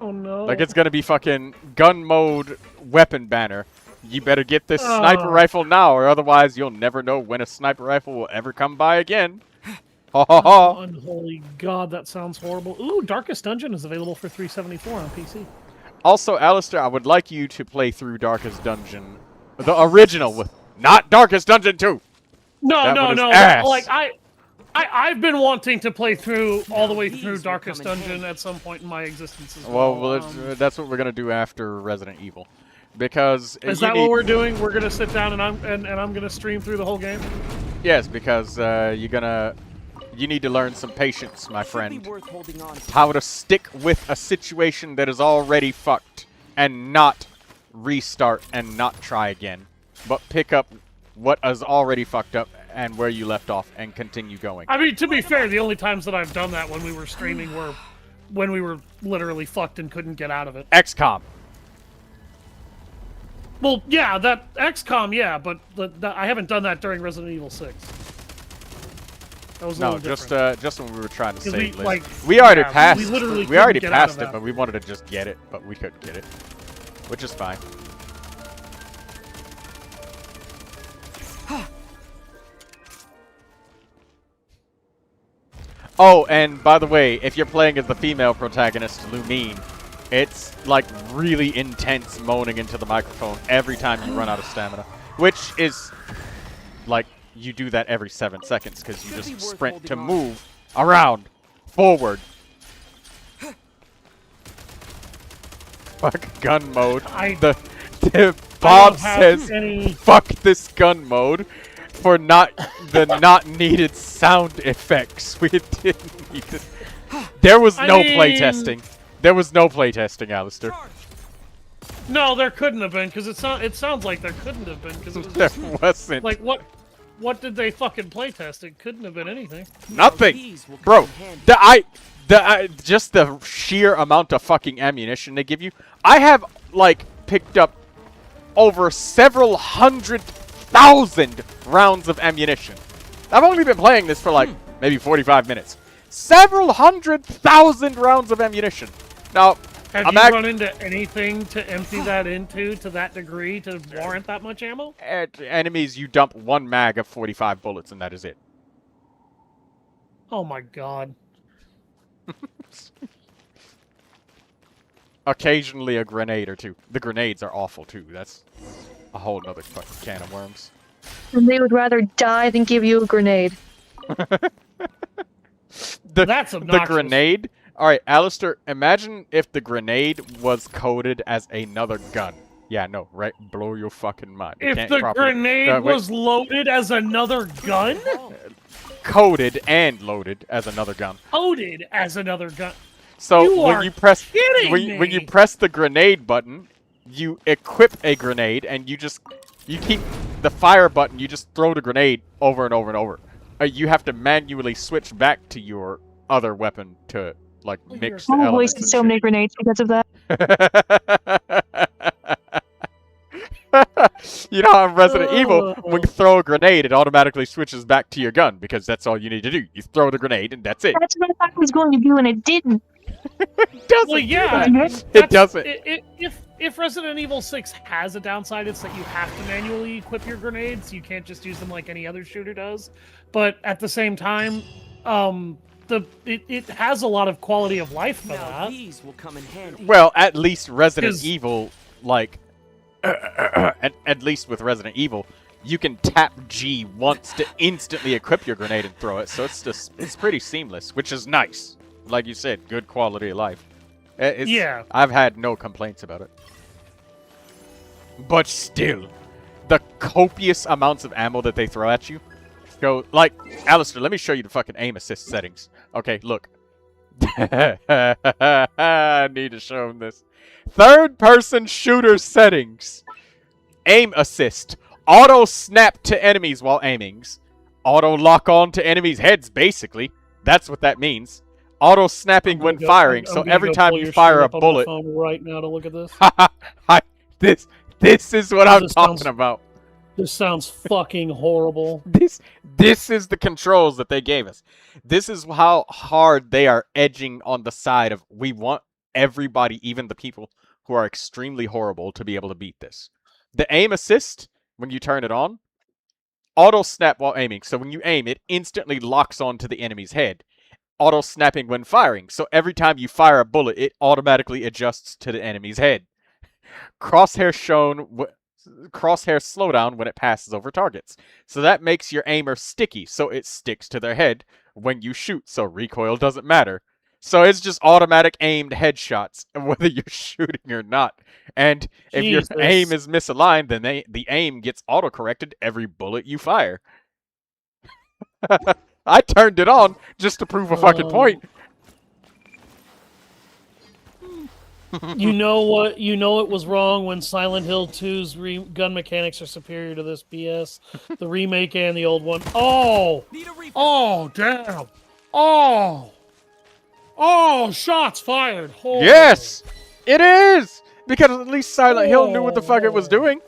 Speaker 10: Oh no.
Speaker 1: Like it's gonna be fucking gun mode weapon banner. You better get this sniper rifle now, or otherwise you'll never know when a sniper rifle will ever come by again. Ha ha ha.
Speaker 10: Unholy God, that sounds horrible. Ooh, Darkest Dungeon is available for $3.74 on PC.
Speaker 1: Also, Alistair, I would like you to play through Darkest Dungeon, the original, with not Darkest Dungeon 2.
Speaker 10: No, no.
Speaker 1: Ass.
Speaker 10: Like I've been wanting to play through all the way through Darkest Dungeon at some point in my existence as well.
Speaker 1: Well, that's what we're gonna do after Resident Evil, because
Speaker 10: is that what we're doing? We're gonna sit down and I'm gonna stream through the whole game.
Speaker 1: Yes, because you need to learn some patience, my friend. How to stick with a situation that is already fucked and not restart and not try again, but pick up what is already fucked up and where you left off and continue going.
Speaker 10: I mean, to be fair, the only times that I've done that when we were streaming were when we were literally fucked and couldn't get out of it.
Speaker 1: XCOM.
Speaker 10: Well, yeah, that XCOM, yeah, but I haven't done that during Resident Evil 6. That was a little different.
Speaker 1: just when we were trying to save Liz.
Speaker 10: like,
Speaker 1: we already
Speaker 10: yeah,
Speaker 1: passed.
Speaker 10: we literally
Speaker 1: We already
Speaker 10: couldn't get out
Speaker 1: passed
Speaker 10: of
Speaker 1: it,
Speaker 10: that.
Speaker 1: but we wanted to just get it, but we couldn't get it, which is fine. Oh, and by the way, if you're playing as the female protagonist, Lumine, it's like really intense moaning into the microphone every time you run out of stamina, which is like you do that every 7 seconds because you just sprint to move around, forward. Fuck gun mode. Bob says, fuck this gun mode for the not needed sound effects. We didn't need it. There was no playtesting. There was no playtesting, Alistair.
Speaker 10: No, there couldn't have been, because it sounds like there couldn't have been, because it was
Speaker 1: there wasn't.
Speaker 10: Like, what did they fucking playtest? It couldn't have been anything.
Speaker 1: Nothing! Bro, just the sheer amount of fucking ammunition they give you. I have, like, picked up over several 100,000 rounds of ammunition. I've only been playing this for, like, maybe 45 minutes. Several 100,000 rounds of ammunition. Now,
Speaker 10: have you run into anything to empty that into to that degree to warrant that much ammo?
Speaker 1: At enemies, you dump 1 mag of 45 bullets, and that is it.
Speaker 10: Oh my god.
Speaker 1: Occasionally a grenade or two. The grenades are awful, too. That's a whole nother fucking can of worms.
Speaker 4: And they would rather die than give you a grenade.
Speaker 10: That's obnoxious.
Speaker 1: The grenade? Alright, Alistair, imagine if the grenade was coded as another gun. Yeah, no, right? Blow your fucking mind.
Speaker 10: If the grenade was loaded as another gun?
Speaker 1: Coded and loaded as another gun.
Speaker 10: Coded as another gun.
Speaker 1: So when you press the grenade button, you equip a grenade and you keep the fire button, you just throw the grenade over and over and over. You have to manually switch back to your other weapon to like mix the elements.
Speaker 4: I've wasted so many grenades because of that.
Speaker 1: You know, on Resident Evil, when you throw a grenade, it automatically switches back to your gun because that's all you need to do. You throw the grenade and that's it.
Speaker 4: That's what I thought it was going to do, and it didn't.
Speaker 1: It doesn't.
Speaker 10: Well, yeah,
Speaker 1: it doesn't.
Speaker 10: If Resident Evil 6 has a downside, it's that you have to manually equip your grenades. You can't just use them like any other shooter does. But at the same time, it has a lot of quality of life for that.
Speaker 6: These will come in handy.
Speaker 1: Well, at least Resident Evil, like, at least with Resident Evil, you can tap G once to instantly equip your grenade and throw it. So it's pretty seamless, which is nice. Like you said, good quality of life.
Speaker 10: Yeah.
Speaker 1: I've had no complaints about it. But still, the copious amounts of ammo that they throw at you. Go, like, Alistair, let me show you the fucking aim assist settings. Okay, look. I need to show him this. Third-person shooter settings. Aim assist. Auto snap to enemies while aiming. Auto lock on to enemies' heads, basically. That's what that means. Auto snapping when firing. So every time you fire a bullet.
Speaker 10: Right now to look at this.
Speaker 1: This is what I'm talking about.
Speaker 10: This sounds fucking horrible.
Speaker 1: This is the controls that they gave us. This is how hard they are edging on the side of we want everybody, even the people who are extremely horrible, to be able to beat this. The aim assist, when you turn it on, auto snap while aiming. So when you aim, it instantly locks onto the enemy's head. Auto snapping when firing. So every time you fire a bullet, it automatically adjusts to the enemy's head. Crosshair slowdown when it passes over targets. So that makes your aimer sticky, so it sticks to their head when you shoot, so recoil doesn't matter. So it's just automatic aimed headshots, whether you're shooting or not. And if your aim is misaligned, then the aim gets auto-corrected every bullet you fire. I turned it on just to prove a fucking point.
Speaker 10: You know what? You know it was wrong when Silent Hill 2's gun mechanics are superior to this BS. The remake and the old one. Oh! Oh, damn! Oh! Oh, shots fired! Oh.
Speaker 1: Yes! It is! Because at least Silent Hill knew what the fuck it was doing.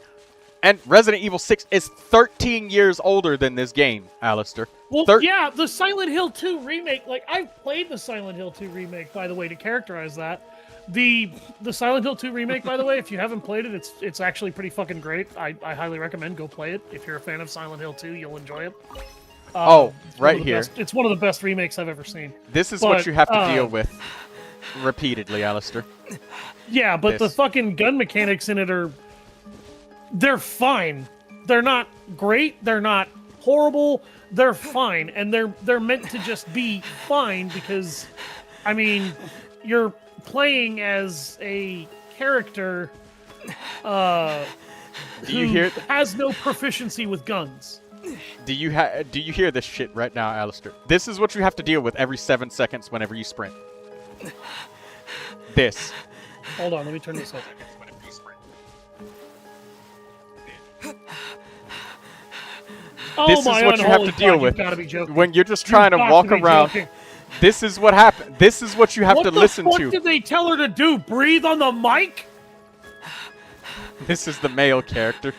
Speaker 1: And Resident Evil 6 is 13 years older than this game, Alistair.
Speaker 10: Well, yeah, the Silent Hill 2 remake, like, I've played the Silent Hill 2 remake, by the way, to characterize that. The Silent Hill 2 remake, by the way, if you haven't played it, it's actually pretty fucking great. I highly recommend go play it. If you're a fan of Silent Hill 2, you'll enjoy it.
Speaker 1: Right here.
Speaker 10: It's one of the best remakes I've ever seen.
Speaker 1: This is what you have to deal with repeatedly, Alistair.
Speaker 10: Yeah, but the fucking gun mechanics in it they're fine. They're not great. They're not horrible. They're fine, and they're meant to just be fine because, I mean, you're playing as a character who has no proficiency with guns.
Speaker 1: Do you hear this shit right now, Alistair? This is what you have to deal with every 7 seconds whenever you sprint. This.
Speaker 10: Hold on, let me turn this up.
Speaker 1: This is what you have to deal with when you're just trying to walk around. This is what happened. This is what you have to listen to.
Speaker 10: What did they tell her to do? Breathe on the mic?
Speaker 1: This is the male character.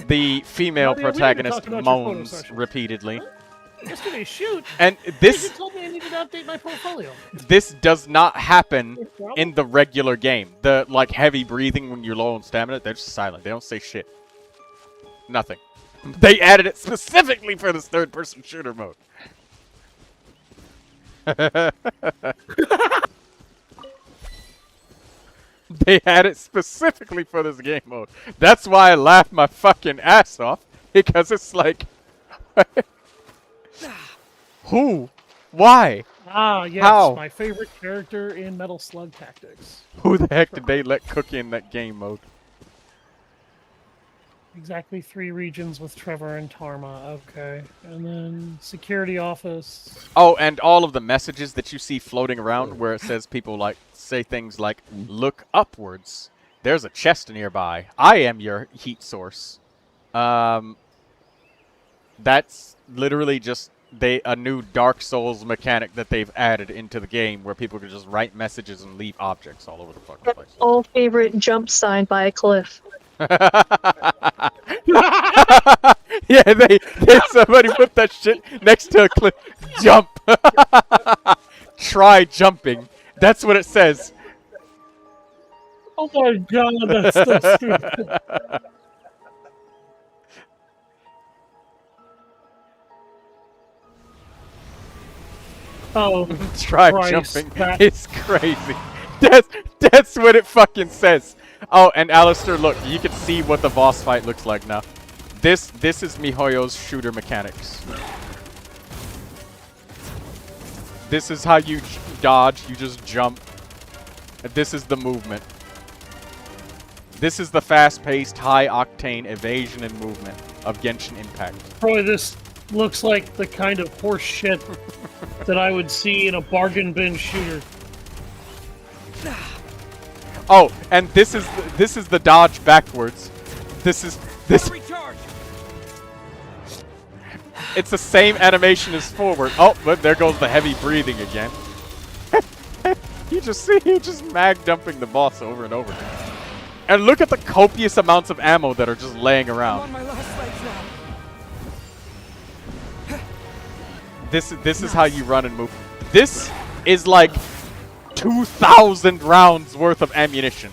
Speaker 1: The female protagonist moans repeatedly.
Speaker 10: Yesterday, shoot.
Speaker 1: And this.
Speaker 10: You told me I needed to update my portfolio.
Speaker 1: This does not happen in the regular game. The heavy breathing when you're low on stamina, they're just silent. They don't say shit. Nothing. They added it specifically for this third-person shooter mode. They had it specifically for this game mode. That's why I laughed my fucking ass off. Because it's like... Who? Why?
Speaker 10: Ah, yes.
Speaker 1: How?
Speaker 10: My favorite character in Metal Slug Tactics.
Speaker 1: Who the heck did they let cook in that game mode?
Speaker 10: Exactly 3 regions with Trevor and Tarma. Okay. And then security office.
Speaker 1: Oh, and all of the messages that you see floating around where it says people say things like, look upwards. There's a chest nearby. I am your heat source. That's literally just a new Dark Souls mechanic that they've added into the game where people can just write messages and leave objects all over the fucking place.
Speaker 4: All favorite jump sign by a cliff.
Speaker 1: Yeah, somebody put that shit next to a cliff. Jump. Try jumping. That's what it says.
Speaker 10: Oh my god, that's so stupid. Oh,
Speaker 1: try jumping. It's crazy. That's what it fucking says. Oh, and Alistair, look, you can see what the boss fight looks like now. This is MiHoYo's shooter mechanics. This is how you dodge, you just jump. This is the movement. This is the fast-paced, high-octane evasion and movement of Genshin Impact.
Speaker 10: Boy, this looks like the kind of horse shit that I would see in a bargain bin shooter.
Speaker 1: Oh, and this is the dodge backwards. This. It's the same animation as forward. Oh, but there goes the heavy breathing again. You just mag dumping the boss over and over again. And look at the copious amounts of ammo that are just laying around.
Speaker 6: I'm on my last legs now.
Speaker 1: This is how you run and move. This is like 2,000 rounds worth of ammunition.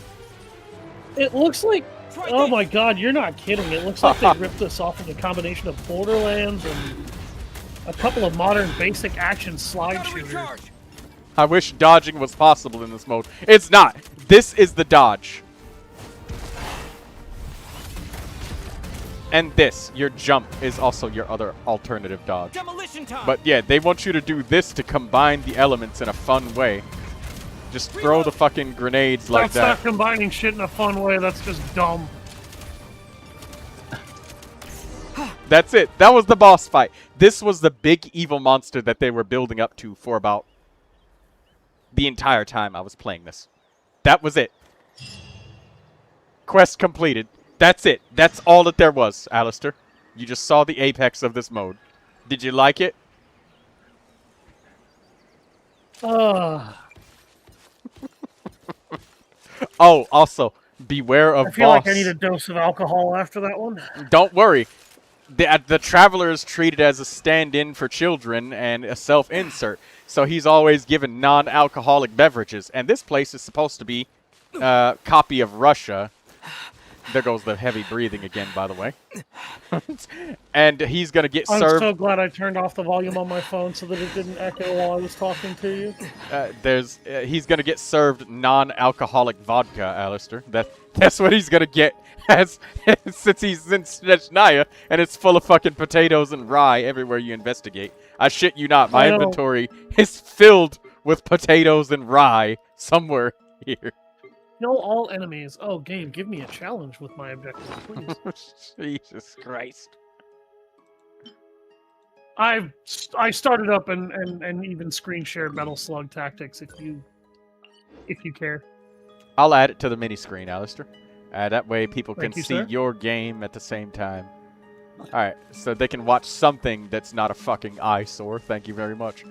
Speaker 10: It looks like, oh my god, you're not kidding. It looks like they ripped this off of a combination of Borderlands and a couple of modern basic action slide shooters.
Speaker 1: I wish dodging was possible in this mode. It's not. This is the dodge. And this, your jump, is also your other alternative dodge.
Speaker 6: Demolition time.
Speaker 1: But yeah, they want you to do this to combine the elements in a fun way. Just throw the fucking grenades like that.
Speaker 10: That's not combining shit in a fun way, that's just dumb.
Speaker 1: That's it. That was the boss fight. This was the big evil monster that they were building up to for about the entire time I was playing this. That was it. Quest completed. That's it. That's all that there was, Alistair. You just saw the apex of this mode. Did you like it? Oh, also, beware of
Speaker 10: I feel
Speaker 1: boss.
Speaker 10: like I need a dose of alcohol after that one.
Speaker 1: Don't worry. The Traveler is treated as a stand-in for children and a self-insert, so he's always given non-alcoholic beverages. And this place is supposed to be a copy of Russia. There goes the heavy breathing again, by the way. And he's going to get served...
Speaker 10: I'm so glad I turned off the volume on my phone so that it didn't echo while I was talking to you.
Speaker 1: He's going to get served non-alcoholic vodka, Alistair. That's what he's going to get since he's in Snezhnaya, and it's full of fucking potatoes and rye everywhere you investigate. I shit you not, my inventory is filled with potatoes and rye somewhere here.
Speaker 10: Kill all enemies. Oh, game, give me a challenge with my objective, please.
Speaker 1: Jesus Christ.
Speaker 10: I started up and even screen shared Metal Slug Tactics if you care.
Speaker 1: I'll add it to the mini screen, Alistair. That way people can see
Speaker 10: sir.
Speaker 1: your game at the same time. Alright, so they can watch something that's not a fucking eyesore. Thank you very much.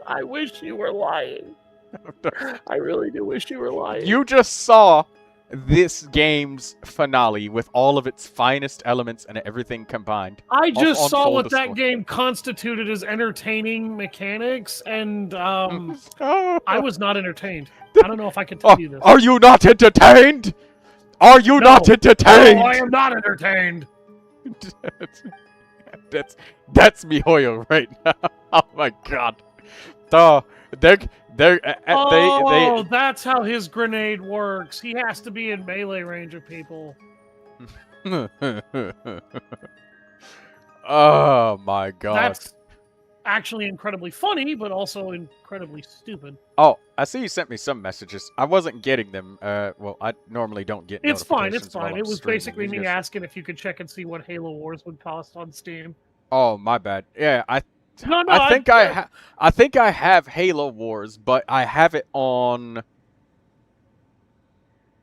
Speaker 10: I wish you were lying. I really do wish you were lying.
Speaker 1: You just saw this game's finale with all of its finest elements and everything combined.
Speaker 10: I just saw what that game constituted as entertaining mechanics, and I was not entertained. I don't know if I can tell you this.
Speaker 1: Are you not entertained? Are you not entertained?
Speaker 10: No, I am not entertained.
Speaker 1: That's MiHoYo right now. Oh my god. Oh,
Speaker 10: that's how his grenade works. He has to be in melee range of people.
Speaker 1: Oh my god.
Speaker 10: That's actually incredibly funny, but also incredibly stupid.
Speaker 1: Oh, I see you sent me some messages. I wasn't getting them. Well, I normally don't get
Speaker 10: It's fine, it's
Speaker 1: notifications while
Speaker 10: fine.
Speaker 1: I'm
Speaker 10: It was
Speaker 1: streaming.
Speaker 10: basically me asking if you could check and see what Halo Wars would cost on Steam.
Speaker 1: Oh, my bad. Yeah, I
Speaker 10: I
Speaker 1: think I have Halo Wars, but I have it on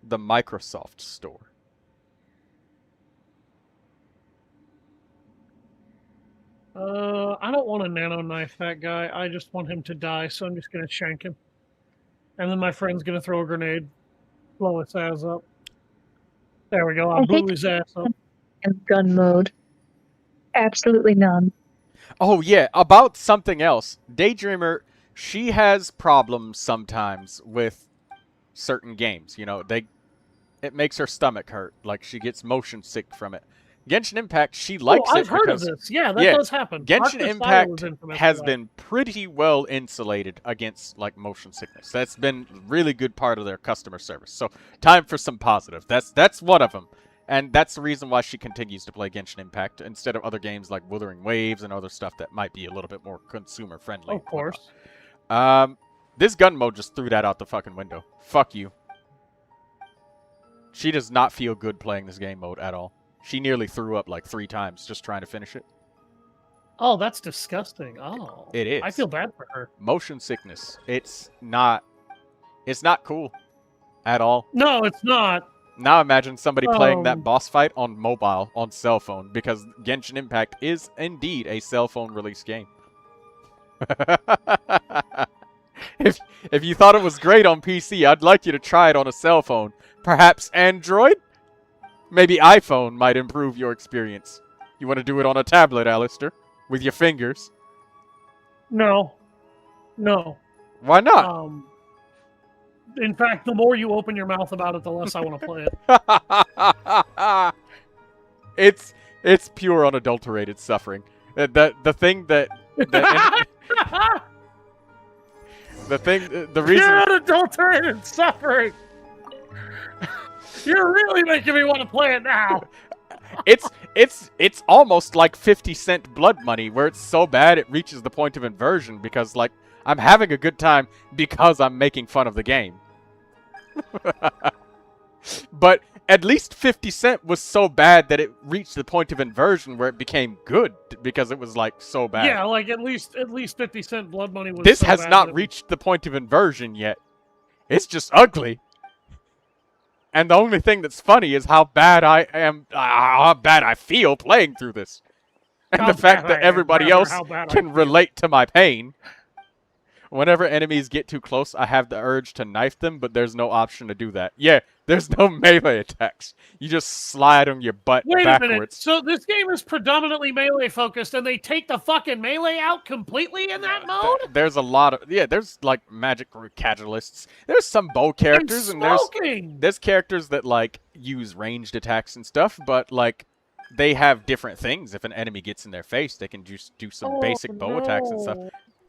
Speaker 1: the Microsoft Store.
Speaker 10: I don't want to nano knife that guy. I just want him to die, so I'm just gonna shank him. And then my friend's gonna throw a grenade, blow his ass up. There we go. I blew his ass up.
Speaker 4: In gun mode. Absolutely none.
Speaker 1: Oh yeah, about something else. Daydreamer, she has problems sometimes with certain games. You know, it makes her stomach hurt. Like she gets motion sick from it. Genshin Impact, she likes it
Speaker 10: I've heard of this. Yeah, that does happen.
Speaker 1: Genshin Impact has been pretty well insulated against like motion sickness. That's been a really good part of their customer service. So time for some positive. That's one of them. And that's the reason why she continues to play Genshin Impact instead of other games like Wuthering Waves and other stuff that might be a little bit more consumer friendly.
Speaker 10: Of course.
Speaker 1: This gun mode just threw that out the fucking window. Fuck you. She does not feel good playing this game mode at all. She nearly threw up like 3 times just trying to finish it.
Speaker 10: Oh, that's disgusting. Oh.
Speaker 1: It is.
Speaker 10: I feel bad for her.
Speaker 1: Motion sickness. It's not cool at all.
Speaker 10: No, it's not.
Speaker 1: Now imagine somebody playing that boss fight on mobile, on cell phone, because Genshin Impact is indeed a cell phone release game. If you thought it was great on PC, I'd like you to try it on a cell phone. Perhaps Android? Maybe iPhone might improve your experience. You want to do it on a tablet, Alistair? With your fingers?
Speaker 10: No. No.
Speaker 1: Why not?
Speaker 10: In fact, the more you open your mouth about it, the less I want to play
Speaker 1: it. It's pure unadulterated suffering. The thing that the reason
Speaker 10: pure unadulterated suffering. You're really making me want to play it now.
Speaker 1: It's almost like 50-cent blood money, where it's so bad it reaches the point of inversion because, like, I'm having a good time because I'm making fun of the game. But at least 50 Cent was so bad that it reached the point of inversion where it became good because it was, like, so bad.
Speaker 10: Yeah, like at least 50 Cent blood money was.
Speaker 1: This
Speaker 10: so
Speaker 1: has
Speaker 10: bad
Speaker 1: not reached the point of inversion yet. It's just ugly. And the only thing that's funny is how bad I am, how bad I feel playing through this. And the fact that everybody else can relate to my pain. Whenever enemies get too close, I have the urge to knife them, but there's no option to do that. Yeah, there's no melee attacks. You just slide on your butt backwards.
Speaker 10: Wait a minute. So this game is predominantly melee focused, and they take the fucking melee out completely in that mode?
Speaker 1: There's a lot of... Yeah, there's, like, magic catalysts. There's some bow characters, and there's characters that, like, use ranged attacks and stuff, but, like, they have different things. If an enemy gets in their face, they can just do some basic bow attacks and stuff.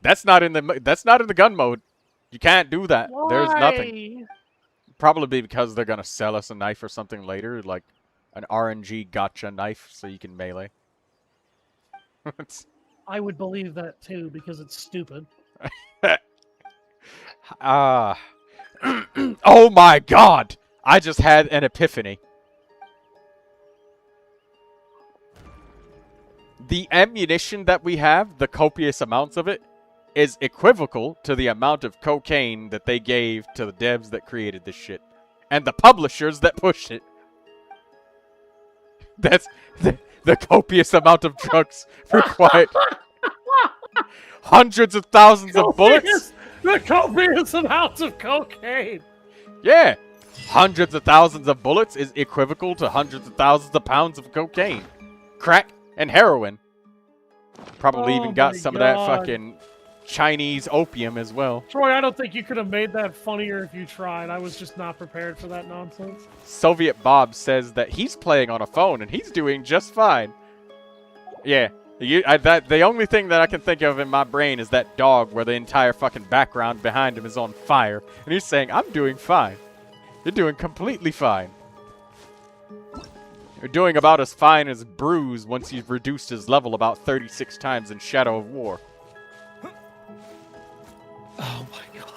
Speaker 1: That's not in the gun mode. You can't do that.
Speaker 10: Why?
Speaker 1: There's nothing. Probably because they're gonna sell us a knife or something later, like an RNG gotcha knife, so you can melee.
Speaker 10: I would believe that too because it's stupid.
Speaker 1: Oh my God! I just had an epiphany. The ammunition that we have, the copious amounts of it, is equivocal to the amount of cocaine that they gave to the devs that created this shit. And the publishers that pushed it. That's the copious amount of drugs required. Hundreds of thousands of bullets.
Speaker 10: The copious amounts of cocaine.
Speaker 1: Yeah. Hundreds of thousands of bullets is equivocal to hundreds of thousands of pounds of cocaine. Crack and heroin. Probably even got some of that fucking Chinese opium as well.
Speaker 10: Troy, I don't think you could have made that funnier if you tried. I was just not prepared for that nonsense.
Speaker 1: Soviet Bob says that he's playing on a phone and he's doing just fine. Yeah, the only thing that I can think of in my brain is that dog where the entire fucking background behind him is on fire. And he's saying, I'm doing fine. You're doing completely fine. You're doing about as fine as Bruise once you've reduced his level about 36 times in Shadow of War.
Speaker 10: Oh my God.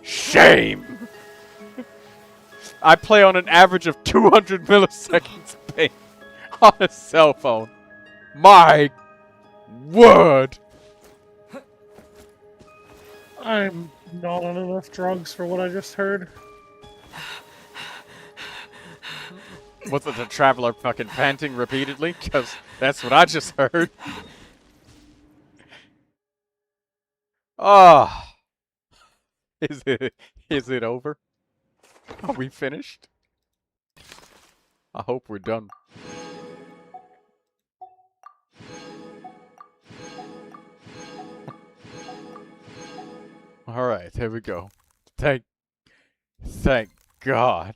Speaker 1: Shame! I play on an average of 200 milliseconds ping on a cell phone. My word!
Speaker 10: I'm not on enough drugs for what I just heard.
Speaker 1: Was it the traveler fucking panting repeatedly? Because that's what I just heard. Oh. Is it over? Are we finished? I hope we're done. Alright, here we go. Thank God.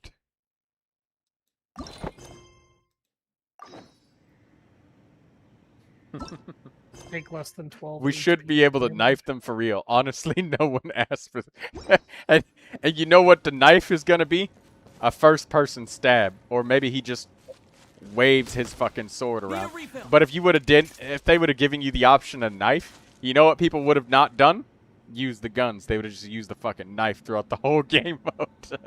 Speaker 10: Take less than 12.
Speaker 1: We should be able to knife them for real. Honestly, no one asked for and you know what the knife is gonna be? A first-person stab. Or maybe he just waves his fucking sword around. But if you would have if they would have given you the option of knife, you know what people would have not done? use the guns. They would have just used the fucking knife throughout the whole game mode.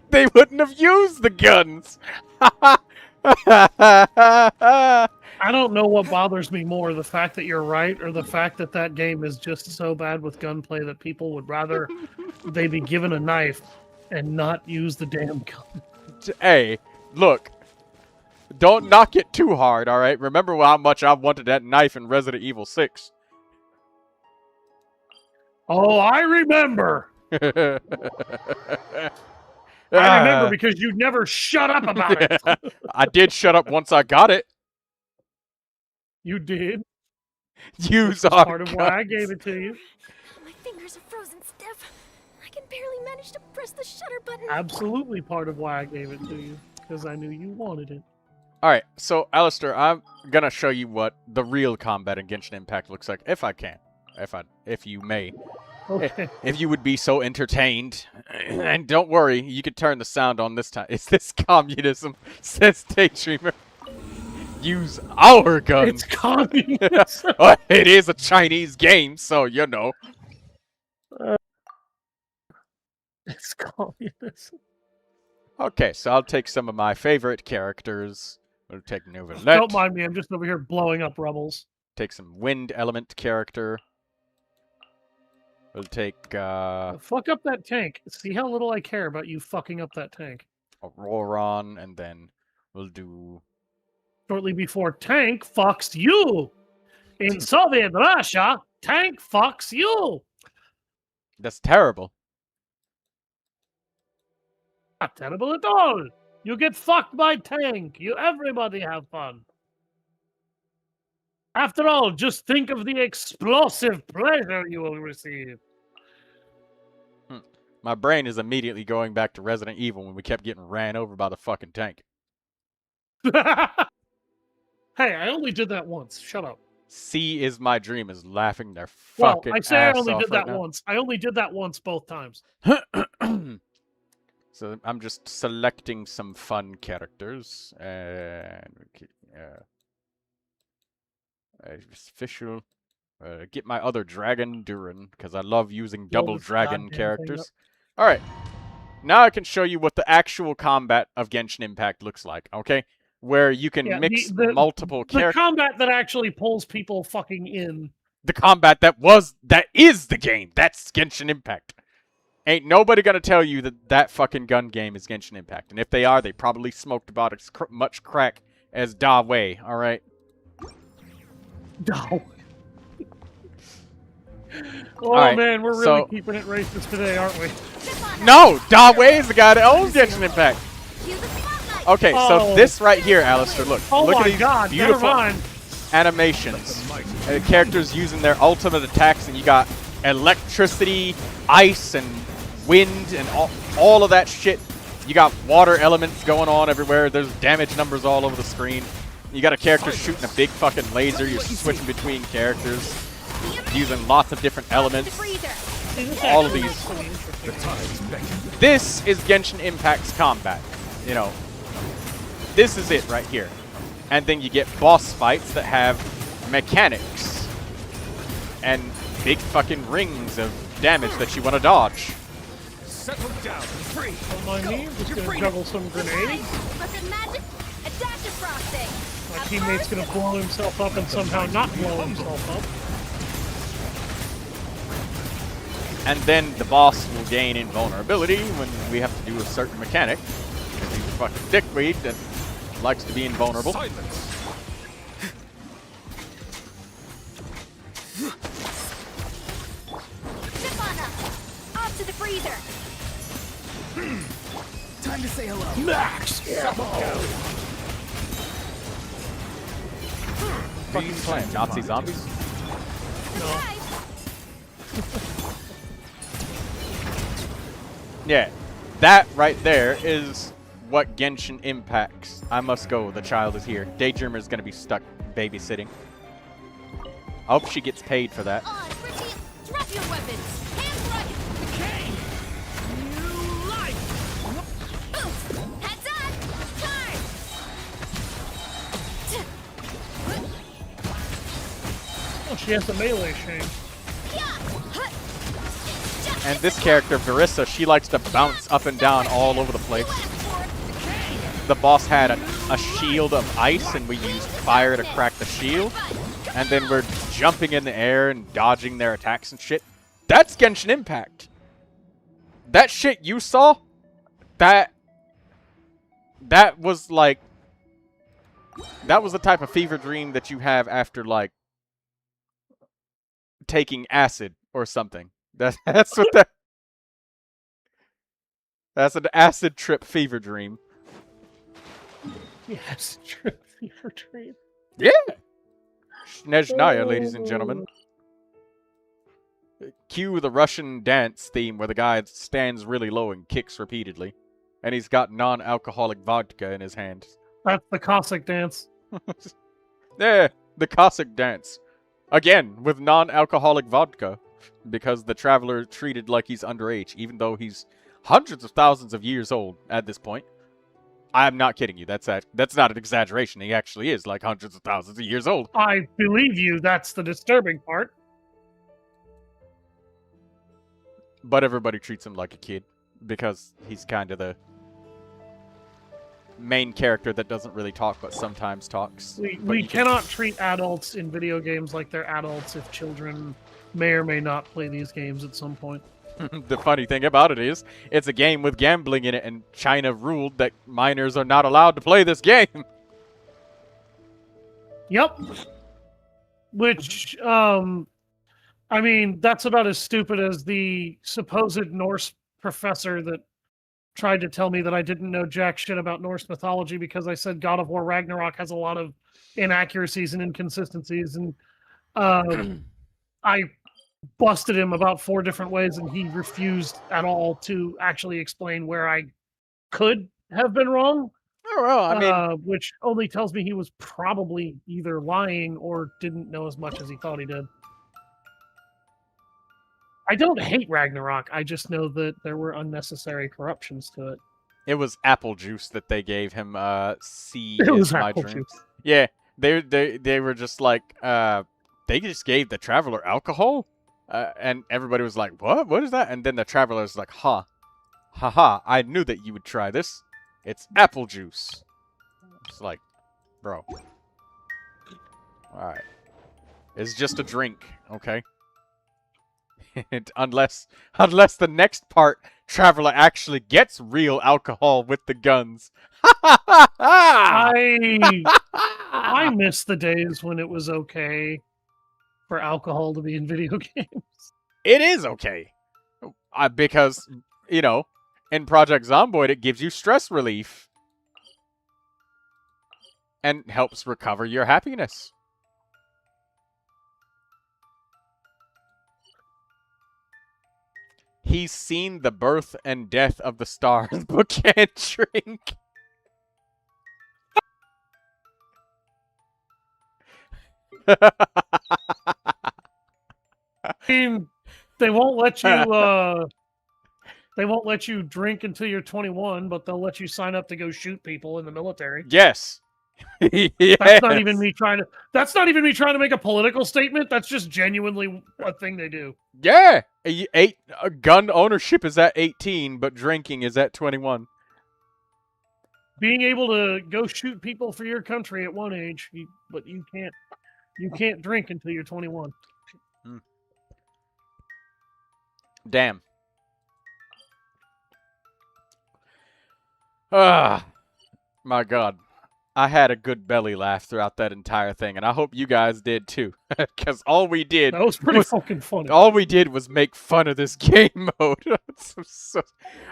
Speaker 1: They wouldn't have used the guns.
Speaker 10: I don't know what bothers me more, the fact that you're right or the fact that that game is just so bad with gunplay that people would rather they be given a knife and not use the damn gun.
Speaker 1: Hey, look. Don't knock it too hard, alright? Remember how much I wanted that knife in Resident Evil 6.
Speaker 10: Oh, I remember. I remember because you never shut up about it.
Speaker 1: I did shut up once I got it.
Speaker 10: You did.
Speaker 1: Use
Speaker 10: That's
Speaker 1: our
Speaker 10: part of
Speaker 1: guns.
Speaker 10: why I gave it to you.
Speaker 5: My fingers are frozen stiff. I can barely manage to press the shutter button.
Speaker 10: Absolutely part of why I gave it to you. Because I knew you wanted it.
Speaker 1: Alright, so Alistair, I'm gonna show you what the real combat in Genshin Impact looks like, if I can. If you may.
Speaker 10: Okay.
Speaker 1: If you would be so entertained. And don't worry, you can turn the sound on this time. Is this communism? Says Daydreamer. Use our guns.
Speaker 10: It's communism.
Speaker 1: Well, it is a Chinese game, so you know.
Speaker 10: It's communism.
Speaker 1: Okay, so I'll take some of my favorite characters. We'll take Neuvilette.
Speaker 10: Don't mind me, I'm just over here blowing up rebels.
Speaker 1: Take some wind element character. We'll take
Speaker 10: Fuck up that tank. See how little I care about you fucking up that tank.
Speaker 1: Auroron, and then we'll do...
Speaker 10: Shortly before tank fucks you. In Soviet Russia, tank fucks you.
Speaker 1: That's terrible.
Speaker 10: Not terrible at all. You get fucked by tank. Everybody have fun. After all, just think of the explosive pleasure you will receive.
Speaker 1: My brain is immediately going back to Resident Evil when we kept getting ran over by the fucking tank.
Speaker 10: Hey, I only did that once. Shut up.
Speaker 1: C is my dream is laughing their
Speaker 10: Well,
Speaker 1: fucking
Speaker 10: I say I
Speaker 1: ass
Speaker 10: only
Speaker 1: off
Speaker 10: did
Speaker 1: right
Speaker 10: that
Speaker 1: now.
Speaker 10: once. I only did that once both times.
Speaker 1: So I'm just selecting some fun characters and official. Get my other dragon, Durin, because I love using double
Speaker 10: this
Speaker 1: dragon
Speaker 10: goddamn
Speaker 1: characters. All right, now I can show you what the actual combat of Genshin Impact looks like. Okay, where you can
Speaker 10: Yeah,
Speaker 1: mix
Speaker 10: the
Speaker 1: multiple
Speaker 10: The
Speaker 1: characters.
Speaker 10: combat that actually pulls people fucking in.
Speaker 1: The combat that is the game. That's Genshin Impact. Ain't nobody gonna tell you that that fucking gun game is Genshin Impact. And if they are, they probably smoked about as much crack as Da Wei, alright?
Speaker 10: Oh,
Speaker 1: Alright,
Speaker 10: man, we're really
Speaker 1: so-
Speaker 10: keeping it racist today, aren't we?
Speaker 1: No! Da Wei is the guy that owns Genshin Impact! Okay, so
Speaker 10: Oh.
Speaker 1: this right here, Alistair, look.
Speaker 10: Oh
Speaker 1: look
Speaker 10: my
Speaker 1: at these
Speaker 10: god, never
Speaker 1: beautiful
Speaker 10: mind.
Speaker 1: animations. Characters using their ultimate attacks, and you got electricity, ice, and wind, and all of that shit. You got water elements going on everywhere. There's damage numbers all over the screen. You got a character shooting a big fucking laser. You're switching between characters, using lots of different elements. All of these. This is Genshin Impact's combat. You know, this is it right here. And then you get boss fights that have mechanics and big fucking rings of damage that you want to dodge.
Speaker 2: Settle down. Free.
Speaker 10: Don't mind me, I'm just gonna juggle some grenades. My teammate's gonna blow himself up and somehow not blow himself up.
Speaker 1: And then the boss will gain invulnerability when we have to do a certain mechanic. Because he's a fucking dickweed that likes to be invulnerable.
Speaker 2: Silence.
Speaker 5: Off to the freezer.
Speaker 9: Time to say hello.
Speaker 2: Max. Settle down.
Speaker 1: Fucking playing Nazi zombies? Yeah, that right there is what Genshin impacts. I must go, the child is here. Daydreamer is gonna be stuck babysitting. I hope she gets paid for that.
Speaker 5: On, Richie, drop your weapons. Hands right.
Speaker 9: Okay. New life.
Speaker 5: Heads up. Charge.
Speaker 10: Oh, she has the melee chain.
Speaker 5: Yeah.
Speaker 1: And this character, Verissa, she likes to bounce up and down all over the place. The boss had a shield of ice, and we used fire to crack the shield. And then we're jumping in the air and dodging their attacks and shit. That's Genshin Impact. That shit you saw, that was like, that was the type of fever dream that you have after, like, taking acid or something. That's what that... That's an acid trip fever dream.
Speaker 10: Yes, trip fever dream.
Speaker 1: Yeah! Snezhnaya, ladies and gentlemen. Cue the Russian dance theme where the guy stands really low and kicks repeatedly. And he's got non-alcoholic vodka in his hand.
Speaker 10: That's the Cossack dance.
Speaker 1: Yeah, the Cossack dance. Again, with non-alcoholic vodka. Because the traveler treated like he's underage, even though he's hundreds of thousands of years old at this point. I'm not kidding you. That's not an exaggeration. He actually is like hundreds of thousands of years old.
Speaker 10: I believe you. That's the disturbing part.
Speaker 1: But everybody treats him like a kid because he's kind of the main character that doesn't really talk but sometimes talks.
Speaker 10: We cannot treat adults in video games like they're adults if children may or may not play these games at some point.
Speaker 1: The funny thing about it is, it's a game with gambling in it, and China ruled that minors are not allowed to play this game.
Speaker 10: Yep. Which, I mean, that's about as stupid as the supposed Norse professor that tried to tell me that I didn't know jack shit about Norse mythology because I said God of War Ragnarok has a lot of inaccuracies and inconsistencies, and I busted him about 4 different ways, and he refused at all to actually explain where I could have been wrong.
Speaker 1: Oh, well, I mean...
Speaker 10: which only tells me he was probably either lying or didn't know as much as he thought he did. I don't hate Ragnarok. I just know that there were unnecessary corruptions to it.
Speaker 1: It was apple juice that they gave him. See,
Speaker 10: It was
Speaker 1: my
Speaker 10: apple
Speaker 1: dream.
Speaker 10: juice.
Speaker 1: Yeah, they were just like, they just gave the traveler alcohol, and everybody was like, "What? What is that?" And then the traveler was like, "Ha, ha ha! I knew that you would try this. It's apple juice." It's like, bro. All right, it's just a drink, okay? unless the next part, traveler actually gets real alcohol with the guns.
Speaker 10: I miss the days when it was okay for alcohol to be in video games.
Speaker 1: It is okay. Because, you know, in Project Zomboid, it gives you stress relief. And helps recover your happiness. He's seen the birth and death of the stars, but can't drink.
Speaker 10: I mean, they won't let you drink until you're 21, but they'll let you sign up to go shoot people in the military.
Speaker 1: Yes. Yes.
Speaker 10: That's not even me trying to make a political statement. That's just genuinely a thing they do.
Speaker 1: Yeah. Gun ownership is at 18, but drinking is at 21.
Speaker 10: Being able to go shoot people for your country at one age, but you can't drink until you're 21.
Speaker 1: Damn. Ah, my God. I had a good belly laugh throughout that entire thing, and I hope you guys did too. Because all we did...
Speaker 10: That was pretty fucking funny.
Speaker 1: All we did was make fun of this game mode.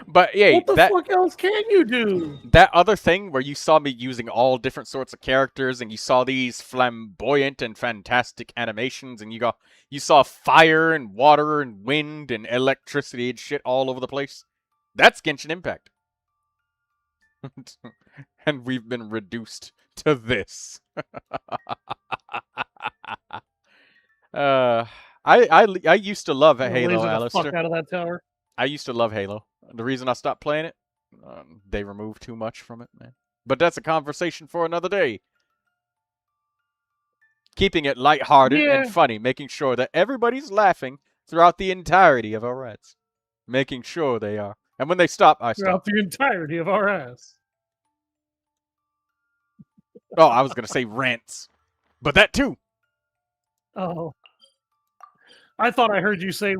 Speaker 1: But, yeah,
Speaker 10: what the fuck else can you do?
Speaker 1: That other thing where you saw me using all different sorts of characters, and you saw these flamboyant and fantastic animations, and you saw fire and water and wind and electricity and shit all over the place. That's Genshin Impact. And we've been reduced to this. I used to love Halo, Alistair.
Speaker 10: Fuck out of that tower.
Speaker 1: I used to love Halo. The reason I stopped playing it, they removed too much from it, man. But that's a conversation for another day. Keeping it lighthearted and funny, making sure that everybody's laughing throughout the entirety of our rides. making sure they are. And when they stop, I
Speaker 10: Throughout
Speaker 1: stop.
Speaker 10: the entirety of our ass.
Speaker 1: Oh, I was gonna say rants, but that too.
Speaker 10: Oh. I thought I heard you say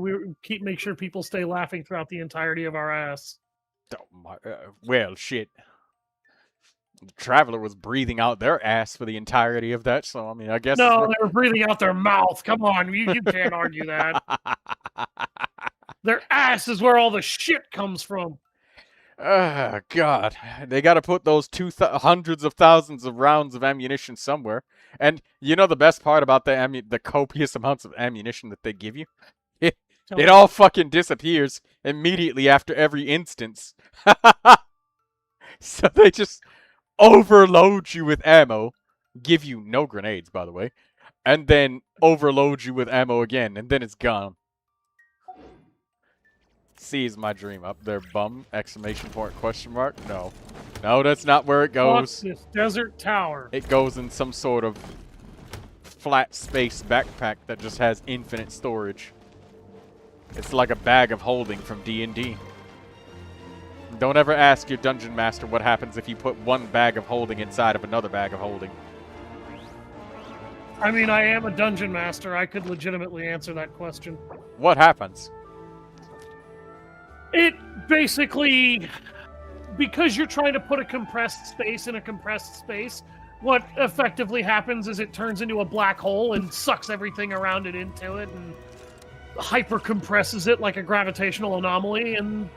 Speaker 10: make sure people stay laughing throughout the entirety of our ass.
Speaker 1: Oh my, well, shit. The Traveler was breathing out their ass for the entirety of that, so I mean, I guess.
Speaker 10: No, they were breathing out their mouth. Come on, you can't argue that. Their ass is where all the shit comes from.
Speaker 1: God. They gotta put those hundreds of thousands of rounds of ammunition somewhere. And you know the best part about the copious amounts of ammunition that they give you? It all fucking disappears immediately after every instance. So they just overload you with ammo, give you no grenades, by the way, and then overload you with ammo again, and then it's gone. C is my dream. Up there, bum! Exclamation point, question mark. No. No, that's not where it goes.
Speaker 10: Fuck this desert tower.
Speaker 1: It goes in some sort of flat space backpack that just has infinite storage. It's like a bag of holding from D&D. Don't ever ask your dungeon master what happens if you put one bag of holding inside of another bag of holding.
Speaker 10: I mean, I am a dungeon master. I could legitimately answer that question.
Speaker 1: What happens?
Speaker 10: It basically, because you're trying to put a compressed space in a compressed space, what effectively happens is it turns into a black hole and sucks everything around it into it and hyper compresses it like a gravitational anomaly. And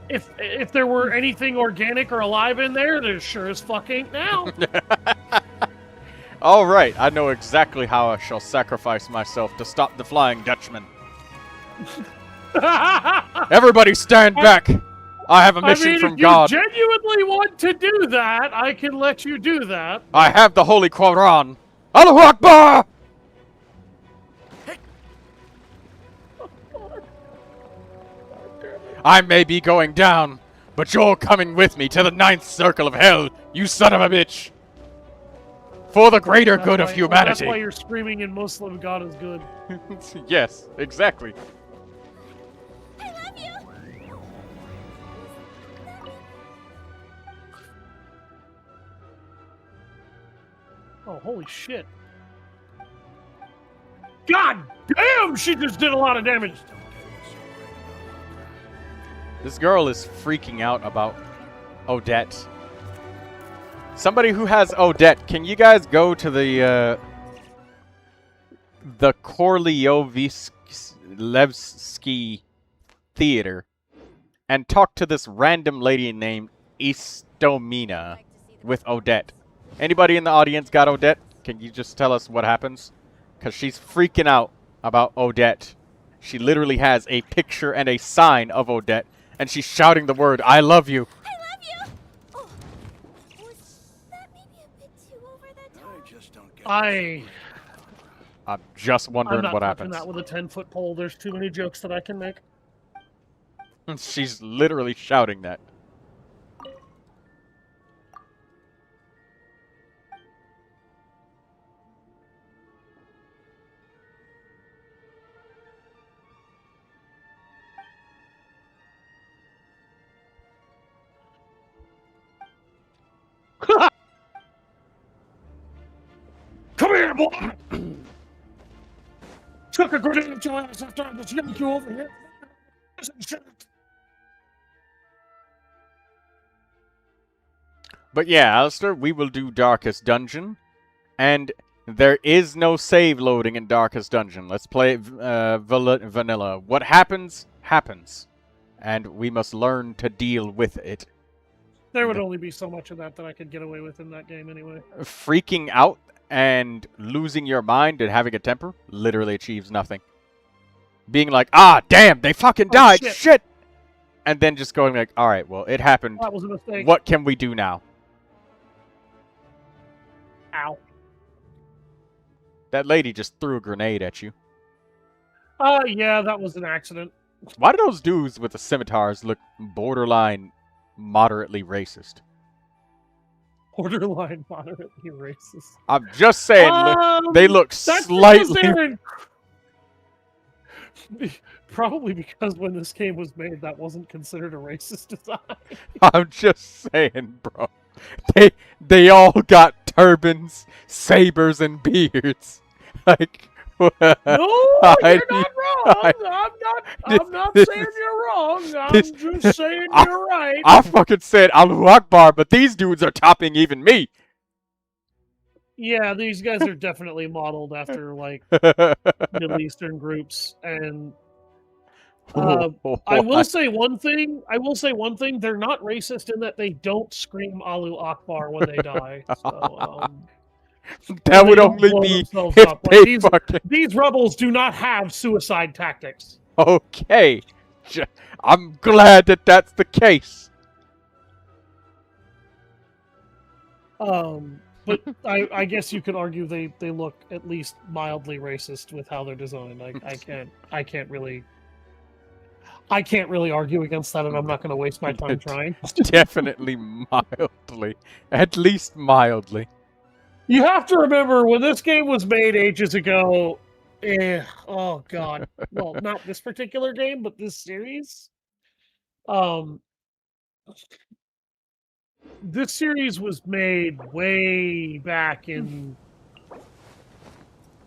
Speaker 10: if there were anything organic or alive in there sure as fuck ain't now.
Speaker 1: All right, I know exactly how I shall sacrifice myself to stop the Flying Dutchman. Everybody stand back! I have a mission from God.
Speaker 10: If you genuinely want to do that, I can let you do that.
Speaker 1: I have the Holy Quran. Allahu Akbar! I may be going down, but you're coming with me to the 9th circle of hell, you son of a bitch! For the greater good of humanity.
Speaker 10: That's why you're screaming in Muslim, God is good.
Speaker 1: Yes, exactly.
Speaker 5: I love you!
Speaker 10: Oh, holy shit. God damn, she just did a lot of damage.
Speaker 1: This girl is freaking out about Odette. Somebody who has Odette, can you guys go to the Korolevsky Theater and talk to this random lady named Istomina with Odette? Anybody in the audience got Odette? Can you just tell us what happens? Because she's freaking out about Odette. She literally has a picture and a sign of Odette, and she's shouting the word, I love you.
Speaker 5: I love you! Oh, was that maybe a bit too over the top?
Speaker 2: I just don't get
Speaker 1: I'm just wondering what
Speaker 10: I'm
Speaker 1: happens.
Speaker 10: not touching that with a 10-foot pole. There's too many jokes that I can make.
Speaker 1: She's literally shouting that.
Speaker 10: Come here, boy! Took a grenade at your ass after I just yanked you over here.
Speaker 1: But yeah, Alistair, we will do Darkest Dungeon. And there is no save loading in Darkest Dungeon. Let's play it vanilla. What happens, happens. And we must learn to deal with it.
Speaker 10: There would only be so much of that I could get away with in that game anyway.
Speaker 1: Freaking out and losing your mind and having a temper literally achieves nothing. Being like, ah, damn, they fucking died, shit! And then just going like, alright, well, it happened.
Speaker 10: That was a mistake.
Speaker 1: What can we do now?
Speaker 10: Ow.
Speaker 1: That lady just threw a grenade at you.
Speaker 10: Yeah, that was an accident.
Speaker 1: Why do those dudes with the scimitars look borderline moderately racist?
Speaker 10: Borderline moderately racist.
Speaker 1: I'm just saying, they look slightly...
Speaker 10: Probably because when this game was made, that wasn't considered a racist design.
Speaker 1: I'm just saying, bro. They all got turbans, sabers, and beards. Like,
Speaker 10: No, you're not wrong. I'm not saying you're wrong. I'm just saying you're right.
Speaker 1: I fucking said Allahu Akbar, but these dudes are topping even me.
Speaker 10: Yeah, these guys are definitely modeled after like Middle Eastern groups, and I will say one thing. They're not racist in that they don't scream Allahu Akbar when they die. So,
Speaker 1: that would only be if they fucking...
Speaker 10: These rebels do not have suicide tactics.
Speaker 1: Okay, I'm glad that that's the case.
Speaker 10: But I guess you could argue they look at least mildly racist with how they're designed. I can't really argue against that, and I'm not going to waste my time trying.
Speaker 1: Definitely mildly, at least mildly.
Speaker 10: You have to remember when this game was made ages ago. Oh god. Well, not this particular game, but this series. This series was made way back in,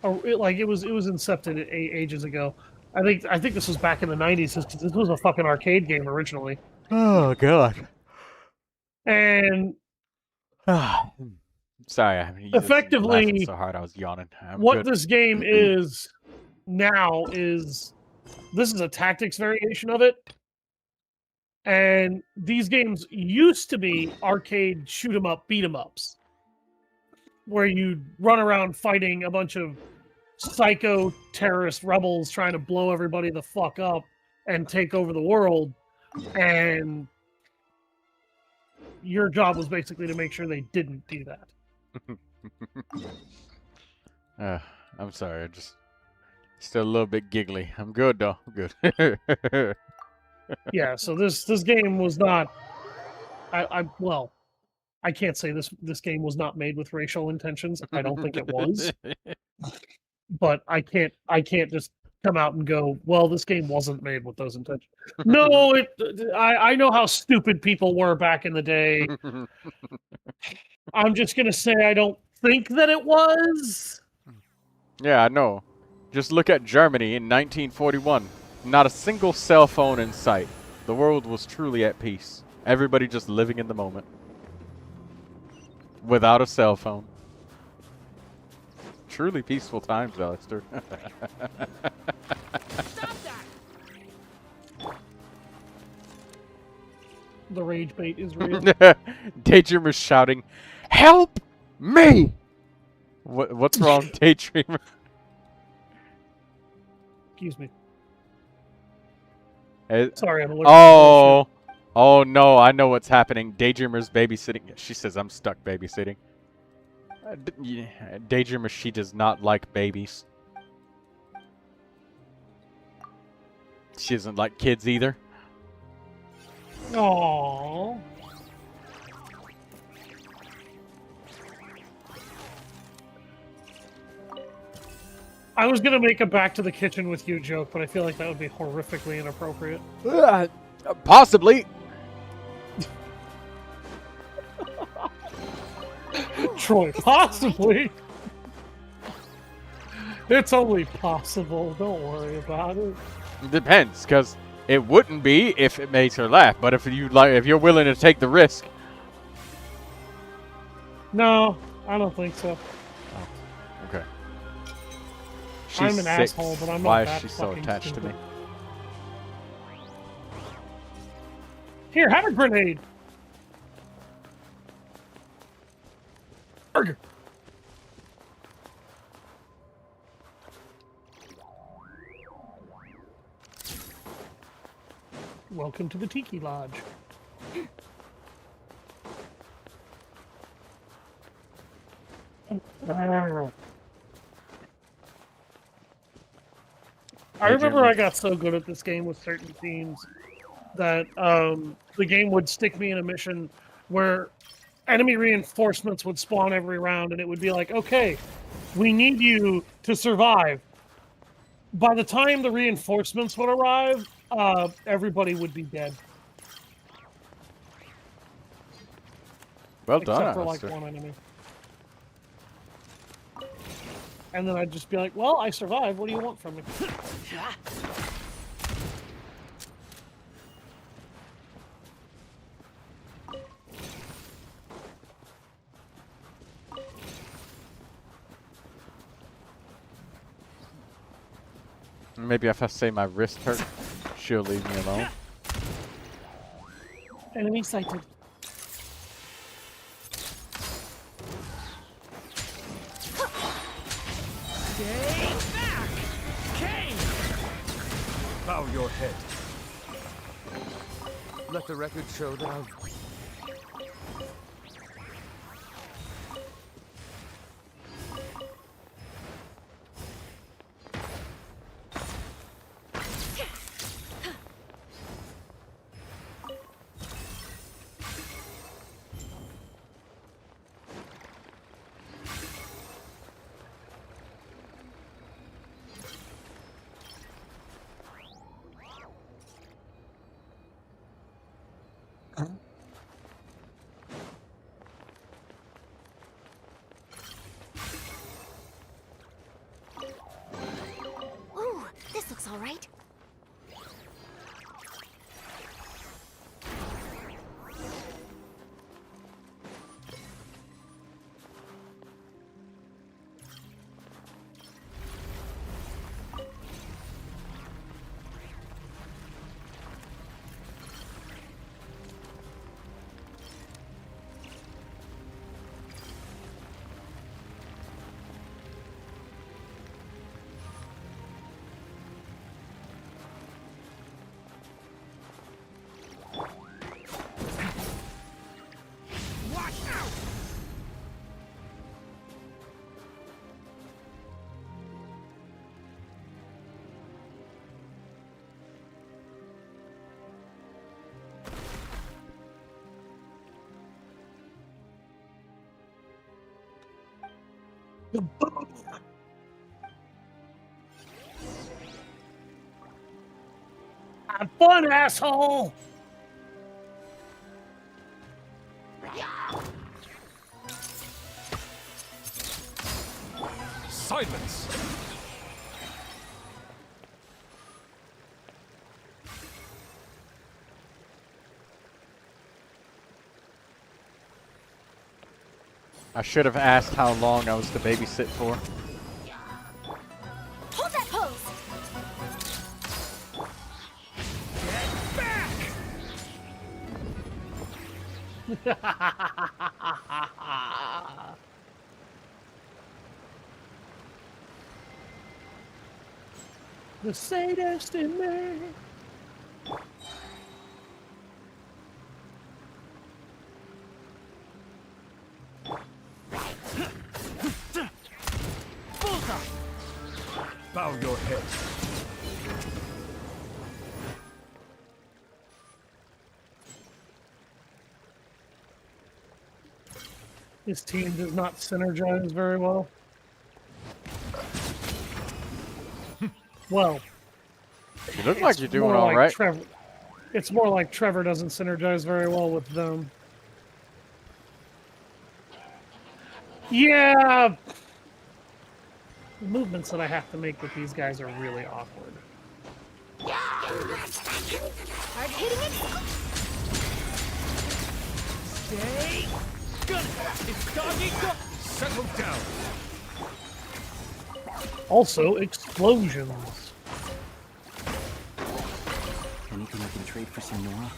Speaker 10: it was incepted ages ago. I think this was back in the 90s. This was a fucking arcade game originally.
Speaker 1: Oh god.
Speaker 10: And
Speaker 1: sorry, I mean,
Speaker 10: effectively,
Speaker 1: so hard I was yawning.
Speaker 10: This game is now is this is a tactics variation of it. And these games used to be arcade shoot 'em up, beat 'em ups, where you run around fighting a bunch of psycho terrorist rebels trying to blow everybody the fuck up and take over the world. And your job was basically to make sure they didn't do that.
Speaker 1: I'm sorry, I just still a little bit giggly. I'm good though. I'm good.
Speaker 10: Yeah, so this game was not. I can't say this game was not made with racial intentions. I don't think it was. But I can't just come out and go, well, this game wasn't made with those intentions. No, I know how stupid people were back in the day. I'm just gonna say I don't think that it was.
Speaker 1: Yeah, I know. Just look at Germany in 1941. Not a single cell phone in sight. The world was truly at peace. Everybody just living in the moment. Without a cell phone. Truly peaceful times, Alistair.
Speaker 10: The rage bait is real.
Speaker 1: Daydreamer's shouting, "Help me!" What's wrong, Daydreamer?
Speaker 10: Excuse me.
Speaker 1: Sorry, I'm allergic. Oh no, I know what's happening. Daydreamer's babysitting. She says I'm stuck babysitting. Daydreamer, she does not like babies. She doesn't like kids either.
Speaker 10: Aww. I was gonna make a back to the kitchen with you joke, but I feel like that would be horrifically inappropriate.
Speaker 1: Possibly.
Speaker 10: Troy, possibly. It's only possible. Don't worry about it.
Speaker 1: Depends, because it wouldn't be if it makes her laugh. But if you're willing to take the risk.
Speaker 10: No, I don't think so.
Speaker 1: Oh, okay.
Speaker 10: I'm an asshole, but I'm not
Speaker 1: Why
Speaker 10: that
Speaker 1: is she so attached
Speaker 10: stupid.
Speaker 1: to me?
Speaker 10: Here, have a grenade. Burger. Welcome to the Tiki Lodge. I remember I got so good at this game with certain themes that the game would stick me in a mission where enemy reinforcements would spawn every round, and it would be like, okay, we need you to survive. by the time the reinforcements would arrive, everybody would be dead.
Speaker 1: Well done,
Speaker 10: Except for like
Speaker 1: Alistair.
Speaker 10: one enemy. And then I'd just be like, well, I survived. What do you want from me?
Speaker 1: Maybe if I say my wrist hurt, she'll leave me alone.
Speaker 10: Enemy sighted.
Speaker 6: Stay back! Kane!
Speaker 2: Bow your head. Let the record show that I've...
Speaker 7: Ooh, this looks all right.
Speaker 6: Watch out!
Speaker 10: Have fun, asshole!
Speaker 2: Silence!
Speaker 1: I should have asked how long I was to babysit for.
Speaker 7: Hold that pose!
Speaker 6: Get back!
Speaker 10: The sadist in me.
Speaker 2: Bow your head.
Speaker 10: His team does not synergize very well. Well,
Speaker 1: You look like you're doing
Speaker 10: more
Speaker 1: all
Speaker 10: like
Speaker 1: right.
Speaker 10: Trevor. It's more like Trevor doesn't synergize very well with them. Yeah. The movements that I have to make with these guys are really awkward.
Speaker 7: Hard hitting it.
Speaker 6: Stay good! It's doggy dog!
Speaker 2: Settle down.
Speaker 10: Also, explosions.
Speaker 9: Anything I can trade for Senora?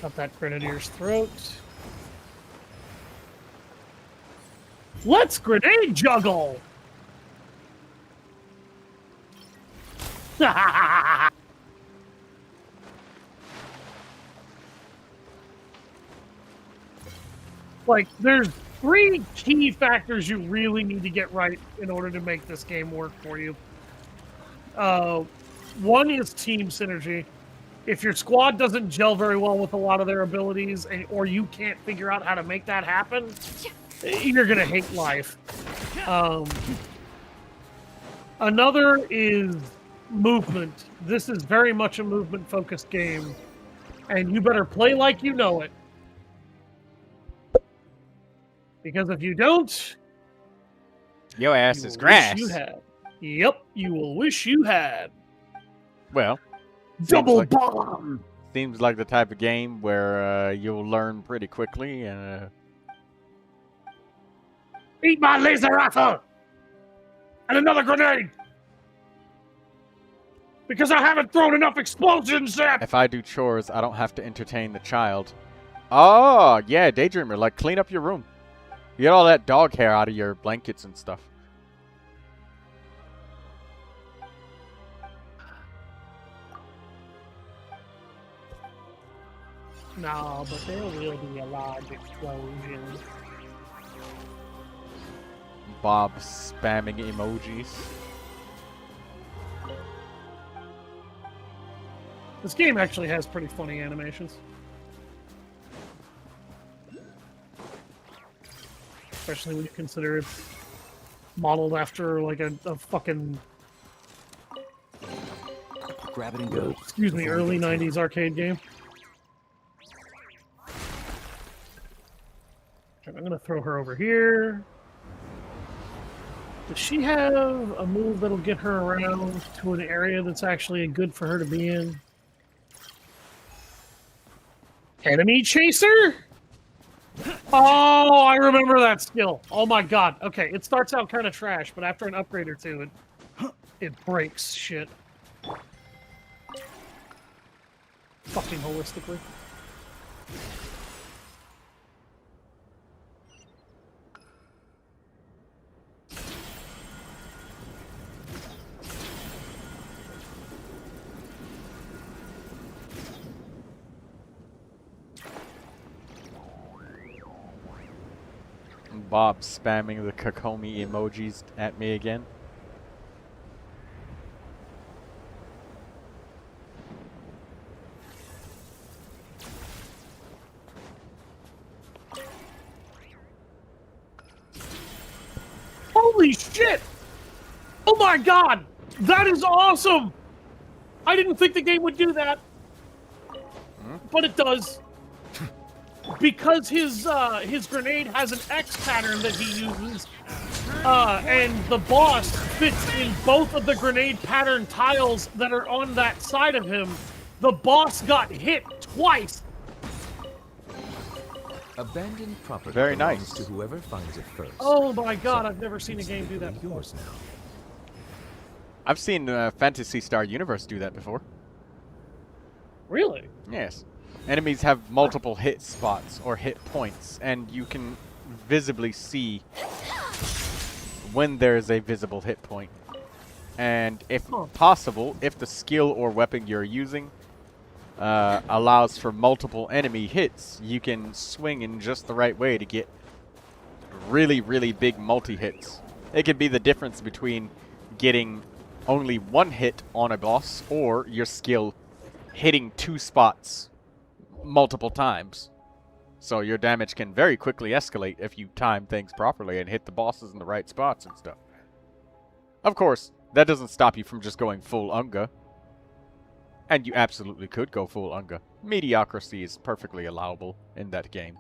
Speaker 10: Cut that grenadier's throat. Let's grenade juggle! Like, there's 3 key factors you really need to get right in order to make this game work for you. One is team synergy. If your squad doesn't gel very well with a lot of their abilities, or you can't figure out how to make that happen, you're gonna hate life. Another is movement. This is very much a movement-focused game, and you better play like you know it. Because if you don't,
Speaker 1: Your ass
Speaker 10: you
Speaker 1: is
Speaker 10: will wish
Speaker 1: grass.
Speaker 10: you had. Yep, you will wish you had.
Speaker 1: Well,
Speaker 10: Double bomb!
Speaker 1: seems like the type of game where you'll learn pretty quickly.
Speaker 10: Eat my laser rifle! And another grenade! Because I haven't thrown enough explosions yet!
Speaker 1: If I do chores, I don't have to entertain the child. Oh, yeah, Daydreamer, like clean up your room. You get all that dog hair out of your blankets and stuff.
Speaker 10: No, but there will be a large explosion.
Speaker 1: Bob spamming emojis.
Speaker 10: This game actually has pretty funny animations. Especially when you consider it's modeled after like a fucking,
Speaker 2: Grab it and go.
Speaker 10: excuse me, early 90s arcade game. Okay, I'm gonna throw her over here. Does she have a move that'll get her around to an area that's actually good for her to be in? Enemy chaser? Oh, I remember that skill. Oh my god. Okay, it starts out kind of trash, but after an upgrade or two, it breaks shit. Fucking holistically.
Speaker 1: Bob spamming the Kokomi emojis at me again.
Speaker 10: Holy shit! Oh my god! That is awesome! I didn't think the game would do that. But it does. Because his grenade has an X pattern that he uses, and the boss fits in both of the grenade pattern tiles that are on that side of him, the boss got hit twice.
Speaker 2: Abandoned property
Speaker 1: Very
Speaker 2: belongs
Speaker 1: nice.
Speaker 2: to whoever finds it first.
Speaker 10: Oh my god, I've never seen a game do that before.
Speaker 2: Yours now.
Speaker 1: I've seen Phantasy Star Universe do that before.
Speaker 10: Really?
Speaker 1: Yes. Enemies have multiple hit spots or hit points, and you can visibly see when there's a visible hit point. And if possible, if the skill or weapon you're using allows for multiple enemy hits, you can swing in just the right way to get really, really big multi-hits. It could be the difference between getting only one hit on a boss or your skill hitting 2 spots multiple times. So your damage can very quickly escalate if you time things properly and hit the bosses in the right spots and stuff. Of course, that doesn't stop you from just going full Unga. And you absolutely could go full Unga. Mediocrity is perfectly allowable in that game.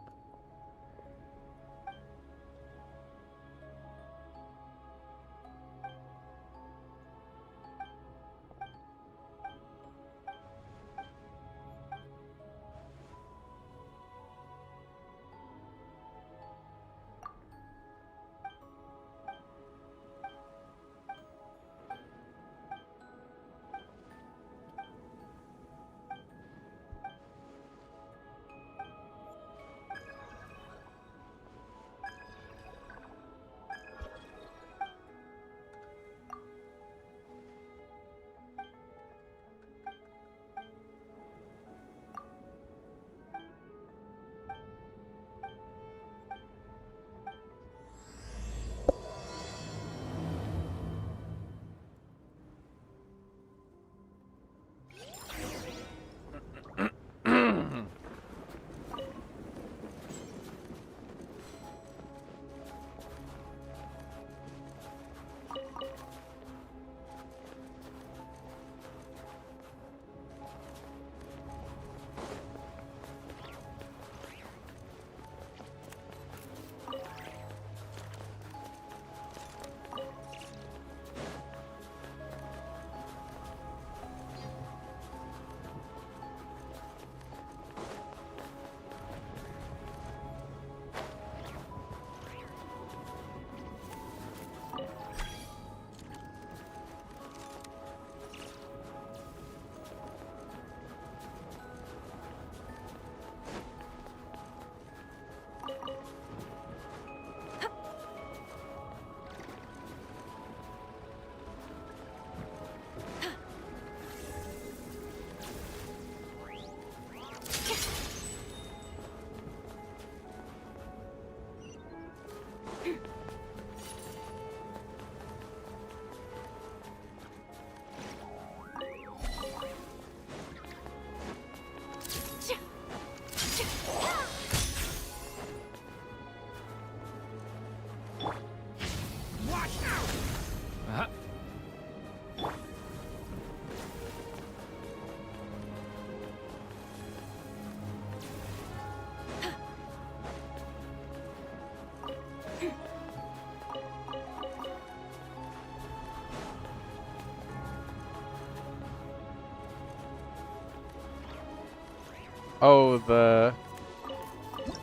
Speaker 1: Oh, the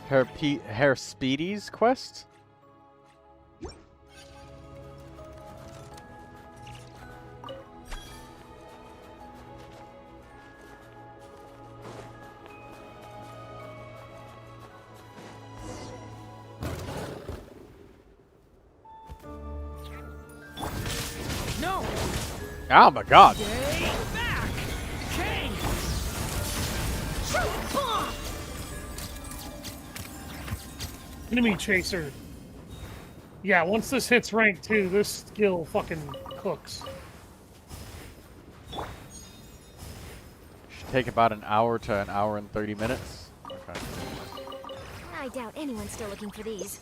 Speaker 1: Herr Speedy's quest?
Speaker 6: No!
Speaker 1: Oh my god.
Speaker 6: Stay back! Okay!
Speaker 10: Enemy chaser. Yeah, once this hits rank 2, this skill fucking cooks.
Speaker 1: Should take about an hour to an hour and 30 minutes. Okay.
Speaker 5: I doubt anyone's still looking for these.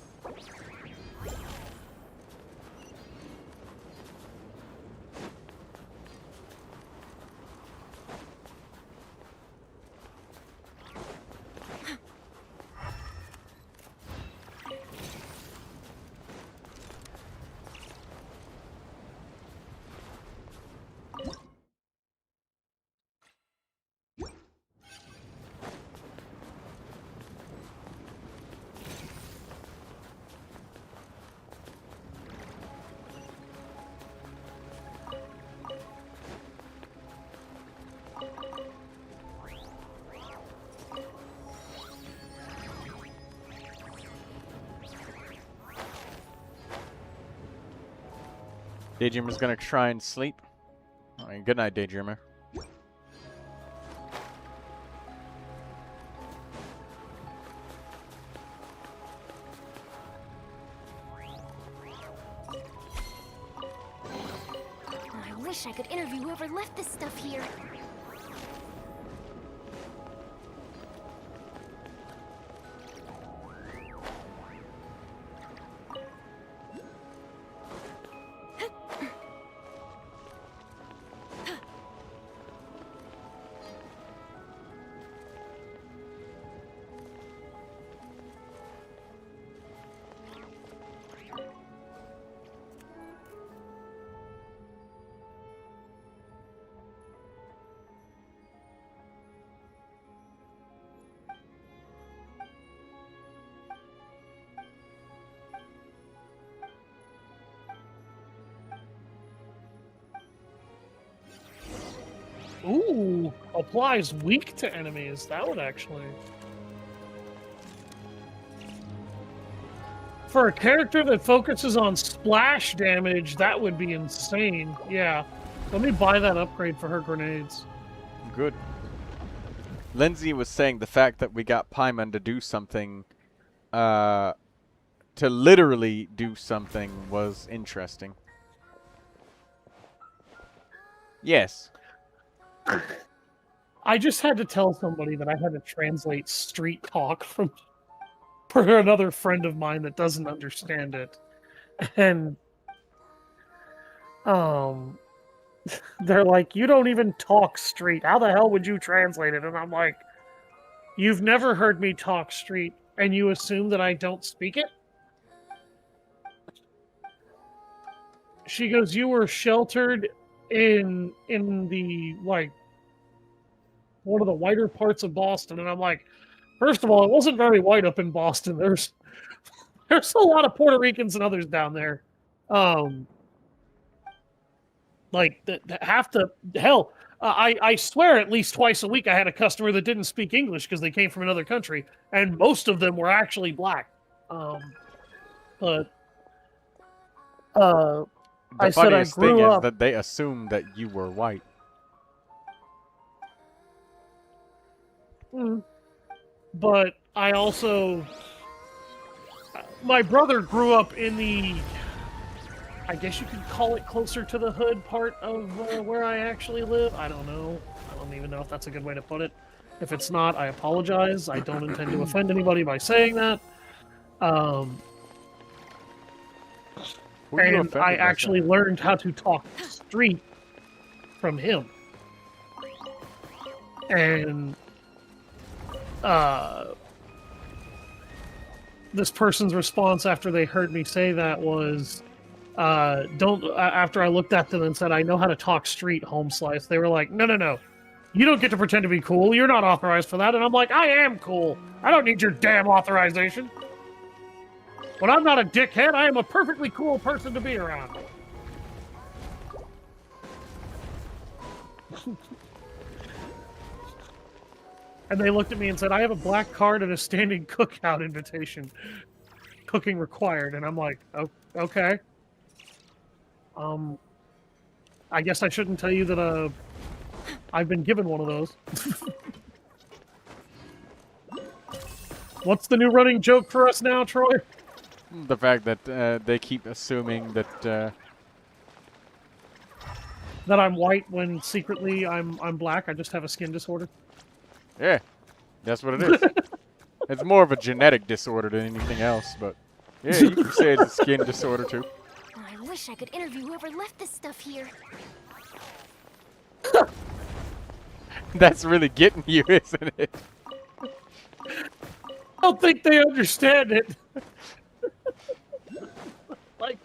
Speaker 1: Daydreamer's gonna try and sleep. Alright, good night, Daydreamer.
Speaker 5: I wish I could interview whoever left this stuff here.
Speaker 10: Ooh, applies weak to enemies. That would actually... For a character that focuses on splash damage, that would be insane. Yeah. Let me buy that upgrade for her grenades.
Speaker 1: Good. Lindsay was saying the fact that we got Paimon to do something, to literally do something, was interesting. Yes.
Speaker 10: I just had to tell somebody that I had to translate street talk from for another friend of mine that doesn't understand it. And they're like, "You don't even talk street. How the hell would you translate it?" And I'm like, "You've never heard me talk street and you assume that I don't speak it?" She goes, "You were sheltered in the, like, one of the whiter parts of Boston." And I'm like, first of all, it wasn't very white up in Boston. There's a lot of Puerto Ricans and others down there. Like, half the hell, I swear at least twice a week I had a customer that didn't speak English because they came from another country, and most of them were actually black.
Speaker 1: The
Speaker 10: I said I
Speaker 1: funniest thing
Speaker 10: grew
Speaker 1: is
Speaker 10: up.
Speaker 1: that they assumed that you were white.
Speaker 10: But I also, my brother grew up in the, I guess you could call it closer to the hood part of where I actually live. I don't know. I don't even know if that's a good way to put it. If it's not, I apologize. I don't intend to offend anybody by saying that. And I actually learned how to talk street from him. And this person's response after they heard me say that was, after I looked at them and said, "I know how to talk street, home slice," they were like, no. You don't get to pretend to be cool. You're not authorized for that. And I'm like, I am cool. I don't need your damn authorization. When I'm not a dickhead, I am a perfectly cool person to be around. And they looked at me and said, I have a black card and a standing cookout invitation. Cooking required. And I'm like, oh, okay. I guess I shouldn't tell you that I've been given one of those. What's the new running joke for us now, Troy?
Speaker 1: The fact that they keep assuming that
Speaker 10: that I'm white when secretly I'm black. I just have a skin disorder.
Speaker 1: yeah, that's what it is. It's more of a genetic disorder than anything else, but yeah, you can say it's a skin disorder too.
Speaker 5: Oh, I wish I could interview whoever left this stuff here.
Speaker 1: That's really getting you, isn't it?
Speaker 10: I don't think they understand it. Like,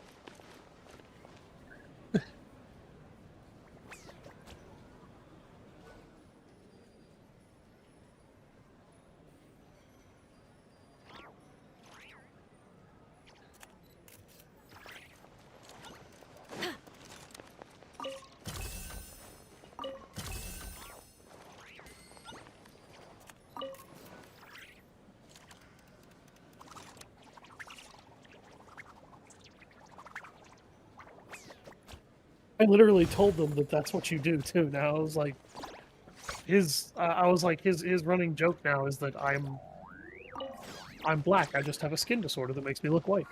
Speaker 10: I literally told them that that's what you do too. Now I was like, his running joke now is that I'm black. I just have a skin disorder that makes me look white.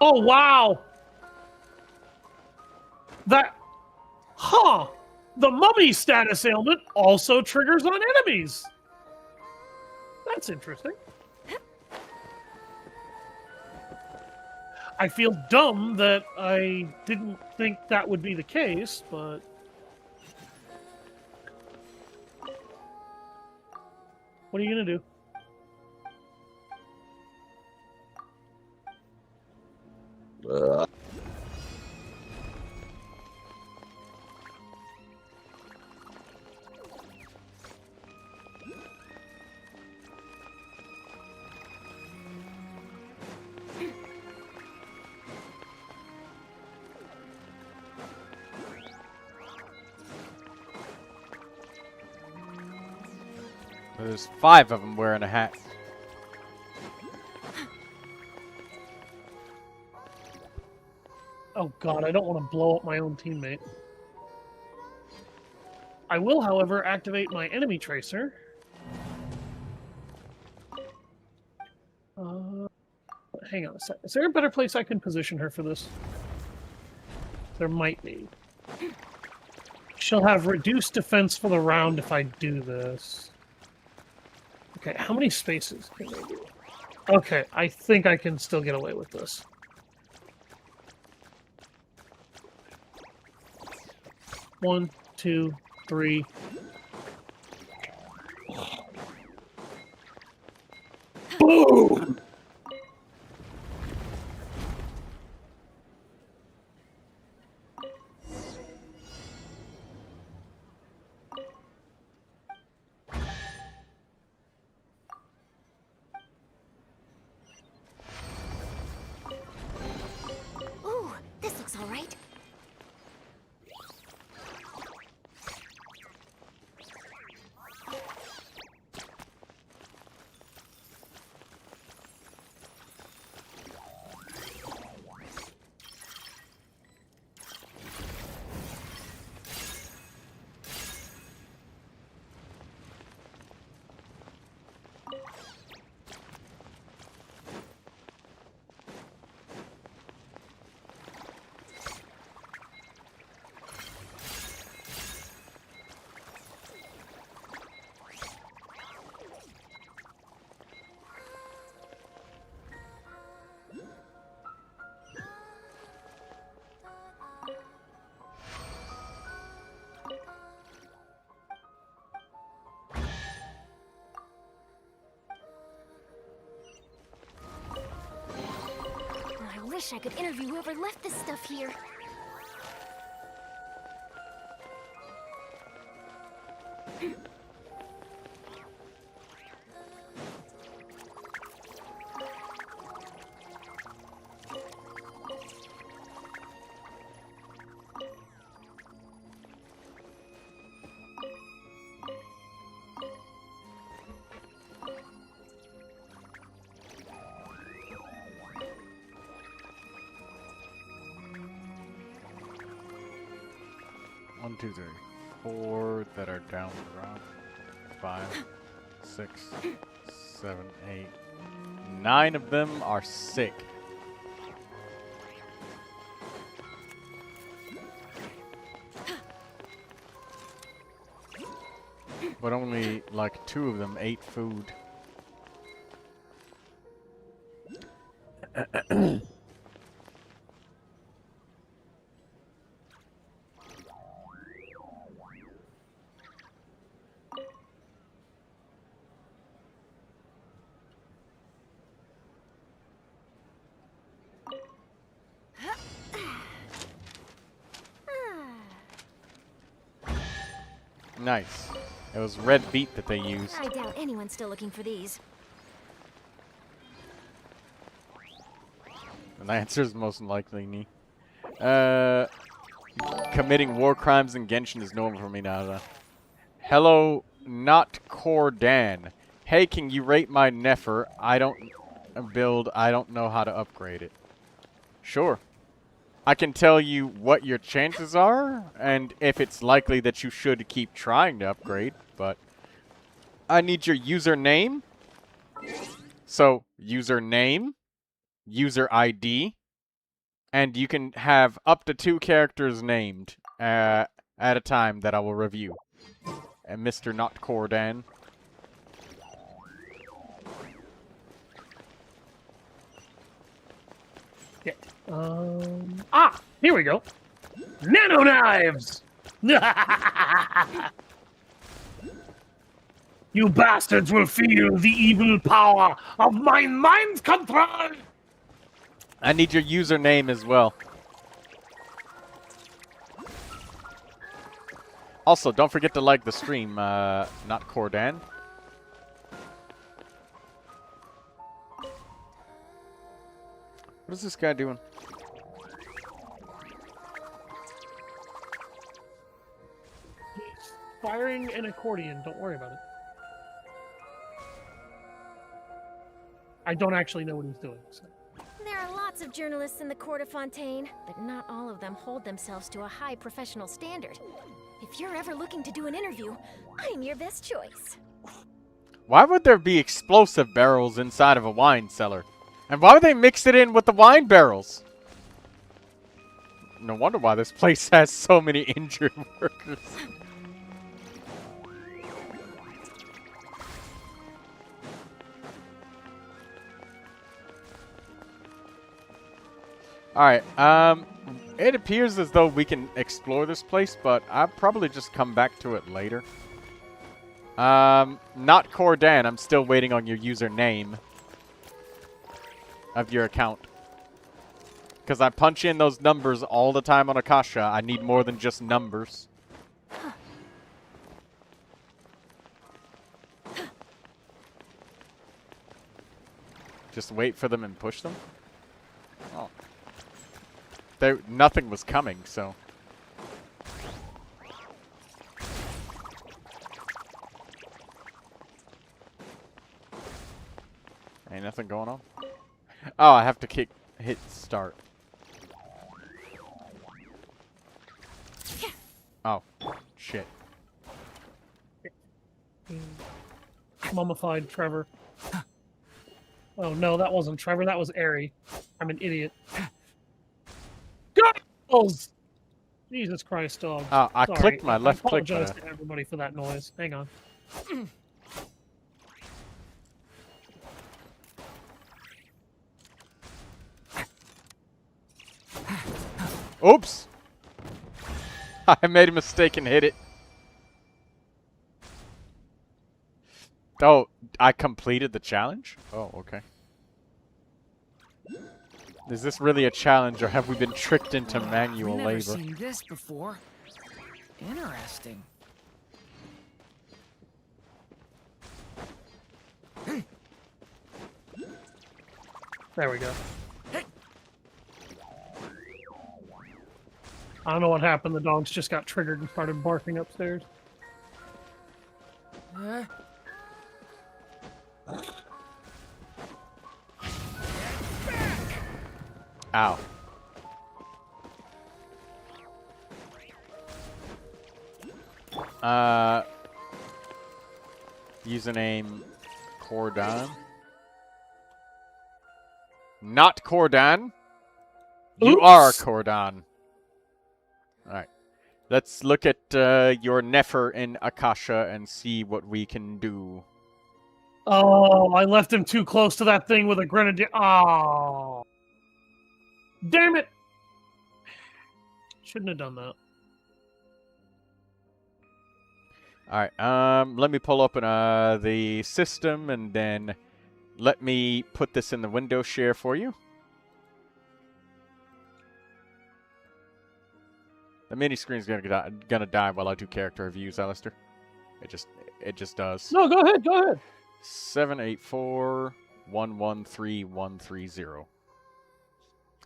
Speaker 10: Oh wow! The mummy status ailment also triggers on enemies. That's interesting. I feel dumb that I didn't think that would be the case, but... What are you gonna do?
Speaker 1: There's 5 of them wearing a hat.
Speaker 10: Oh god, I don't want to blow up my own teammate. I will, however, activate my enemy tracer. Hang on a sec. Is there a better place I can position her for this? There might be. She'll have reduced defense for the round if I do this. Okay, how many spaces can I do? Okay, I think I can still get away with this. One, two, three. Boom!
Speaker 5: Ooh, this looks all right. wish I could interview whoever left this stuff here.
Speaker 1: One, two, three, four that are down the rock. 5, 6, 7, 8. 9 of them are sick. But only like 2 of them ate food. Nice. It was red beet that they used.
Speaker 5: I doubt anyone's still looking for these.
Speaker 1: And the answer is most likely me. Committing war crimes in Genshin is normal for me now. Hello, not Cordan. Hey, can you rate my Nefer? I don't know how to upgrade it. Sure. I can tell you what your chances are, and if it's likely that you should keep trying to upgrade, but I need your username. So, username, user ID, and you can have up to 2 characters named at a time that I will review. And Mr. Not Cordan.
Speaker 10: Yeah. Here we go. Nano knives! You bastards will feel the evil power of my mind control!
Speaker 1: I need your username as well. Also, don't forget to like the stream, Not Cordan. What is this guy doing?
Speaker 10: He's firing an accordion. Don't worry about it. I don't actually know what he's doing. So.
Speaker 5: There are lots of journalists in the court of Fontaine, but not all of them hold themselves to a high professional standard. If you're ever looking to do an interview, I'm your best choice.
Speaker 1: Why would there be explosive barrels inside of a wine cellar? And why would they mix it in with the wine barrels? No wonder why this place has so many injured workers. Alright, it appears as though we can explore this place, but I'll probably just come back to it later. Not Cordan, I'm still waiting on your username of your account. Because I punch in those numbers all the time on Akasha. I need more than just numbers. Just wait for them and push them? Oh. Nothing was coming, so... Ain't nothing going on? Oh, I have to hit start. Oh, shit.
Speaker 10: Mummified Trevor. Oh no, that wasn't Trevor, that was Airy. I'm an idiot. Goals! Jesus Christ, dog.
Speaker 1: I
Speaker 10: Sorry.
Speaker 1: clicked my left click.
Speaker 10: I apologize to everybody for that noise. Hang on.
Speaker 1: Oops! I made a mistake and hit it. Oh, I completed the challenge? Oh, okay. Is this really a challenge, or have we been tricked into manual
Speaker 9: I've never
Speaker 1: labor?
Speaker 9: seen this before. Interesting.
Speaker 10: There we go. I don't know what happened. The dogs just got triggered and started barking upstairs.
Speaker 1: Ow. Username Cordan. Not Cordan. You
Speaker 10: Oops.
Speaker 1: are Cordan. Alright. Let's look at your Nefer in Akasha and see what we can do.
Speaker 10: Oh, I left him too close to that thing with a grenadier. Oh. Damn it! Shouldn't have done that.
Speaker 1: Alright, let me pull open the system and then let me put this in the window share for you. The mini screen's gonna die while I do character reviews, Alistair. It just does.
Speaker 10: No, go ahead, go ahead.
Speaker 1: 784-113-130.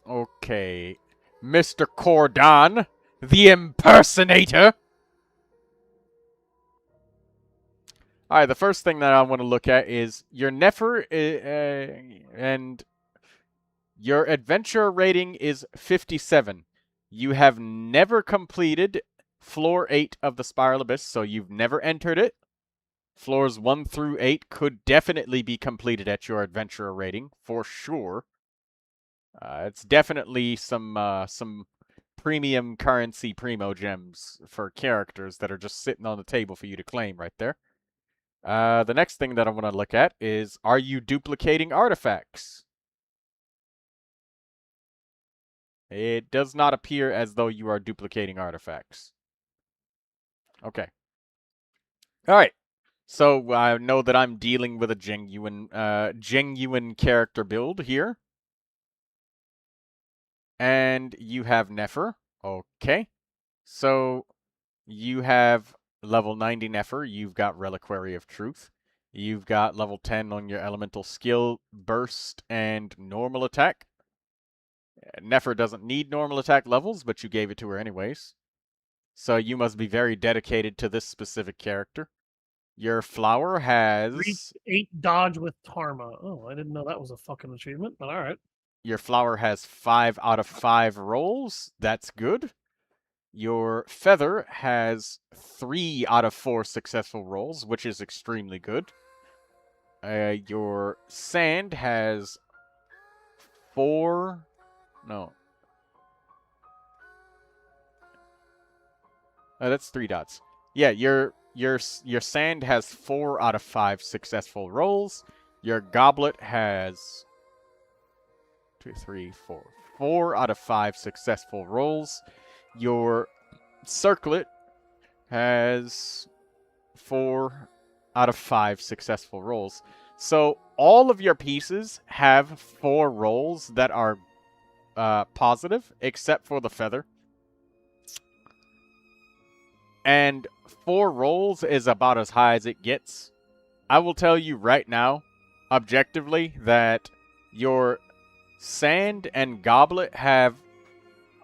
Speaker 1: Okay. Mr. Cordan, the impersonator. Alright, the first thing that I want to look at is your Nefer, and your adventure rating is 57. You have never completed floor 8 of the Spiral Abyss, so you've never entered it. Floors 1 through 8 could definitely be completed at your adventurer rating, for sure. It's definitely some premium currency Primogems for characters that are just sitting on the table for you to claim right there. The next thing that I want to look at is, are you duplicating artifacts? It does not appear as though you are duplicating artifacts. Okay. Alright. So I know that I'm dealing with a genuine character build here. And you have Nefer. Okay. So you have level 90 Nefer. You've got Reliquary of Truth. You've got level 10 on your elemental skill, burst, and normal attack. Nefer doesn't need normal attack levels, but you gave it to her anyways. So you must be very dedicated to this specific character. Your flower has...
Speaker 10: 8 dodge with Tarma. Oh, I didn't know that was a fucking achievement, but alright.
Speaker 1: Your flower has 5 out of 5 rolls. That's good. Your feather has 3 out of 4 successful rolls, which is extremely good. Your sand has 4... No. That's 3 dots. Yeah, your sand has 4 out of 5 successful rolls. Your goblet has 2, 3, 4. 4 out of 5 successful rolls. Your circlet has 4 out of 5 successful rolls. So all of your pieces have 4 rolls that are positive, except for the feather. And 4 rolls is about as high as it gets. I will tell you right now, objectively, that your sand and goblet have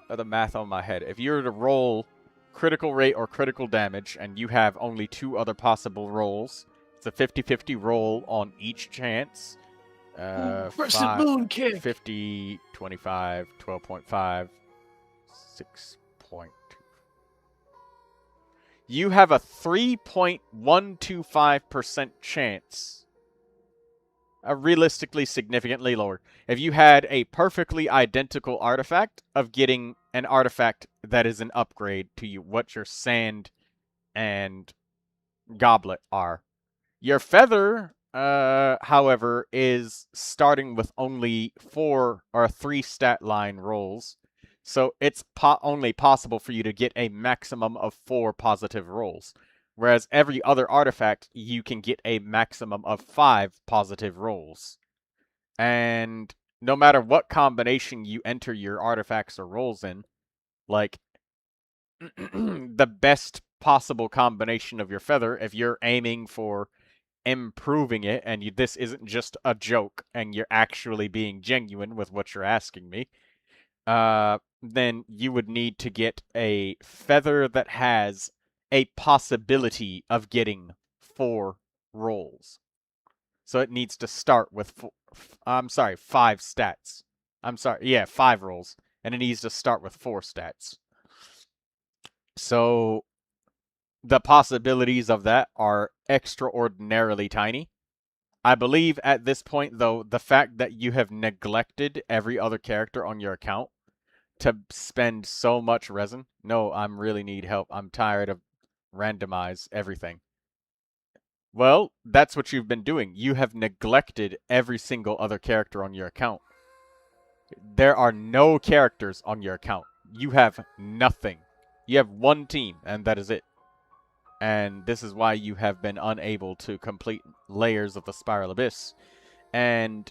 Speaker 1: the math on my head. If you were to roll critical rate or critical damage, and you have only 2 other possible rolls, it's a 50-50 roll on each chance.
Speaker 10: Moon kick.
Speaker 1: 50, 25, 12.5, 6.2. You have a 3.125% chance. Realistically, significantly lower. If you had a perfectly identical artifact, of getting an artifact that is an upgrade to you, what your sand and goblet are. Your feather, however, is starting with only 4 or 3 stat line rolls. So it's only possible for you to get a maximum of 4 positive rolls. Whereas every other artifact, you can get a maximum of 5 positive rolls. And no matter what combination you enter your artifacts or rolls in, like, the best possible combination of your feather, if you're aiming for improving it, and this isn't just a joke, and you're actually being genuine with what you're asking me, then you would need to get a feather that has a possibility of getting 4 rolls. So it needs to start with 5 stats. 5 rolls. And it needs to start with 4 stats. So the possibilities of that are extraordinarily tiny. I believe at this point, though, the fact that you have neglected every other character on your account to spend so much resin. No, I really need help. I'm tired of randomize everything. Well, that's what you've been doing. You have neglected every single other character on your account. There are no characters on your account. You have nothing. You have 1 team, and that is it. And this is why you have been unable to complete layers of the Spiral Abyss. And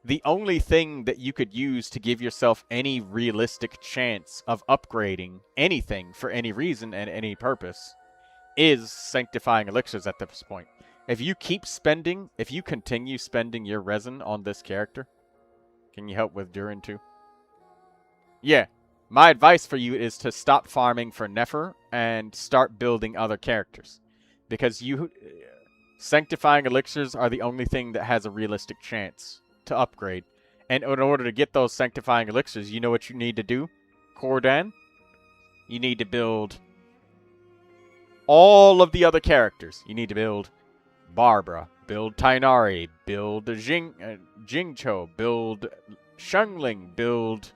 Speaker 1: the only thing that you could use to give yourself any realistic chance of upgrading anything for any reason and any purpose is sanctifying elixirs at this point. If you continue spending your resin on this character, can you help with Durin too? Yeah, my advice for you is to stop farming for Nefer and start building other characters. Because sanctifying elixirs are the only thing that has a realistic chance to upgrade. And in order to get those sanctifying elixirs, you know what you need to do? Cordan? You need to build all of the other characters. You need to build Barbara, build Tainari, build Jingcho, build Shungling, build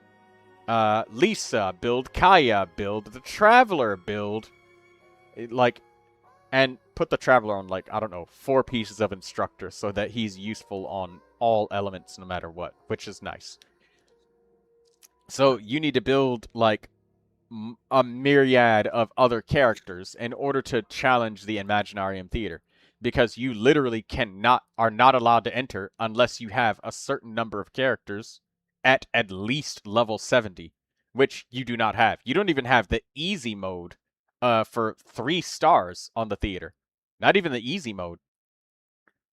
Speaker 1: Lisa, build Kaya, build the Traveler, build and put the Traveler on, like, I don't know, 4 pieces of Instructor so that he's useful on all elements no matter what, which is nice. So you need to build, like, a myriad of other characters in order to challenge the Imaginarium Theater. Because you literally are not allowed to enter unless you have a certain number of characters at least level 70, which you do not have. You don't even have the easy mode for 3 stars on the theater. Not even the easy mode.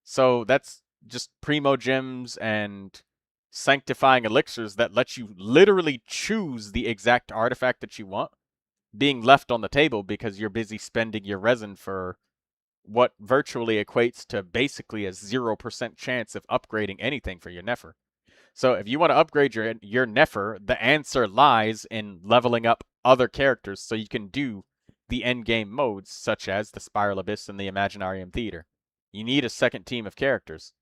Speaker 1: So that's just Primogems and sanctifying elixirs that let you literally choose the exact artifact that you want being left on the table because you're busy spending your resin for what virtually equates to basically a 0% chance of upgrading anything for your Nefer. So if you want to upgrade your Nefer, the answer lies in leveling up other characters so you can do the endgame modes, such as the Spiral Abyss and the Imaginarium Theater. You need a second team of characters.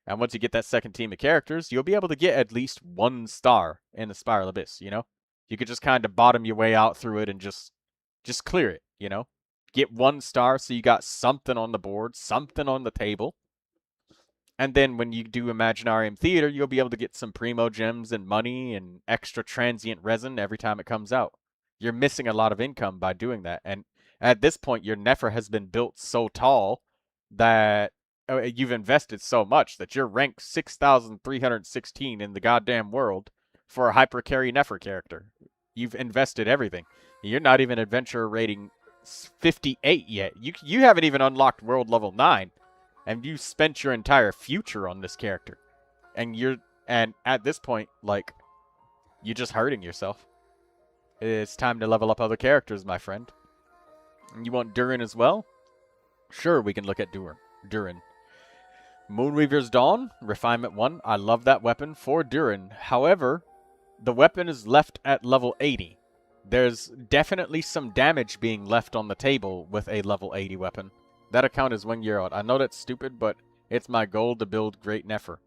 Speaker 1: And once you get that second team of characters, you'll be able to get at least 1 star in the Spiral Abyss, you know? You could just kind of bottom your way out through it and just clear it, you know? Get 1 star so you got something on the board, something on the table. And then when you do Imaginarium Theater, you'll be able to get some Primogems and money and extra transient resin every time it comes out. You're missing a lot of income by doing that. And at this point, your Nefer has been built so tall that you've invested so much that you're ranked 6,316 in the goddamn world for a hypercarry Nefer character. You've invested everything. You're not even adventure rating 58 yet. You haven't even unlocked world level 9. And you spent your entire future on this character. And at this point, like, you're just hurting yourself. It's time to level up other characters, my friend. You want Durin as well? Sure, we can look at Durin. Moonweaver's Dawn, Refinement 1. I love that weapon for Durin. However, the weapon is left at level 80. There's definitely some damage being left on the table with a level 80 weapon. That account is 1 year old. I know that's stupid, but it's my goal to build Great Nefer.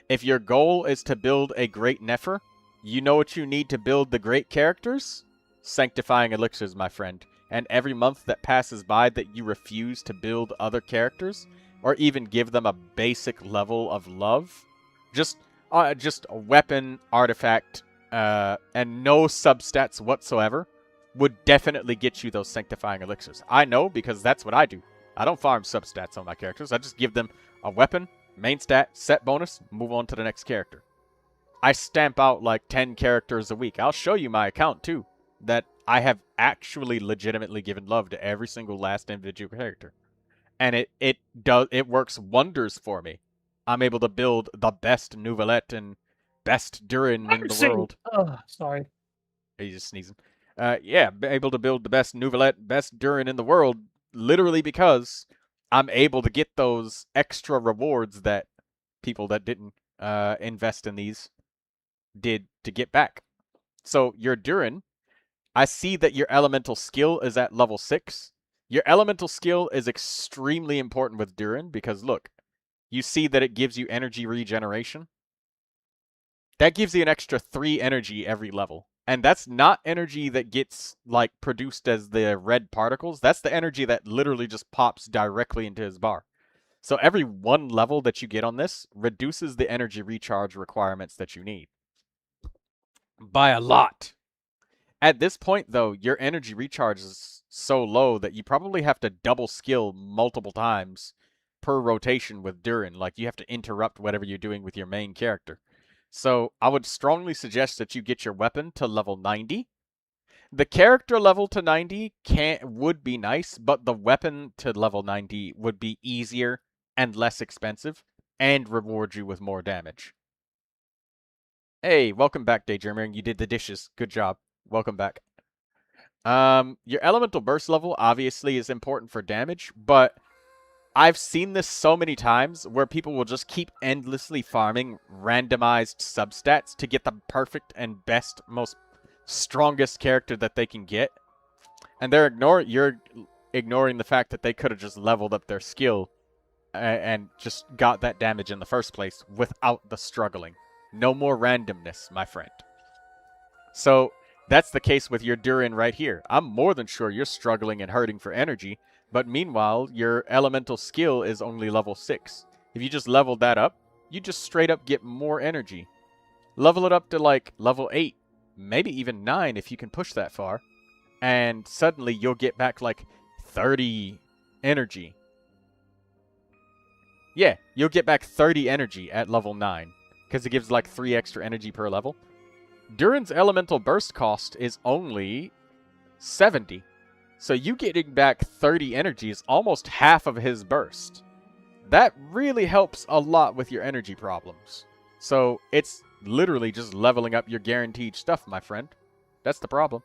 Speaker 1: If your goal is to build a Great Nefer, you know what you need to build the great characters? Sanctifying elixirs, my friend. And every month that passes by that you refuse to build other characters, or even give them a basic level of love, just a weapon, artifact, and no substats whatsoever, would definitely get you those sanctifying elixirs. I know, because that's what I do. I don't farm substats on my characters. I just give them a weapon, main stat, set bonus, move on to the next character. I stamp out like 10 characters a week. I'll show you my account too, that I have actually legitimately given love to every single last individual character. And it works wonders for me. I'm able to build the best Neuvilette and best Durin in the world.
Speaker 10: Sorry.
Speaker 1: He's just sneezing. Yeah, able to build the best Neuvilette, best Durin in the world, literally because I'm able to get those extra rewards that people that didn't invest in these did to get back. So your Durin, I see that your elemental skill is at level 6. Your elemental skill is extremely important with Durin because look, you see that it gives you energy regeneration. That gives you an extra 3 energy every level. And that's not energy that gets like produced as the red particles. That's the energy that literally just pops directly into his bar. So every 1 level that you get on this reduces the energy recharge requirements that you need. By a lot. At this point, though, your energy recharge is so low that you probably have to double skill multiple times per rotation with Durin. Like, you have to interrupt whatever you're doing with your main character. So, I would strongly suggest that you get your weapon to level 90. The character level to 90 would be nice, but the weapon to level 90 would be easier and less expensive, and reward you with more damage. Hey, welcome back, Daydreamer. You did the dishes. Good job. Welcome back. Your elemental burst level obviously is important for damage, but I've seen this so many times where people will just keep endlessly farming randomized substats to get the perfect and best, most strongest character that they can get. And you're ignoring the fact that they could have just leveled up their skill and just got that damage in the first place without the struggling. No more randomness, my friend. So, that's the case with your Durin right here. I'm more than sure you're struggling and hurting for energy, but meanwhile, your elemental skill is only level 6. If you just leveled that up, you just straight up get more energy. Level it up to like level 8, maybe even 9 if you can push that far, and suddenly you'll get back like 30 energy. Yeah, you'll get back 30 energy at level 9, because it gives like 3 extra energy per level. Durin's elemental burst cost is only 70. So you getting back 30 energy is almost half of his burst. That really helps a lot with your energy problems. So it's literally just leveling up your guaranteed stuff, my friend. That's the problem.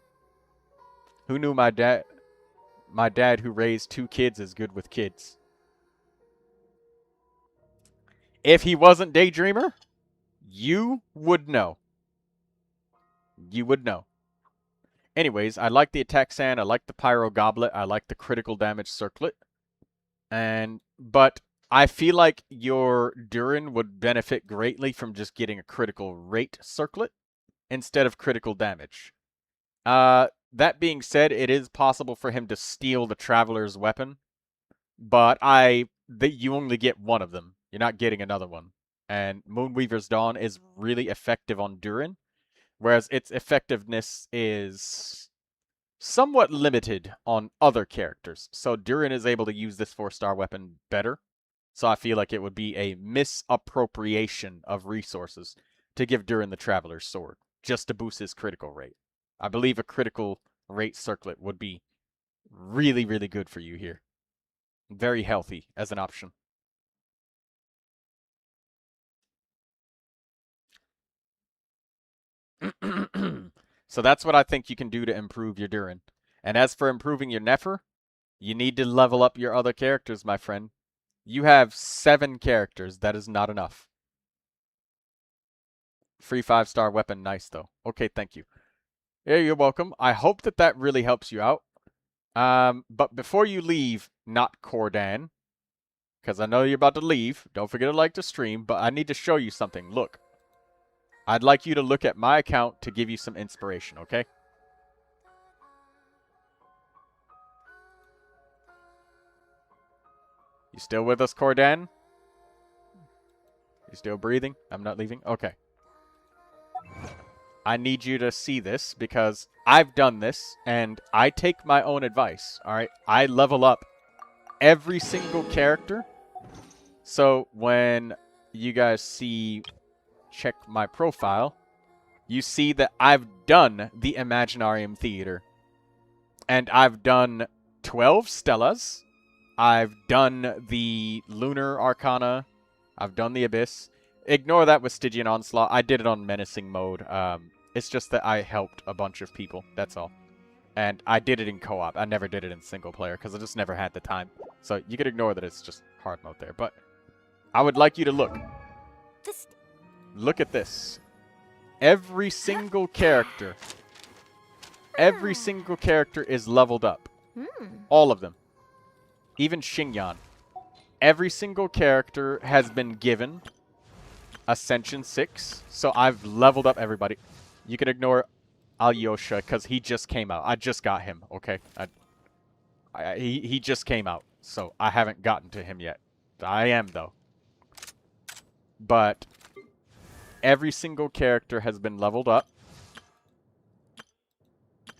Speaker 1: Who knew my dad who raised 2 kids is good with kids? If he wasn't Daydreamer, you would know. You would know. Anyways, I like the attack sand, I like the pyro goblet, I like the critical damage circlet. But I feel like your Durin would benefit greatly from just getting a critical rate circlet instead of critical damage. That being said, it is possible for him to steal the Traveler's weapon, but you only get one of them. You're not getting another one. And Moonweaver's Dawn is really effective on Durin, whereas its effectiveness is somewhat limited on other characters. So Durin is able to use this 4-star weapon better. So I feel like it would be a misappropriation of resources to give Durin the Traveler's Sword, just to boost his critical rate. I believe a critical rate circlet would be really, really good for you here. Very healthy as an option. So that's what I think you can do to improve your Durin. And as for improving your Nefer, you need to level up your other characters, my friend. You have 7 characters. That is not enough. Free 5-star weapon. Nice, though. Okay, thank you. Yeah, you're welcome. I hope that really helps you out. But before you leave, not Cordan, because I know you're about to leave. Don't forget to like the stream, but I need to show you something. Look. I'd like you to look at my account to give you some inspiration, okay? You still with us, Cordan? You still breathing? I'm not leaving? Okay. I need you to see this because I've done this and I take my own advice, alright? I level up every single character. So when you guys see check my profile, you see that I've done the Imaginarium Theater. And I've done 12 Stellas. I've done the Lunar Arcana. I've done the Abyss. Ignore that with Stygian Onslaught. I did it on Menacing mode. It's just that I helped a bunch of people. That's all. And I did it in co-op. I never did it in single player because I just never had the time. So you could ignore that it's just hard mode there. But I would like you to look. Look at this. Every single character. Every single character is leveled up. All of them. Even Xingyan. Every single character has been given Ascension 6. So I've leveled up everybody. You can ignore Alyosha because he just came out. I just got him, okay? He just came out. So I haven't gotten to him yet. I am, though. But every single character has been leveled up.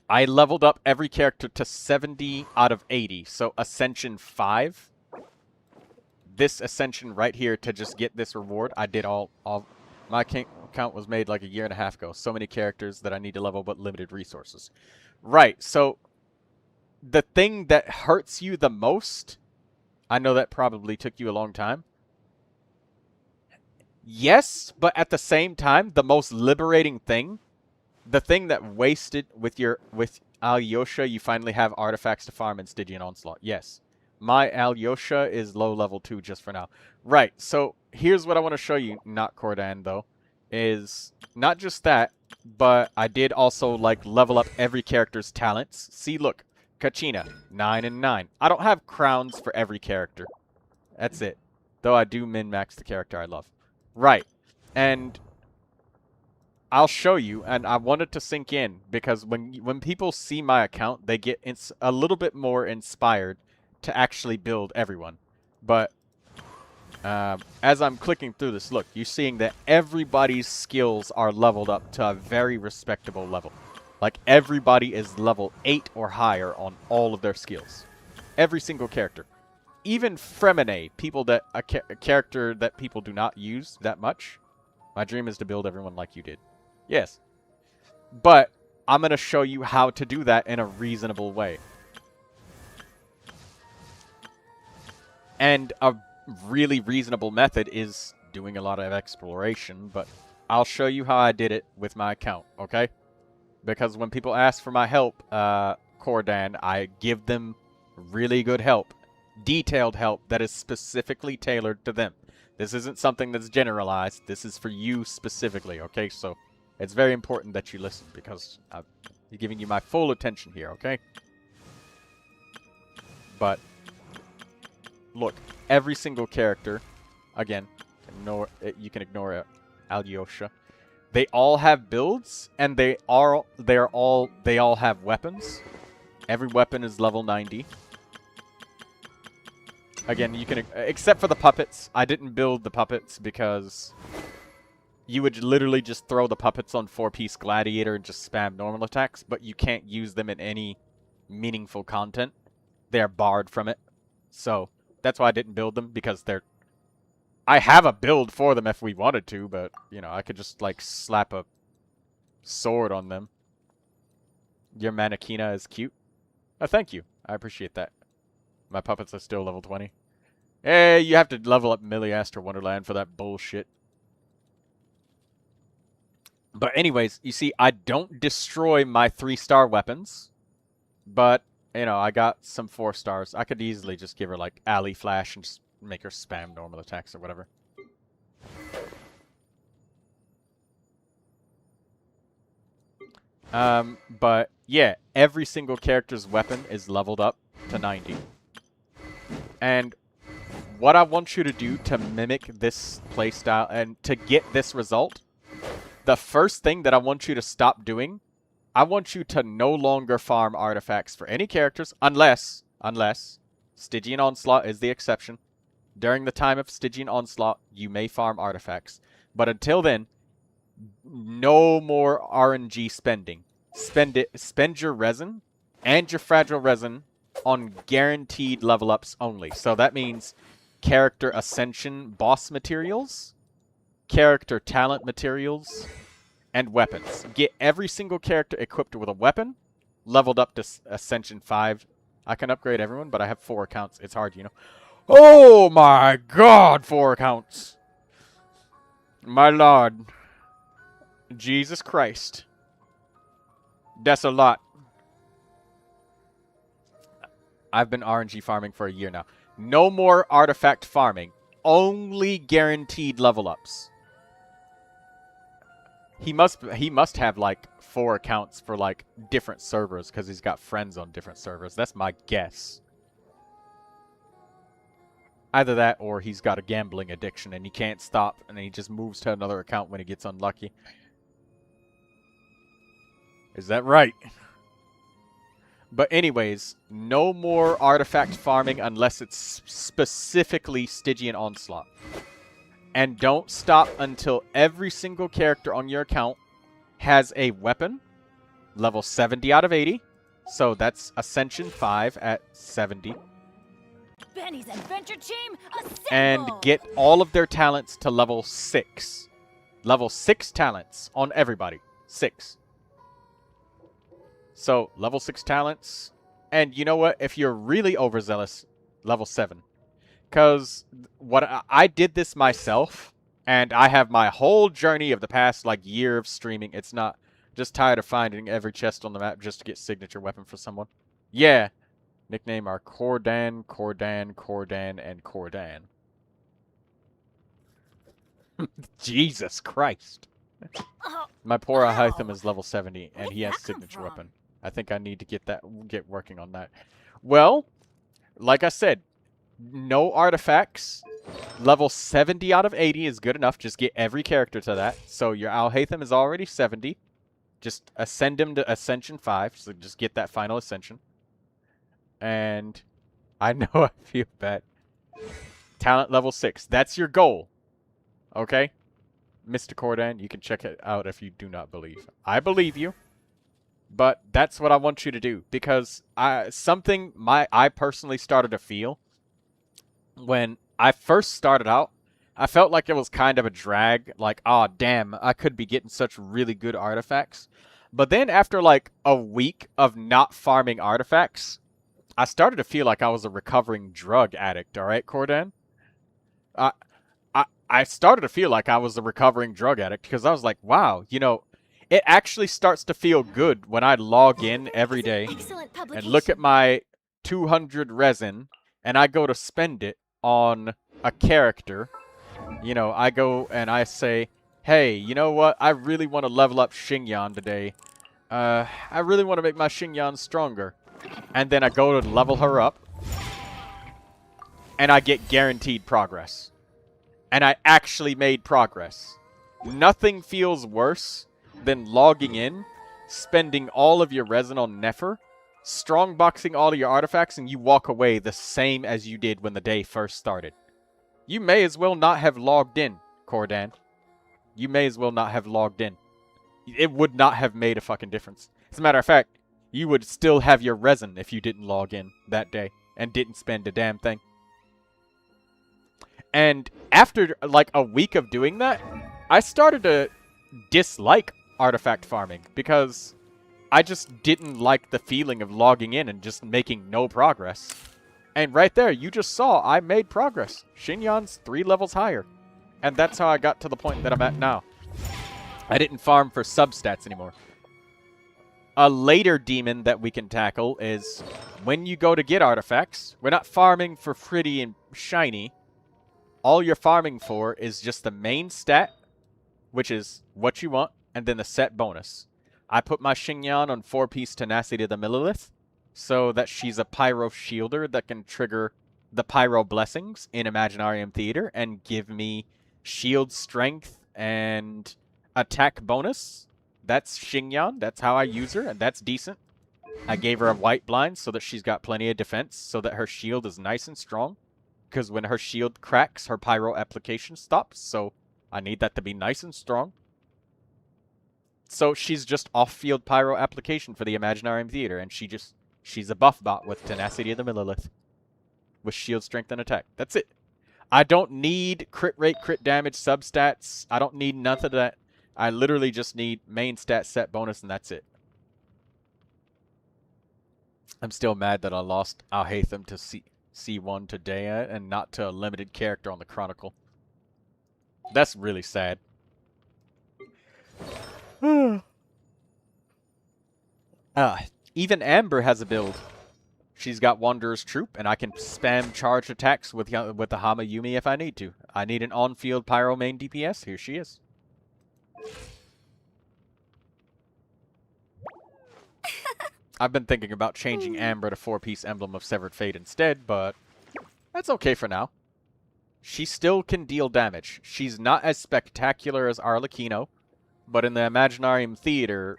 Speaker 1: I leveled up every character to 70 out of 80. So Ascension 5. This Ascension right here to just get this reward. I did all my account was made like a year and a half ago. So many characters that I need to level but limited resources. Right, so the thing that hurts you the most, I know that probably took you a long time. Yes, but at the same time, the most liberating thing, the thing that wasted with Alyosha, you finally have artifacts to farm in Stygian Onslaught. Yes. My Alyosha is low level 2 just for now. Right, so here's what I want to show you, not Cordan though, is not just that, but I did also like level up every character's talents. See, look, Kachina, 9 and 9. I don't have crowns for every character. That's it. Though I do min-max the character I love. Right, and I'll show you, and I want it to sink in, because when people see my account, they get a little bit more inspired to actually build everyone. But as I'm clicking through this, look, you're seeing that everybody's skills are leveled up to a very respectable level. Like, everybody is level 8 or higher on all of their skills. Every single character. Even Fremine, a character that people do not use that much. My dream is to build everyone like you did. Yes. But I'm going to show you how to do that in a reasonable way. And a really reasonable method is doing a lot of exploration, but I'll show you how I did it with my account, okay? Because when people ask for my help, Cordan, I give them really good help. Detailed help that is specifically tailored to them. This isn't something that's generalized. This is for you specifically, okay? So it's very important that you listen because I'm giving you my full attention here, okay? But look, every single character, again, you can ignore Alyosha. They all have builds, and they all have weapons. Every weapon is level 90. Again, you can, except for the puppets. I didn't build the puppets because you would literally just throw the puppets on 4-piece gladiator and just spam normal attacks, but you can't use them in any meaningful content. They're barred from it. So that's why I didn't build them, because I have a build for them if we wanted to, but, you know, I could just, like, slap a sword on them. Your Manakina is cute. Oh, thank you. I appreciate that. My puppets are still level 20. Hey, you have to level up Milliaster Wonderland for that bullshit. But anyways, you see, I don't destroy my 3-star weapons. But, you know, I got some 4 stars. I could easily just give her, like, Alley Flash and just make her spam normal attacks or whatever. But, yeah, every single character's weapon is leveled up to 90. And what I want you to do to mimic this playstyle and to get this result, the first thing that I want you to stop doing, I want you to no longer farm artifacts for any characters unless Stygian Onslaught is the exception. During the time of Stygian Onslaught, you may farm artifacts. But until then, no more RNG spending. Spend your resin and your fragile resin on guaranteed level ups only. So that means character ascension boss materials, character talent materials and weapons. Get every single character equipped with a weapon, leveled up to Ascension 5. I can upgrade everyone, but I have 4 accounts. It's hard, you know. Oh my god, 4 accounts. My lord. Jesus Christ. That's a lot. I've been RNG farming for a year now. No more artifact farming. Only guaranteed level ups. He must have like 4 accounts for like different servers because he's got friends on different servers. That's my guess. Either that or he's got a gambling addiction and he can't stop and he just moves to another account when he gets unlucky. Is that right? But anyways, no more artifact farming unless it's specifically Stygian Onslaught. And don't stop until every single character on your account has a weapon, level 70 out of 80. So that's Ascension 5 at 70.
Speaker 5: Benny's adventure team, assemble!
Speaker 1: And get all of their talents to level 6. Level 6 talents on everybody. 6. So, level 6 talents. And you know what? If you're really overzealous, level 7. Because I did this myself. And I have my whole journey of the past, like, year of streaming. It's not just tired of finding every chest on the map just to get signature weapon for someone. Yeah. Nickname are Cordan, Cordan, Cordan, and Cordan. Jesus Christ. My poor Ahitham is level 70, and he has signature weapon. I think I need to get working on that. Well, like I said, no artifacts. Level 70 out of 80 is good enough. Just get every character to that. So your Alhaitham is already 70. Just ascend him to Ascension 5. So just get that final Ascension. And I know I feel bad. Talent level 6. That's your goal. Okay? Mr. Cordan, you can check it out if you do not believe. I believe you. But that's what I want you to do. Because I personally started to feel when I first started out, I felt like it was kind of a drag. Like, oh, damn, I could be getting such really good artifacts. But then after like a week of not farming artifacts, I started to feel like I was a recovering drug addict. All right, Cordan? I started to feel like I was a recovering drug addict because I was like, wow, you know, it actually starts to feel good when I log in every day and look at my 200 resin and I go to spend it on a character. You know, I go and I say, hey, you know what? I really want to level up Xingyan today. I really want to make my Xingyan stronger. And then I go to level her up. And I get guaranteed progress. And I actually made progress. Nothing feels worse than logging in, spending all of your resin on Nefer, strongboxing all of your artifacts, and you walk away the same as you did when the day first started. You may as well not have logged in, Cordan. You may as well not have logged in. It would not have made a fucking difference. As a matter of fact, you would still have your resin if you didn't log in that day and didn't spend a damn thing. And after like a week of doing that, I started to dislike artifact farming because I just didn't like the feeling of logging in and just making no progress. And right there, you just saw I made progress. Xingyan's 3 levels higher. And that's how I got to the point that I'm at now. I didn't farm for substats anymore. A later demon that we can tackle is when you go to get artifacts, we're not farming for pretty and shiny. All you're farming for is just the main stat, which is what you want, and then the set bonus. I put my Xingyan on 4-piece Tenacity of the Millilith, so that she's a Pyro Shielder that can trigger the Pyro Blessings in Imaginarium Theater and give me shield strength and attack bonus. That's Xingyan. That's how I use her, and that's decent. I gave her a white blind so that she's got plenty of defense, so that her shield is nice and strong. Because when her shield cracks, her pyro application stops, so I need that to be nice and strong. So she's just off-field pyro application for the Imaginarium Theater, and she's a buff bot with Tenacity of the Millilith. With shield strength and attack. That's it. I don't need crit rate, crit damage, substats. I don't need none of that. I literally just need main stat set bonus, and that's it. I'm still mad that I lost Alhaitham to C1 to Dea and not to a limited character on the Chronicle. That's really sad. Even Amber has a build. She's got Wanderer's Troop, and I can spam charge attacks with the Hama Yumi if I need to. I need an on-field Pyro main DPS. Here she is. I've been thinking about changing Amber to 4-piece Emblem of Severed Fate instead, but that's okay for now. She still can deal damage. She's not as spectacular as Arlecchino, but in the Imaginarium Theater,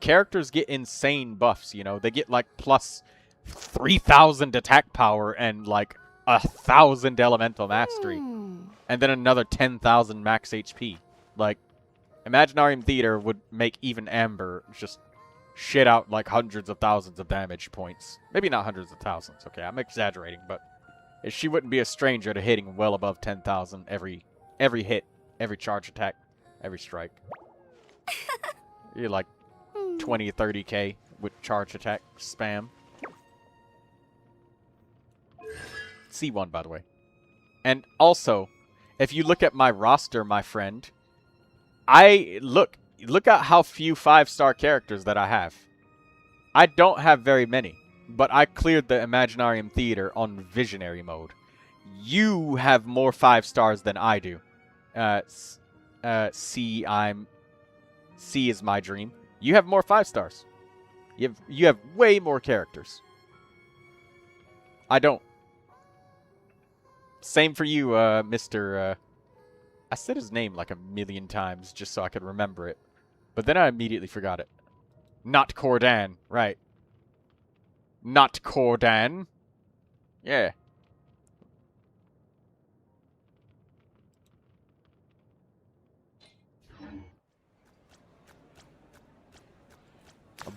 Speaker 1: characters get insane buffs, you know? They get, like, plus 3,000 attack power and, like, 1,000 elemental mastery. And then another 10,000 max HP. Like, Imaginarium Theater would make even Amber just shit out, like, hundreds of thousands of damage points. Maybe not hundreds of thousands, okay? I'm exaggerating, but she wouldn't be a stranger to hitting well above 10,000 every hit, every charge attack, every strike. You're like 20, 30k with charge attack spam. C1, by the way. And also, if you look at my roster, my friend, look at how few 5-star characters that I have. I don't have very many, but I cleared the Imaginarium Theater on Visionary mode. You have more 5 stars than I do. C is my dream. You have more 5 stars. You have way more characters. I don't. Same for you, Mr. I said his name like a million times just so I could remember it. But then I immediately forgot it. Not Cordan, right. Not Cordan. Yeah.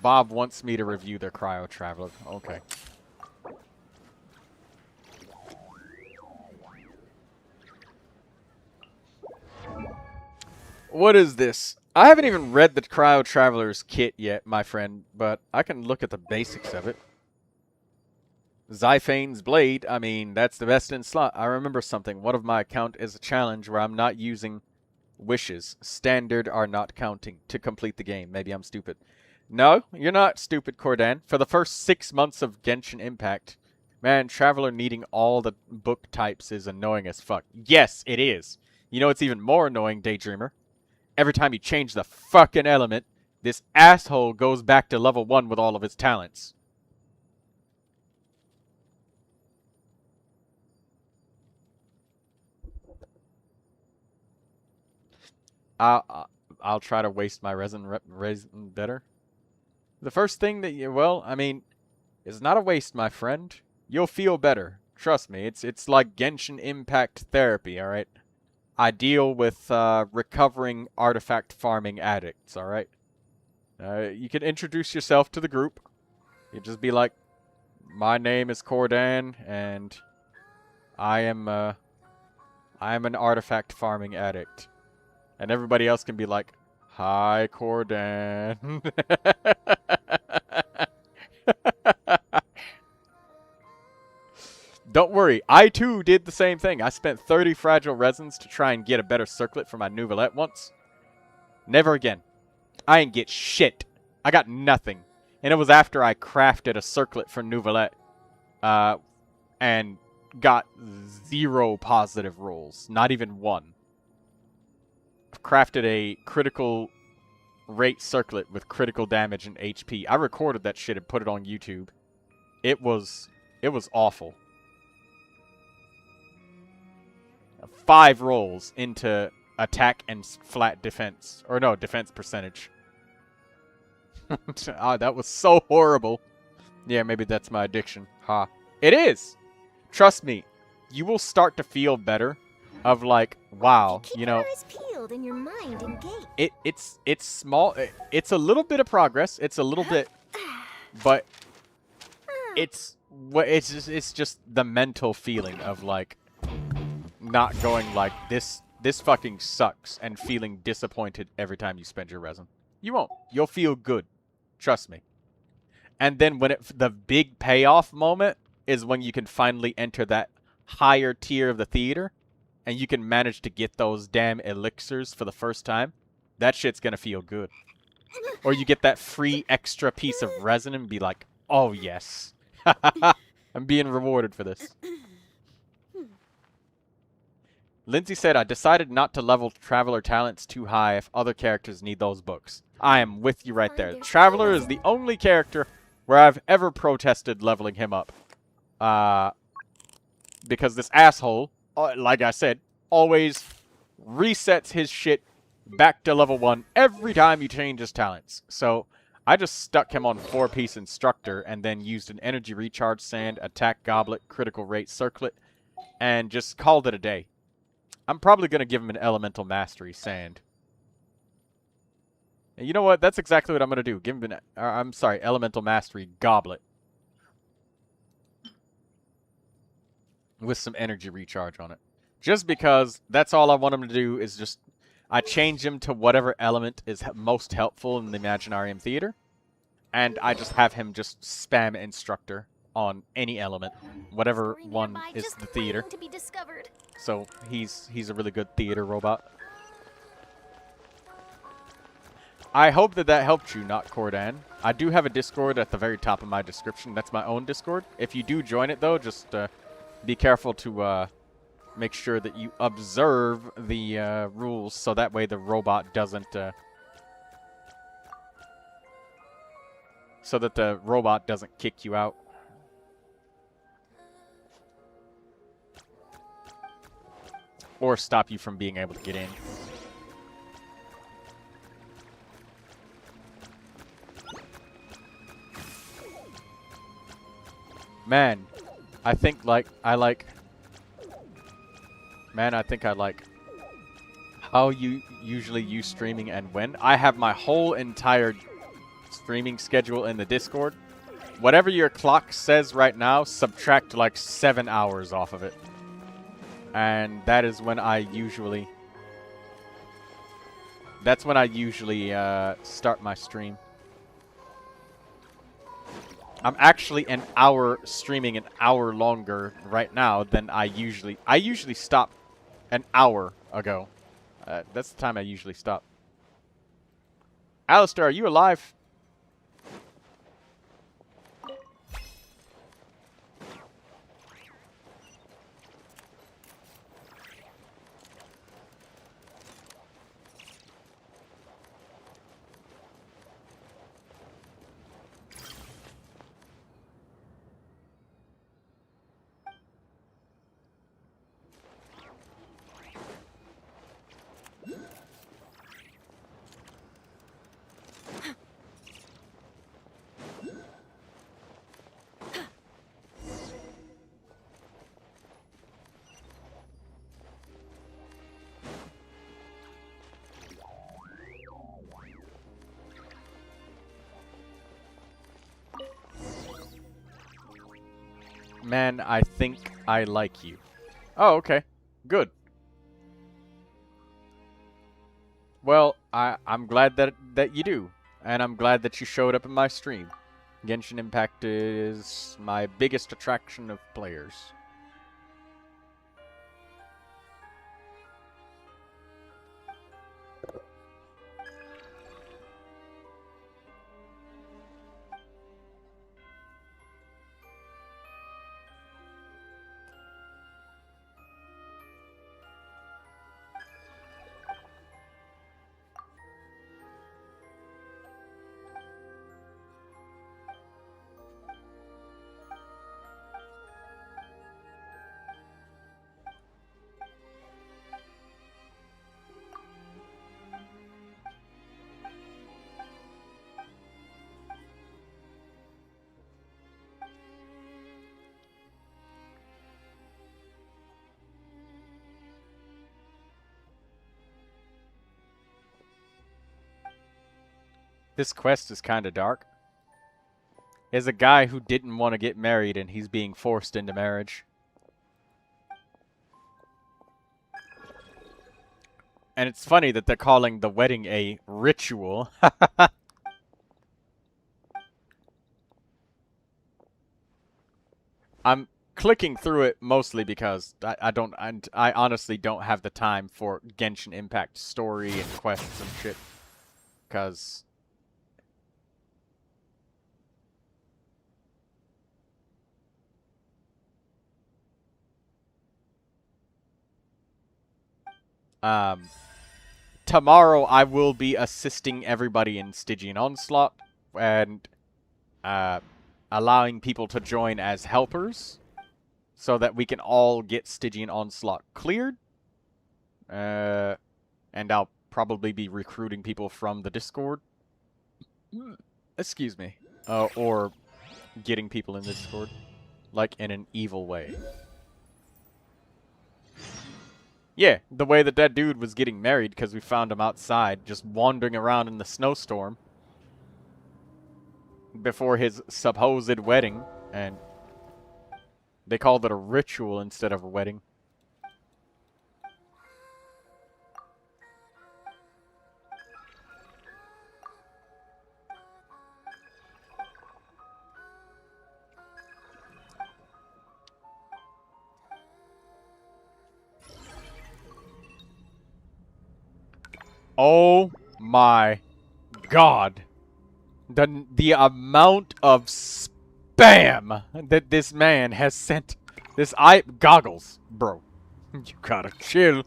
Speaker 1: Bob wants me to review their Cryo Traveler. Okay. What is this? I haven't even read the Cryo Traveler's kit yet, my friend, but I can look at the basics of it. Xiphane's Blade, I mean, that's the best in slot. I remember something. One of my account is a challenge where I'm not using wishes. Standard are not counting to complete the game. Maybe I'm stupid. No, you're not stupid, Cordan. For the first 6 months of Genshin Impact, man, Traveler needing all the book types is annoying as fuck. Yes, it is. You know it's even more annoying, Daydreamer? Every time you change the fucking element, this asshole goes back to level 1 with all of his talents. I'll try to waste my resin better. The first thing that you, well, I mean, it's not a waste, my friend. You'll feel better. Trust me, it's like Genshin Impact therapy, alright? I deal with recovering artifact farming addicts, alright? You can introduce yourself to the group. You just be like, my name is Cordan, and I am an artifact farming addict. And everybody else can be like, hi, Cordan. Don't worry, I too did the same thing. I spent 30 fragile resins to try and get a better circlet for my Neuvilette once. Never again. I ain't get shit. I got nothing. And it was after I crafted a circlet for Neuvilette. And got 0 positive rolls. Not even 1. I've crafted a critical rate circlet with critical damage and HP. I recorded that shit and put it on YouTube. It was awful. 5 rolls into attack and flat defense. Or no, defense percentage. Oh, that was so horrible. Yeah, maybe that's my addiction. Ha. It is! Trust me, you will start to feel better of like, wow, you know,
Speaker 5: peeled and your mind engaged.
Speaker 1: it's small. It's a little bit of progress. It's a little bit, but it's just the mental feeling of like not going like, this fucking sucks, and feeling disappointed every time you spend your resin. You won't. You'll feel good. Trust me. And then when the big payoff moment is when you can finally enter that higher tier of the theater, and you can manage to get those damn elixirs for the first time. That shit's gonna feel good. Or you get that free extra piece of resin and be like, oh yes. I'm being rewarded for this. Lindsay said, I decided not to level Traveler talents too high if other characters need those books. I am with you right there. Traveler is the only character where I've ever protested leveling him up. Because this asshole, like I said, always resets his shit back to level 1 every time he changes talents. So I just stuck him on 4-piece Instructor and then used an Energy Recharge Sand, Attack Goblet, Critical Rate Circlet, and just called it a day. I'm probably going to give him an Elemental Mastery Sand. And you know what? That's exactly what I'm going to do. Give him an, Elemental Mastery Goblet. With some Energy Recharge on it. Just because that's all I want him to do is just... I change him to whatever element is most helpful in the Imaginarium Theater. And I just have him just spam Instructor on any element. Whatever one is the theater. So he's a really good theater robot. I hope that helped you, not Cordan. I do have a Discord at the very top of my description. That's my own Discord. If you do join it, though, just be careful to make sure that you observe the rules, so that way the robot doesn't... so that the robot doesn't kick you out. Or stop you from being able to get in. Man, I think I like how you usually use streaming and when. I have my whole entire streaming schedule in the Discord. Whatever your clock says right now, subtract like 7 hours off of it. And that is when I usually... That's when I usually start my stream. I'm actually an hour streaming an hour longer right now than I usually... I usually stop an hour ago. That's the time I usually stop. Alistair, are you alive? Man, I think I like you. Oh, okay. Good. Well, I'm glad that you do. And I'm glad that you showed up in my stream. Genshin Impact is my biggest attraction of players. This quest is kind of dark. There's a guy who didn't want to get married and he's being forced into marriage. And it's funny that they're calling the wedding a ritual. I'm clicking through it mostly because I honestly don't have the time for Genshin Impact story and quests and shit. Because tomorrow I will be assisting everybody in Stygian Onslaught and allowing people to join as helpers so that we can all get Stygian Onslaught cleared. And I'll probably be recruiting people from the Discord. Excuse me. Or getting people in the Discord. Like, in an evil way. Yeah, the way that that dude was getting married because we found him outside, just wandering around in the snowstorm before his supposed wedding, and they called it a ritual instead of a wedding. Oh my god. The amount of spam that this man has sent. This goggles, bro. You gotta chill.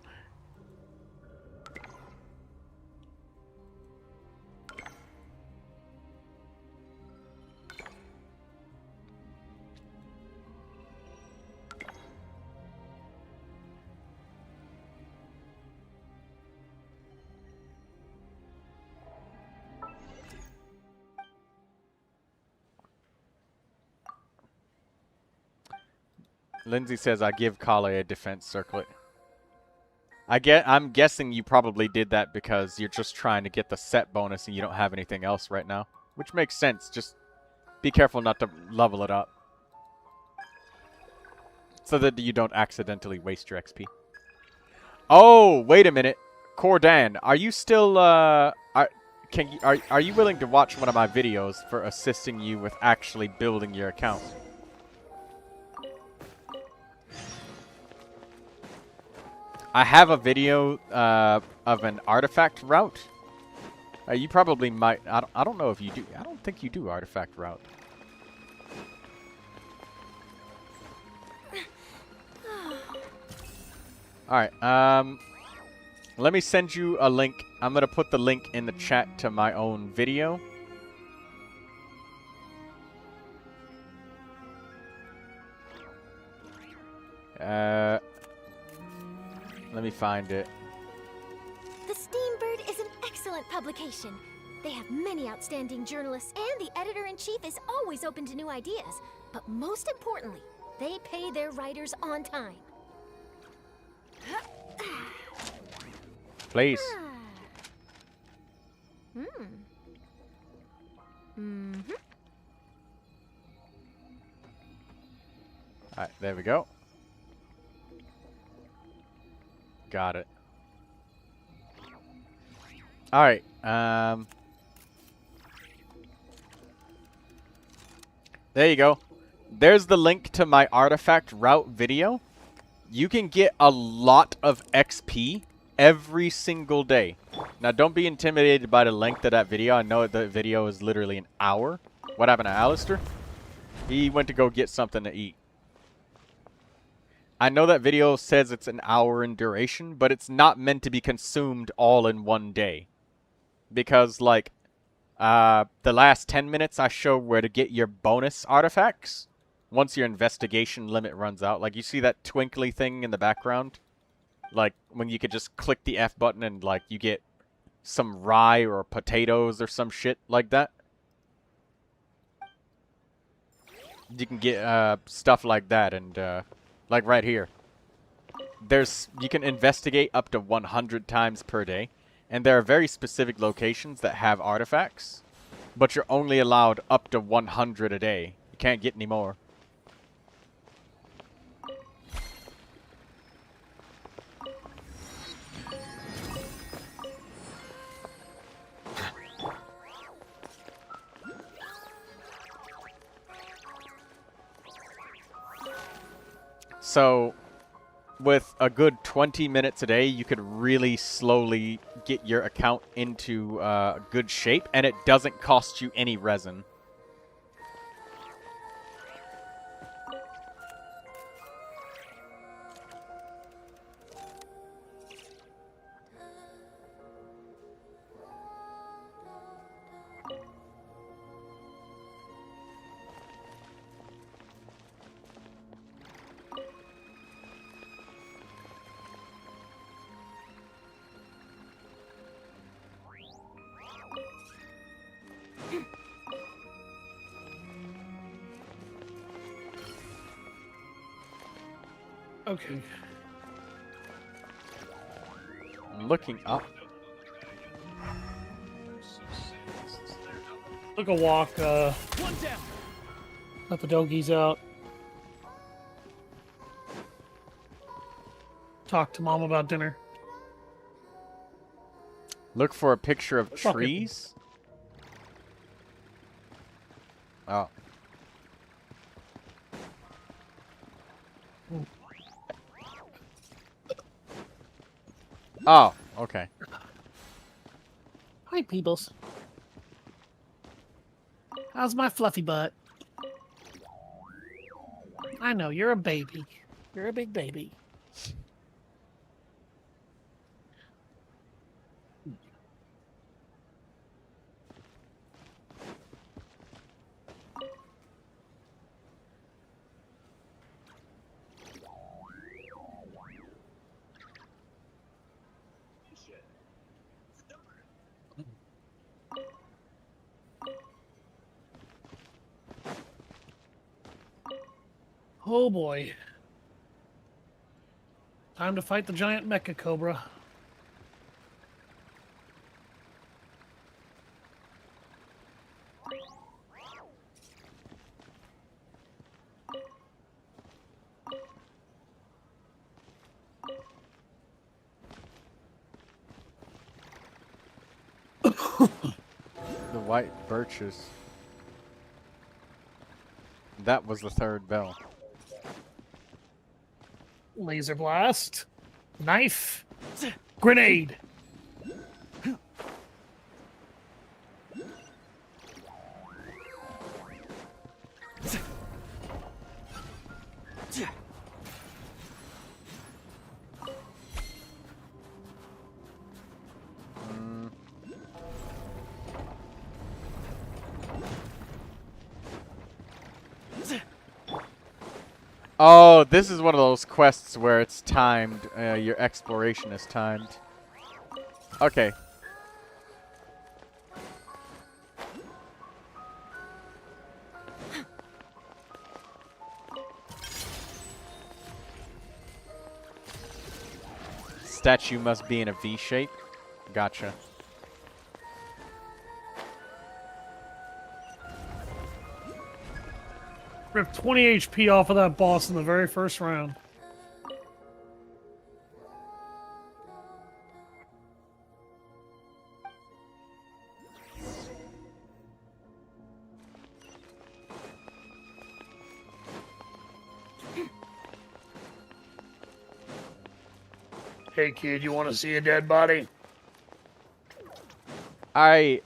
Speaker 1: Lindsay says I give Kale a defense circlet. I'm guessing you probably did that because you're just trying to get the set bonus and you don't have anything else right now. Which makes sense. Just be careful not to level it up. So that you don't accidentally waste your XP. Oh, wait a minute. Cordan, are you still are you willing to watch one of my videos for assisting you with actually building your account? I have a video of an artifact route. You probably might. I don't know if you do. I don't think you do artifact route. All right. Let me send you a link. I'm gonna put the link in the chat to my own video. Let me find it.
Speaker 5: The Steambird is an excellent publication. They have many outstanding journalists, and the editor-in-chief is always open to new ideas. But most importantly, they pay their writers on time.
Speaker 1: Please. Alright, there we go. Got it. Alright, there you go. There's the link to my artifact route video. You can get a lot of XP every single day. Now, don't be intimidated by the length of that video. I know the video is literally an hour. What happened to Alistair? He went to go get something to eat. I know that video says it's an hour in duration, but it's not meant to be consumed all in one day. Because, like, the last 10 minutes I show where to get your bonus artifacts once your investigation limit runs out. Like, you see that twinkly thing in the background? Like, when you could just click the F button and, like, you get some rye or potatoes or some shit like that. You can get stuff like that, and like right here. You can investigate up to 100 times per day, and there are very specific locations that have artifacts, but you're only allowed up to 100 a day. You can't get any more. So, with a good 20 minutes a day, you could really slowly get your account into good shape, and it doesn't cost you any resin.
Speaker 10: Okay.
Speaker 1: I'm looking up.
Speaker 10: Took a walk,
Speaker 6: One down.
Speaker 10: let the doggies out. Talk to Mom about dinner.
Speaker 1: Look for a picture of
Speaker 10: Fuck it.
Speaker 1: trees. Oh. Oh, okay.
Speaker 10: Hi, Peebles. How's my fluffy butt? I know, you're a baby. You're a big baby. Oh boy. Time to fight the giant mecha cobra.
Speaker 1: The white birches. That was the third bell.
Speaker 10: Laser blast. Knife. Grenade.
Speaker 1: Oh, this is one of those quests where it's timed. Your exploration is timed. Okay. Statue must be in a V shape. Gotcha.
Speaker 10: Ripped 20 HP off of that boss in the very first round. Hey kid, you want to see a dead body?
Speaker 1: I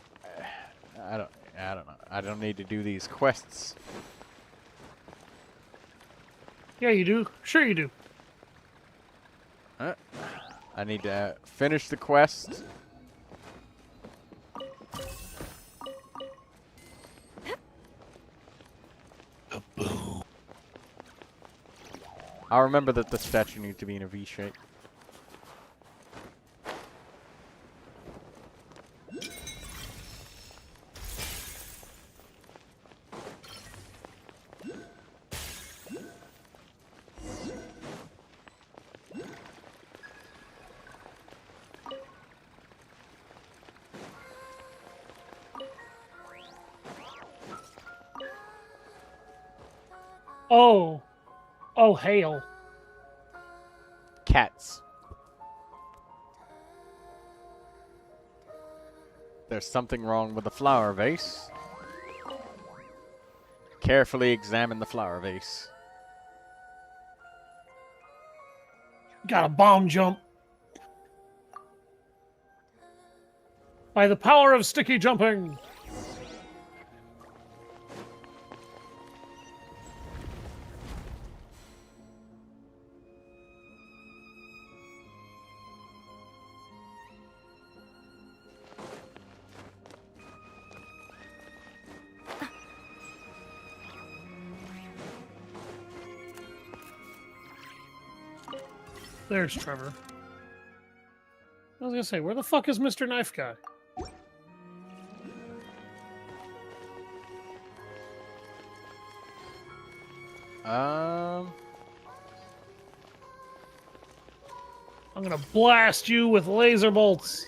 Speaker 1: don't know. I don't need to do these quests.
Speaker 10: Yeah, you do. Sure you do.
Speaker 1: I need to finish the quest. I'll remember that the statue needs to be in a V shape.
Speaker 10: Oh. Oh, hail.
Speaker 1: Cats. There's something wrong with the flower vase. Carefully examine the flower vase.
Speaker 10: Got a bomb jump. By the power of sticky jumping. There's Trevor. I was gonna say, where the fuck is Mr. Knife Guy? I'm gonna blast you with laser bolts.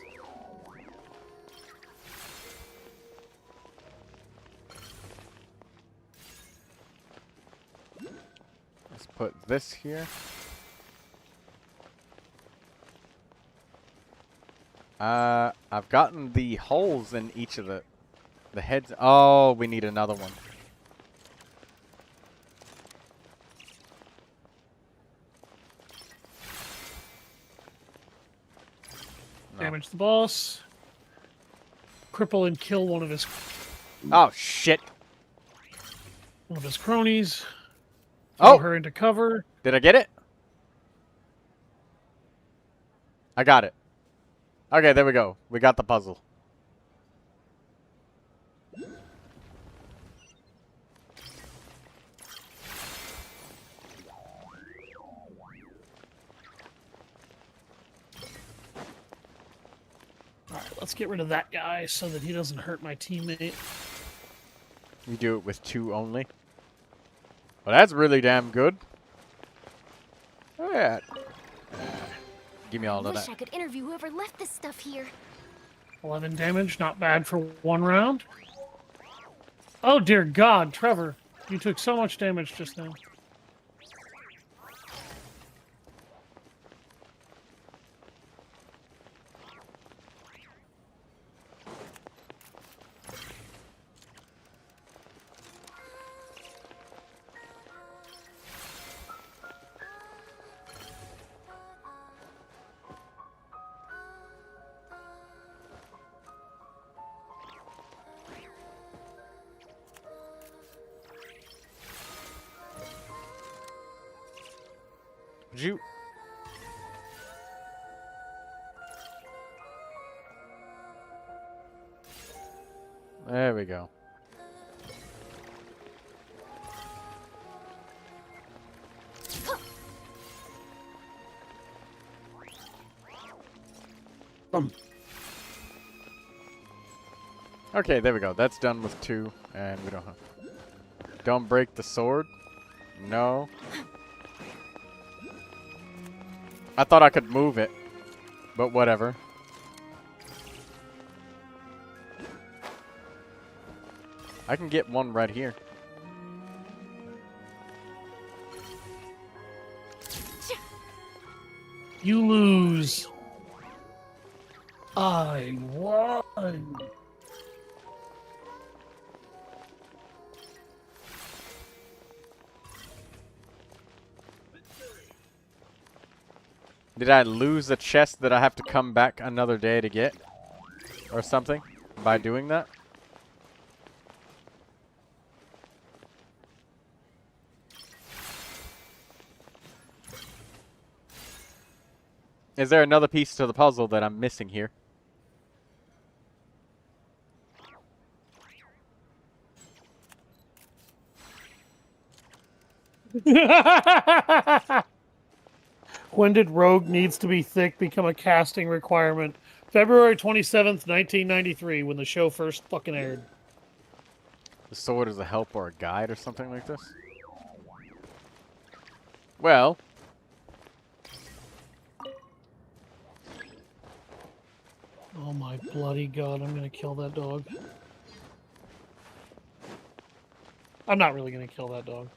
Speaker 1: Let's put this here. I've gotten the holes in each of the heads. Oh, we need another one. No.
Speaker 10: Damage the boss. Cripple and kill one of his...
Speaker 1: Oh, shit.
Speaker 10: One of his cronies.
Speaker 1: Oh!
Speaker 10: Throw her into cover.
Speaker 1: Did I get it? I got it. Okay, there we go. We got the puzzle.
Speaker 10: Alright, let's get rid of that guy so that he doesn't hurt my teammate.
Speaker 1: You do it with 2 only. Well, that's really damn good. Oh, yeah. Give me all of
Speaker 5: Wish
Speaker 1: that.
Speaker 5: I could interview whoever left this stuff here.
Speaker 10: 11 damage, not bad for 1 round. Oh dear God, Trevor. You took so much damage just now.
Speaker 1: Would you... There we go. Okay, there we go. That's done with 2, and we don't have... Don't break the sword. No. I thought I could move it, but whatever. I can get one right here.
Speaker 10: You lose. I won.
Speaker 1: Did I lose a chest that I have to come back another day to get? Or something? By doing that? Is there another piece to the puzzle that I'm missing here?
Speaker 10: When did Rogue Needs to Be Thick become a casting requirement? February 27th, 1993, when the show first fucking aired.
Speaker 1: The sword is a help or a guide or something like this? Well.
Speaker 10: Oh my bloody God, I'm gonna kill that dog. I'm not really gonna kill that dog.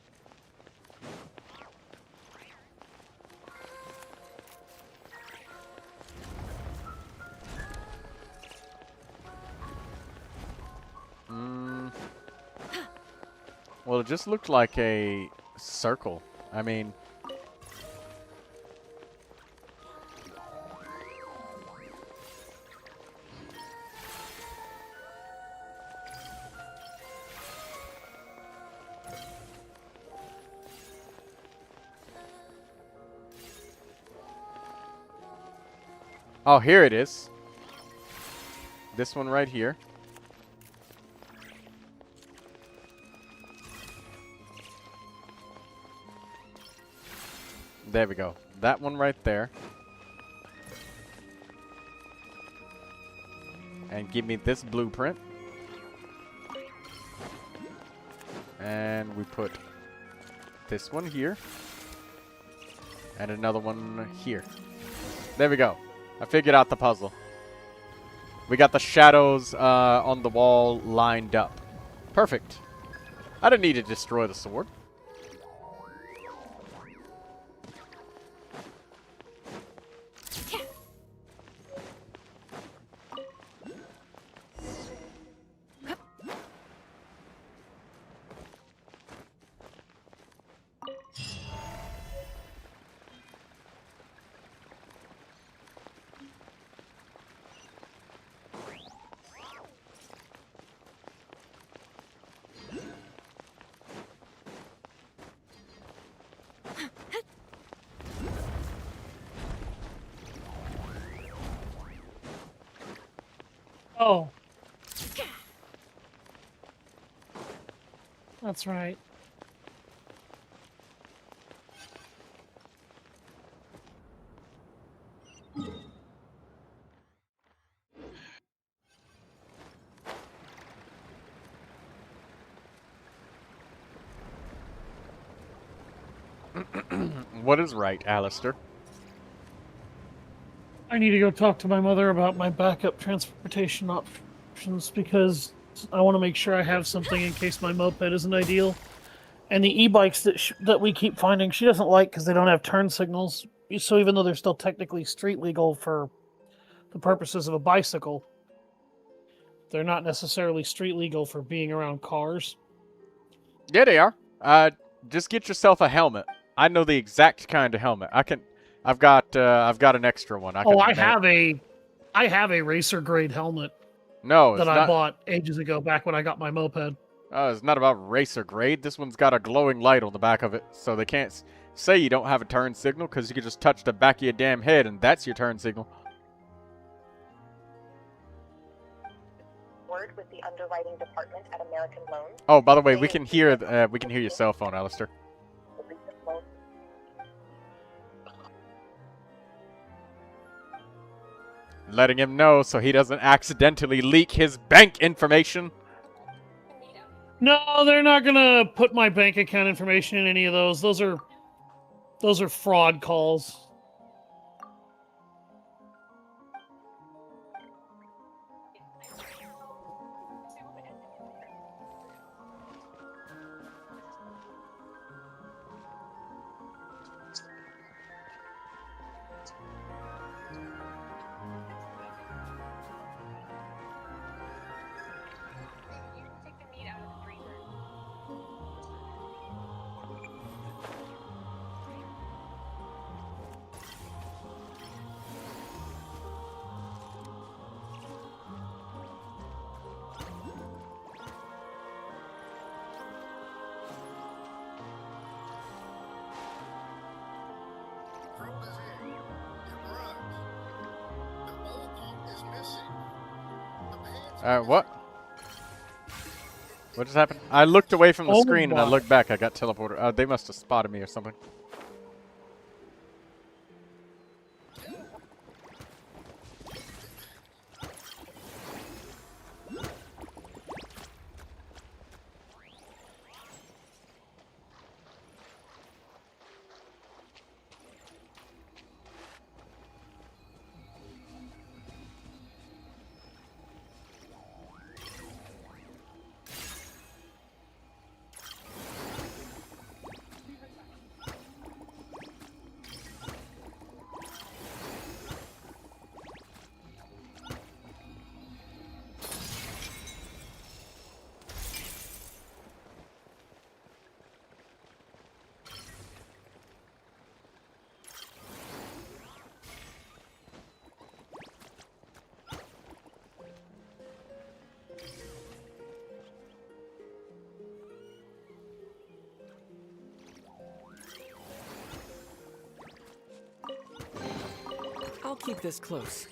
Speaker 1: Well, it just looked like a circle. I mean... Oh, here it is. This one right here. There we go. That one right there. And give me this blueprint. And we put this one here. And another one here. There we go. I figured out the puzzle. We got the shadows on the wall lined up. Perfect. I didn't need to destroy the sword.
Speaker 10: Oh. That's right.
Speaker 1: What is right, Alistair?
Speaker 10: I need to go talk to my mother about my backup transportation options because I want to make sure I have something in case my moped isn't ideal. And the e-bikes that we keep finding, she doesn't like because they don't have turn signals. So even though they're still technically street legal for the purposes of a bicycle, they're not necessarily street legal for being around cars.
Speaker 1: Yeah, they are. Just get yourself a helmet. I know the exact kind of helmet. I've got an extra one.
Speaker 10: I have a racer grade helmet.
Speaker 1: No,
Speaker 10: that I bought ages ago, back when I got my moped.
Speaker 1: It's not about racer grade. This one's got a glowing light on the back of it, so they can't say you don't have a turn signal because you can just touch the back of your damn head and that's your turn signal.
Speaker 11: Word with the underwriting department at American Loan.
Speaker 1: Oh, by the way, we can hear your cell phone, Alistair. Letting him know so he doesn't accidentally leak his bank information.
Speaker 10: No, they're not gonna put my bank account information in any of those. Those are fraud calls.
Speaker 1: What? What just happened? I looked away from the screen and I looked back. I got teleported. They must have spotted me or something.
Speaker 9: I'll keep this close.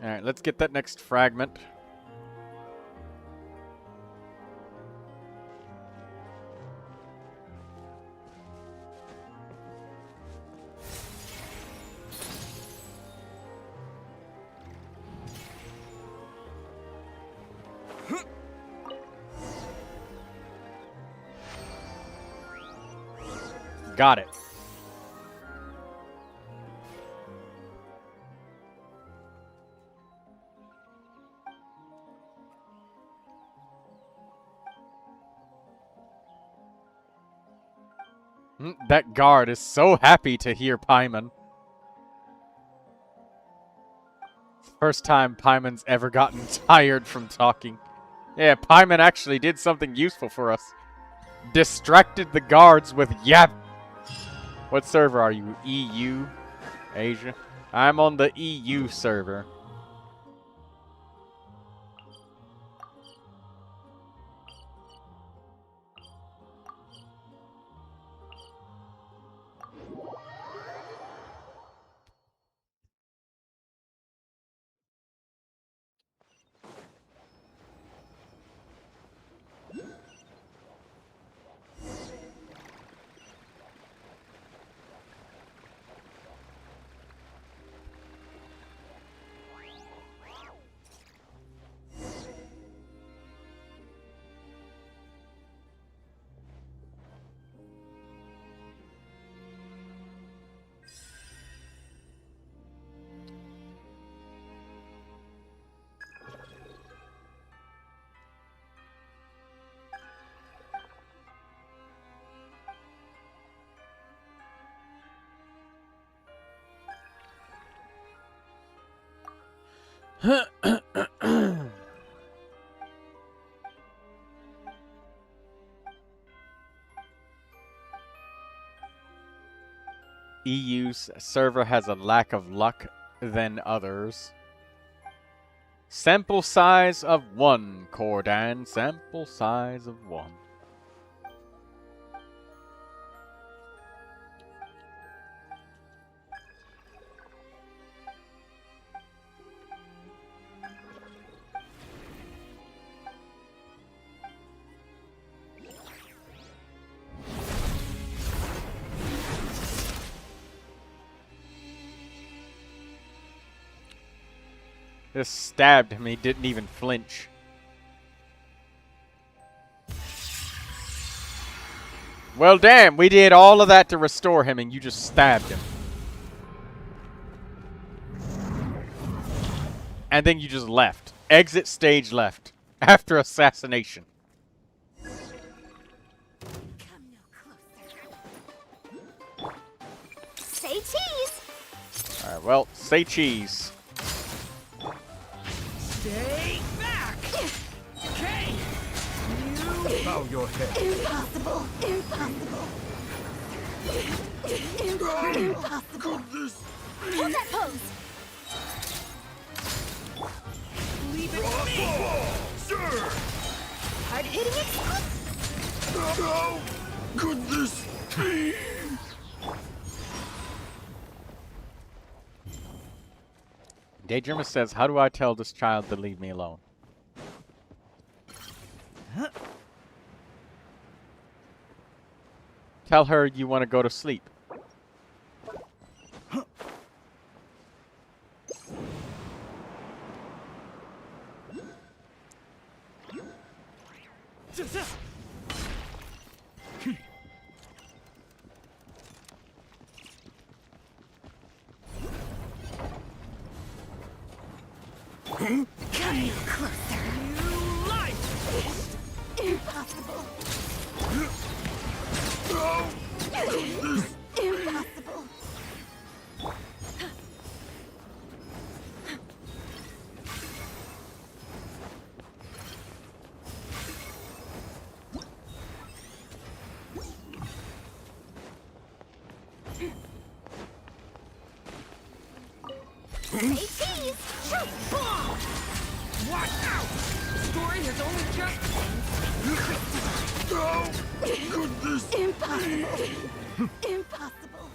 Speaker 1: Alright, let's get that next fragment. Got it. That guard is so happy to hear Paimon. First time Paimon's ever gotten tired from talking. Yeah, Paimon actually did something useful for us. Distracted the guards with yap. What server are you? EU? Asia? I'm on the EU server. EU's server has a lack of luck than others. Sample size of 1, Cordan. Sample size of 1. Just stabbed him, he didn't even flinch. Well, damn, we did all of that to restore him and you just stabbed him. And then you just left. Exit stage left. After assassination.
Speaker 5: Say cheese!
Speaker 1: Alright, well, say cheese.
Speaker 9: Stay back! Okay!
Speaker 2: Bow your head.
Speaker 7: Impossible! Impossible! Impossible!
Speaker 5: Hold that pose!
Speaker 6: Leave it to me!
Speaker 2: Sir!
Speaker 5: Hard hitting it!
Speaker 2: How could this be?
Speaker 1: Daydreamer says, how do I tell this child to leave me alone? Tell her you want to go to sleep.
Speaker 7: Come here closer.
Speaker 6: New life!
Speaker 7: Impossible. Impossible.
Speaker 5: Say cheese!
Speaker 6: Watch out! The story has only just...
Speaker 2: How could this
Speaker 7: Impossible. Impossible.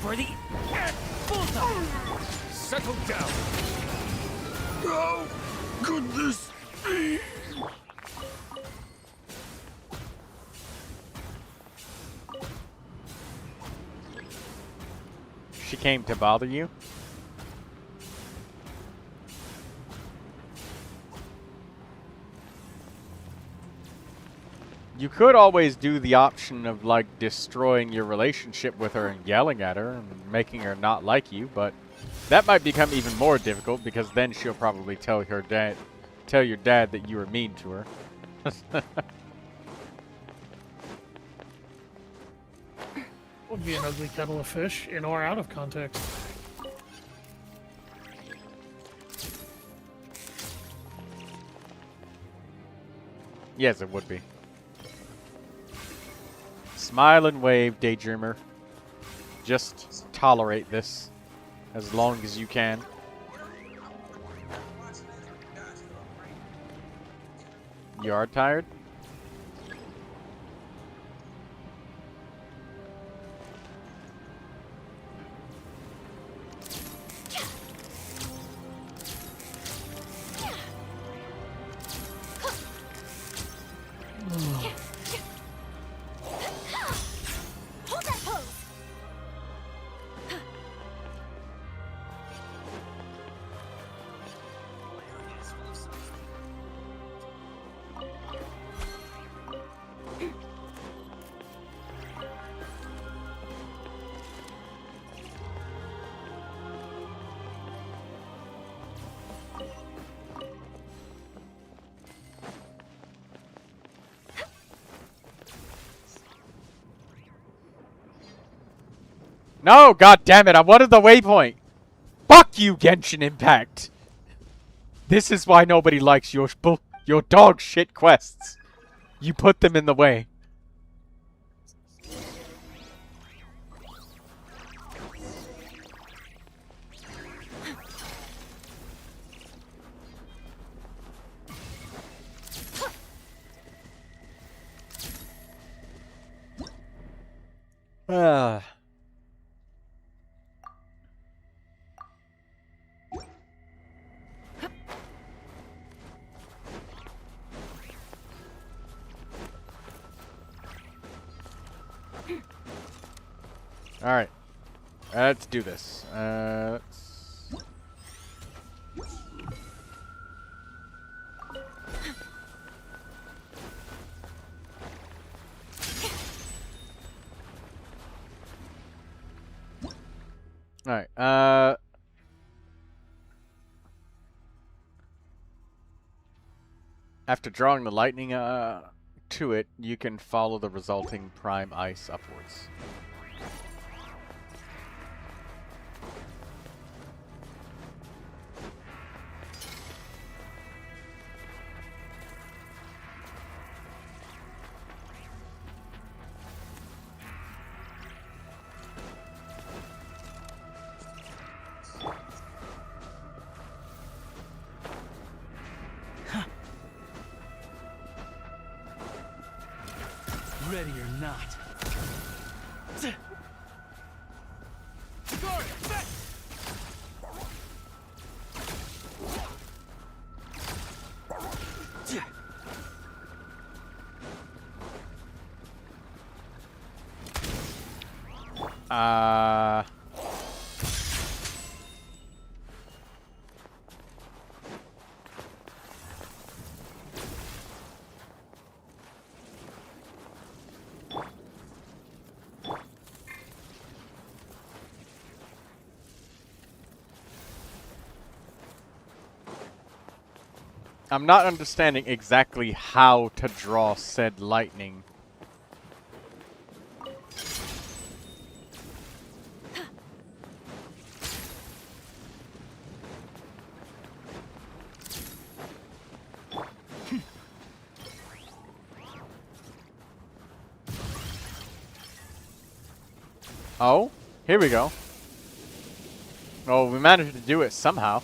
Speaker 6: For the bullseye!
Speaker 2: Settle down. How could this be?
Speaker 1: She came to bother you? You could always do the option of, like, destroying your relationship with her and yelling at her and making her not like you, but that might become even more difficult because then she'll probably tell your dad that you were mean to her.
Speaker 10: Would be an ugly kettle of fish, in or out of context.
Speaker 1: Yes, it would be. Smile and wave, Daydreamer. Just tolerate this as long as you can. You are tired?
Speaker 5: Hold that pose!
Speaker 1: No, god damn it, I wanted the waypoint. Fuck you, Genshin Impact. This is why nobody likes your dog shit quests. You put them in the way. Alright. Let's do this. Alright, after drawing the lightning to it, you can follow the resulting prime ice upwards.
Speaker 6: Ready or not.
Speaker 1: I'm not understanding exactly how to draw said lightning. Oh, here we go. Oh, we managed to do it somehow.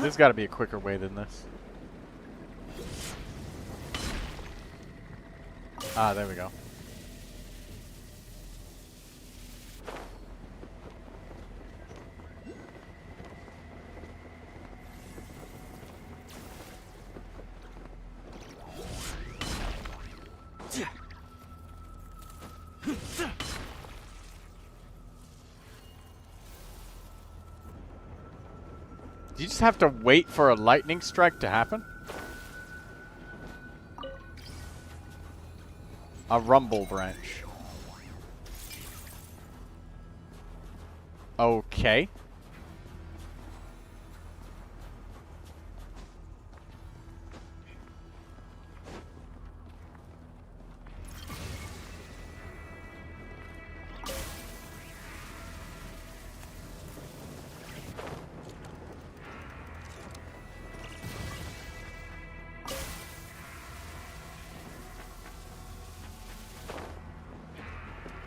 Speaker 1: There's got to be a quicker way than this. Ah, there we go. Do you just have to wait for a lightning strike to happen? A rumble branch. Okay.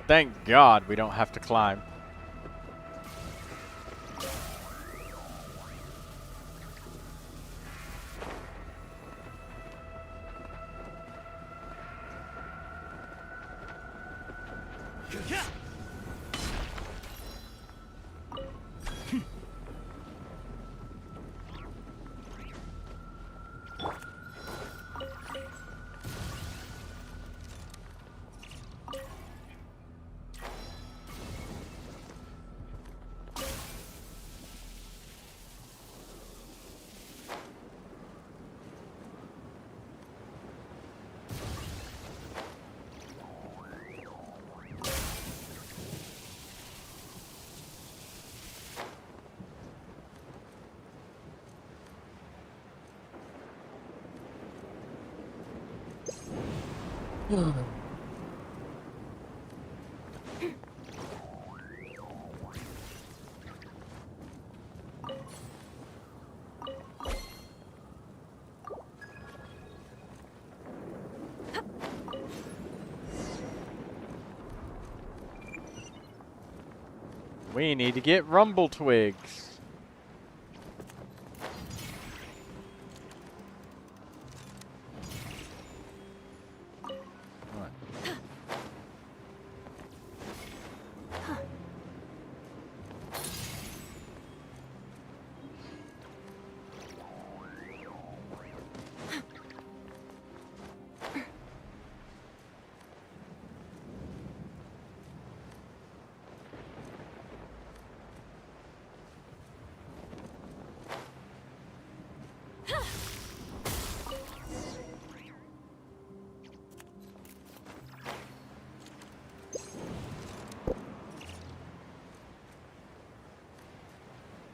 Speaker 1: Thank God we don't have to climb. We need to get rumble twigs.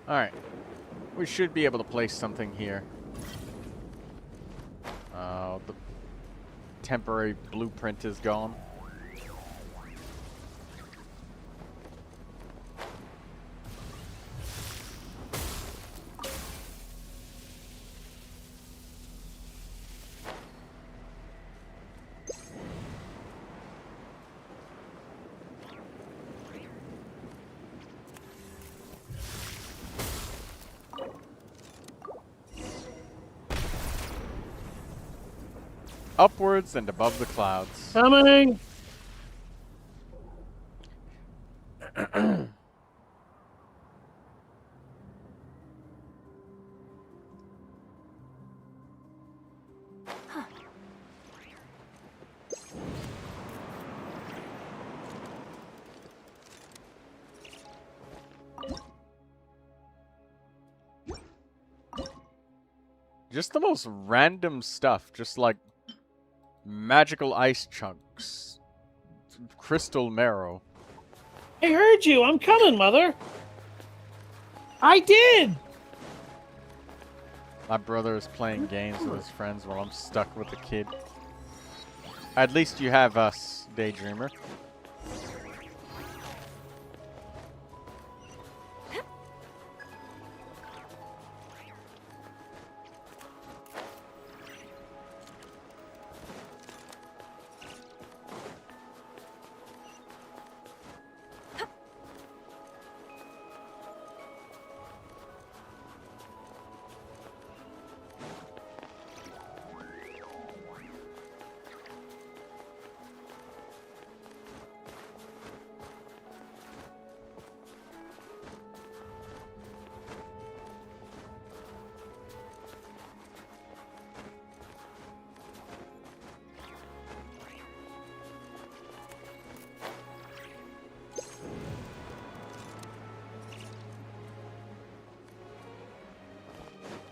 Speaker 1: Alright. We should be able to place something here. The temporary blueprint is gone. Upwards and above the clouds.
Speaker 10: Coming!
Speaker 1: Just the most random stuff. Just like magical ice chunks. Crystal marrow.
Speaker 10: I heard you. I'm coming, Mother. I did!
Speaker 1: My brother is playing games with his friends while I'm stuck with the kid. At least you have us, Daydreamer.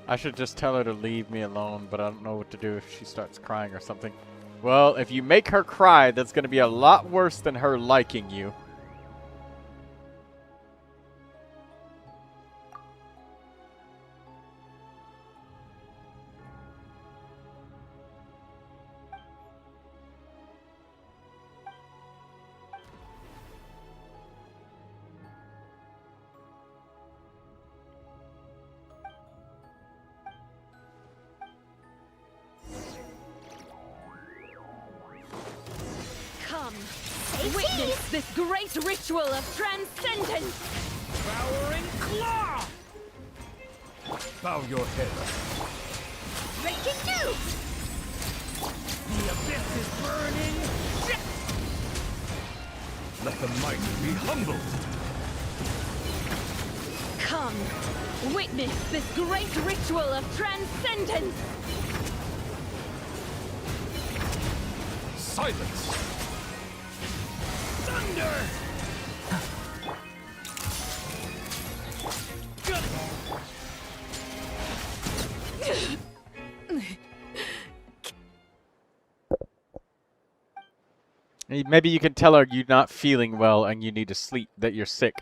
Speaker 1: I should just tell her to leave me alone, but I don't know what to do if she starts crying or something. Well, if you make her cry, that's going to be a lot worse than her liking you.
Speaker 8: Come, witness this great ritual of transcendence!
Speaker 6: Devouring claw!
Speaker 2: Bow your head.
Speaker 8: Breaking news!
Speaker 6: The abyss is burning!
Speaker 2: Let the mighty be humbled.
Speaker 8: Come, witness this great ritual of transcendence!
Speaker 2: Silence.
Speaker 6: Thunder!
Speaker 1: Maybe you can tell her you're not feeling well and you need to sleep, that you're sick.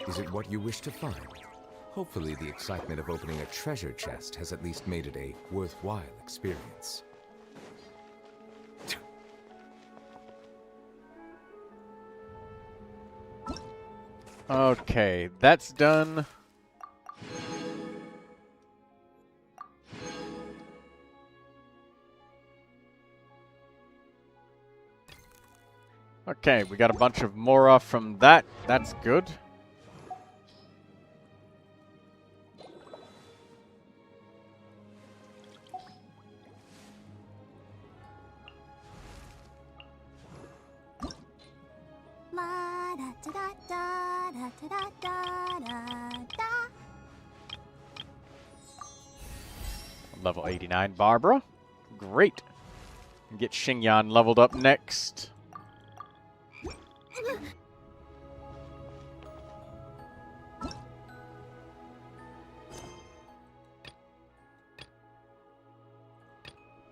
Speaker 12: Is it what you wish to find? Hopefully the excitement of opening a treasure chest has at least made it a worthwhile experience.
Speaker 1: Okay, that's done. Okay, we got a bunch of Mora from that. That's good. Level 89 Barbara. Great. Get Xingyan leveled up next.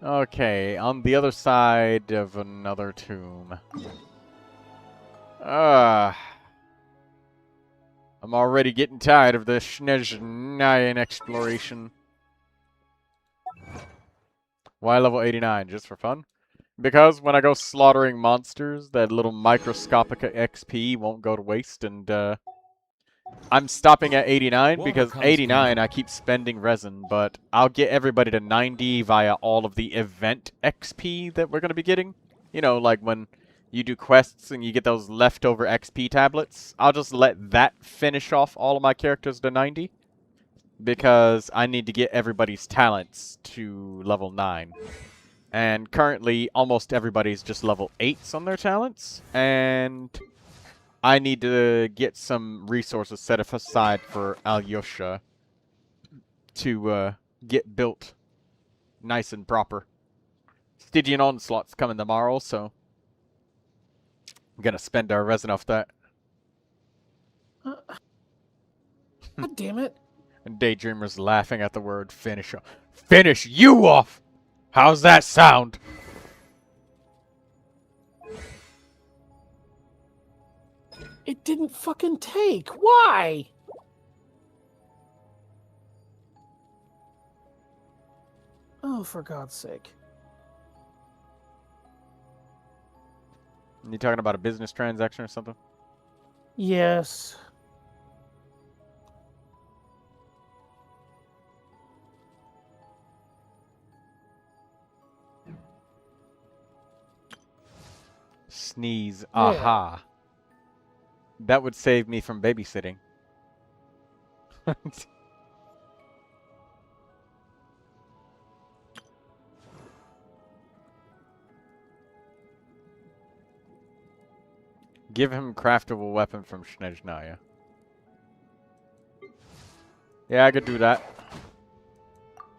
Speaker 1: Okay, on the other side of another tomb. I'm already getting tired of the MySnezhnayaCareer exploration. Why level 89? Just for fun? Because when I go slaughtering monsters, that little microscopic XP won't go to waste, and I'm stopping at 89 because 89 I keep spending resin, but I'll get everybody to 90 via all of the event XP that we're going to be getting. You know, like when you do quests and you get those leftover XP tablets. I'll just let that finish off all of my characters to 90. Because I need to get everybody's talents to level 9. And currently, almost everybody's just level 8s on their talents. And I need to get some resources set aside for Alyosha to get built nice and proper. Stygian Onslaught's coming tomorrow, so I'm gonna spend our resin off that.
Speaker 10: God damn it.
Speaker 1: And Daydreamer's laughing at the word finish. Finish you off! How's that sound?
Speaker 10: It didn't fucking take. Why? Oh, for God's sake.
Speaker 1: You talking about a business transaction or something?
Speaker 10: Yes.
Speaker 1: Sneeze.
Speaker 10: Yeah.
Speaker 1: Aha. That would save me from babysitting. Give him craftable weapon from Snezhnaya. Yeah, I could do that.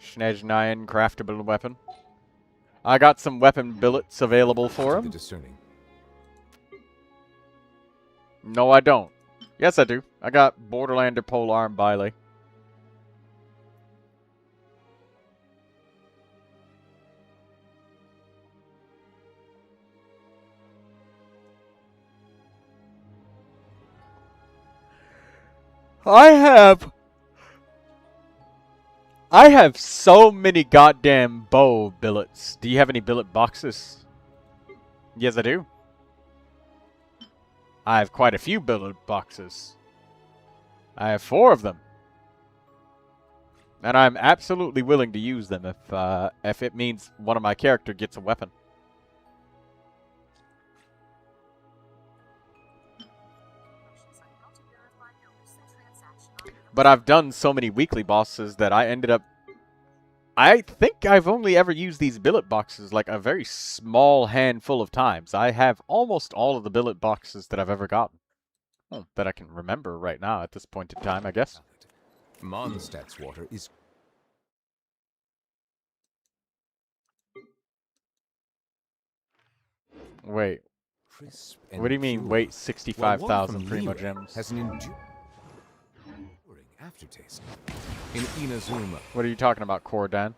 Speaker 1: Snezhnayan craftable weapon. I got some weapon billets available for him.
Speaker 12: Discerning.
Speaker 1: No, I don't. Yes, I do. I got Borderlander Polearm Bile. I have so many goddamn bow billets. Do you have any billet boxes? Yes, I do. I have quite a few billet boxes. I have 4 of them. And I'm absolutely willing to use them if it means one of my character gets a weapon. But I've done so many weekly bosses that I ended up... I think I've only ever used these billet boxes like a very small handful of times. I have almost all of the billet boxes that I've ever gotten. Well, that I can remember right now at this point in time, I guess.
Speaker 12: Mondstadt's water is...
Speaker 1: Wait.
Speaker 12: crisp
Speaker 1: What do you mean,
Speaker 12: pure,
Speaker 1: wait,
Speaker 12: while
Speaker 1: 65,000
Speaker 12: one from
Speaker 1: Primogems?
Speaker 12: has an enduring aftertaste. In Inazuma,
Speaker 1: What are you talking about, Cordan?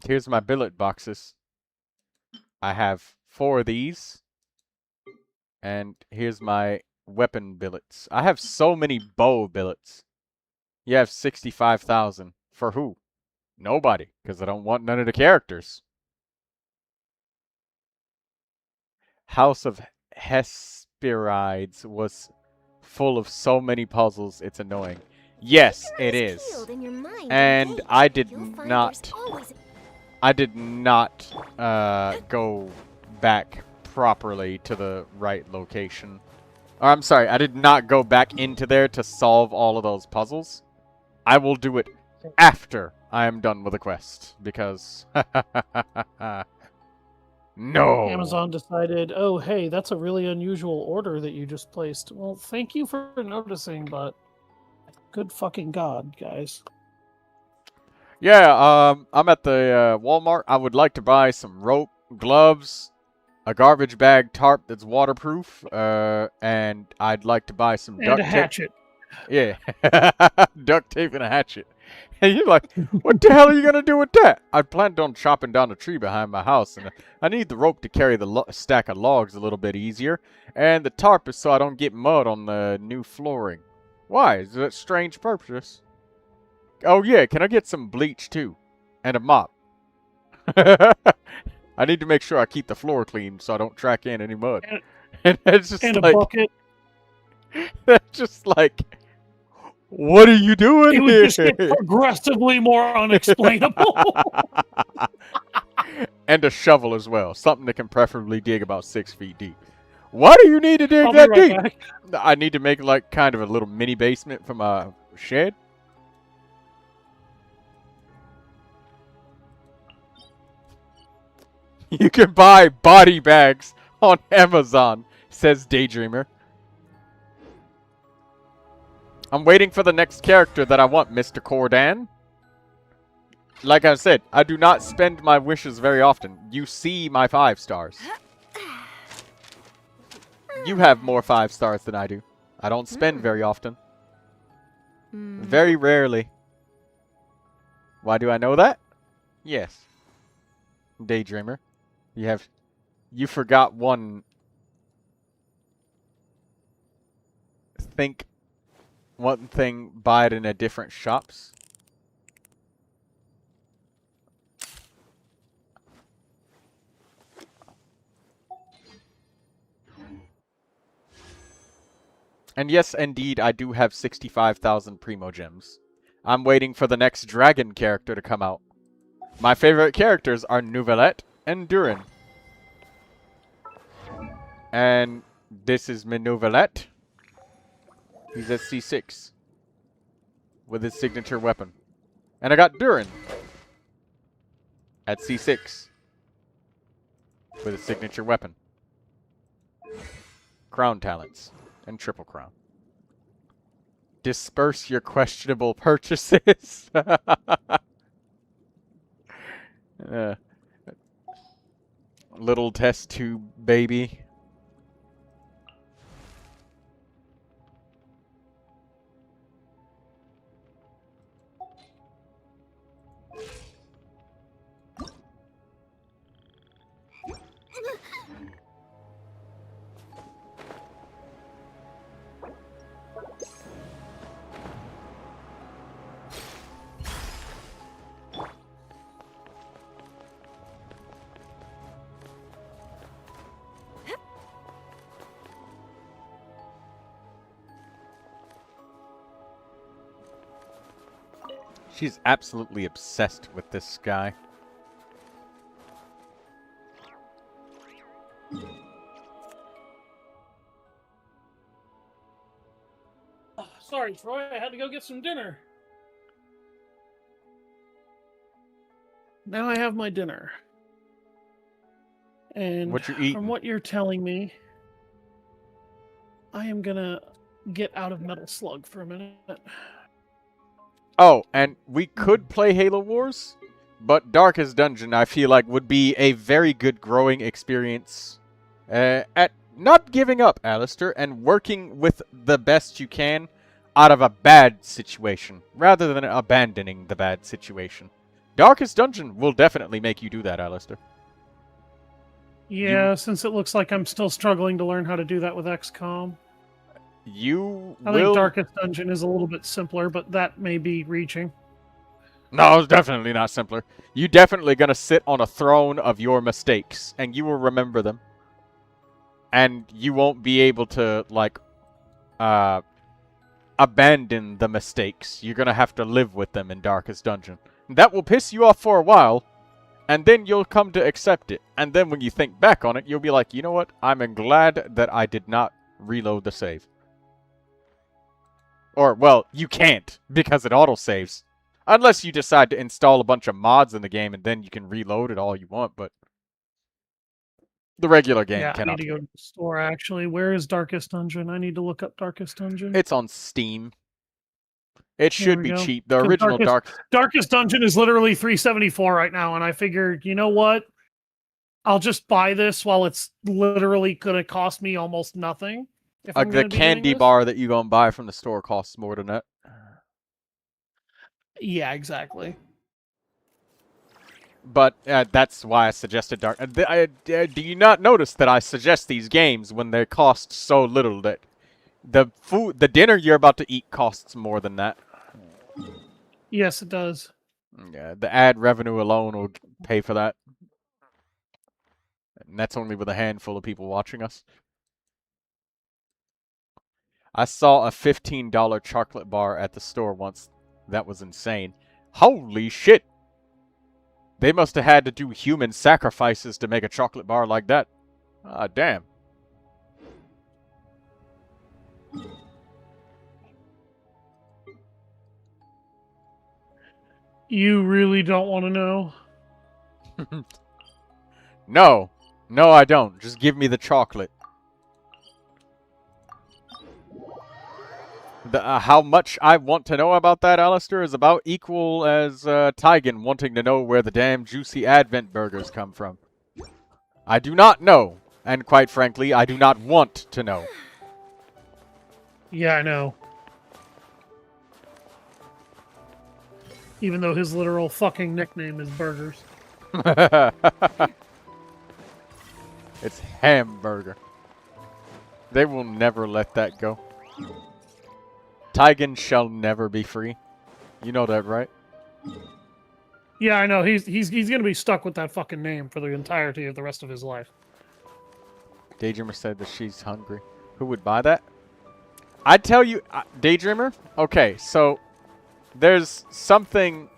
Speaker 1: Here's my billet boxes. I have 4 of these. And here's my weapon billets. I have so many bow billets. You have 65,000. For who? Nobody, because I don't want none of the characters. House of Hesperides was full of so many puzzles, it's annoying. Yes, it is. And I did not go back properly to the right location. Or, I'm sorry, I did not go back into there to solve all of those puzzles. I will do it after I am done with the quest, because... No!
Speaker 10: Amazon decided, oh, hey, that's a really unusual order that you just placed. Well, thank you for noticing, but good fucking God, guys.
Speaker 1: Yeah, I'm at the Walmart. I would like to buy some rope, gloves, a garbage bag tarp that's waterproof, and I'd like to buy some duct tape.
Speaker 10: And a hatchet.
Speaker 1: Yeah, duct tape and a hatchet. And you're like, what the hell are you going to do with that? I planned on chopping down a tree behind my house, and I need the rope to carry the stack of logs a little bit easier, and the tarp is so I don't get mud on the new flooring. Why? Is that strange purpose? Oh yeah, can I get some bleach too? And a mop. I need to make sure I keep the floor clean so I don't track in any mud. And it's just
Speaker 10: and
Speaker 1: like...
Speaker 10: a bucket.
Speaker 1: That's just like... What are you doing
Speaker 10: It would
Speaker 1: here?
Speaker 10: just get progressively more unexplainable.
Speaker 1: And a shovel as well. Something that can preferably dig about 6 feet deep. Why do you need to dig
Speaker 10: I'll
Speaker 1: that
Speaker 10: be right
Speaker 1: deep?
Speaker 10: back.
Speaker 1: I need to make like kind of a little mini basement for my shed. You can buy body bags on Amazon, says Daydreamer. I'm waiting for the next character that I want, Mr. Cordan. Like I said, I do not spend my wishes very often. You see my 5 stars. You have more 5 stars than I do. I don't spend very often. Very rarely. Why do I know that? Yes. Daydreamer. You forgot one. Think one thing, buy it in a different shops. And yes, indeed, I do have 65,000 Primogems. I'm waiting for the next dragon character to come out. My favorite characters are Neuvilette and Durin. And this is my Neuvilette. He's at C6 with his signature weapon. And I got Durin at C6 with his signature weapon. Crown talents and triple crown. Disperse your questionable purchases. Little test tube baby. She's absolutely obsessed with this guy.
Speaker 10: Sorry, Troy, I had to go get some dinner. Now I have my dinner. And
Speaker 1: what you eating?
Speaker 10: From what you're telling me, I am gonna get out of Metal Slug for a minute.
Speaker 1: Oh, and we could play Halo Wars, but Darkest Dungeon, I feel like, would be a very good growing experience at not giving up, Alistair, and working with the best you can out of a bad situation, rather than abandoning the bad situation. Darkest Dungeon will definitely make you do that, Alistair.
Speaker 10: Yeah, since it looks like I'm still struggling to learn how to do that with XCOM. I think Darkest Dungeon is a little bit simpler, but that may be reaching.
Speaker 1: No, it's definitely not simpler. You're definitely going to sit on a throne of your mistakes, and you will remember them. And you won't be able to, like, abandon the mistakes. You're going to have to live with them in Darkest Dungeon. That will piss you off for a while, and then you'll come to accept it. And then when you think back on it, you'll be like, you know what? I'm glad that I did not reload the save. Or, well, you can't, because it autosaves. Unless you decide to install a bunch of mods in the game, and then you can reload it all you want, but the regular game cannot.
Speaker 10: I need to go to the store, actually. Where is Darkest Dungeon? I need to look up Darkest Dungeon.
Speaker 1: It's on Steam. It should be cheap. The original
Speaker 10: Darkest Dungeon is literally $374 right now, and I figured, you know what? I'll just buy this while it's literally going to cost me almost nothing.
Speaker 1: The candy bar that you're going to buy from the store costs more than that.
Speaker 10: Yeah, exactly.
Speaker 1: But that's why I suggested Dark. Do you not notice that I suggest these games when they cost so little that the dinner you're about to eat costs more than that?
Speaker 10: Yes, it does.
Speaker 1: Yeah, the ad revenue alone will pay for that. And that's only with a handful of people watching us. I saw a $15 chocolate bar at the store once. That was insane. Holy shit! They must have had to do human sacrifices to make a chocolate bar like that. Ah, damn.
Speaker 10: You really don't want to know?
Speaker 1: No. No, I don't. Just give me the chocolate. How much I want to know about that, Alistair, is about equal as Tygan wanting to know where the damn juicy Advent burgers come from. I do not know, and quite frankly, I do not want to know.
Speaker 10: Yeah, I know. Even though his literal fucking nickname is Burgers.
Speaker 1: It's hamburger. They will never let that go. Tygan shall never be free. You know that, right?
Speaker 10: Yeah, I know. He's gonna be stuck with that fucking name for the entirety of the rest of his life.
Speaker 1: Daydreamer said that she's hungry. Who would buy that? I'd tell you, Daydreamer. Okay, so there's something.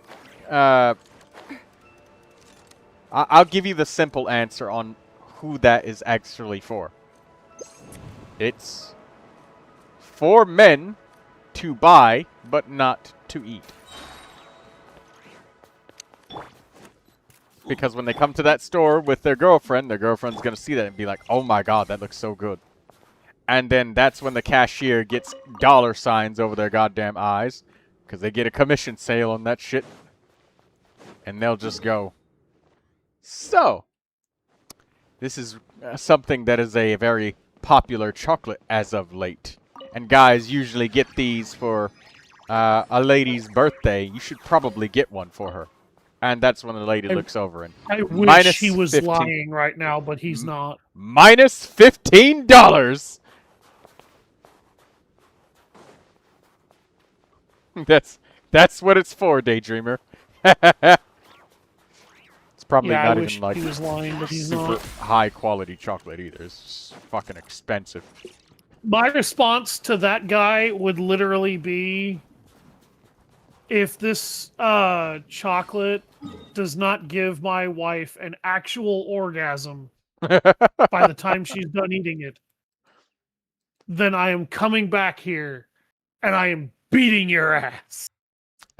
Speaker 1: I'll give you the simple answer on who that is actually for. It's for men to buy, but not to eat. Because when they come to that store with their girlfriend's going to see that and be like, oh my god, that looks so good. And then that's when the cashier gets dollar signs over their goddamn eyes. Because they get a commission sale on that shit. And they'll just go. So, this is something that is a very popular chocolate as of late. And guys usually get these for a lady's birthday. You should probably get one for her. And that's when the lady looks over and
Speaker 10: I wish he was lying right now, but he's not.
Speaker 1: Minus $15. That's what it's for, Daydreamer. It's probably
Speaker 10: yeah,
Speaker 1: not
Speaker 10: I wish
Speaker 1: even like
Speaker 10: he was lying, but he's
Speaker 1: super
Speaker 10: not.
Speaker 1: high quality chocolate either. It's just fucking expensive.
Speaker 10: My response to that guy would literally be, if this chocolate does not give my wife an actual orgasm by the time she's done eating it, then I am coming back here and I am beating your ass.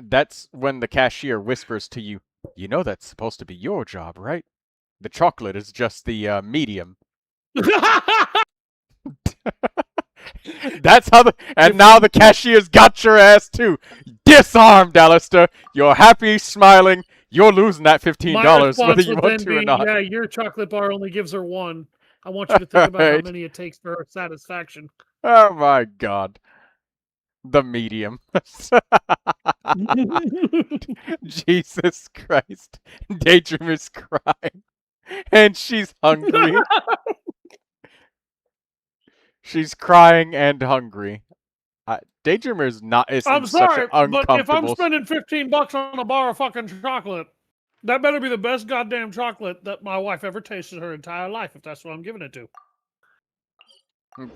Speaker 1: That's when the cashier whispers to you, you know that's supposed to be your job, right? The chocolate is just the medium. That's how and now the cashier's got your ass too. Disarmed, Alistair. You're happy, smiling. You're losing that $15 whether you want to or not.
Speaker 10: Yeah, your chocolate bar only gives her one. I want you to think about how many it takes for her satisfaction.
Speaker 1: Oh my god. The medium. Jesus Christ. Daydream is crying. And she's hungry. She's crying and hungry. Daydreamer is not.
Speaker 10: I'm sorry, but if I'm spending $15 on a bar of fucking chocolate, that better be the best goddamn chocolate that my wife ever tasted her entire life. If that's what I'm giving it to.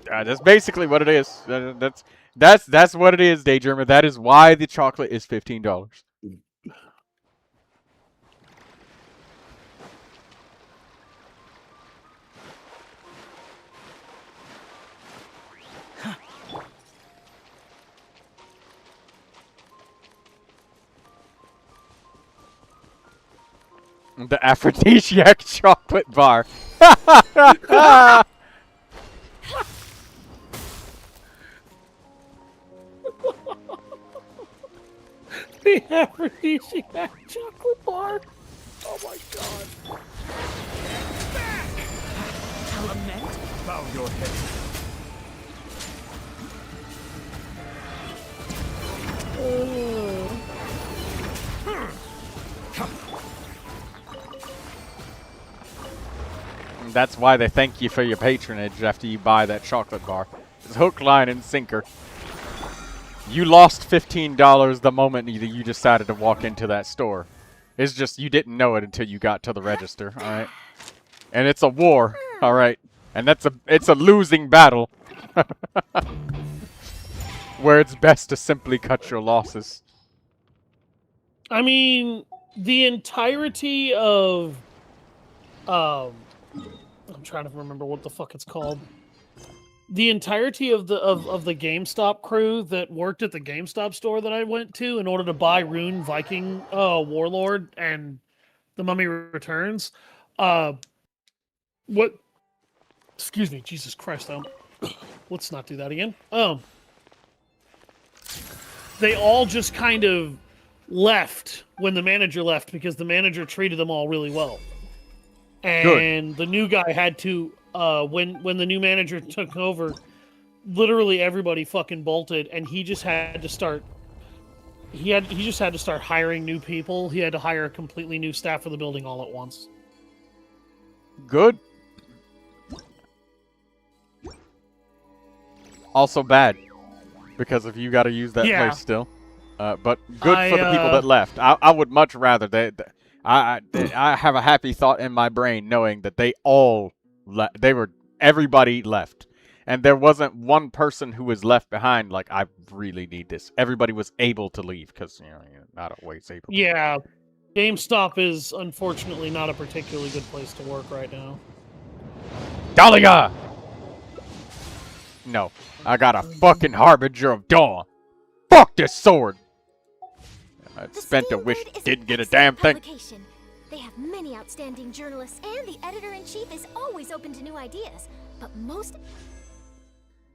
Speaker 1: That's basically what it is. That's what it is, Daydreamer. That is why the chocolate is $15. The aphrodisiac chocolate bar.
Speaker 10: The aphrodisiac chocolate bar. Oh my god.
Speaker 2: Back! Element, bow your head.
Speaker 1: That's why they thank you for your patronage after you buy that chocolate bar. It's hook, line, and sinker. You lost $15 the moment you decided to walk into that store. It's just you didn't know it until you got to the register, alright? And it's a war, alright? And it's a losing battle. Where it's best to simply cut your losses.
Speaker 10: I mean, the entirety of I'm trying to remember what the fuck it's called. The entirety of the GameStop crew that worked at the GameStop store that I went to in order to buy Rune Viking Warlord and The Mummy Returns, what? Excuse me, Jesus Christ! Let's not do that again. They all just kind of left when the manager left because the manager treated them all really well, and the new guy had to. When the new manager took over, literally everybody fucking bolted, and he just had to start. He just had to start hiring new people. He had to hire a completely new staff for the building all at once.
Speaker 1: Good. Also bad, because if you got to use that place still. But good for the people that left. I would much rather I have a happy thought in my brain knowing that they all everybody left, and there wasn't one person who was left behind. Like, I really need this. Everybody was able to leave because you're not always able.
Speaker 10: Yeah, GameStop is unfortunately not a particularly good place to work right now.
Speaker 1: Dahlia! No, I got a fucking Harbinger of Dawn. Fuck this sword! I spent a wish, didn't get a damn thing.
Speaker 5: They have many outstanding journalists, and the editor-in-chief is always open to new ideas. But most...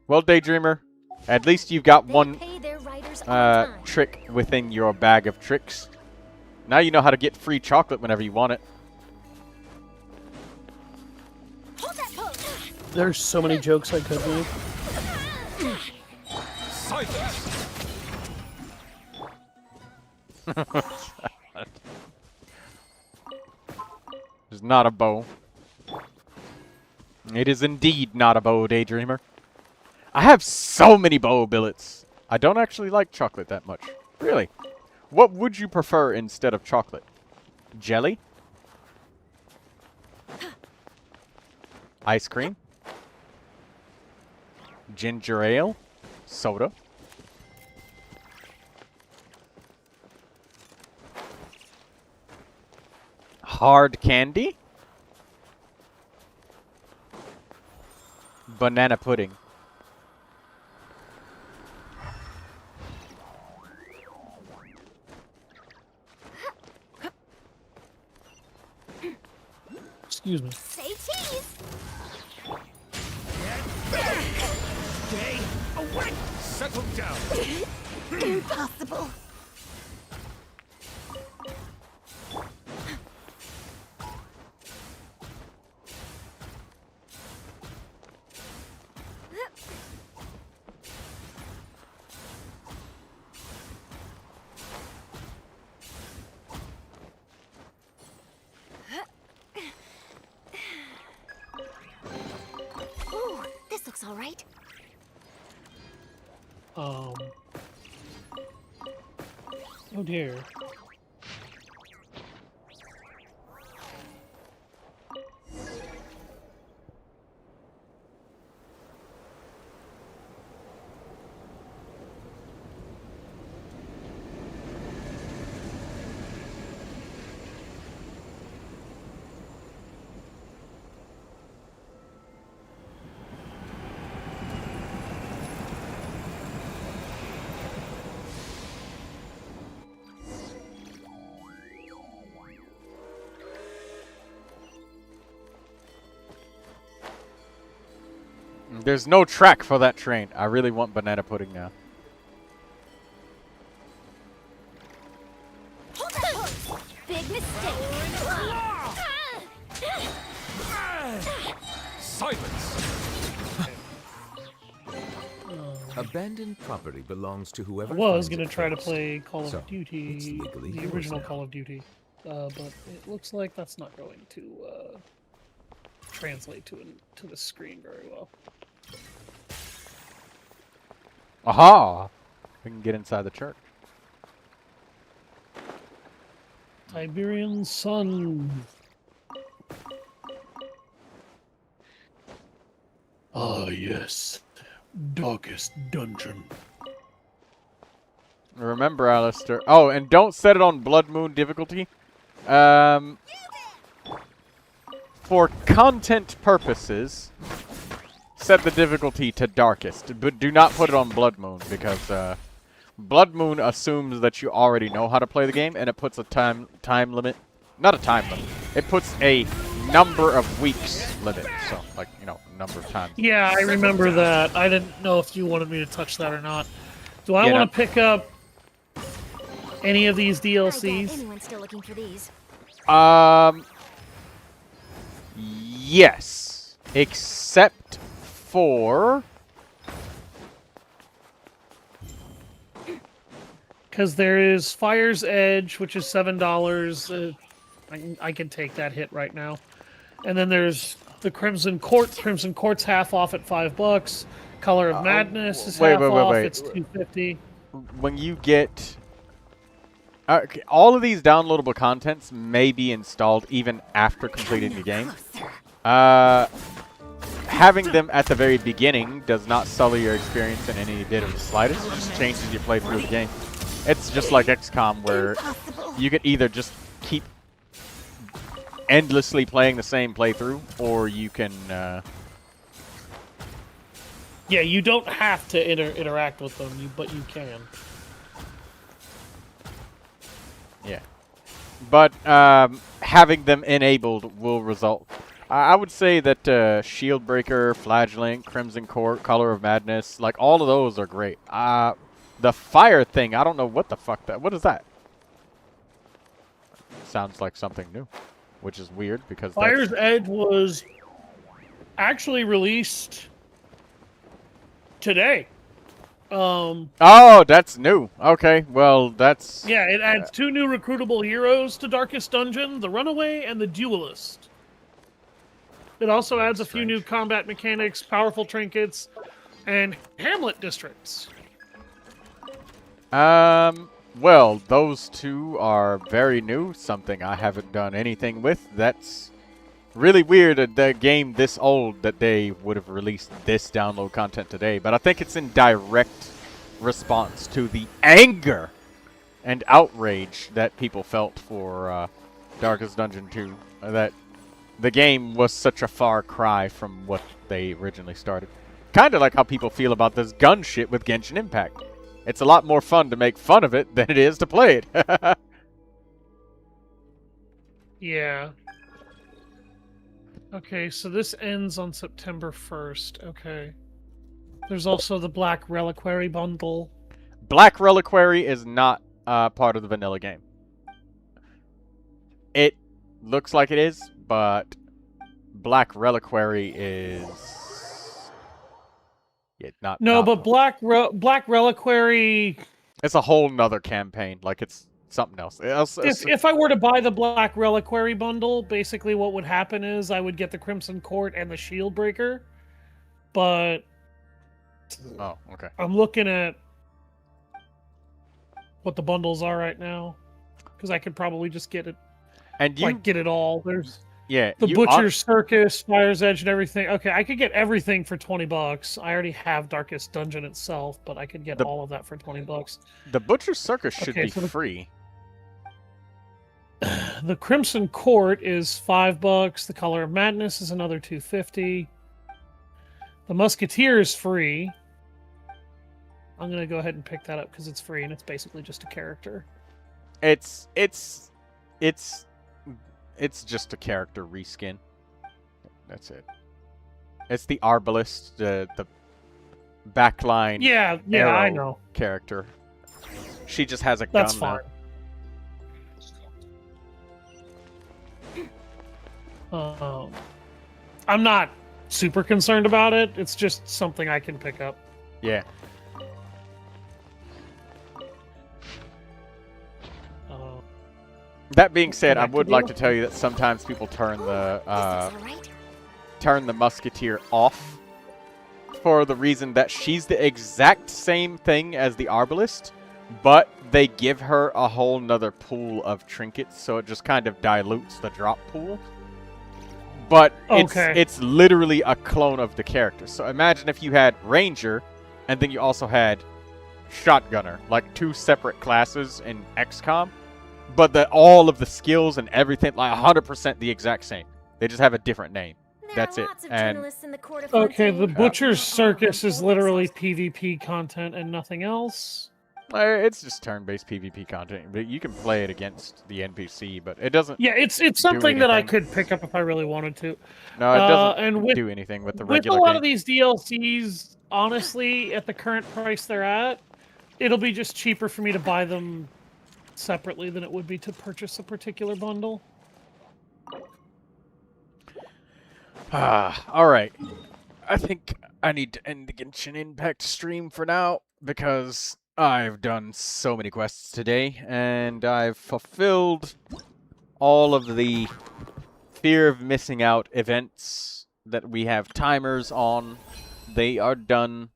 Speaker 1: Well, Daydreamer, at least you've got one trick within your bag of tricks. Now you know how to get free chocolate whenever you want it.
Speaker 10: There's so many jokes I could make.
Speaker 1: It's not a bow. It is indeed not a bow, Daydreamer. I have so many bow billets. I don't actually like chocolate that much. Really? What would you prefer instead of chocolate? Jelly? Ice cream? Ginger ale? Soda? Hard candy? Banana pudding.
Speaker 10: Excuse me.
Speaker 5: Say cheese.
Speaker 2: Stay away. Settle down.
Speaker 5: Impossible. Ooh, this looks all right.
Speaker 10: Oh dear.
Speaker 1: There's no track for that train. I really want banana pudding now.
Speaker 5: Big mistake.
Speaker 2: Silence.
Speaker 12: Abandoned property belongs to whoever.
Speaker 10: I was
Speaker 12: finds
Speaker 10: gonna
Speaker 12: it
Speaker 10: try to
Speaker 12: first.
Speaker 10: play Call
Speaker 12: So,
Speaker 10: of Duty,
Speaker 12: it's legally
Speaker 10: the
Speaker 12: yours
Speaker 10: original
Speaker 12: now.
Speaker 10: Call of Duty, but it looks like that's not going to translate to the screen very well.
Speaker 1: Aha! We can get inside the church.
Speaker 10: Tiberian Sun. Ah, yes. Darkest dungeon.
Speaker 1: Remember, Alistair. Oh, and don't set it on Blood Moon difficulty. For content purposes, set the difficulty to darkest, but do not put it on Blood Moon because Blood Moon assumes that you already know how to play the game, and it puts a time limit. Not a time limit. It puts a number of weeks limit. So, like, you know, number of times.
Speaker 10: Yeah, I remember that. I didn't know if you wanted me to touch that or not. Do I want to pick up any of these DLCs?
Speaker 5: Anyone's still looking for these.
Speaker 1: Yes. Except for...
Speaker 10: Because there is Fire's Edge, which is $7. I can take that hit right now. And then there's the Crimson Court. Crimson Court's half off at $5. Color of Madness is half off. It's $2.50.
Speaker 1: When you get... all of these downloadable contents may be installed even after completing the game. Having them at the very beginning does not sully your experience in any bit of the slightest. It just changes your play through the game. It's just like XCOM, where you could either just keep endlessly playing the same playthrough, or you can...
Speaker 10: Yeah, you don't have to interact with them, but you can.
Speaker 1: Yeah. But having them enabled will result... I would say that Shieldbreaker, Flagellant, Crimson Court, Color of Madness, like, all of those are great. The fire thing, I don't know what the fuck that... What is that? Sounds like something new, which is weird because
Speaker 10: Fire's Edge was actually released today.
Speaker 1: Oh, that's new. Okay, well, that's...
Speaker 10: Yeah, it adds 2 new recruitable heroes to Darkest Dungeon, the Runaway and the Duelist. It also adds a few new combat mechanics, powerful trinkets, and Hamlet districts.
Speaker 1: Well, those 2 are very new, something I haven't done anything with. That's really weird at the game this old that they would have released this download content today, but I think it's in direct response to the anger and outrage that people felt for Darkest Dungeon 2, that the game was such a far cry from what they originally started. Kind of like how people feel about this gun shit with Genshin Impact. It's a lot more fun to make fun of it than it is to play it.
Speaker 10: Yeah. Okay, so this ends on September 1st. Okay. There's also the Black Reliquary bundle.
Speaker 1: Black Reliquary is not part of the vanilla game. It looks like it is, but Black Reliquary is... Yeah, not
Speaker 10: but Black Reliquary...
Speaker 1: It's a whole nother campaign. Like, it's something else.
Speaker 10: If I were to buy the Black Reliquary bundle, basically what would happen is I would get the Crimson Court and the Shieldbreaker. But...
Speaker 1: Oh, okay.
Speaker 10: I'm looking at what the bundles are right now. Because I could probably just get it.
Speaker 1: And you...
Speaker 10: Like, get it all. There's...
Speaker 1: Yeah,
Speaker 10: the Butcher's Circus, Fire's Edge, and everything. Okay, I could get everything for $20. I already have Darkest Dungeon itself, but I could get all of that for $20.
Speaker 1: The Butcher's Circus should be free.
Speaker 10: The Crimson Court is $5. The Color of Madness is another $2.50. The Musketeer is free. I'm gonna go ahead and pick that up because it's free and it's basically just a character.
Speaker 1: It's just a character reskin. That's it. It's the Arbalist, the backline.
Speaker 10: Yeah, I know.
Speaker 1: Character. She just has a gun.
Speaker 10: That's fine. I'm not super concerned about it. It's just something I can pick up.
Speaker 1: Yeah. That being said, I would like to tell you that sometimes people turn the Musketeer off for the reason that she's the exact same thing as the Arbalist, but they give her a whole nother pool of trinkets, so it just kind of dilutes the drop pool. But it's literally a clone of the character. So imagine if you had Ranger, and then you also had Shotgunner, like 2 separate classes in XCOM. But all of the skills and everything, like 100% the exact same. They just have a different name. That's it. And
Speaker 10: okay, the Butcher's Circus is literally PvP content and nothing else.
Speaker 1: It's just turn-based PvP content, but you can play it against the NPC, but it doesn't.
Speaker 10: Yeah, it's something that I could pick up if I really wanted to.
Speaker 1: No, it doesn't
Speaker 10: and
Speaker 1: do anything with the
Speaker 10: with a
Speaker 1: regular
Speaker 10: lot
Speaker 1: game.
Speaker 10: of these DLCs, honestly, at the current price they're at, it'll be just cheaper for me to buy them separately than it would be to purchase a particular bundle.
Speaker 1: All right. I think I need to end the Genshin Impact stream for now because I've done so many quests today and I've fulfilled all of the fear of missing out events that we have timers on. They are done.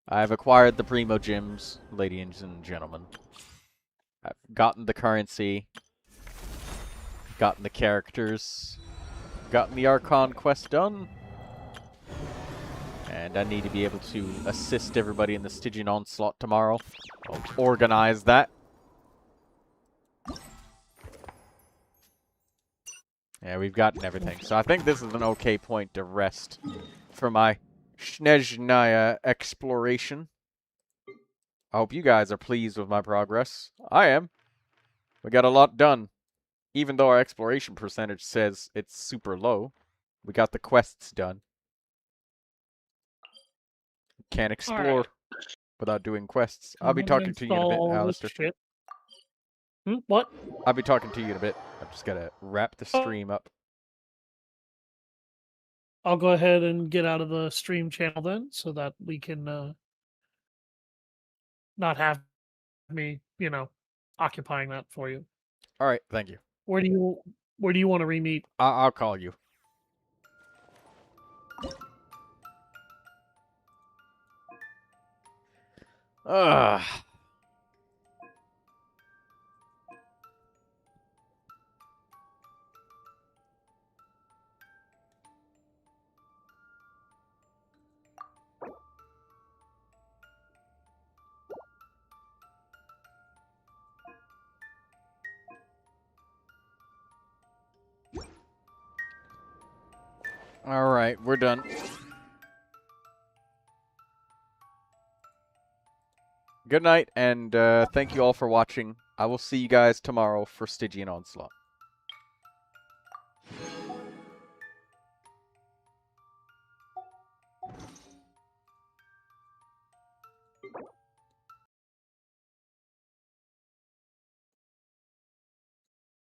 Speaker 1: I've acquired the Primogems, ladies and gentlemen. I've gotten the currency, gotten the characters, gotten the Archon quest done. And I need to be able to assist everybody in the Stygian Onslaught tomorrow. I'll organize that. Yeah, we've gotten everything. So I think this is an okay point to rest for my Snezhnaya exploration. I hope you guys are pleased with my progress. I am. We got a lot done. Even though our exploration percentage says it's super low, we got the quests done. Can't explore without doing quests. I'll be talking to you in a bit, Alistair.
Speaker 10: What?
Speaker 1: I'll be talking to you in a bit. I'm just gotta wrap the stream up.
Speaker 10: I'll go ahead and get out of the stream channel then, so that we can not have me, occupying that for you.
Speaker 1: All right, thank you.
Speaker 10: Where do you want to re-meet?
Speaker 1: I'll call you. Ugh. All right, we're done. Good night, and thank you all for watching. I will see you guys tomorrow for Stygian Onslaught.